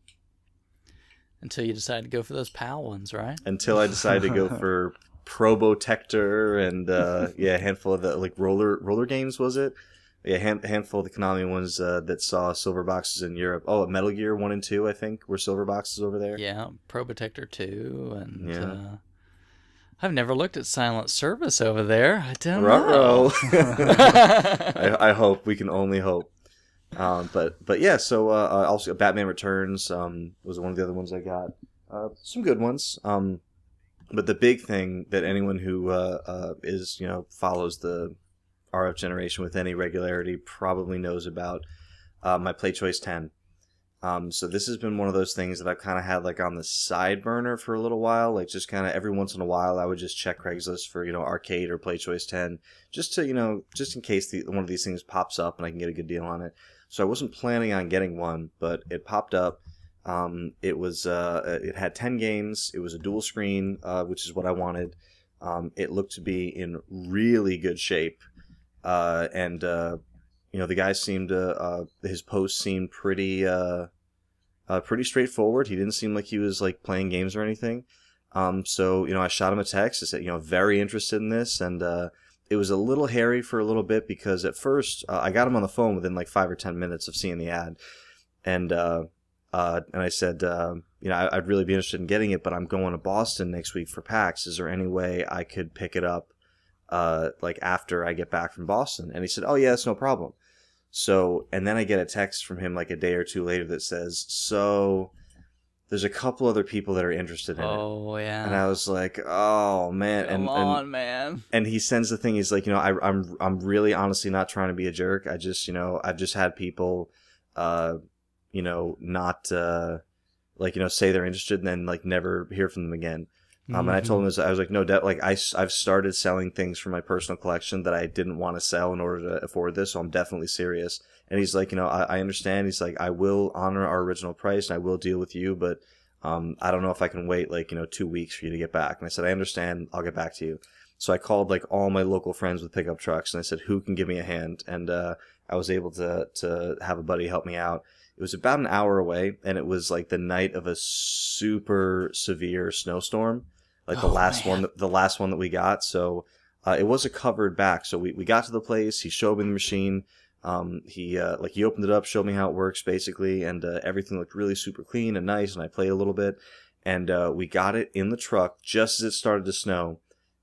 Until you decide to go for those PAL ones, right? Until I decided to go for Probotector and a handful of the like roller games, was it? Yeah, handful of the Konami ones that saw silver boxes in Europe. Oh, Metal Gear 1 and 2, I think, were silver boxes over there. Yeah, Probotector 2, and I've never looked at silent service over there. I don't Ruh-roh. know. I hope. We can only hope. But yeah, so also Batman Returns was one of the other ones I got. Some good ones. But the big thing that anyone who is, follows the RF generation with any regularity probably knows about my Play Choice 10. So this has been one of those things that I've kind of had like on the side burner for a little while. Like just kind of every once in a while, I would just check Craigslist for, arcade or Play Choice 10, just to, just in case one of these things pops up and I can get a good deal on it. So I wasn't planning on getting one, but it popped up. It had 10 games. It was a dual screen, which is what I wanted. It looked to be in really good shape. The guy seemed his post seemed pretty straightforward. He didn't seem like he was like playing games or anything. So I shot him a text. I said, very interested in this, and it was a little hairy for a little bit because at first I got him on the phone within like 5 or 10 minutes of seeing the ad, and I said, I'd really be interested in getting it, but I'm going to Boston next week for PAX. Is there any way I could pick it up like after I get back from Boston? And he said, oh yeah, that's no problem. So, and then I get a text from him like a day or two later that says, so there's a couple other people that are interested in it. Oh, yeah. And I was like, oh man. Come on, man. And he sends the thing. He's like, I'm really honestly not trying to be a jerk. I just, I've just had people, not, say they're interested and then like never hear from them again. And I told him I was like, no, I've started selling things from my personal collection that I didn't want to sell in order to afford this, so I'm definitely serious. And he's like, I understand. He's like, I will honor our original price and I will deal with you, but I don't know if I can wait 2 weeks for you to get back. And I said, I understand. I'll get back to you. So I called like all my local friends with pickup trucks and I said, who can give me a hand? And I was able to have a buddy help me out. It was about an hour away, and it was like the night of a super severe snowstorm. Like the last one that we got. So it was a covered back. So we got to the place. He showed me the machine. He opened it up, showed me how it works basically, and everything looked really super clean and nice. And I played a little bit, and we got it in the truck just as it started to snow.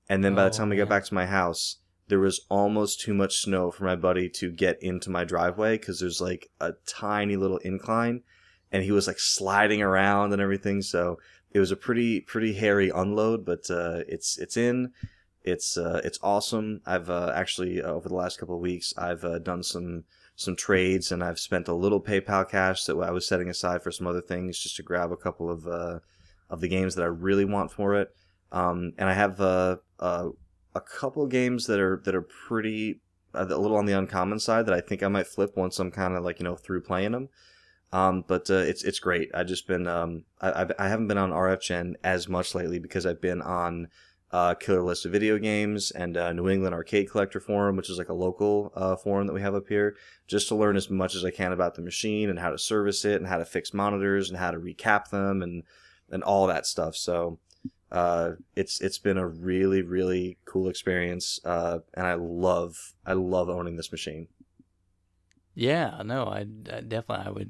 And then by the time we got back to my house, there was almost too much snow for my buddy to get into my driveway because there's like a tiny little incline, and he was like sliding around and everything. So it was a pretty hairy unload, but it's in. It's awesome. I've actually over the last couple of weeks I've done some trades, and I've spent a little PayPal cash that I was setting aside for some other things just to grab a couple of the games that I really want for it. And I have a couple of games that are pretty a little on the uncommon side that I think I might flip once I'm kind of through playing them. But it's great. I haven't been on RF Gen as much lately because I've been on Killer List of Video Games and New England Arcade Collector Forum, which is like a local forum that we have up here, just to learn as much as I can about the machine and how to service it and how to fix monitors and how to recap them and all that stuff. So it's been a really, really cool experience, and I love owning this machine. Yeah, no, I definitely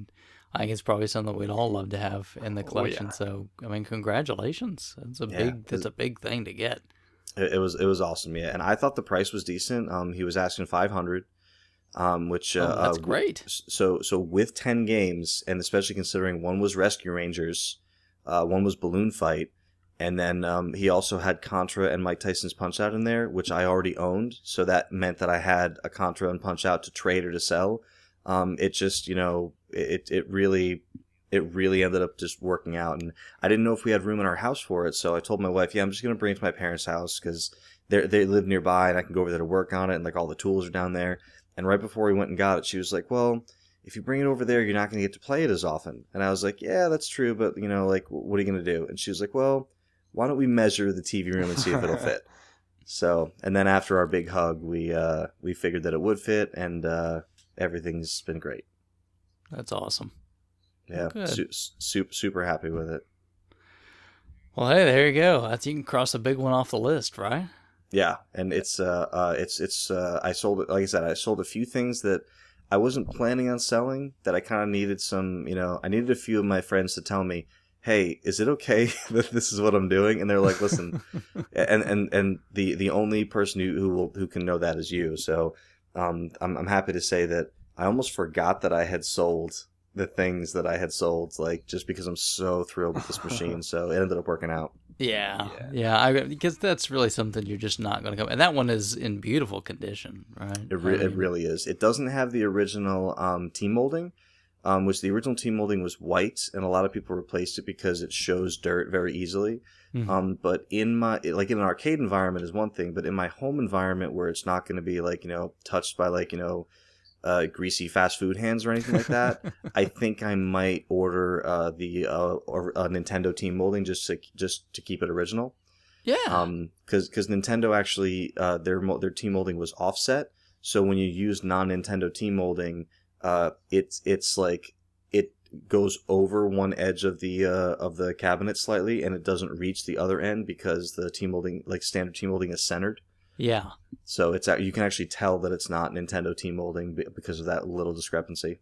I think it's probably something that we'd all love to have in the collection. Yeah. So, I mean, congratulations. That's a big thing to get. It was awesome, yeah. And I thought the price was decent. He was asking $500, which that's great. So with 10 games, and especially considering one was Rescue Rangers, one was Balloon Fight, and then he also had Contra and Mike Tyson's Punch-Out in there, which I already owned. So that meant that I had a Contra and Punch-Out to trade or to sell. It just, it really ended up just working out. And I didn't know if we had room in our house for it. So I told my wife, yeah, I'm just going to bring it to my parents' house because they live nearby and I can go over there to work on it. And like all the tools are down there. And right before we went and got it, she was like, well, if you bring it over there, you're not going to get to play it as often. And I was like, yeah, that's true. But like, what are you going to do? And she was like, well, why don't we measure the TV room and see if it'll fit? So, and then after our big hug, we figured that it would fit, and everything's been great. That's awesome. Yeah, super happy with it. Well, hey, there you go. You can cross a big one off the list, right? Yeah, and I sold it. Like I said, I sold a few things that I wasn't planning on selling. That I kind of needed some. I needed a few of my friends to tell me, hey, is it okay that this is what I'm doing? And they're like, listen, and the only person who can know that is you. So I'm happy to say that I almost forgot that I had sold the things that I had sold, like, just because I'm so thrilled with this machine. So it ended up working out. Yeah. Because that's really something you're just not going to come. And that one is in beautiful condition, right? It really is. It doesn't have the original team molding, which the original team molding was white, and a lot of people replaced it because it shows dirt very easily. Mm-hmm. But in an arcade environment is one thing, but in my home environment where it's not going to be like, touched by like, greasy fast food hands or anything like that, I think I might order a Nintendo team molding just to keep it original. Yeah. Because Nintendo actually their team molding was offset, so when you use non-Nintendo team molding, it's like it goes over one edge of the cabinet slightly, and it doesn't reach the other end because the team molding, like standard team molding, is centered. Yeah. So you can actually tell that it's not Nintendo team molding because of that little discrepancy.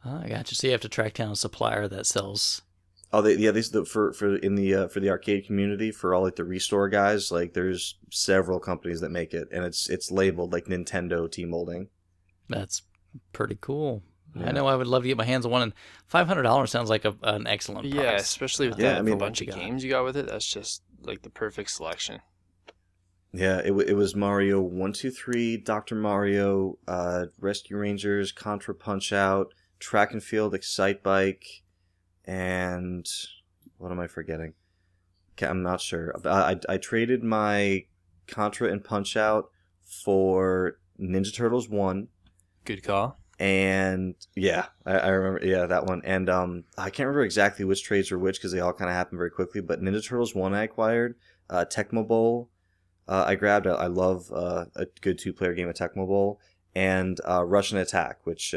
Oh, I got you. So you have to track down a supplier that sells. Oh, for the arcade community, for all like the restore guys, like there's several companies that make it, and it's labeled like Nintendo team molding. That's pretty cool. Yeah. I know I would love to get my hands on one, and $500 sounds like an excellent price. Yeah, especially with the bunch of games you got with it. That's just like the perfect selection. Yeah, it was Mario 1, 2, 3, Dr. Mario, Rescue Rangers, Contra Punch Out, Track and Field, Excite Bike, and what am I forgetting? I'm not sure. I traded my Contra and Punch Out for Ninja Turtles 1. Good call. And yeah, I remember, that one. And I can't remember exactly which trades were which because they all kind of happened very quickly. But Ninja Turtles 1 I acquired, Tecmo Bowl I grabbed. I love a good two-player game of Tecmo Bowl, and Russian Attack, which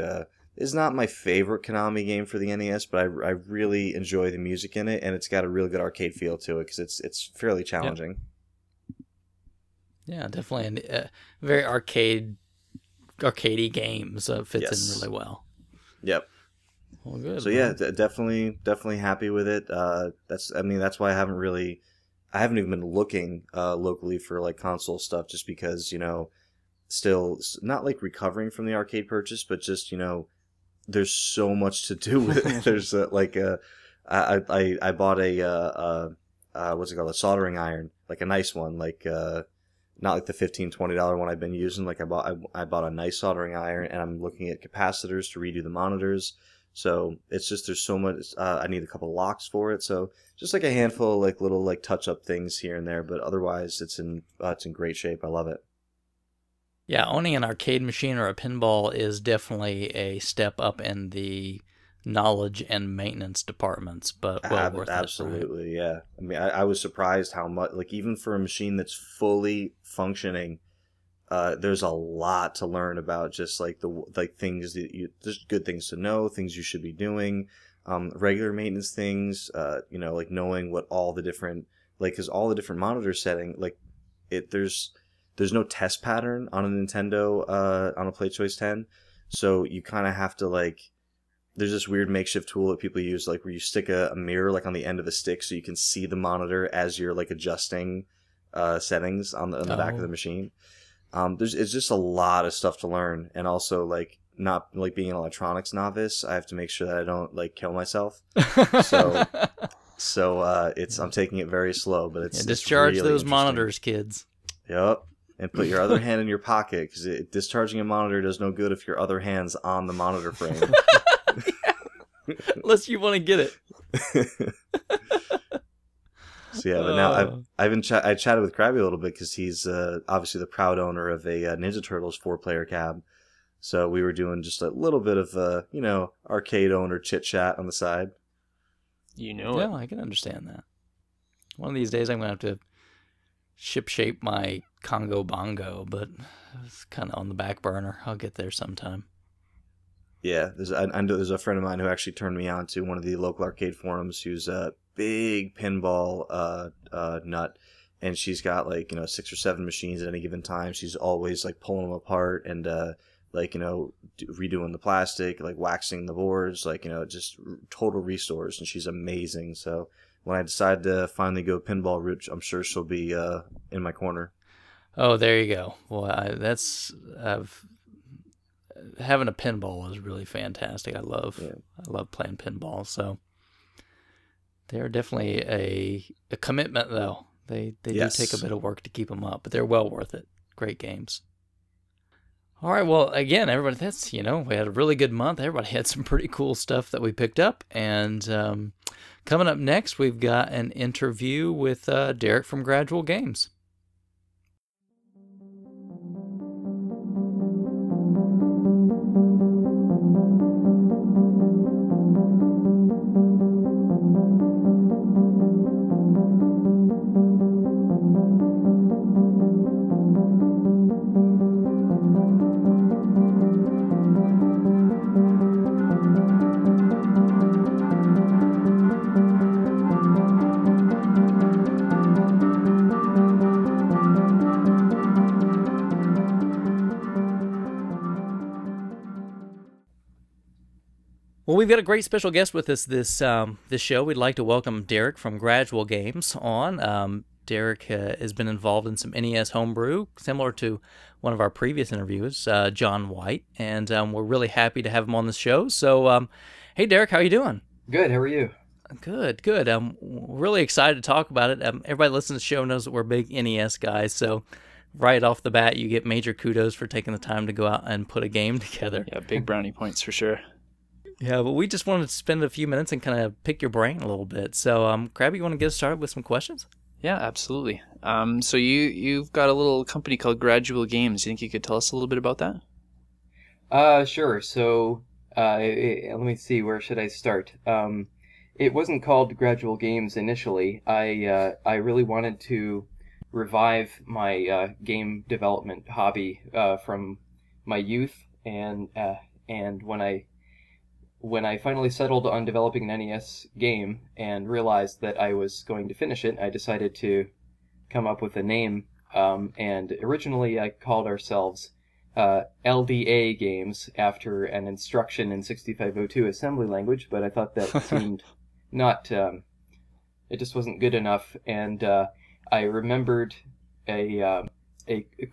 is not my favorite Konami game for the NES, but I really enjoy the music in it, and it's got a really good arcade feel to it because it's fairly challenging. Yeah, definitely a very arcadey game, so it fits in really well. Yep. Well, good. So yeah, definitely happy with it. That's why I haven't even been looking locally for like console stuff, just because still not like recovering from the arcade purchase, but just there's so much to do with it. There's I bought a what's it called, a soldering iron, like a nice one, like not like the $15-$20 one I've been using. Like I bought a nice soldering iron, and I'm looking at capacitors to redo the monitors. So it's just, there's so much. I need a couple locks for it. So just like a handful of like little like touch up things here and there, but otherwise it's in great shape. I love it. Yeah, owning an arcade machine or a pinball is definitely a step up in the knowledge and maintenance departments, but well worth it. Absolutely, yeah. I mean, I was surprised how much, like, even for a machine that's fully functioning, there's a lot to learn about. Just like things that there's good things to know, things you should be doing, regular maintenance things. Like knowing what all the different, like, because all the different monitor setting, like, there's no test pattern on a Nintendo on a PlayChoice 10, so you kind of have to like. There's this weird makeshift tool that people use, like where you stick a mirror like on the end of the stick so you can see the monitor as you're like adjusting settings on the back of the machine. It's just a lot of stuff to learn, and also like not like being an electronics novice, I have to make sure that I don't like kill myself. So I'm taking it very slow, but it's discharge it's really those monitors, kids. Yep. And put your other hand in your pocket, because discharging a monitor does no good if your other hand's on the monitor frame. Unless you want to get it. So yeah, but now I chatted with Krabby a little bit because he's obviously the proud owner of a Ninja Turtles 4-player cab. So we were doing just a little bit of arcade owner chit chat on the side. Yeah, I can understand that. One of these days I'm gonna have to ship-shape my Congo Bongo, but it's kind of on the back burner. I'll get there sometime. Yeah, there's a friend of mine who actually turned me on to one of the local arcade forums, who's a big pinball nut, and she's got like 6 or 7 machines at any given time. She's always like pulling them apart and like, redoing the plastic, like waxing the boards, like, just total restores, and she's amazing. So when I decide to finally go pinball route, I'm sure she'll be in my corner. Oh, there you go. Well, having a pinball is really fantastic. I love playing pinball. So they're definitely a commitment, though. They do take a bit of work to keep them up, but they're well worth it. Great games. All right, well, again, everybody, that's, we had a really good month. Everybody had some pretty cool stuff that we picked up. And coming up next, we've got an interview with Derek from Gradual Games. Well, we've got a great special guest with us this show. We'd like to welcome Derek from Gradual Games on. Derek has been involved in some NES homebrew, similar to one of our previous interviews, John White, and we're really happy to have him on the show. So, hey, Derek, how are you doing? Good. How are you? Good. I'm really excited to talk about it. Everybody listening to the show knows that we're big NES guys, so right off the bat, you get major kudos for taking the time to go out and put a game together. Yeah, big brownie points for sure. Yeah, but we just wanted to spend a few minutes and kind of pick your brain a little bit. So, Krabby, you want to get us started with some questions? Yeah, absolutely. So you've got a little company called Gradual Games. You think you could tell us a little bit about that? Sure. So, let me see. Where should I start? It wasn't called Gradual Games initially. I really wanted to revive my game development hobby from my youth, and when I finally settled on developing an NES game and realized that I was going to finish it, I decided to come up with a name. And originally I called ourselves LDA Games after an instruction in 6502 assembly language, but I thought that seemed not, it just wasn't good enough. And I remembered a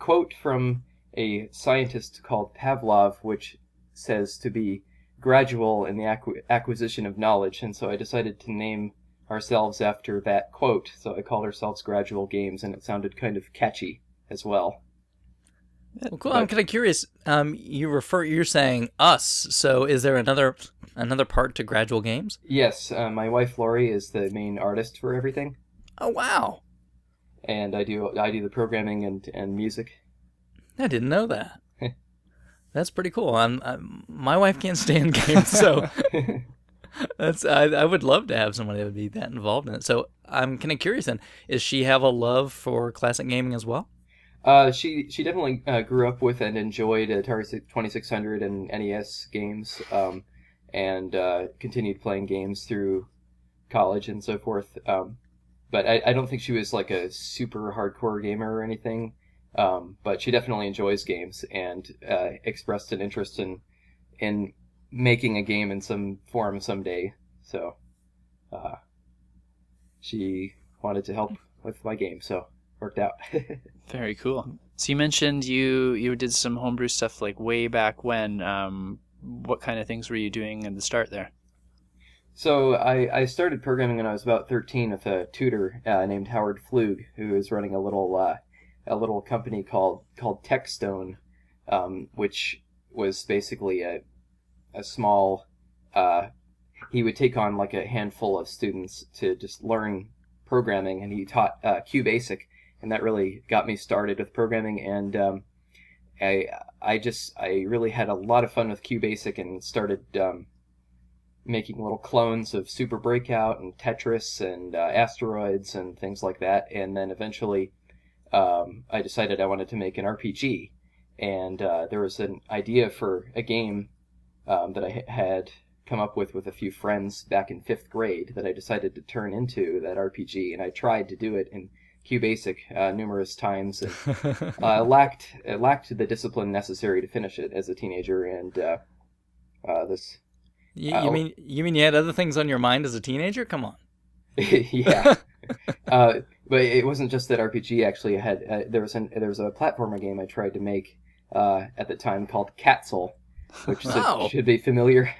quote from a scientist called Pavlov, which says to be gradual in the acquisition of knowledge, and so I decided to name ourselves after that quote. So I called ourselves Gradual Games, and it sounded kind of catchy as well. Well, cool. I'm kind of curious. You're saying us. So is there another part to Gradual Games? Yes, my wife Lori is the main artist for everything. Oh wow! And I do the programming and music. I didn't know that. That's pretty cool. My wife can't stand games, so I would love to have somebody that would be that involved in it. So I'm kind of curious then, does she have a love for classic gaming as well? She definitely grew up with and enjoyed Atari 2600 and NES games, and continued playing games through college and so forth. But I don't think she was like a super hardcore gamer or anything. But she definitely enjoys games and expressed an interest in making a game in some form someday. So she wanted to help with my game, so worked out. Very cool. So you mentioned you did some homebrew stuff like way back when. What kind of things were you doing at the start there? So I started programming when I was about 13 with a tutor named Howard Flug, who was running a little company called Techstone, which was basically a small. He would take on like a handful of students to just learn programming, and he taught QBasic, and that really got me started with programming. And I really had a lot of fun with QBasic and started making little clones of Super Breakout and Tetris and Asteroids and things like that, and then eventually. I decided I wanted to make an RPG, and there was an idea for a game that I had come up with a few friends back in 5th grade that I decided to turn into that RPG, and I tried to do it in QBasic numerous times, and lacked the discipline necessary to finish it as a teenager. And this, You mean you had other things on your mind as a teenager? Come on. yeah. But it wasn't just that RPG. Actually, I had there was a platformer game I tried to make at the time called Catsle, which should be familiar.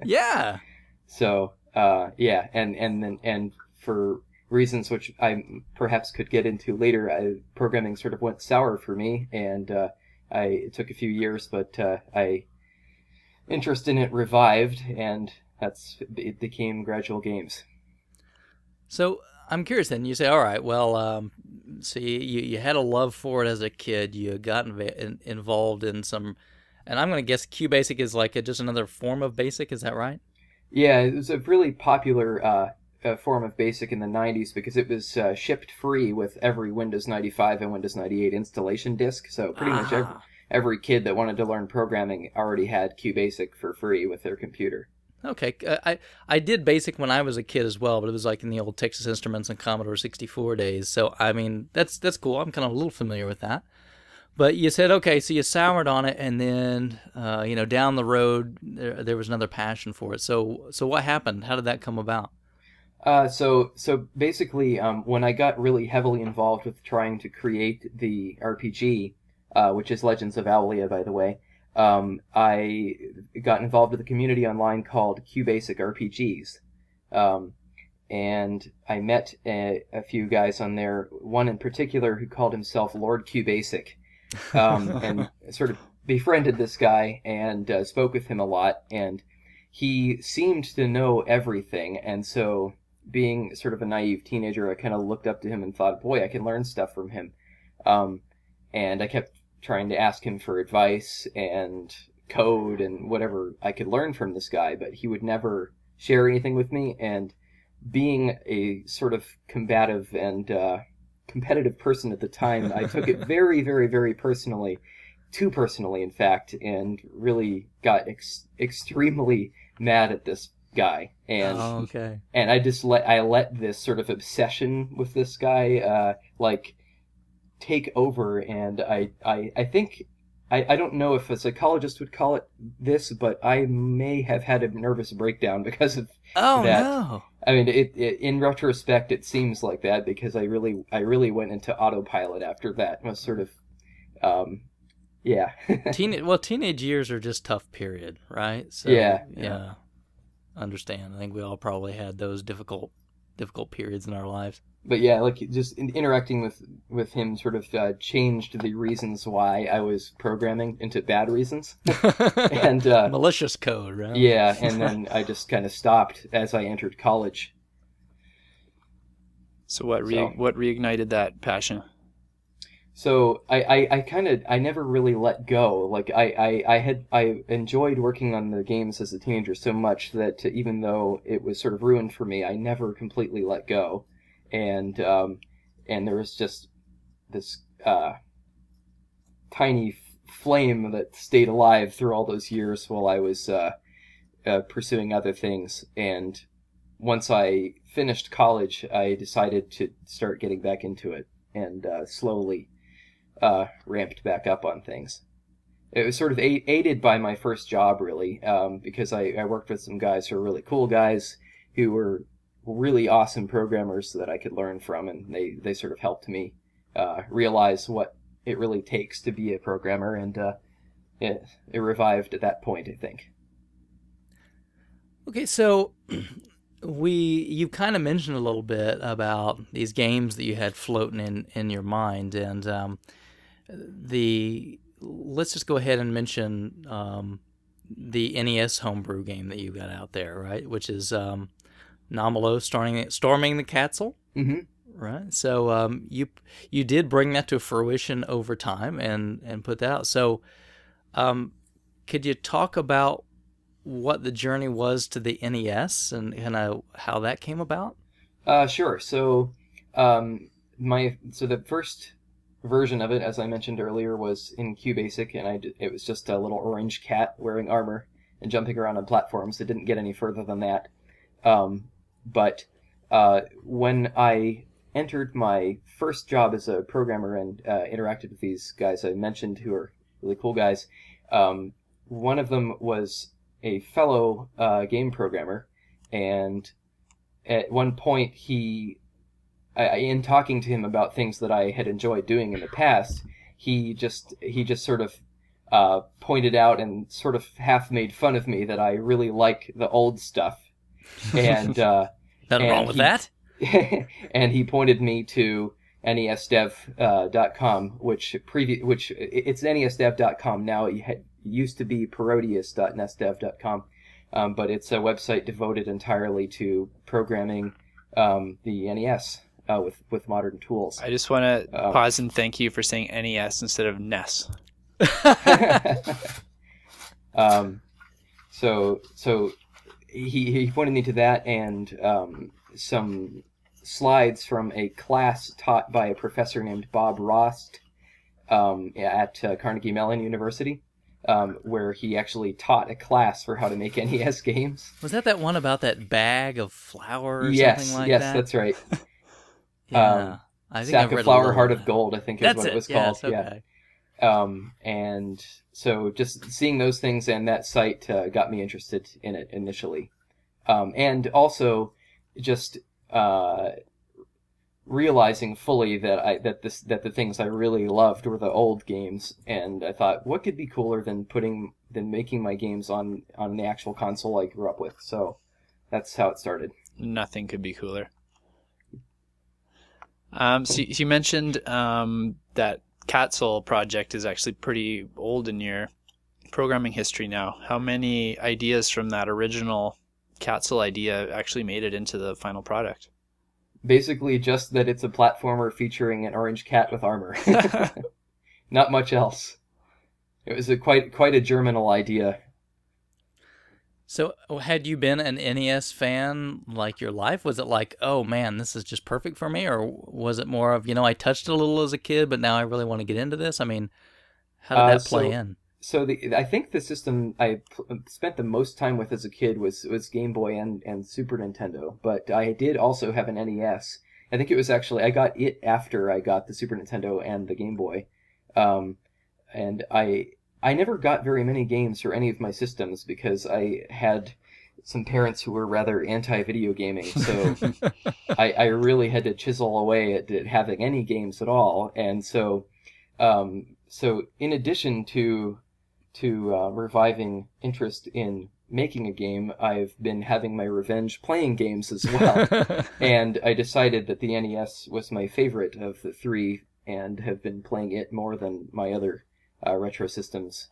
Yeah. So yeah, and for reasons which I perhaps could get into later, programming sort of went sour for me, and it took a few years, but interest in it revived, and it became Gradual Games. So I'm curious then, you say, all right, well, so you had a love for it as a kid, you got involved in some, and I'm going to guess QBasic is like just another form of BASIC, is that right? Yeah, it was a really popular form of BASIC in the 90s because it was shipped free with every Windows 95 and Windows 98 installation disk, so pretty much every kid that wanted to learn programming already had QBasic for free with their computer. Okay, I did BASIC when I was a kid as well, but it was like in the old Texas Instruments and Commodore 64 days. So I mean, that's cool. I'm kind of a little familiar with that. But you said, okay, so you soured on it, and then down the road there was another passion for it. So what happened? How did that come about? So basically, when I got really heavily involved with trying to create the RPG, which is Legends of Owlia, by the way. I got involved with a community online called QBasic RPGs, and I met a few guys on there, one in particular who called himself Lord QBasic, and sort of befriended this guy and spoke with him a lot, and he seemed to know everything, and so being sort of a naive teenager, I kind of looked up to him and thought, boy, I can learn stuff from him, and I kept trying to ask him for advice and code and whatever I could learn from this guy, but he would never share anything with me, and being a sort of combative and competitive person at the time, I took it very, very, very personally, too personally, in fact, and really got extremely mad at this guy. And and I let this sort of obsession with this guy take over, and I think I don't know if a psychologist would call it this, but I may have had a nervous breakdown because of that. No. I mean, it in retrospect it seems like that because I really went into autopilot after that. It was sort of yeah. Teenage years are just tough period, right? So yeah. Understand. I think we all probably had those difficult periods in our lives. But yeah, like just interacting with him sort of changed the reasons why I was programming into bad reasons. And malicious code, right? Yeah, and then I just kind of stopped as I entered college. So what reignited that passion? So I never really let go. Like I enjoyed working on the games as a teenager so much that even though it was sort of ruined for me, I never completely let go. And there was just this tiny flame that stayed alive through all those years while I was pursuing other things. And once I finished college, I decided to start getting back into it and slowly ramped back up on things. It was sort of aided by my first job, really, because I worked with some guys who were really cool guys who were really awesome programmers that I could learn from, and they sort of helped me realize what it really takes to be a programmer, and it revived at that point, I think. Okay, so you kind of mentioned a little bit about these games that you had floating in your mind, and let's just go ahead and mention the NES homebrew game that you got out there, right? Which is Nomolos storming the Catsle. Mm-hmm. Right. So you did bring that to fruition over time and put that out. So could you talk about what the journey was to the NES and kind of how that came about? Sure. So the first version of it, as I mentioned earlier, was in QBasic, and it was just a little orange cat wearing armor and jumping around on platforms. It didn't get any further than that. But when I entered my first job as a programmer and interacted with these guys I mentioned who are really cool guys, one of them was a fellow game programmer, and at one point in talking to him about things that I had enjoyed doing in the past, he just sort of pointed out and sort of half made fun of me that I really like the old stuff, and nothing wrong with that. And he pointed me to nesdev.com, which it's nesdev.com now. It used to be parodius.nesdev.com, but it's a website devoted entirely to programming the NES with modern tools. I just want to pause and thank you for saying NES instead of NES. So he pointed me to that and some slides from a class taught by a professor named Bob Rost at Carnegie Mellon University, where he actually taught a class for how to make NES games. Was that one about that bag of flour or yes, something like yes, that? that's right. Yeah. I think Sack I've read of Flour, a Heart little of Gold, I think is what it was called. Yes, okay. Yeah. And so just seeing those things and that site got me interested in it initially. And also just realizing fully that the things I really loved were the old games, and I thought, what could be cooler than making my games on the actual console I grew up with? So that's how it started. Nothing could be cooler. So you mentioned that Catsle project is actually pretty old in your programming history now. How many ideas from that original Catsle idea actually made it into the final product? Basically just that it's a platformer featuring an orange cat with armor. Not much else. It was quite a germinal idea. So had you been an NES fan like your life? Was it like, oh man, this is just perfect for me? Or was it more of, I touched it a little as a kid, but now I really want to get into this? I mean, how did that play in? So I think the system I spent the most time with as a kid was Game Boy and Super Nintendo, but I did also have an NES. I think it was actually, I got it after I got the Super Nintendo and the Game Boy. And I never got very many games for any of my systems because I had some parents who were rather anti-video gaming, so I really had to chisel away at having any games at all. And so in addition to reviving interest in making a game, I've been having my revenge playing games as well. And I decided that the NES was my favorite of the three and have been playing it more than my other retro systems.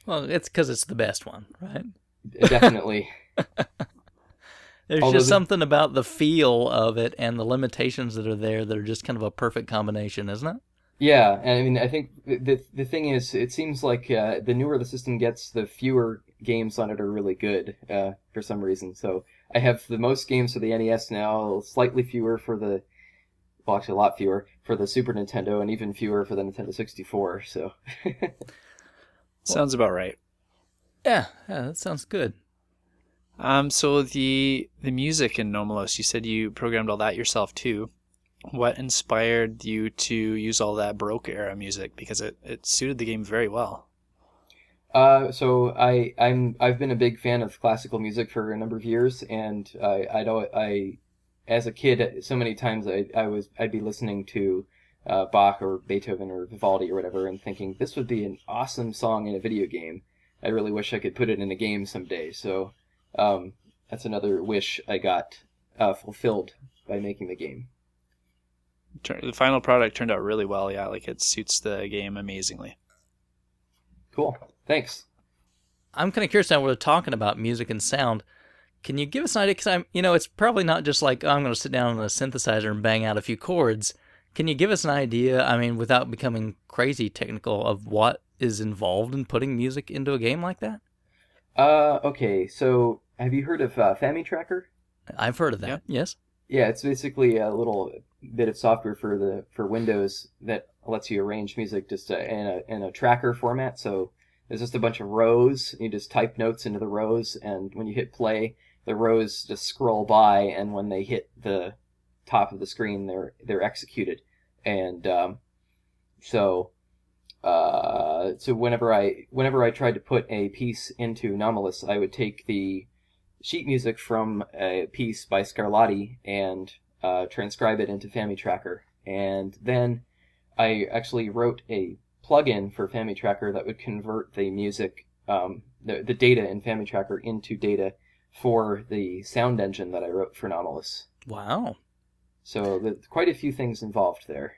Well, it's because it's the best one, right? Definitely. There's just something about the feel of it and the limitations that are there that are just kind of a perfect combination, isn't it? Yeah, and I mean, I think the thing is, it seems like the newer the system gets, the fewer games on it are really good for some reason. So I have the most games for the NES now, slightly fewer for actually a lot fewer for the Super Nintendo, and even fewer for the Nintendo 64. So sounds about right. Yeah, that sounds good. So the music in Nomolos, you said you programmed all that yourself too. What inspired you to use all that Baroque era music? Because it suited the game very well. So I've been a big fan of classical music for a number of years, and I as a kid, so many times I'd be listening to Bach or Beethoven or Vivaldi or whatever, and thinking this would be an awesome song in a video game. I really wish I could put it in a game someday. So that's another wish I got fulfilled by making the game. The final product turned out really well. Yeah, like it suits the game amazingly. Cool. Thanks. I'm kind of curious now. We're talking about music and sound. Can you give us an idea? Because it's probably not just like, oh, I'm going to sit down on a synthesizer and bang out a few chords. Can you give us an idea, I mean, without becoming crazy technical, of what is involved in putting music into a game like that? Okay. So have you heard of FamiTracker? I've heard of that. Yeah. Yes. Yeah, it's basically a little bit of software for Windows that lets you arrange music just in a tracker format. So there's just a bunch of rows. You just type notes into the rows, and when you hit play, the rows just scroll by, and when they hit the top of the screen they're executed, and so whenever I tried to put a piece into Nomolos, I would take the sheet music from a piece by Scarlatti and transcribe it into FamiTracker, and then I actually wrote a plugin for FamiTracker that would convert the music, the data in FamiTracker into data for the sound engine that I wrote for Nomolos. Wow. So quite a few things involved there.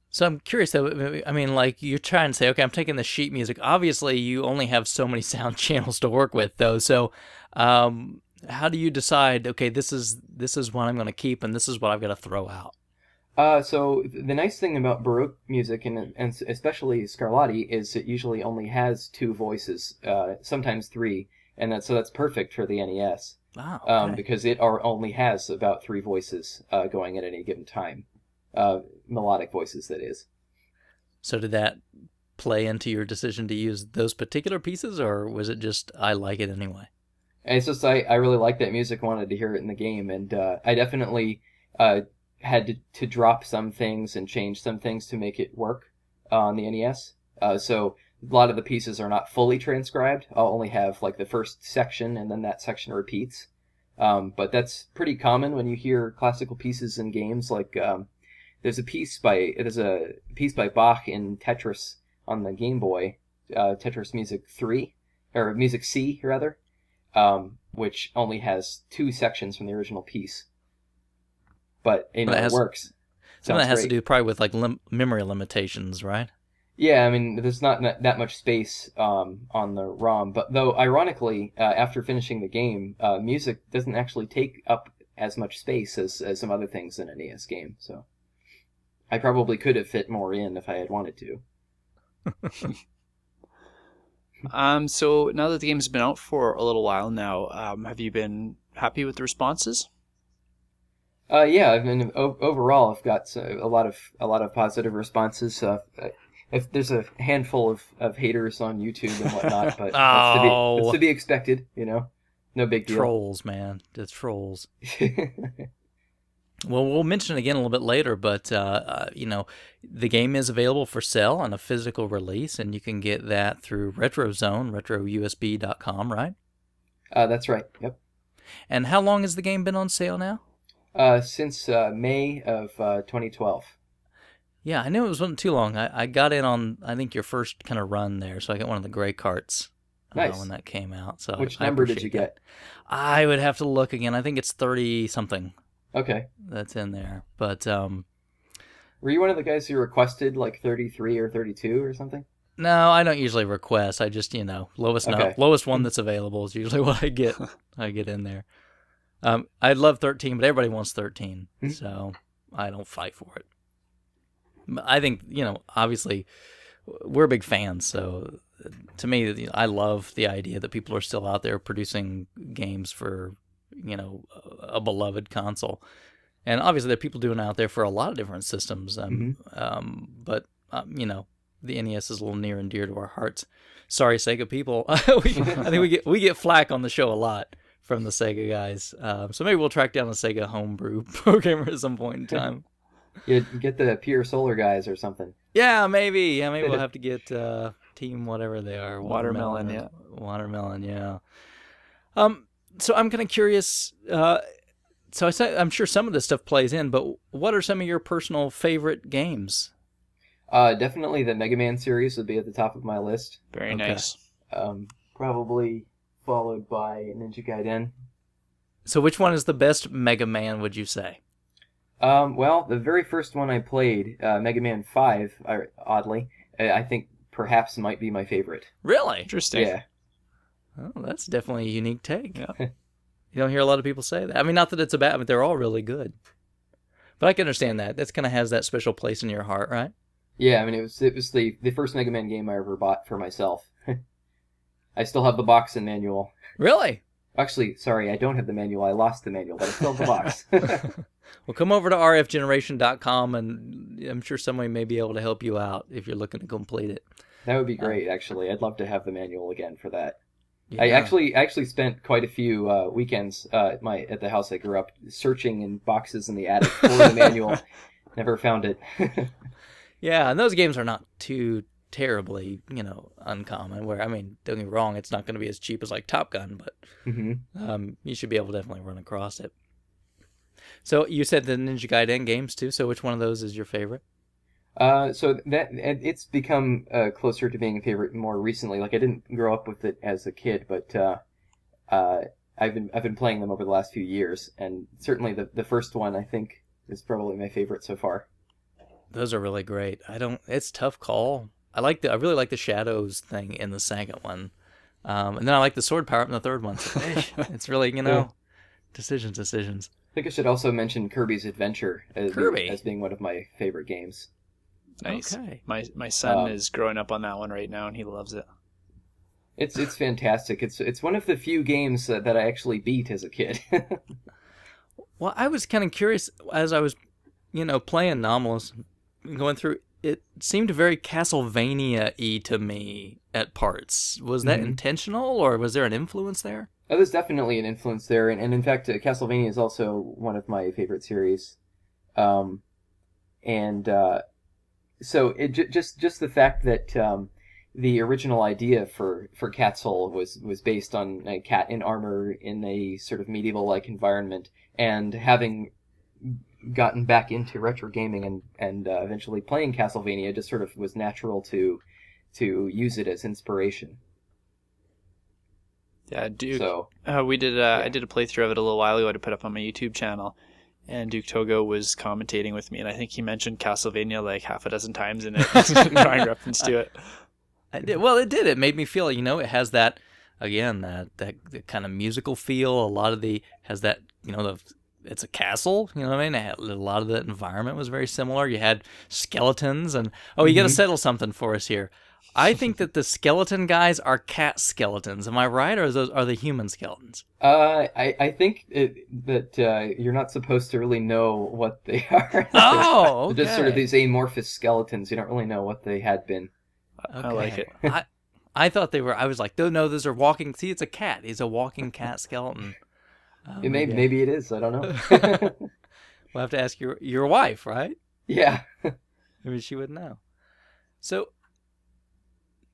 So I'm curious though, I mean, like you're trying to say, okay, I'm taking the sheet music. Obviously, you only have so many sound channels to work with though. So how do you decide, okay, this is what I'm going to keep and this is what I've got to throw out? So the nice thing about Baroque music, and especially Scarlatti, is it usually only has 2 voices, sometimes 3, and that's perfect for the NES. Wow. Okay. Because it only has about 3 voices going at any given time, melodic voices, that is. So did that play into your decision to use those particular pieces, or was it just I like it anyway? And it's just I really liked that music, wanted to hear it in the game, and I definitely had to drop some things and change some things to make it work on the NES. So a lot of the pieces are not fully transcribed. I'll only have like the first section, and then that section repeats. But that's pretty common when you hear classical pieces in games. Like there's a piece by Bach in Tetris on the Game Boy, Tetris Music 3, or Music C rather, which only has 2 sections from the original piece. But it works. Some of that has to do probably with like memory limitations, right? Yeah, I mean, there's not that much space on the ROM. But though, ironically, after finishing the game, music doesn't actually take up as much space as some other things in an NES game. So I probably could have fit more in if I had wanted to. So now that the game's been out for a little while now, have you been happy with the responses? Yeah, I mean, overall, I've got a lot of positive responses. If there's a handful of haters on YouTube and whatnot, but that's to be expected, you know. No big deal. Trolls, man, just trolls. Well, we'll mention it again a little bit later, but you know, the game is available for sale on a physical release, and you can get that through RetroZone, retrousb.com, right? That's right. Yep. And how long has the game been on sale now? Since May of 2012. Yeah, I knew it wasn't too long. I got in on, I think, your first kind of run there, so I got one of the gray carts when that came out. So which number did you get? I would have to look again. I think it's 30-something. Okay. That's in there. But were you one of the guys who requested like 33 or 32 or something? No, I don't usually request. I just, you know, lowest one that's available is usually what I get. I get in there. I'd love 13, but everybody wants 13, so I don't fight for it. But I think, you know, obviously, we're big fans, so to me, I love the idea that people are still out there producing games for, you know, a beloved console. And obviously, there are people doing it out there for a lot of different systems, but, you know, the NES is a little near and dear to our hearts. Sorry, Sega people. I think we get flack on the show a lot from the Sega guys. So maybe we'll track down a Sega homebrew programmer at some point in time. You get the Pure Solar guys or something. Yeah, maybe. Yeah, maybe we'll have to get Team whatever they are. Watermelon, yeah. Watermelon, yeah. So I'm kind of curious. So I'm sure some of this stuff plays in, but what are some of your personal favorite games? Definitely the Mega Man series would be at the top of my list. Very nice. Probably followed by Ninja Gaiden. So which one is the best Mega Man, would you say? Well, the very first one I played, Mega Man 5, oddly, I think perhaps might be my favorite. Really? Interesting. Yeah. Oh, that's definitely a unique take. Yeah. You don't hear a lot of people say that. I mean, not that it's a bad, but they're all really good. But I can understand that. That's kind of has that special place in your heart, right? Yeah, I mean, it was the first Mega Man game I ever bought for myself. I still have the box and manual. Really? Actually, sorry, I don't have the manual. I lost the manual, but I still have the box. Well, come over to rfgeneration.com, and I'm sure somebody may be able to help you out if you're looking to complete it. That would be great, actually. I'd love to have the manual again for that. Yeah. I actually spent quite a few weekends at the house I grew up searching in boxes in the attic for the manual. Never found it. Yeah, and those games are not too terribly, uncommon. Where, I mean, don't get me wrong, it's not going to be as cheap as like Top Gun, but you should be able to definitely run across it. So you said the Ninja Gaiden games too. So which one of those is your favorite? So that it's become closer to being a favorite more recently. Like I didn't grow up with it as a kid, but I've been playing them over the last few years, and certainly the first one I think is probably my favorite so far. Those are really great. It's a tough call. I really like the shadows thing in the second one, and then I like the sword power up in the third one. So, it's really decisions. I think I should also mention Kirby's Adventure as being one of my favorite games. Nice. Okay. My son is growing up on that one right now, and he loves it. It's fantastic. It's one of the few games that I actually beat as a kid. Well, I was kind of curious as I was, playing Nomolos, going through. It seemed very Castlevania-y to me at parts. Was that intentional, or was there an influence there? Oh, there's definitely an influence there, and in fact, Castlevania is also one of my favorite series. So it just the fact that the original idea for Catsle was based on a cat in armor in a sort of medieval-like environment, and having gotten back into retro gaming and eventually playing Castlevania, just sort of was natural to use it as inspiration. Yeah, Duke. So, we did. I did a playthrough of it a little while ago to put up on my YouTube channel, and Duke.togo was commentating with me, and I think he mentioned Castlevania like half a dozen times in it, drawing reference to it. I did. Well, it did. It made me feel, it has that, again, that kind of musical feel. A lot of has that, it's a castle, you know what I mean? A lot of the environment was very similar. You had skeletons, and you got to settle something for us here. I think that the skeleton guys are cat skeletons. Am I right, or are they human skeletons? I think that you're not supposed to really know what they are. Oh, okay. They're just sort of these amorphous skeletons. You don't really know what they had been. Okay. I like it. I thought they were. I was like, no, those are walking. See, it's a cat. He's a walking cat skeleton. Maybe it is. I don't know. We'll have to ask your wife, right? Yeah. Maybe she would know. So,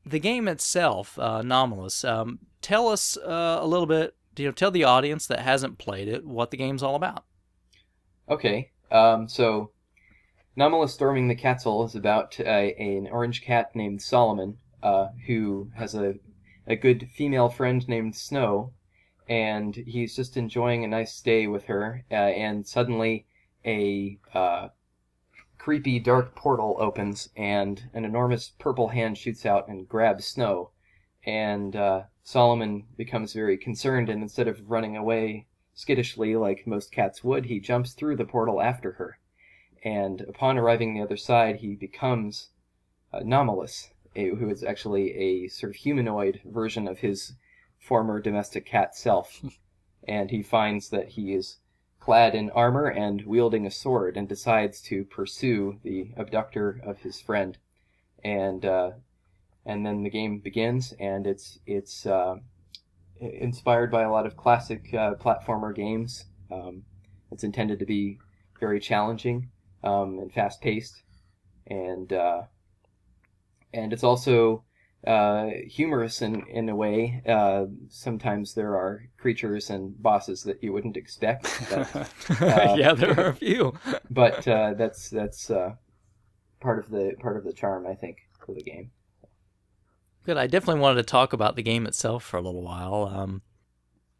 the game itself, Nomolos, tell us a little bit, tell the audience that hasn't played it what the game's all about. Okay. So, Nomolos Storming the Catsle is about an orange cat named Solomon, who has a good female friend named Snow, and he's just enjoying a nice day with her, and suddenly a creepy dark portal opens, and an enormous purple hand shoots out and grabs Snow, and Solomon becomes very concerned, and instead of running away skittishly like most cats would, he jumps through the portal after her. And upon arriving on the other side, he becomes Nomolos, who is actually a sort of humanoid version of his former domestic cat self. And he finds that he is clad in armor and wielding a sword, and decides to pursue the abductor of his friend. And then the game begins, and it's inspired by a lot of classic platformer games. It's intended to be very challenging and fast-paced, and it's also humorous in a way. Sometimes there are creatures and bosses that you wouldn't expect. But, yeah, there are a few. But that's part of the charm, I think, for the game. Good. I definitely wanted to talk about the game itself for a little while.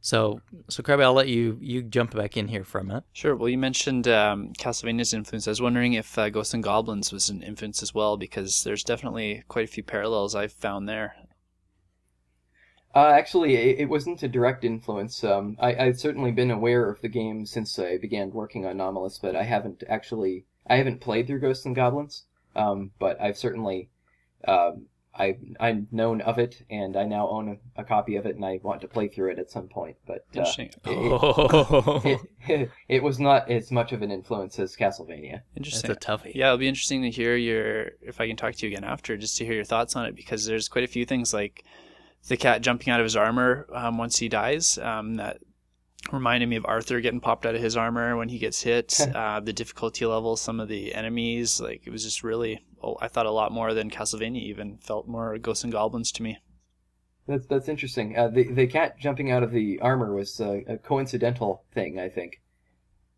So Kirby, I'll let you jump back in here for a minute. Sure. Well, you mentioned Castlevania's influence. I was wondering if Ghosts and Goblins was an influence as well, because there's definitely quite a few parallels I've found there. Actually, it wasn't a direct influence. I've certainly been aware of the game since I began working on Nomolos, but I haven't played through Ghosts and Goblins. But I've certainly I've known of it, and I now own a copy of it, and I want to play through it at some point. But Interesting. It was not as much of an influence as Castlevania. Interesting. That's a toughie. Yeah, it'll be interesting to hear if I can talk to you again after, just to hear your thoughts on it, because there's quite a few things like the cat jumping out of his armor once he dies. That reminded me of Arthur getting popped out of his armor when he gets hit. The difficulty level, some of the enemies, like it was just really, I thought a lot more than Castlevania even. Felt more Ghosts and Goblins to me. That's interesting. The cat jumping out of the armor was a coincidental thing, I think.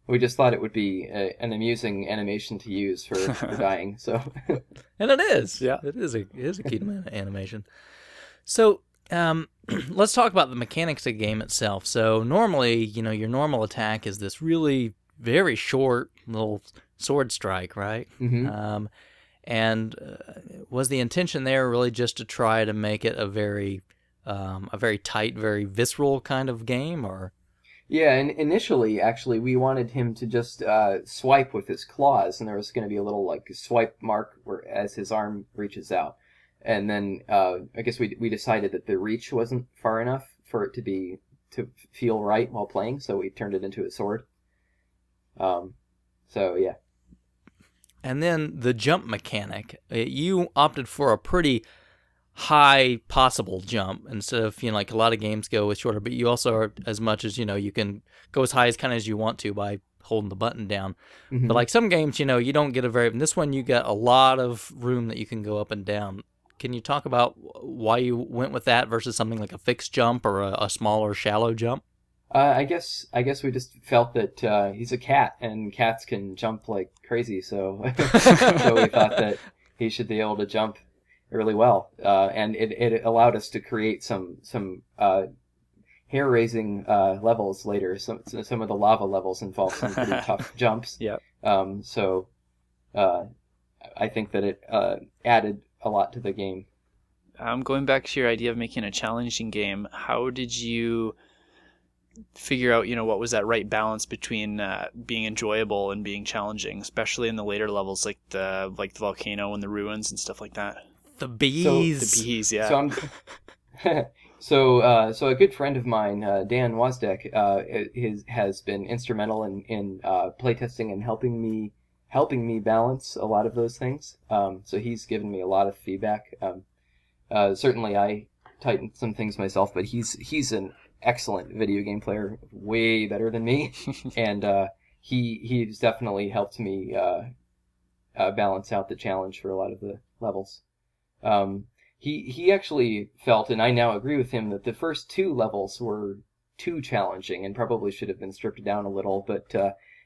We just thought it would be an amusing animation to use for dying. So, and it is. Yeah, it is a cute animation. So, let's talk about the mechanics of the game itself. So normally, your normal attack is this really very short little sword strike, right? Mm-hmm. And was the intention there really just to try to make it a very tight, very visceral kind of game, or? Yeah, and initially, actually, we wanted him to just swipe with his claws, and there was going to be a little like swipe mark as his arm reaches out. And then I guess we decided that the reach wasn't far enough for it to feel right while playing, so we turned it into a sword. So yeah. And then the jump mechanic, you opted for a pretty high possible jump instead of like a lot of games go with shorter, but you also are as much as you can go as high as kind of as you want to by holding the button down. Mm-hmm. But like some games, you don't get in this one you get a lot of room that you can go up and down. Can you talk about why you went with that versus something like a fixed jump or a smaller, shallow jump? I guess we just felt that he's a cat, and cats can jump like crazy, so so we thought that he should be able to jump really well, and it allowed us to create some hair-raising levels later. Some of the lava levels involve some pretty tough jumps. Yep. So I think that it added a lot to the game. Going back to your idea of making a challenging game, how did you figure out, what was that right balance between being enjoyable and being challenging, especially in the later levels, like the volcano and the ruins and stuff like that? The bees. The bees, yeah. So so a good friend of mine, Dan Wozdek, has been instrumental in playtesting and helping me balance a lot of those things. So he's given me a lot of feedback. Certainly I tightened some things myself, but he's an excellent video game player, way better than me, and he's definitely helped me balance out the challenge for a lot of the levels. He actually felt, and I now agree with him, that the first two levels were too challenging and probably should have been stripped down a little, but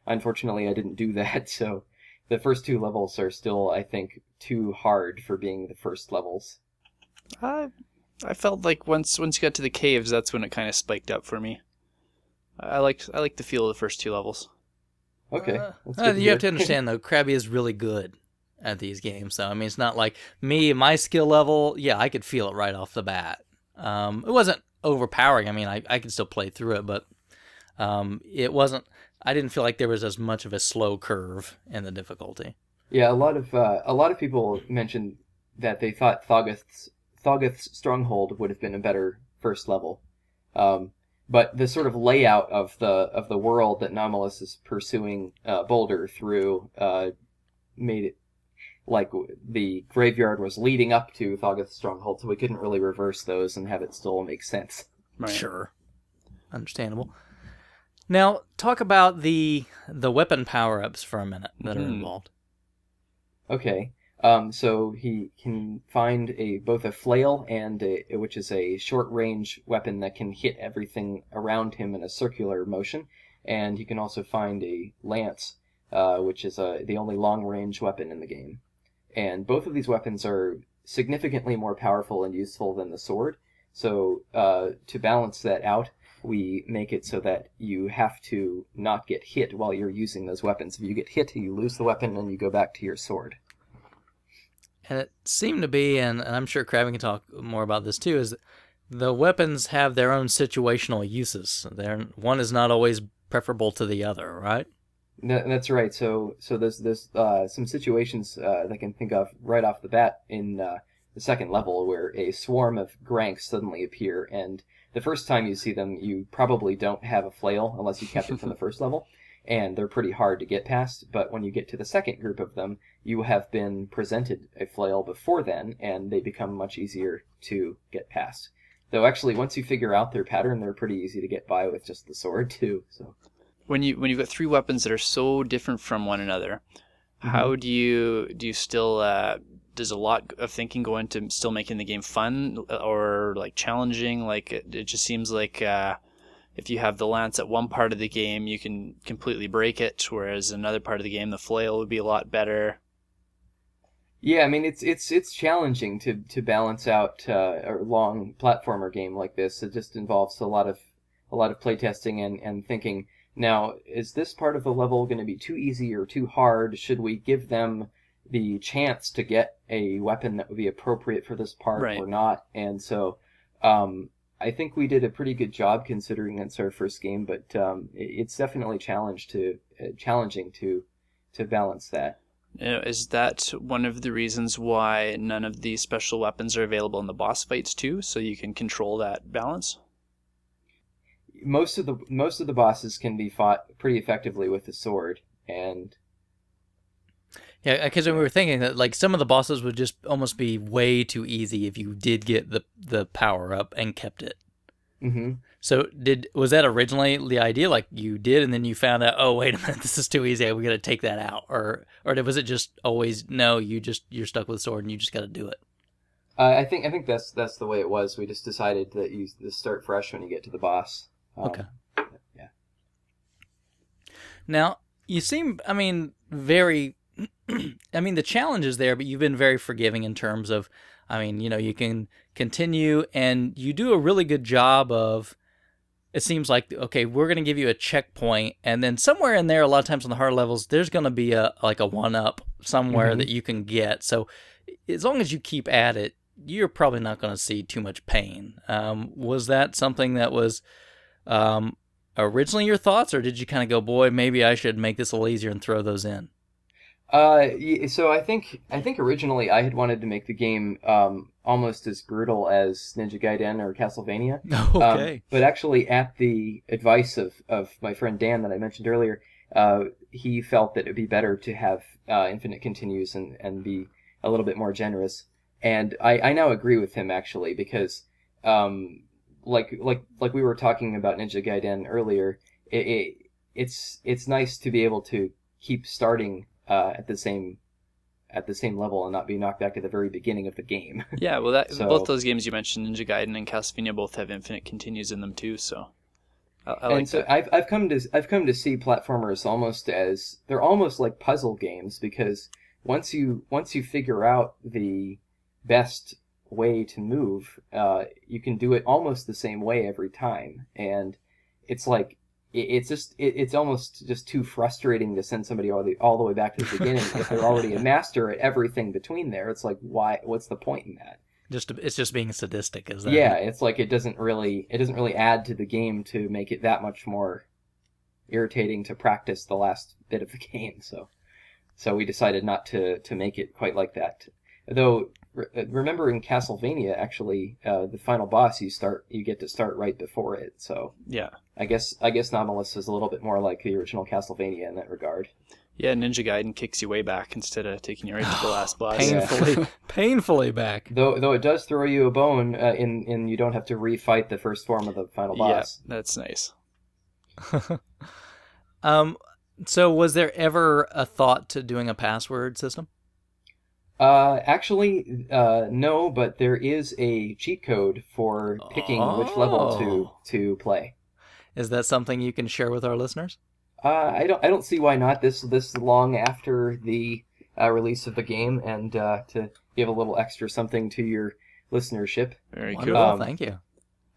unfortunately I didn't do that, so the first two levels are still, I think, too hard for being the first levels. I felt like once you got to the caves, that's when it kind of spiked up for me. I like the feel of the first two levels. Okay. You have to understand, though, Krabby is really good at these games. So, I mean, it's not like me, my skill level, yeah, I could feel it right off the bat. It wasn't overpowering. I mean, I could still play through it, but it wasn't, I didn't feel like there was as much of a slow curve in the difficulty. Yeah, a lot of people mentioned that they thought Thogoth's Stronghold would have been a better first level. But the sort of layout of the world that Nomolos is pursuing Boulder through made it like the graveyard was leading up to Thogoth's Stronghold, so we couldn't really reverse those and have it still make sense. Right. Sure. Understandable. Now, talk about the weapon power-ups for a minute that are involved. Okay. So he can find both a flail and which is a short-range weapon that can hit everything around him in a circular motion, and he can also find a lance, which is the only long-range weapon in the game. And both of these weapons are significantly more powerful and useful than the sword. So to balance that out, we make it so that you have to not get hit while you're using those weapons. If you get hit, you lose the weapon and you go back to your sword. And it seemed to be, and I'm sure Kraven can talk more about this too, is the weapons have their own situational uses. One is not always preferable to the other, right? That's right. So there's some situations that I can think of right off the bat in the second level where a swarm of Granks suddenly appear, and the first time you see them, you probably don't have a flail unless you kept it from the first level, and they're pretty hard to get past. But when you get to the second group of them, you have been presented a flail before then, and they become much easier to get past. Though actually, once you figure out their pattern, they're pretty easy to get by with just the sword too. So When you've got three weapons that are so different from one another, how do you still does a lot of thinking go into still making the game fun or like challenging? Like it just seems like if you have the lance at one part of the game, you can completely break it, whereas another part of the game, the flail would be a lot better. yeah, I mean it's challenging to balance out a long platformer game like this. It just involves a lot of playtesting and thinking. Now, is this part of the level going to be too easy or too hard? Should we give them the chance to get a weapon that would be appropriate for this part Right. or not? And so, I think we did a pretty good job considering it's our first game, but it's definitely challenging to balance that. Is that one of the reasons why none of these special weapons are available in the boss fights too, so you can control that balance? Most of the bosses can be fought pretty effectively with the sword, and Yeah, because we were thinking that like some of the bosses would just almost be way too easy if you did get the power up and kept it. mm-hmm. So was that originally the idea? Like you did, and then you found out, oh wait a minute, this is too easy. We got to take that out, or was it just always no? You're stuck with a sword and you just got to do it. I think that's the way it was. We just decided that you start fresh when you get to the boss. Okay. Yeah. Now you seem, I mean, very. I mean, the challenge is there, but you've been very forgiving in terms of, I mean, you can continue, and you do a really good job of. It seems like, okay, we're going to give you a checkpoint, and then somewhere in there, a lot of times on the hard levels, there's going to be a one-up somewhere that you can get. So as long as you keep at it, you're probably not going to see too much pain. Was that something that was originally your thoughts, or did you kind of go, boy, maybe I should make this a little easier and throw those in? So I think originally I had wanted to make the game almost as brutal as Ninja Gaiden or Castlevania. Okay. But actually, at the advice of my friend Dan that I mentioned earlier, he felt that it would be better to have infinite continues and be a little bit more generous. And I now agree with him actually, because like we were talking about Ninja Gaiden earlier, it's nice to be able to keep starting at the same level and not be knocked back at the very beginning of the game. Yeah, well, So- both those games you mentioned, Ninja Gaiden and Castlevania, both have infinite continues in them too. So I like And so that. I've come to see platformers they're almost like puzzle games, because once you figure out the best way to move, you can do it almost the same way every time, and it's like it's almost just too frustrating to send somebody all the way back to the beginning if they're already a master at everything between there. It's like, what's the point in that? It's just being sadistic, is that? Yeah, it's like it doesn't really add to the game to make it that much more irritating to practice the last bit of the game. So we decided not to make it quite like that. Though remember in Castlevania, actually, the final boss you get to start right before it. So Yeah. I guess Nomolos is a little bit more like the original Castlevania in that regard. Yeah, Ninja Gaiden kicks you way back instead of taking you right to the last boss. Painfully back. Though it does throw you a bone in you don't have to refight the first form of the final boss. Yeah, that's nice. So was there ever a thought to doing a password system? Actually, no, but there is a cheat code for picking which level to play. Is that something you can share with our listeners? I don't see why not this long after the release of the game, and to give a little extra something to your listenership. Very Wonderful, cool. thank you.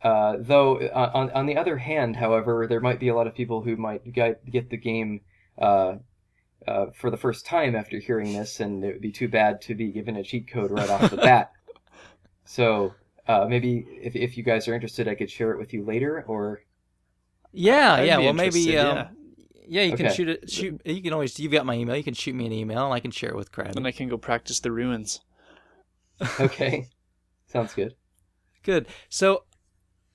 Though on the other hand, however, there might be a lot of people who might get the game for the first time after hearing this, and it would be too bad to be given a cheat code right off the bat. So maybe if you guys are interested, I could share it with you later, or Yeah, I'd yeah. be Well, maybe. interested, Yeah, you can Okay. shoot. You can always. You've got my email. You can shoot me an email, and I can share it with Crad. Then I can go practice the ruins. okay, sounds good. Good. So,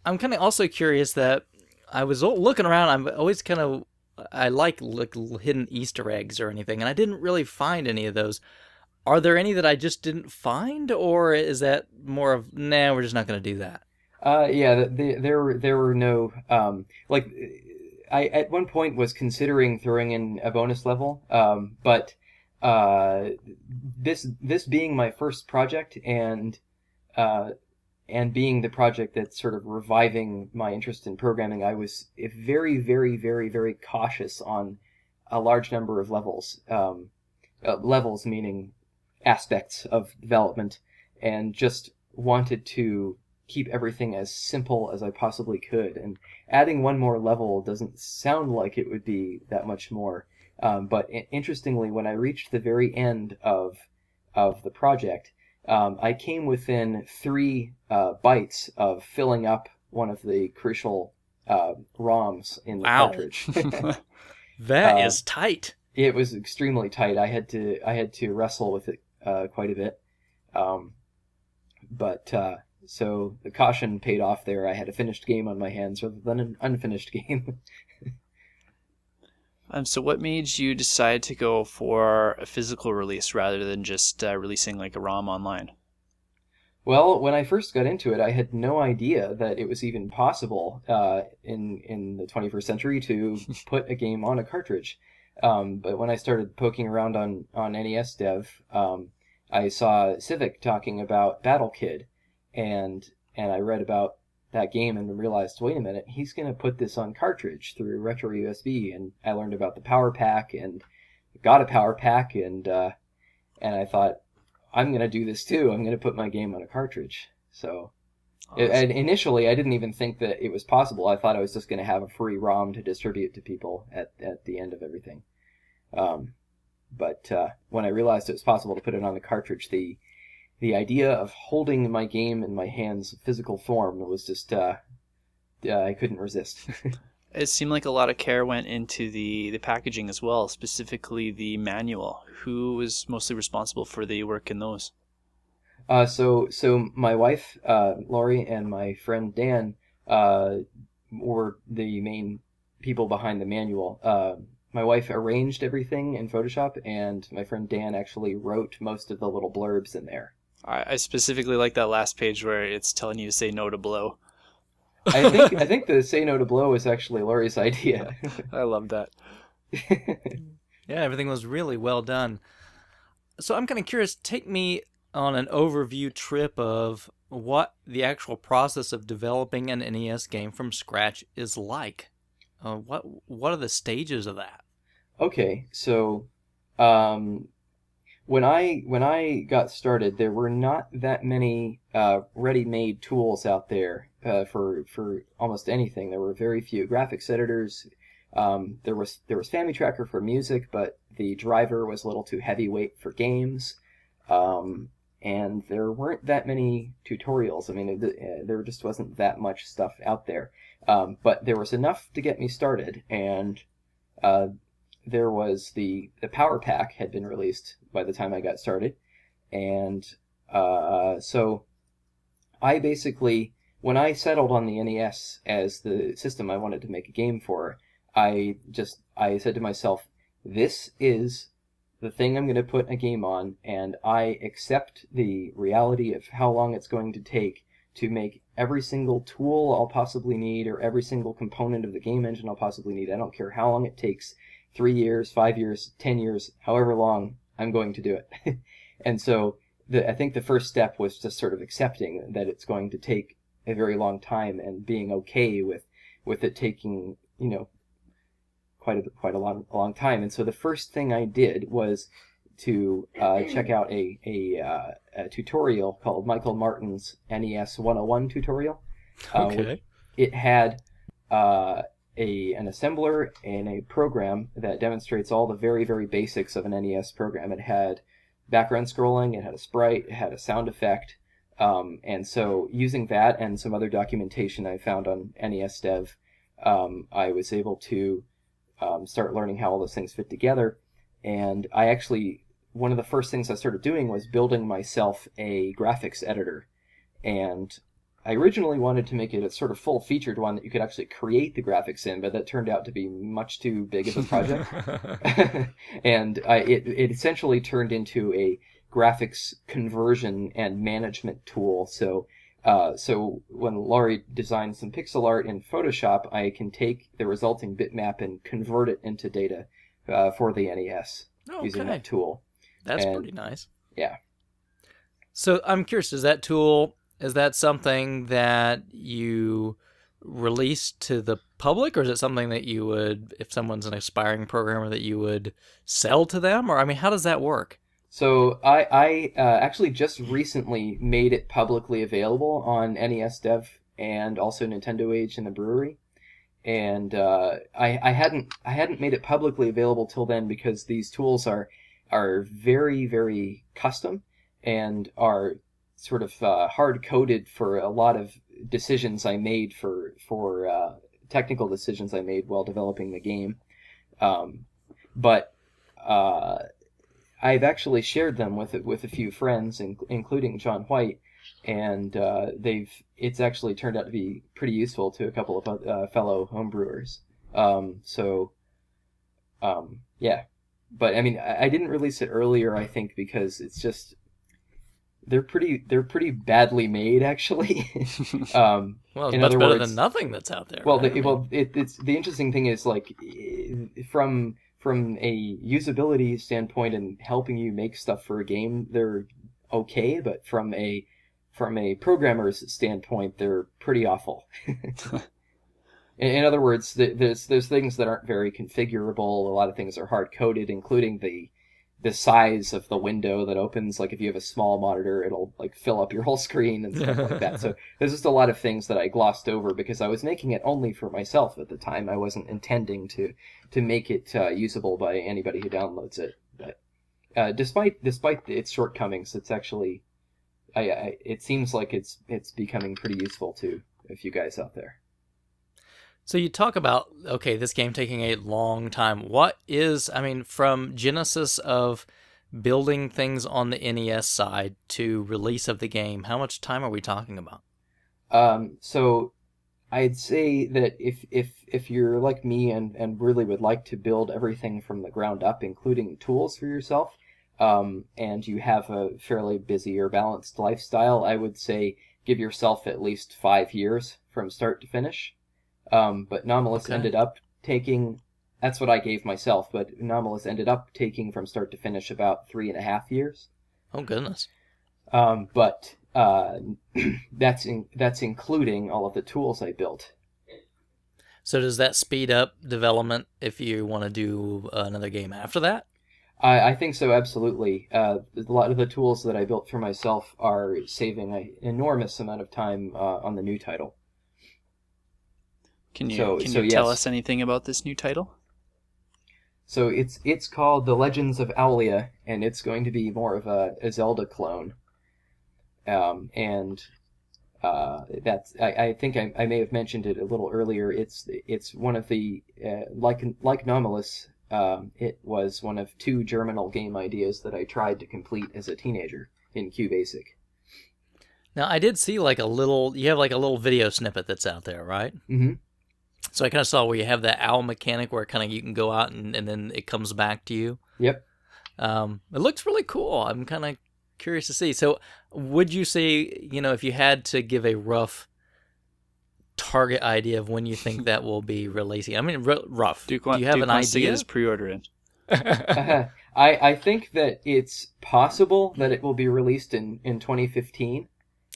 I'm kind of also curious that I was looking around. I'm always kind of. I like hidden Easter eggs or anything, and I didn't really find any of those. Are there any that I just didn't find, or is that more of, nah, we're just not going to do that? Yeah, there were no like I at one point was considering throwing in a bonus level, but uh, this being my first project uh, and being the project that's sort of reviving my interest in programming, I was very, very, very, very cautious on a large number of levels. Levels meaning aspects of development, and just wanted to keep everything as simple as I possibly could. And adding one more level doesn't sound like it would be that much more. But interestingly, when I reached the very end of the project, I came within 3 bytes of filling up one of the crucial ROMs in the Wow. cartridge. That is tight. It was extremely tight. I had to wrestle with it quite a bit. But so the caution paid off there. I had a finished game on my hands rather than an unfinished game. So what made you decide to go for a physical release rather than just releasing like a ROM online? Well, when I first got into it, I had no idea that it was even possible in the 21st century to put a game on a cartridge. But when I started poking around on NES Dev, I saw Civic talking about Battle Kid, and I read about that game and realized, wait a minute, he's going to put this on cartridge through retro USB. And I learned about the Power Pack and got a Power Pack, and I thought, I'm going to do this too. I'm going to put my game on a cartridge. So Awesome. initially, I didn't even think that it was possible. I thought I was just going to have a free ROM to distribute to people at the end of everything. But when I realized it was possible to put it on the cartridge, the idea of holding my game in my hands in physical form was just I couldn't resist. It seemed like a lot of care went into the packaging as well, specifically the manual. Who was mostly responsible for the work in those? So my wife, Lori, and my friend Dan were the main people behind the manual. My wife arranged everything in Photoshop, and my friend Dan actually wrote most of the little blurbs in there. I specifically like that last page where it's telling you to say no to blow. I think the say no to blow was actually Lori's idea. I love that. Yeah, everything was really well done. So I'm kind of curious, take me on an overview trip of what the actual process of developing an NES game from scratch is like. What are the stages of that? Okay, so when I got started, there were not that many ready-made tools out there for almost anything. There were very few graphics editors. There was FamiTracker for music, but the driver was a little too heavyweight for games. And there weren't that many tutorials. I mean, there just wasn't that much stuff out there. But there was enough to get me started, and there was the Power Pack had been released by the time I got started, and so I basically, when I settled on the NES as the system I wanted to make a game for, I said to myself, this is the thing I'm going to put a game on, and I accept the reality of how long it's going to take to make every single tool I'll possibly need, or every single component of the game engine I'll possibly need. I don't care how long it takes, 3 years, 5 years, 10 years, however long, I'm going to do it. And so I think the first step was just sort of accepting that it's going to take a very long time, and being okay with it taking, quite a long time. And so the first thing I did was to check out a tutorial called Michael Martin's NES 101 tutorial. Okay. It had an assembler and a program that demonstrates all the very, very basics of an NES program. It had background scrolling, it had a sprite, it had a sound effect. And so using that and some other documentation I found on NES Dev, I was able to start learning how all those things fit together. And I actually, one of the first things I started doing was building myself a graphics editor. And I originally wanted to make it a sort of full-featured one that you could actually create the graphics in, but that turned out to be much too big of a project. And it essentially turned into a graphics conversion and management tool. So So when Laurie designs some pixel art in Photoshop, I can take the resulting bitmap and convert it into data for the NES using that tool. That's pretty nice. Yeah. So I'm curious, is that something that you release to the public, or is it something that you would, if someone's an aspiring programmer, that you would sell to them? Or, I mean, how does that work? So I actually just recently made it publicly available on NES Dev and also Nintendo Age and the Brewery. And I hadn't made it publicly available till then because these tools are very, very custom and are sort of hard-coded for a lot of decisions I made for technical decisions I made while developing the game. But I've actually shared them with a few friends, including John White, and it's actually turned out to be pretty useful to a couple of fellow homebrewers. Yeah. But I mean, I didn't release it earlier, I think, because it's just they're pretty badly made, actually. Well, it's much better than nothing that's out there. Well, right? it's the interesting thing is, like, from a usability standpoint and helping you make stuff for a game, they're okay, but from a programmer's standpoint, they're pretty awful. In other words, there's things that aren't very configurable. A lot of things are hard coded, including the size of the window that opens. Like if you have a small monitor, it'll like fill up your whole screen and stuff like that. So there's just a lot of things that I glossed over because I was making it only for myself at the time. I wasn't intending to make it usable by anybody who downloads it. But despite its shortcomings, it's actually it seems like it's becoming pretty useful to a few guys out there. So you talk about, okay, this game taking a long time. From genesis of building things on the NES side to release of the game, how much time are we talking about? So I'd say that if you're like me and really would like to build everything from the ground up, including tools for yourself, and you have a fairly busy or balanced lifestyle, I would say give yourself at least 5 years from start to finish. But Nomolos ended up taking, that's what I gave myself, but Nomolos ended up taking from start to finish about 3.5 years. Oh, goodness. But that's including all of the tools I built. So does that speed up development if you want to do another game after that? I think so, absolutely. A lot of the tools that I built for myself are saving an enormous amount of time on the new title. Can you tell us anything about this new title? So it's called The Legends of Owlia, and it's going to be more of a Zelda clone. That's I think I may have mentioned it a little earlier. It's one of the like Nomolos. It was one of 2 germinal game ideas that I tried to complete as a teenager in QBasic. Now I did see you have like a little video snippet that's out there, right? Mm-hmm. So I kind of saw where you have that owl mechanic where kind of you can go out and then it comes back to you. Yep. It looks really cool. I'm kind of curious to see. So would you say, if you had to give a rough target idea of when you think that will be releasing? I mean, rough. Do you have an idea? To get his pre-order in. I think that it's possible that it will be released in 2015.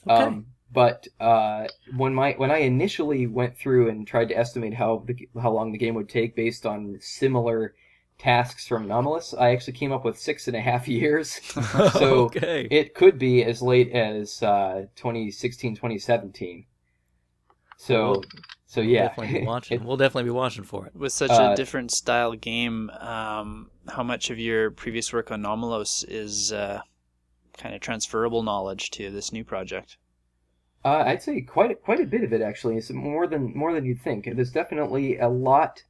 Okay. But when I initially went through and tried to estimate how long the game would take based on similar tasks from Nomolos, I actually came up with 6.5 years. So okay. It could be as late as 2016, 2017. So yeah, we'll definitely be watching for it. With such a different style game, how much of your previous work on Nomolos is kind of transferable knowledge to this new project? I'd say quite a bit of it, actually. It's more than you'd think. There's definitely a lot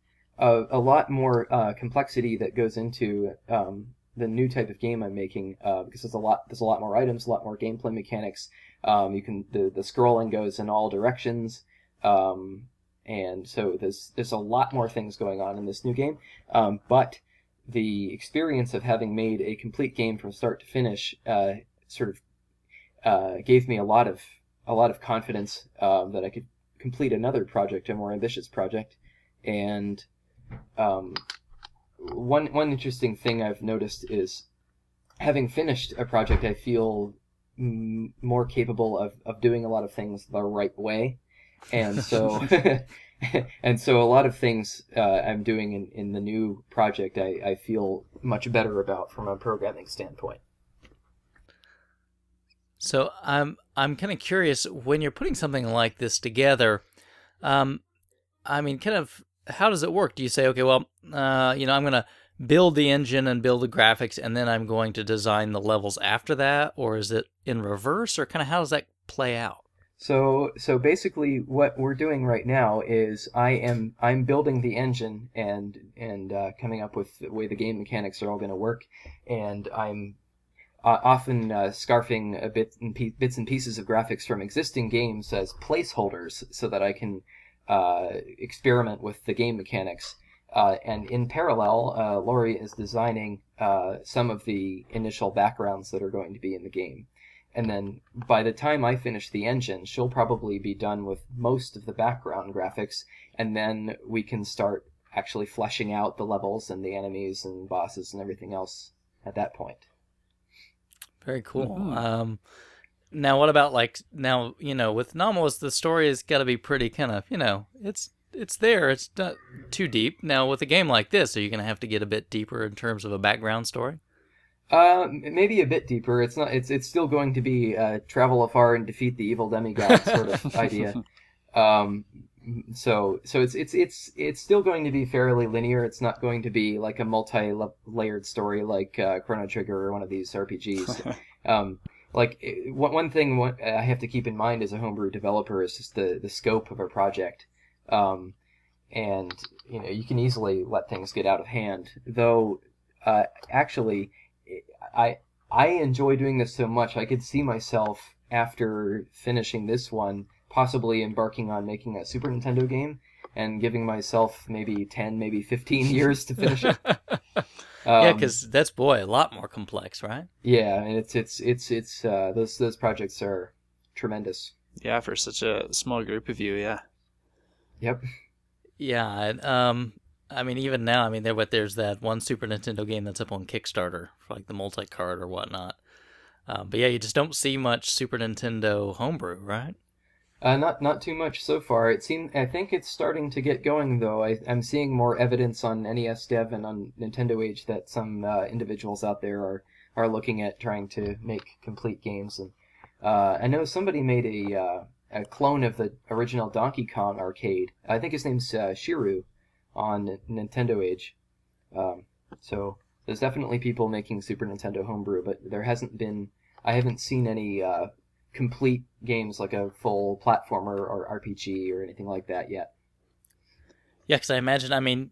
more complexity that goes into the new type of game I'm making because there's a lot more items, a lot more gameplay mechanics. The scrolling goes in all directions, and so there's a lot more things going on in this new game. But the experience of having made a complete game from start to finish sort of gave me a lot of a lot of confidence that I could complete another project, a more ambitious project. And one interesting thing I've noticed is, having finished a project, I feel more capable of doing a lot of things the right way. And so and so a lot of things I'm doing in the new project I feel much better about from a programming standpoint. So I'm kind of curious, when you're putting something like this together, I mean, kind of, how does it work? Do you say, okay, well, I'm going to build the engine and build the graphics, and then I'm going to design the levels after that? Or is it in reverse? Or kind of how does that play out? So basically, what we're doing right now is I'm building the engine and coming up with the way the game mechanics are all going to work, and I'm often scarfing bits and pieces of graphics from existing games as placeholders so that I can experiment with the game mechanics. And in parallel, Lori is designing some of the initial backgrounds that are going to be in the game. And then by the time I finish the engine, she'll probably be done with most of the background graphics, and then we can start actually fleshing out the levels and the enemies and bosses and everything else at that point. Very cool. Mm-hmm. Now, what about, like, now, with Nomolos, the story has got to be pretty kind of, it's there. It's not too deep. Now, with a game like this, are you going to have to get a bit deeper in terms of a background story? Maybe a bit deeper. It's not. It's still going to be travel afar and defeat the evil demigod sort of idea. So it's still going to be fairly linear. It's not going to be like a multi-layered story like Chrono Trigger or one of these RPGs. One thing I have to keep in mind as a homebrew developer is just the scope of a project. And you can easily let things get out of hand. Though, actually, I enjoy doing this so much, I could see myself, after finishing this one, possibly embarking on making a Super Nintendo game and giving myself maybe 10, maybe 15 years to finish it. Yeah, because that's, a lot more complex, right? Yeah, and it's those projects are tremendous. Yeah, for such a small group of you, yeah. Yep. Yeah, I mean, even now, there's that one Super Nintendo game that's up on Kickstarter for, like, the multi-card or whatnot. But yeah, you just don't see much Super Nintendo homebrew, right? Not too much so far. I think it's starting to get going, though. I'm seeing more evidence on NES Dev and on Nintendo Age that some individuals out there are looking at trying to make complete games. And I know somebody made a clone of the original Donkey Kong arcade. I think his name's Shiru, on Nintendo Age. So there's definitely people making Super Nintendo homebrew, but I haven't seen any complete games like a full platformer or RPG or anything like that yet. Yeah, because I imagine,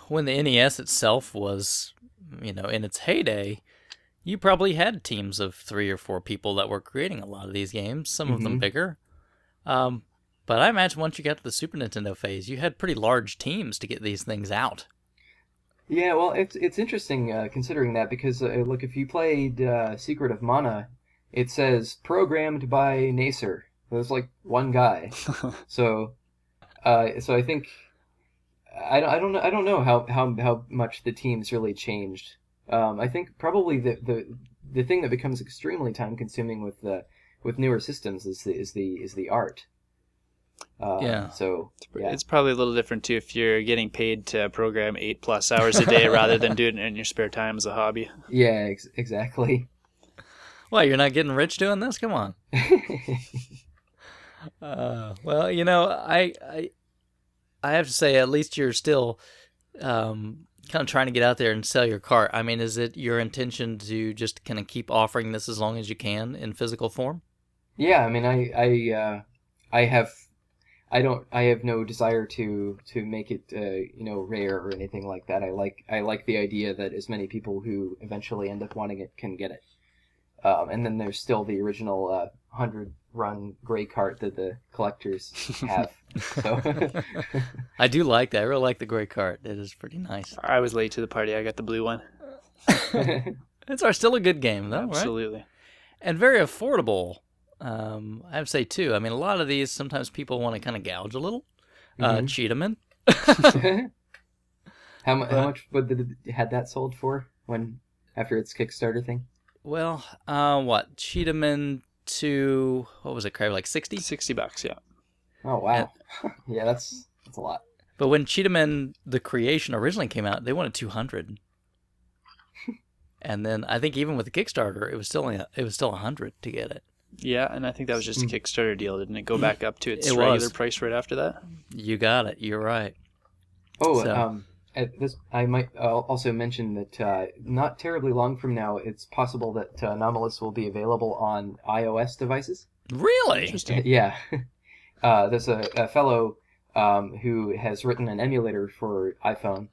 when the NES itself was, in its heyday, you probably had teams of 3 or 4 people that were creating a lot of these games, some of them bigger. But I imagine once you got to the Super Nintendo phase, you had pretty large teams to get these things out. Yeah, well, it's interesting considering that, because look, if you played Secret of Mana, it says programmed by Nacer. There's like one guy. So I think I don't know how much the teams really changed. I think probably the thing that becomes extremely time consuming with newer systems is the art. Yeah. So yeah. It's probably a little different too if you're getting paid to program 8+ hours a day rather than doing it in your spare time as a hobby. Yeah, exactly. Well, you're not getting rich doing this? Come on. Well, I have to say, at least you're still kind of trying to get out there and sell your cart. Is it your intention to just kind of keep offering this as long as you can in physical form? Yeah, I have no desire to make it rare or anything like that. I like the idea that as many people who eventually end up wanting it can get it. And then there's still the original 100-run gray cart that the collectors have. So I do like that. I really like the gray cart. It is pretty nice. I was late to the party. I got the blue one. It's still a good game, though, Absolutely. Right? And very affordable I would say too. I mean, a lot of these sometimes people want to kind of gouge a little, cheat them in. How much had that sold for after its Kickstarter thing? Well, what cheat them into what was it, Craig? Like 60? $60, yeah. Oh wow, yeah, that's a lot. But when Cheetahman the creation originally came out, they wanted 200. And then I think even with the Kickstarter, it was still 100 to get it. Yeah, and I think that was just a Kickstarter deal. Didn't it go back up to its It regular was. price right after that? You got it. You're right. Oh, So- I might also mention that not terribly long from now, it's possible that Nomolos will be available on iOS devices. Really? Interesting. Yeah. There's a fellow who has written an emulator for iPhone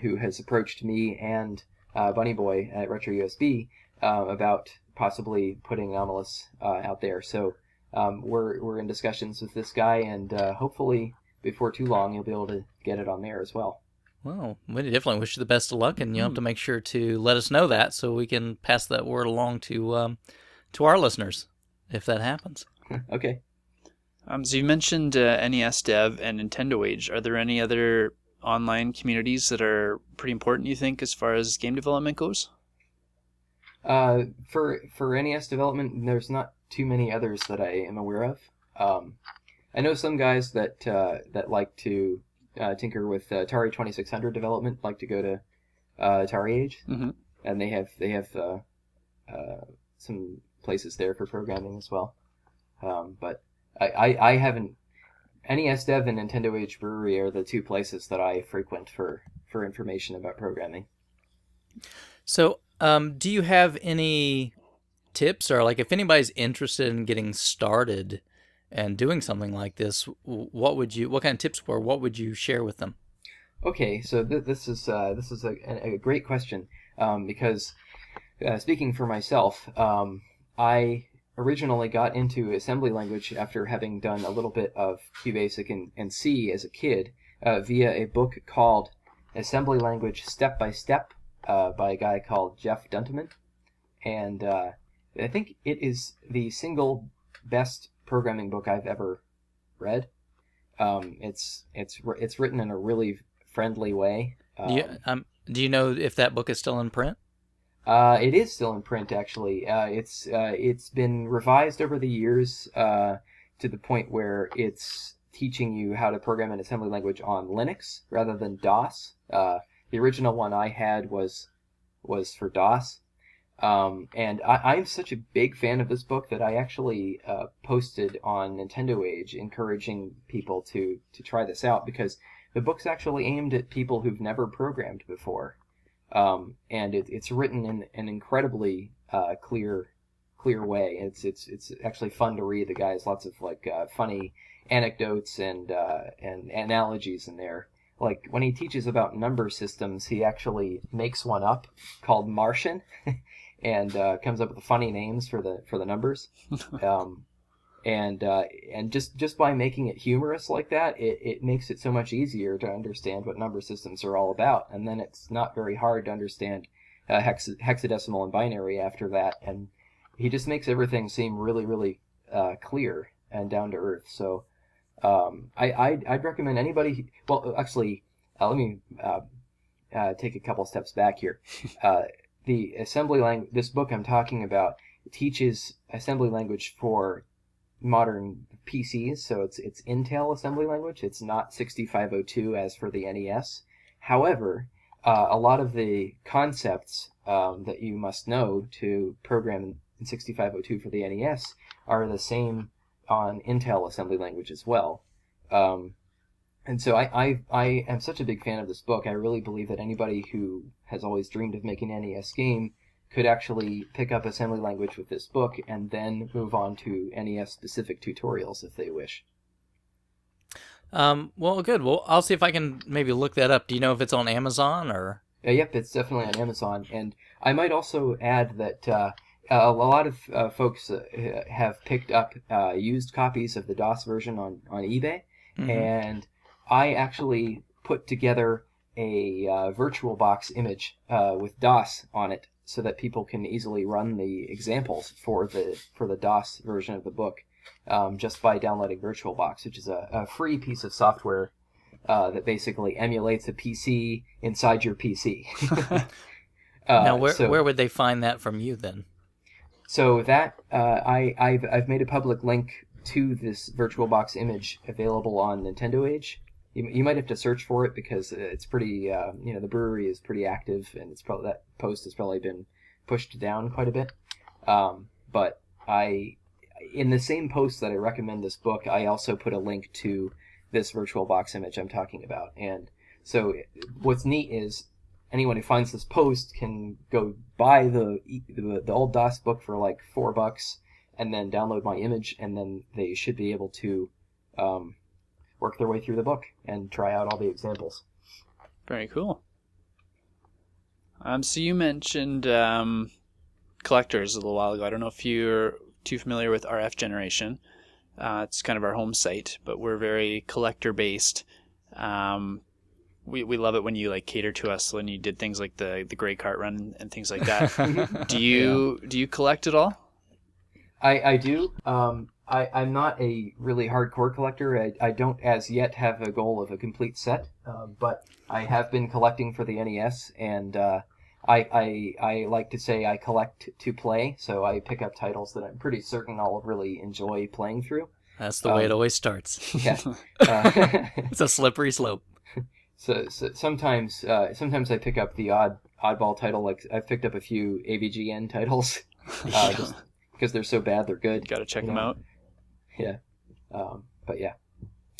who has approached me and Bunny Boy at Retro USB about possibly putting Nomolos out there. So we're in discussions with this guy, and hopefully before too long you'll be able to get it on there as well. Well, we definitely wish you the best of luck, and you'll have to make sure to let us know that so we can pass that word along to our listeners if that happens. Okay. So you mentioned NES Dev and Nintendo Age. Are there any other online communities that are pretty important, you think, as far as game development goes? For NES development, there's not too many others that I am aware of. I know some guys that like to tinker with Atari 2600 development, like to go to Atari Age, and they have some places there for programming as well. But I haven't. NES Dev and Nintendo Age Brewery are the two places that I frequent for information about programming. So, do you have any tips, or like if anybody's interested in getting started and doing something like this, what kind of tips or what would you share with them? Okay, so this is a great question because speaking for myself, I originally got into assembly language after having done a little bit of QBasic and C as a kid via a book called Assembly Language Step by Step by a guy called Jeff Dunteman, and I think it is the single best programming book I've ever read. It's written in a really friendly way. Do you know if that book is still in print? It is still in print, actually. It's been revised over the years to the point where it's teaching you how to program an assembly language on Linux rather than DOS. The original one I had was for DOS. And I'm such a big fan of this book that I actually posted on Nintendo Age encouraging people to try this out, because the book's actually aimed at people who've never programmed before. And it's written in an incredibly clear way. It's actually fun to read. The guy has lots of funny anecdotes and analogies in there. Like when he teaches about number systems, he actually makes one up called Martian, and comes up with funny names for the numbers. And just by making it humorous like that, it makes it so much easier to understand what number systems are all about. And then it's not very hard to understand hexadecimal and binary after that. And he just makes everything seem really, really clear and down to earth. So I'd recommend anybody. Well, actually, let me take a couple steps back here. The assembly language. This book I'm talking about teaches assembly language for modern PCs, so it's Intel assembly language. It's not 6502 as for the NES. However, a lot of the concepts that you must know to program in 6502 for the NES are the same on Intel assembly language as well. And so I am such a big fan of this book. I really believe that anybody who has always dreamed of making an NES game could actually pick up assembly language with this book and then move on to NES-specific tutorials if they wish. Well, good. Well, I'll see if I can maybe look that up. Do you know if it's on Amazon or? Yep, it's definitely on Amazon. And I might also add that a lot of folks have picked up used copies of the DOS version on eBay, and I actually put together a VirtualBox image with DOS on it, so that people can easily run the examples for the DOS version of the book just by downloading VirtualBox, which is a free piece of software that basically emulates a PC inside your PC. Now, where would they find that from you then? So that I've made a public link to this VirtualBox image available on Nintendo Age. You might have to search for it because it's pretty. The brewery is pretty active, and it's probably that post has probably been pushed down quite a bit. But in the same post that I recommend this book, I also put a link to this VirtualBox image I'm talking about. And so what's neat is anyone who finds this post can go buy the old DOS book for like $4 and then download my image, and then they should be able to work their way through the book and try out all the examples. Very cool. So you mentioned collectors a little while ago. I don't know if you're too familiar with RF Generation. It's kind of our home site, but we're very collector based. We love it when you like cater to us when you did things like the Grey Cart run and things like that. Do you collect at all? I do. I'm not a really hardcore collector. I don't as yet have a goal of a complete set, but I have been collecting for the NES, and I like to say I collect to play, so I pick up titles that I'm pretty certain I'll really enjoy playing through. That's the way it always starts. Yeah. It's a slippery slope. So sometimes I pick up the oddball title. Like I've picked up a few AVGN titles, just because they're so bad they're good. Got to check them out. Yeah, but yeah,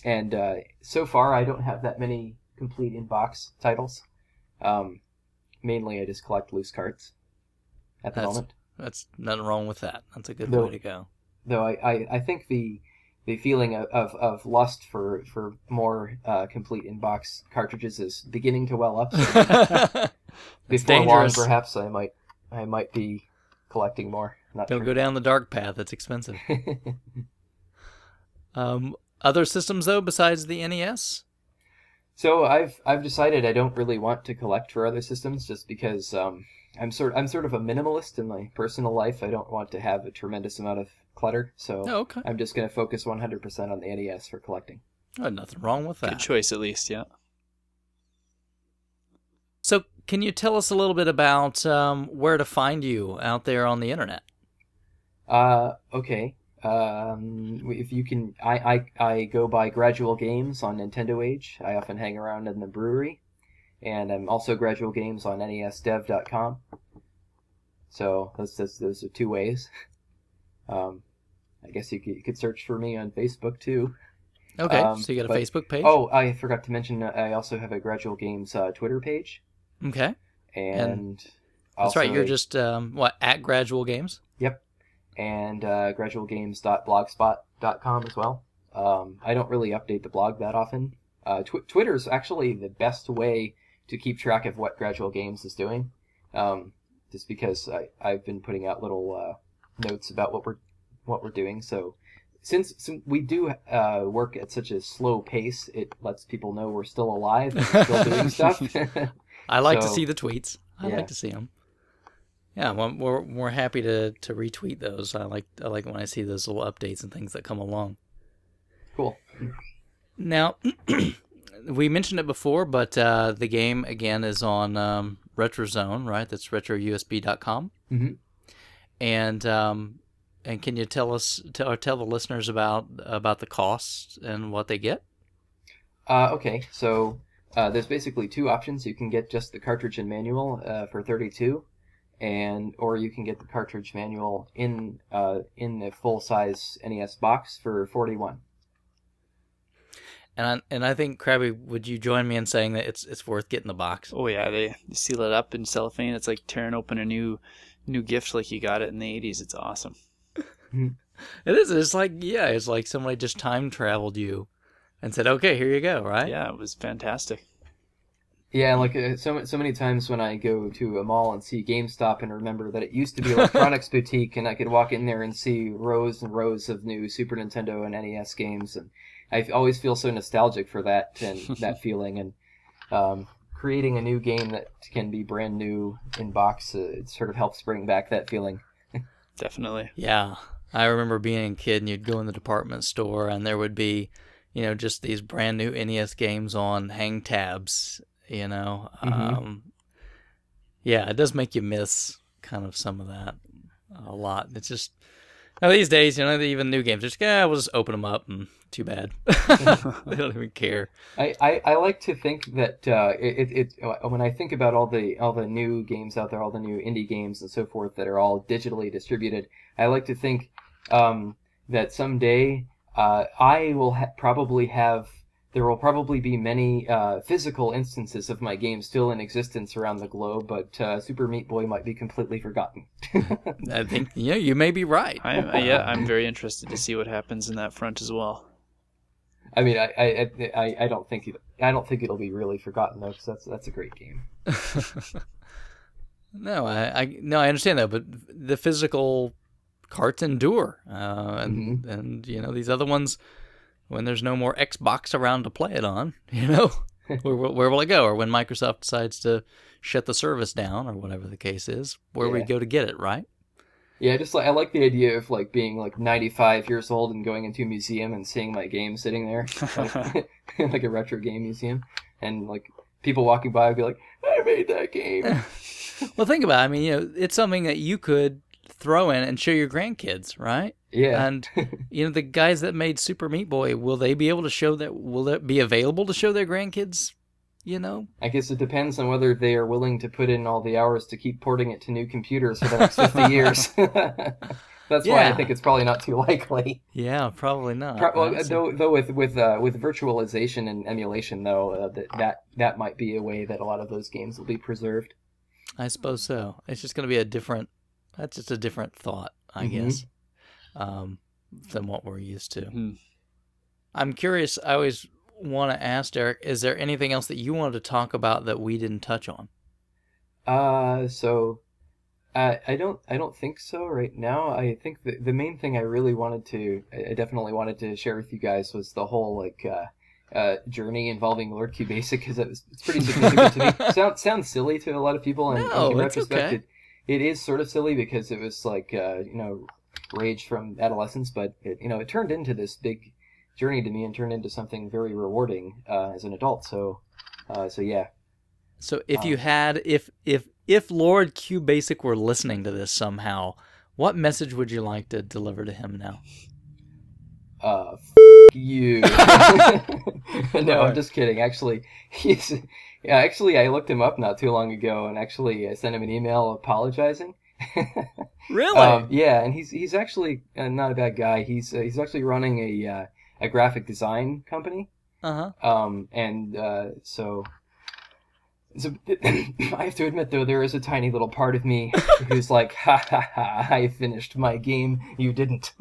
and so far I don't have that many complete in-box titles. Mainly I just collect loose cards at the moment. That's nothing wrong with that. That's a good way to go. Though I think the feeling of lust for more complete in-box cartridges is beginning to well up. So before long, perhaps I might be collecting more. Don't go down the dark path. It's expensive. Other systems though besides the NES? So I've decided I don't really want to collect for other systems just because I'm sort of a minimalist in my personal life. I don't want to have a tremendous amount of clutter, so I'm just going to focus 100% on the NES for collecting. Oh, nothing wrong with that. Good choice, at least, yeah. So can you tell us a little bit about where to find you out there on the internet? Okay. If you can, I go by Gradual Games on Nintendo Age. I often hang around in the brewery, and I'm also Gradual Games on nesdev.com. So those are two ways. I guess you could search for me on Facebook too. Okay, so you got a Facebook page? Oh, I forgot to mention I also have a Gradual Games Twitter page. Okay. And that's right, you're just, at Gradual Games? Yep. And gradualgames.blogspot.com as well. I don't really update the blog that often. Twitter's actually the best way to keep track of what Gradual Games is doing, just because I've been putting out little notes about what we're doing. So since we do work at such a slow pace, it lets people know we're still alive and still doing stuff. I like to see the tweets. I like to see them. Yeah, we're happy to retweet those. I like when I see those little updates and things that come along. Cool. Now, we mentioned it before, but the game again is on RetroZone, right? That's retrousb.com. Mm-hmm. And can you tell the listeners about the costs and what they get? Okay, so there's basically two options. You can get just the cartridge and manual for $32. Or you can get the cartridge manual in the full size NES box for $41. And I think, Krabby, would you join me in saying that it's worth getting the box? Oh yeah, they seal it up in cellophane. It's like tearing open a new gift, like you got it in the 80s. It's awesome. It is. It's like somebody just time traveled you and said, "Okay, here you go." Right? Yeah, it was fantastic. Yeah, like so many times when I go to a mall and see GameStop and remember that it used to be Electronics Boutique, and I could walk in there and see rows and rows of new Super Nintendo and NES games, and I always feel so nostalgic for that and that feeling. And creating a new game that can be brand new in box, it sort of helps bring back that feeling. Definitely. Yeah. I remember being a kid and you'd go in the department store and there would be, just these brand new NES games on hang tabs, Yeah, it does make you miss kind of some of that a lot. It's just, these days, even new games, just, we'll just open them up and too bad. They don't even care. I like to think that when I think about all the new games out there, all the new indie games and so forth that are all digitally distributed, I like to think that someday I will there will probably be many physical instances of my game still in existence around the globe, but Super Meat Boy might be completely forgotten. I think you may be right. I'm very interested to see what happens in that front as well. I mean, I don't think it'll be really forgotten though, because that's a great game. No, I understand that, but the physical carts endure, and these other ones, when there's no more Xbox around to play it on, where will it go? Or when Microsoft decides to shut the service down, or whatever the case is, where we go to get it, right? Yeah, I like the idea of being 95 years old and going into a museum and seeing my game sitting there, like a retro game museum, and people walking by would be like, "I made that game." Well, think about it. I mean, it's something that you could throw in and show your grandkids, right? Yeah. And the guys that made Super Meat Boy, will they be able to show that? Will it be available to show their grandkids? I guess it depends on whether they are willing to put in all the hours to keep porting it to new computers for the next 50 years. That's why I think it's probably not too likely. Yeah, probably not. Though with virtualization and emulation, though, that might be a way that a lot of those games will be preserved. I suppose so. It's just going to be that's just a different thought, I guess, than what we're used to. Mm-hmm. I'm curious. I always want to ask Derek, is there anything else that you wanted to talk about that we didn't touch on? I don't think so right now. I think the main thing I definitely wanted to share with you guys was the whole journey involving Lord Q Basic, because it's pretty significant to me. Sounds silly to a lot of people, and in retrospect, okay. It is sort of silly because it was rage from adolescence, but it turned into this big journey to me and turned into something very rewarding as an adult. So yeah. So if you had, if Lord Q Basic were listening to this somehow, what message would you like to deliver to him now? You. No, I'm just kidding. Actually, I looked him up not too long ago, and actually I sent him an email apologizing. Really? Yeah, and he's actually not a bad guy. He's actually running a graphic design company. So I have to admit, though, there is a tiny little part of me who's like, ha ha ha, I finished my game, you didn't.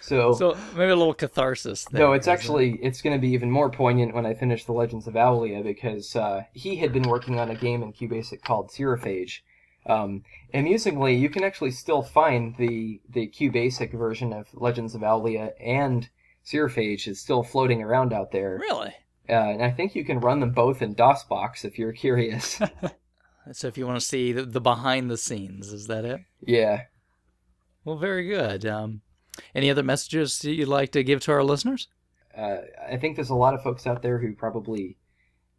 So maybe a little catharsis there. No, it's going to be even more poignant when I finish The Legends of Owlia, because he had been working on a game in QBasic called Xerophage. Amusingly, you can actually still find the QBasic version of Legends of Owlia, and Xerophage is still floating around out there. Really? And I think you can run them both in DOSBox if you're curious. So if you want to see the behind the scenes, is that it? Yeah. Well, very good. Any other messages you'd like to give to our listeners? I think there's a lot of folks out there who probably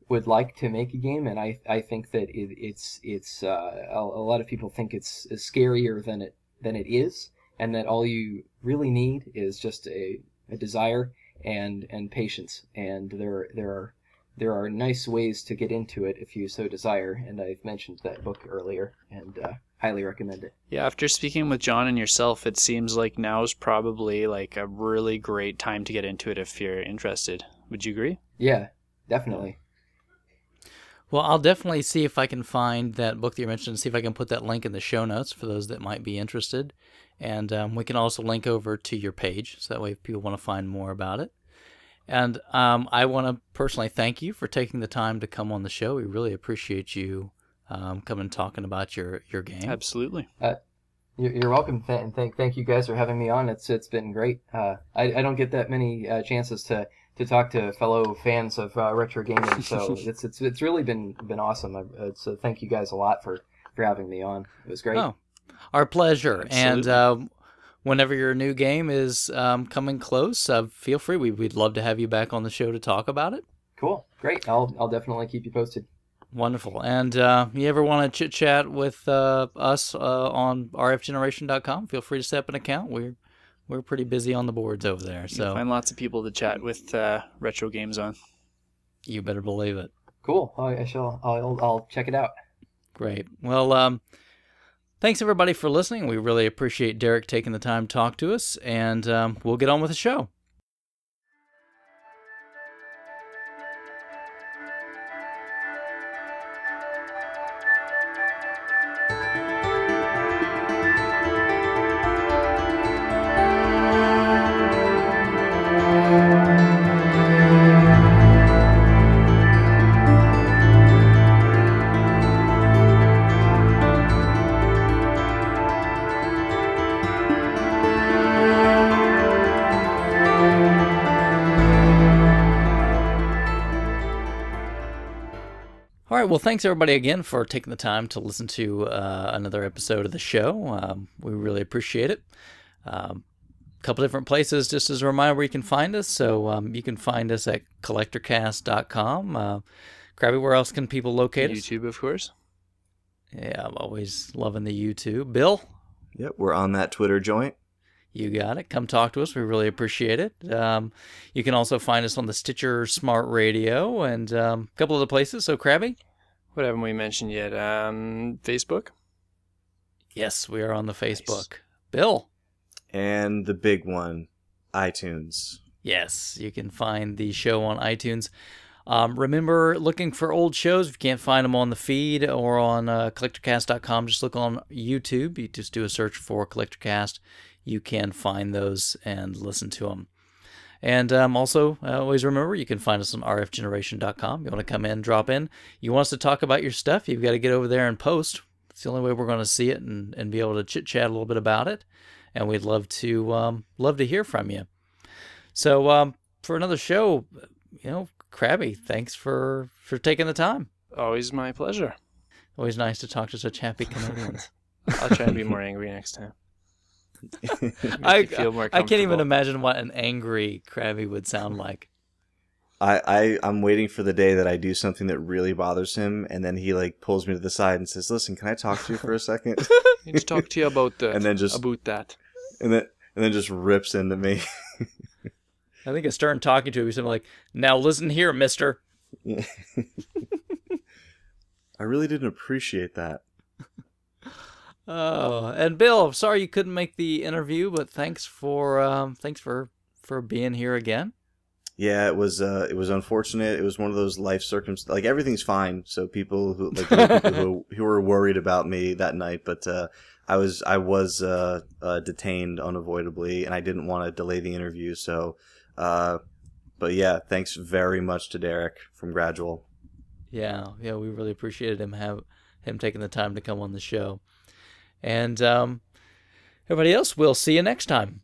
would like to make a game, and I think that it's a lot of people think it's scarier than it is, and that all you really need is just a desire and patience, and there are nice ways to get into it if you so desire, and I've mentioned that book earlier, and highly recommend it. Yeah, after speaking with John and yourself, it seems like now is probably a really great time to get into it if you're interested. Would you agree? Yeah, definitely. Well, I'll definitely see if I can find that book that you mentioned, and see if I can put that link in the show notes for those that might be interested. And we can also link over to your page, so that way if people want to find more about it. And I want to personally thank you for taking the time to come on the show. We really appreciate you coming and talking about your game. Absolutely. You're welcome, and thank you guys for having me on. It's been great. I don't get that many chances to talk to fellow fans of retro gaming, so it's really been awesome. So thank you guys a lot for having me on. It was great. Oh, our pleasure. Absolutely. And whenever your new game is coming close, feel free. We'd love to have you back on the show to talk about it. Cool, great. I'll definitely keep you posted. Wonderful. And you ever want to chit-chat with us on rfgeneration.com, feel free to set up an account. We're pretty busy on the boards over there. So You'll find lots of people to chat with retro games on. you better believe it. Cool. I'll check it out. Great. Well, thanks everybody for listening. We really appreciate Derek taking the time to talk to us, and we'll get on with the show. All right, well, thanks everybody again for taking the time to listen to another episode of the show. We really appreciate it. A couple different places, just as a reminder, where you can find us. So you can find us at collectorcast.com. Krabby, where else can people locate us? YouTube, of course. Yeah, I'm always loving the YouTube. Bill? Yep, we're on that Twitter joint. You got it. Come talk to us. We really appreciate it. You can also find us on the Stitcher Smart Radio and a couple other places. So, Krabby? What haven't we mentioned yet? Facebook? Yes, we are on the Facebook. Bill? And the big one, iTunes. Yes, you can find the show on iTunes. Remember, looking for old shows, if you can't find them on the feed or on collectorcast.com, just look on YouTube. You just do a search for Collectorcast. You can find those and listen to them. And also, always remember, you can find us on rfgeneration.com. You want to come in, drop in. You want us to talk about your stuff, you've got to get over there and post. It's the only way we're going to see it and be able to chit-chat a little bit about it. And we'd love to hear from you. So for another show, Krabby, thanks for taking the time. Always my pleasure. Always nice to talk to such happy Canadians. I'll try and be more angry next time. I feel more can't even comfortable. imagine what an angry Krabby would sound like. I'm waiting for the day that I do something that really bothers him, and then he pulls me to the side and says, "Listen, can I talk to you for a second?" I need to talk to you about that. And then about that. and then just rips into me. I think a stern talking to him is something like, "Now listen here, mister." I really didn't appreciate that. Oh, and Bill, sorry you couldn't make the interview, but thanks for being here again. Yeah, it was unfortunate. It was one of those life circumstances. Everything's fine. So people who were worried about me that night, but I was detained unavoidably, and I didn't want to delay the interview. So, but yeah, thanks very much to Derek from Gradual. Yeah, we really appreciated him taking the time to come on the show. And everybody else, we'll see you next time.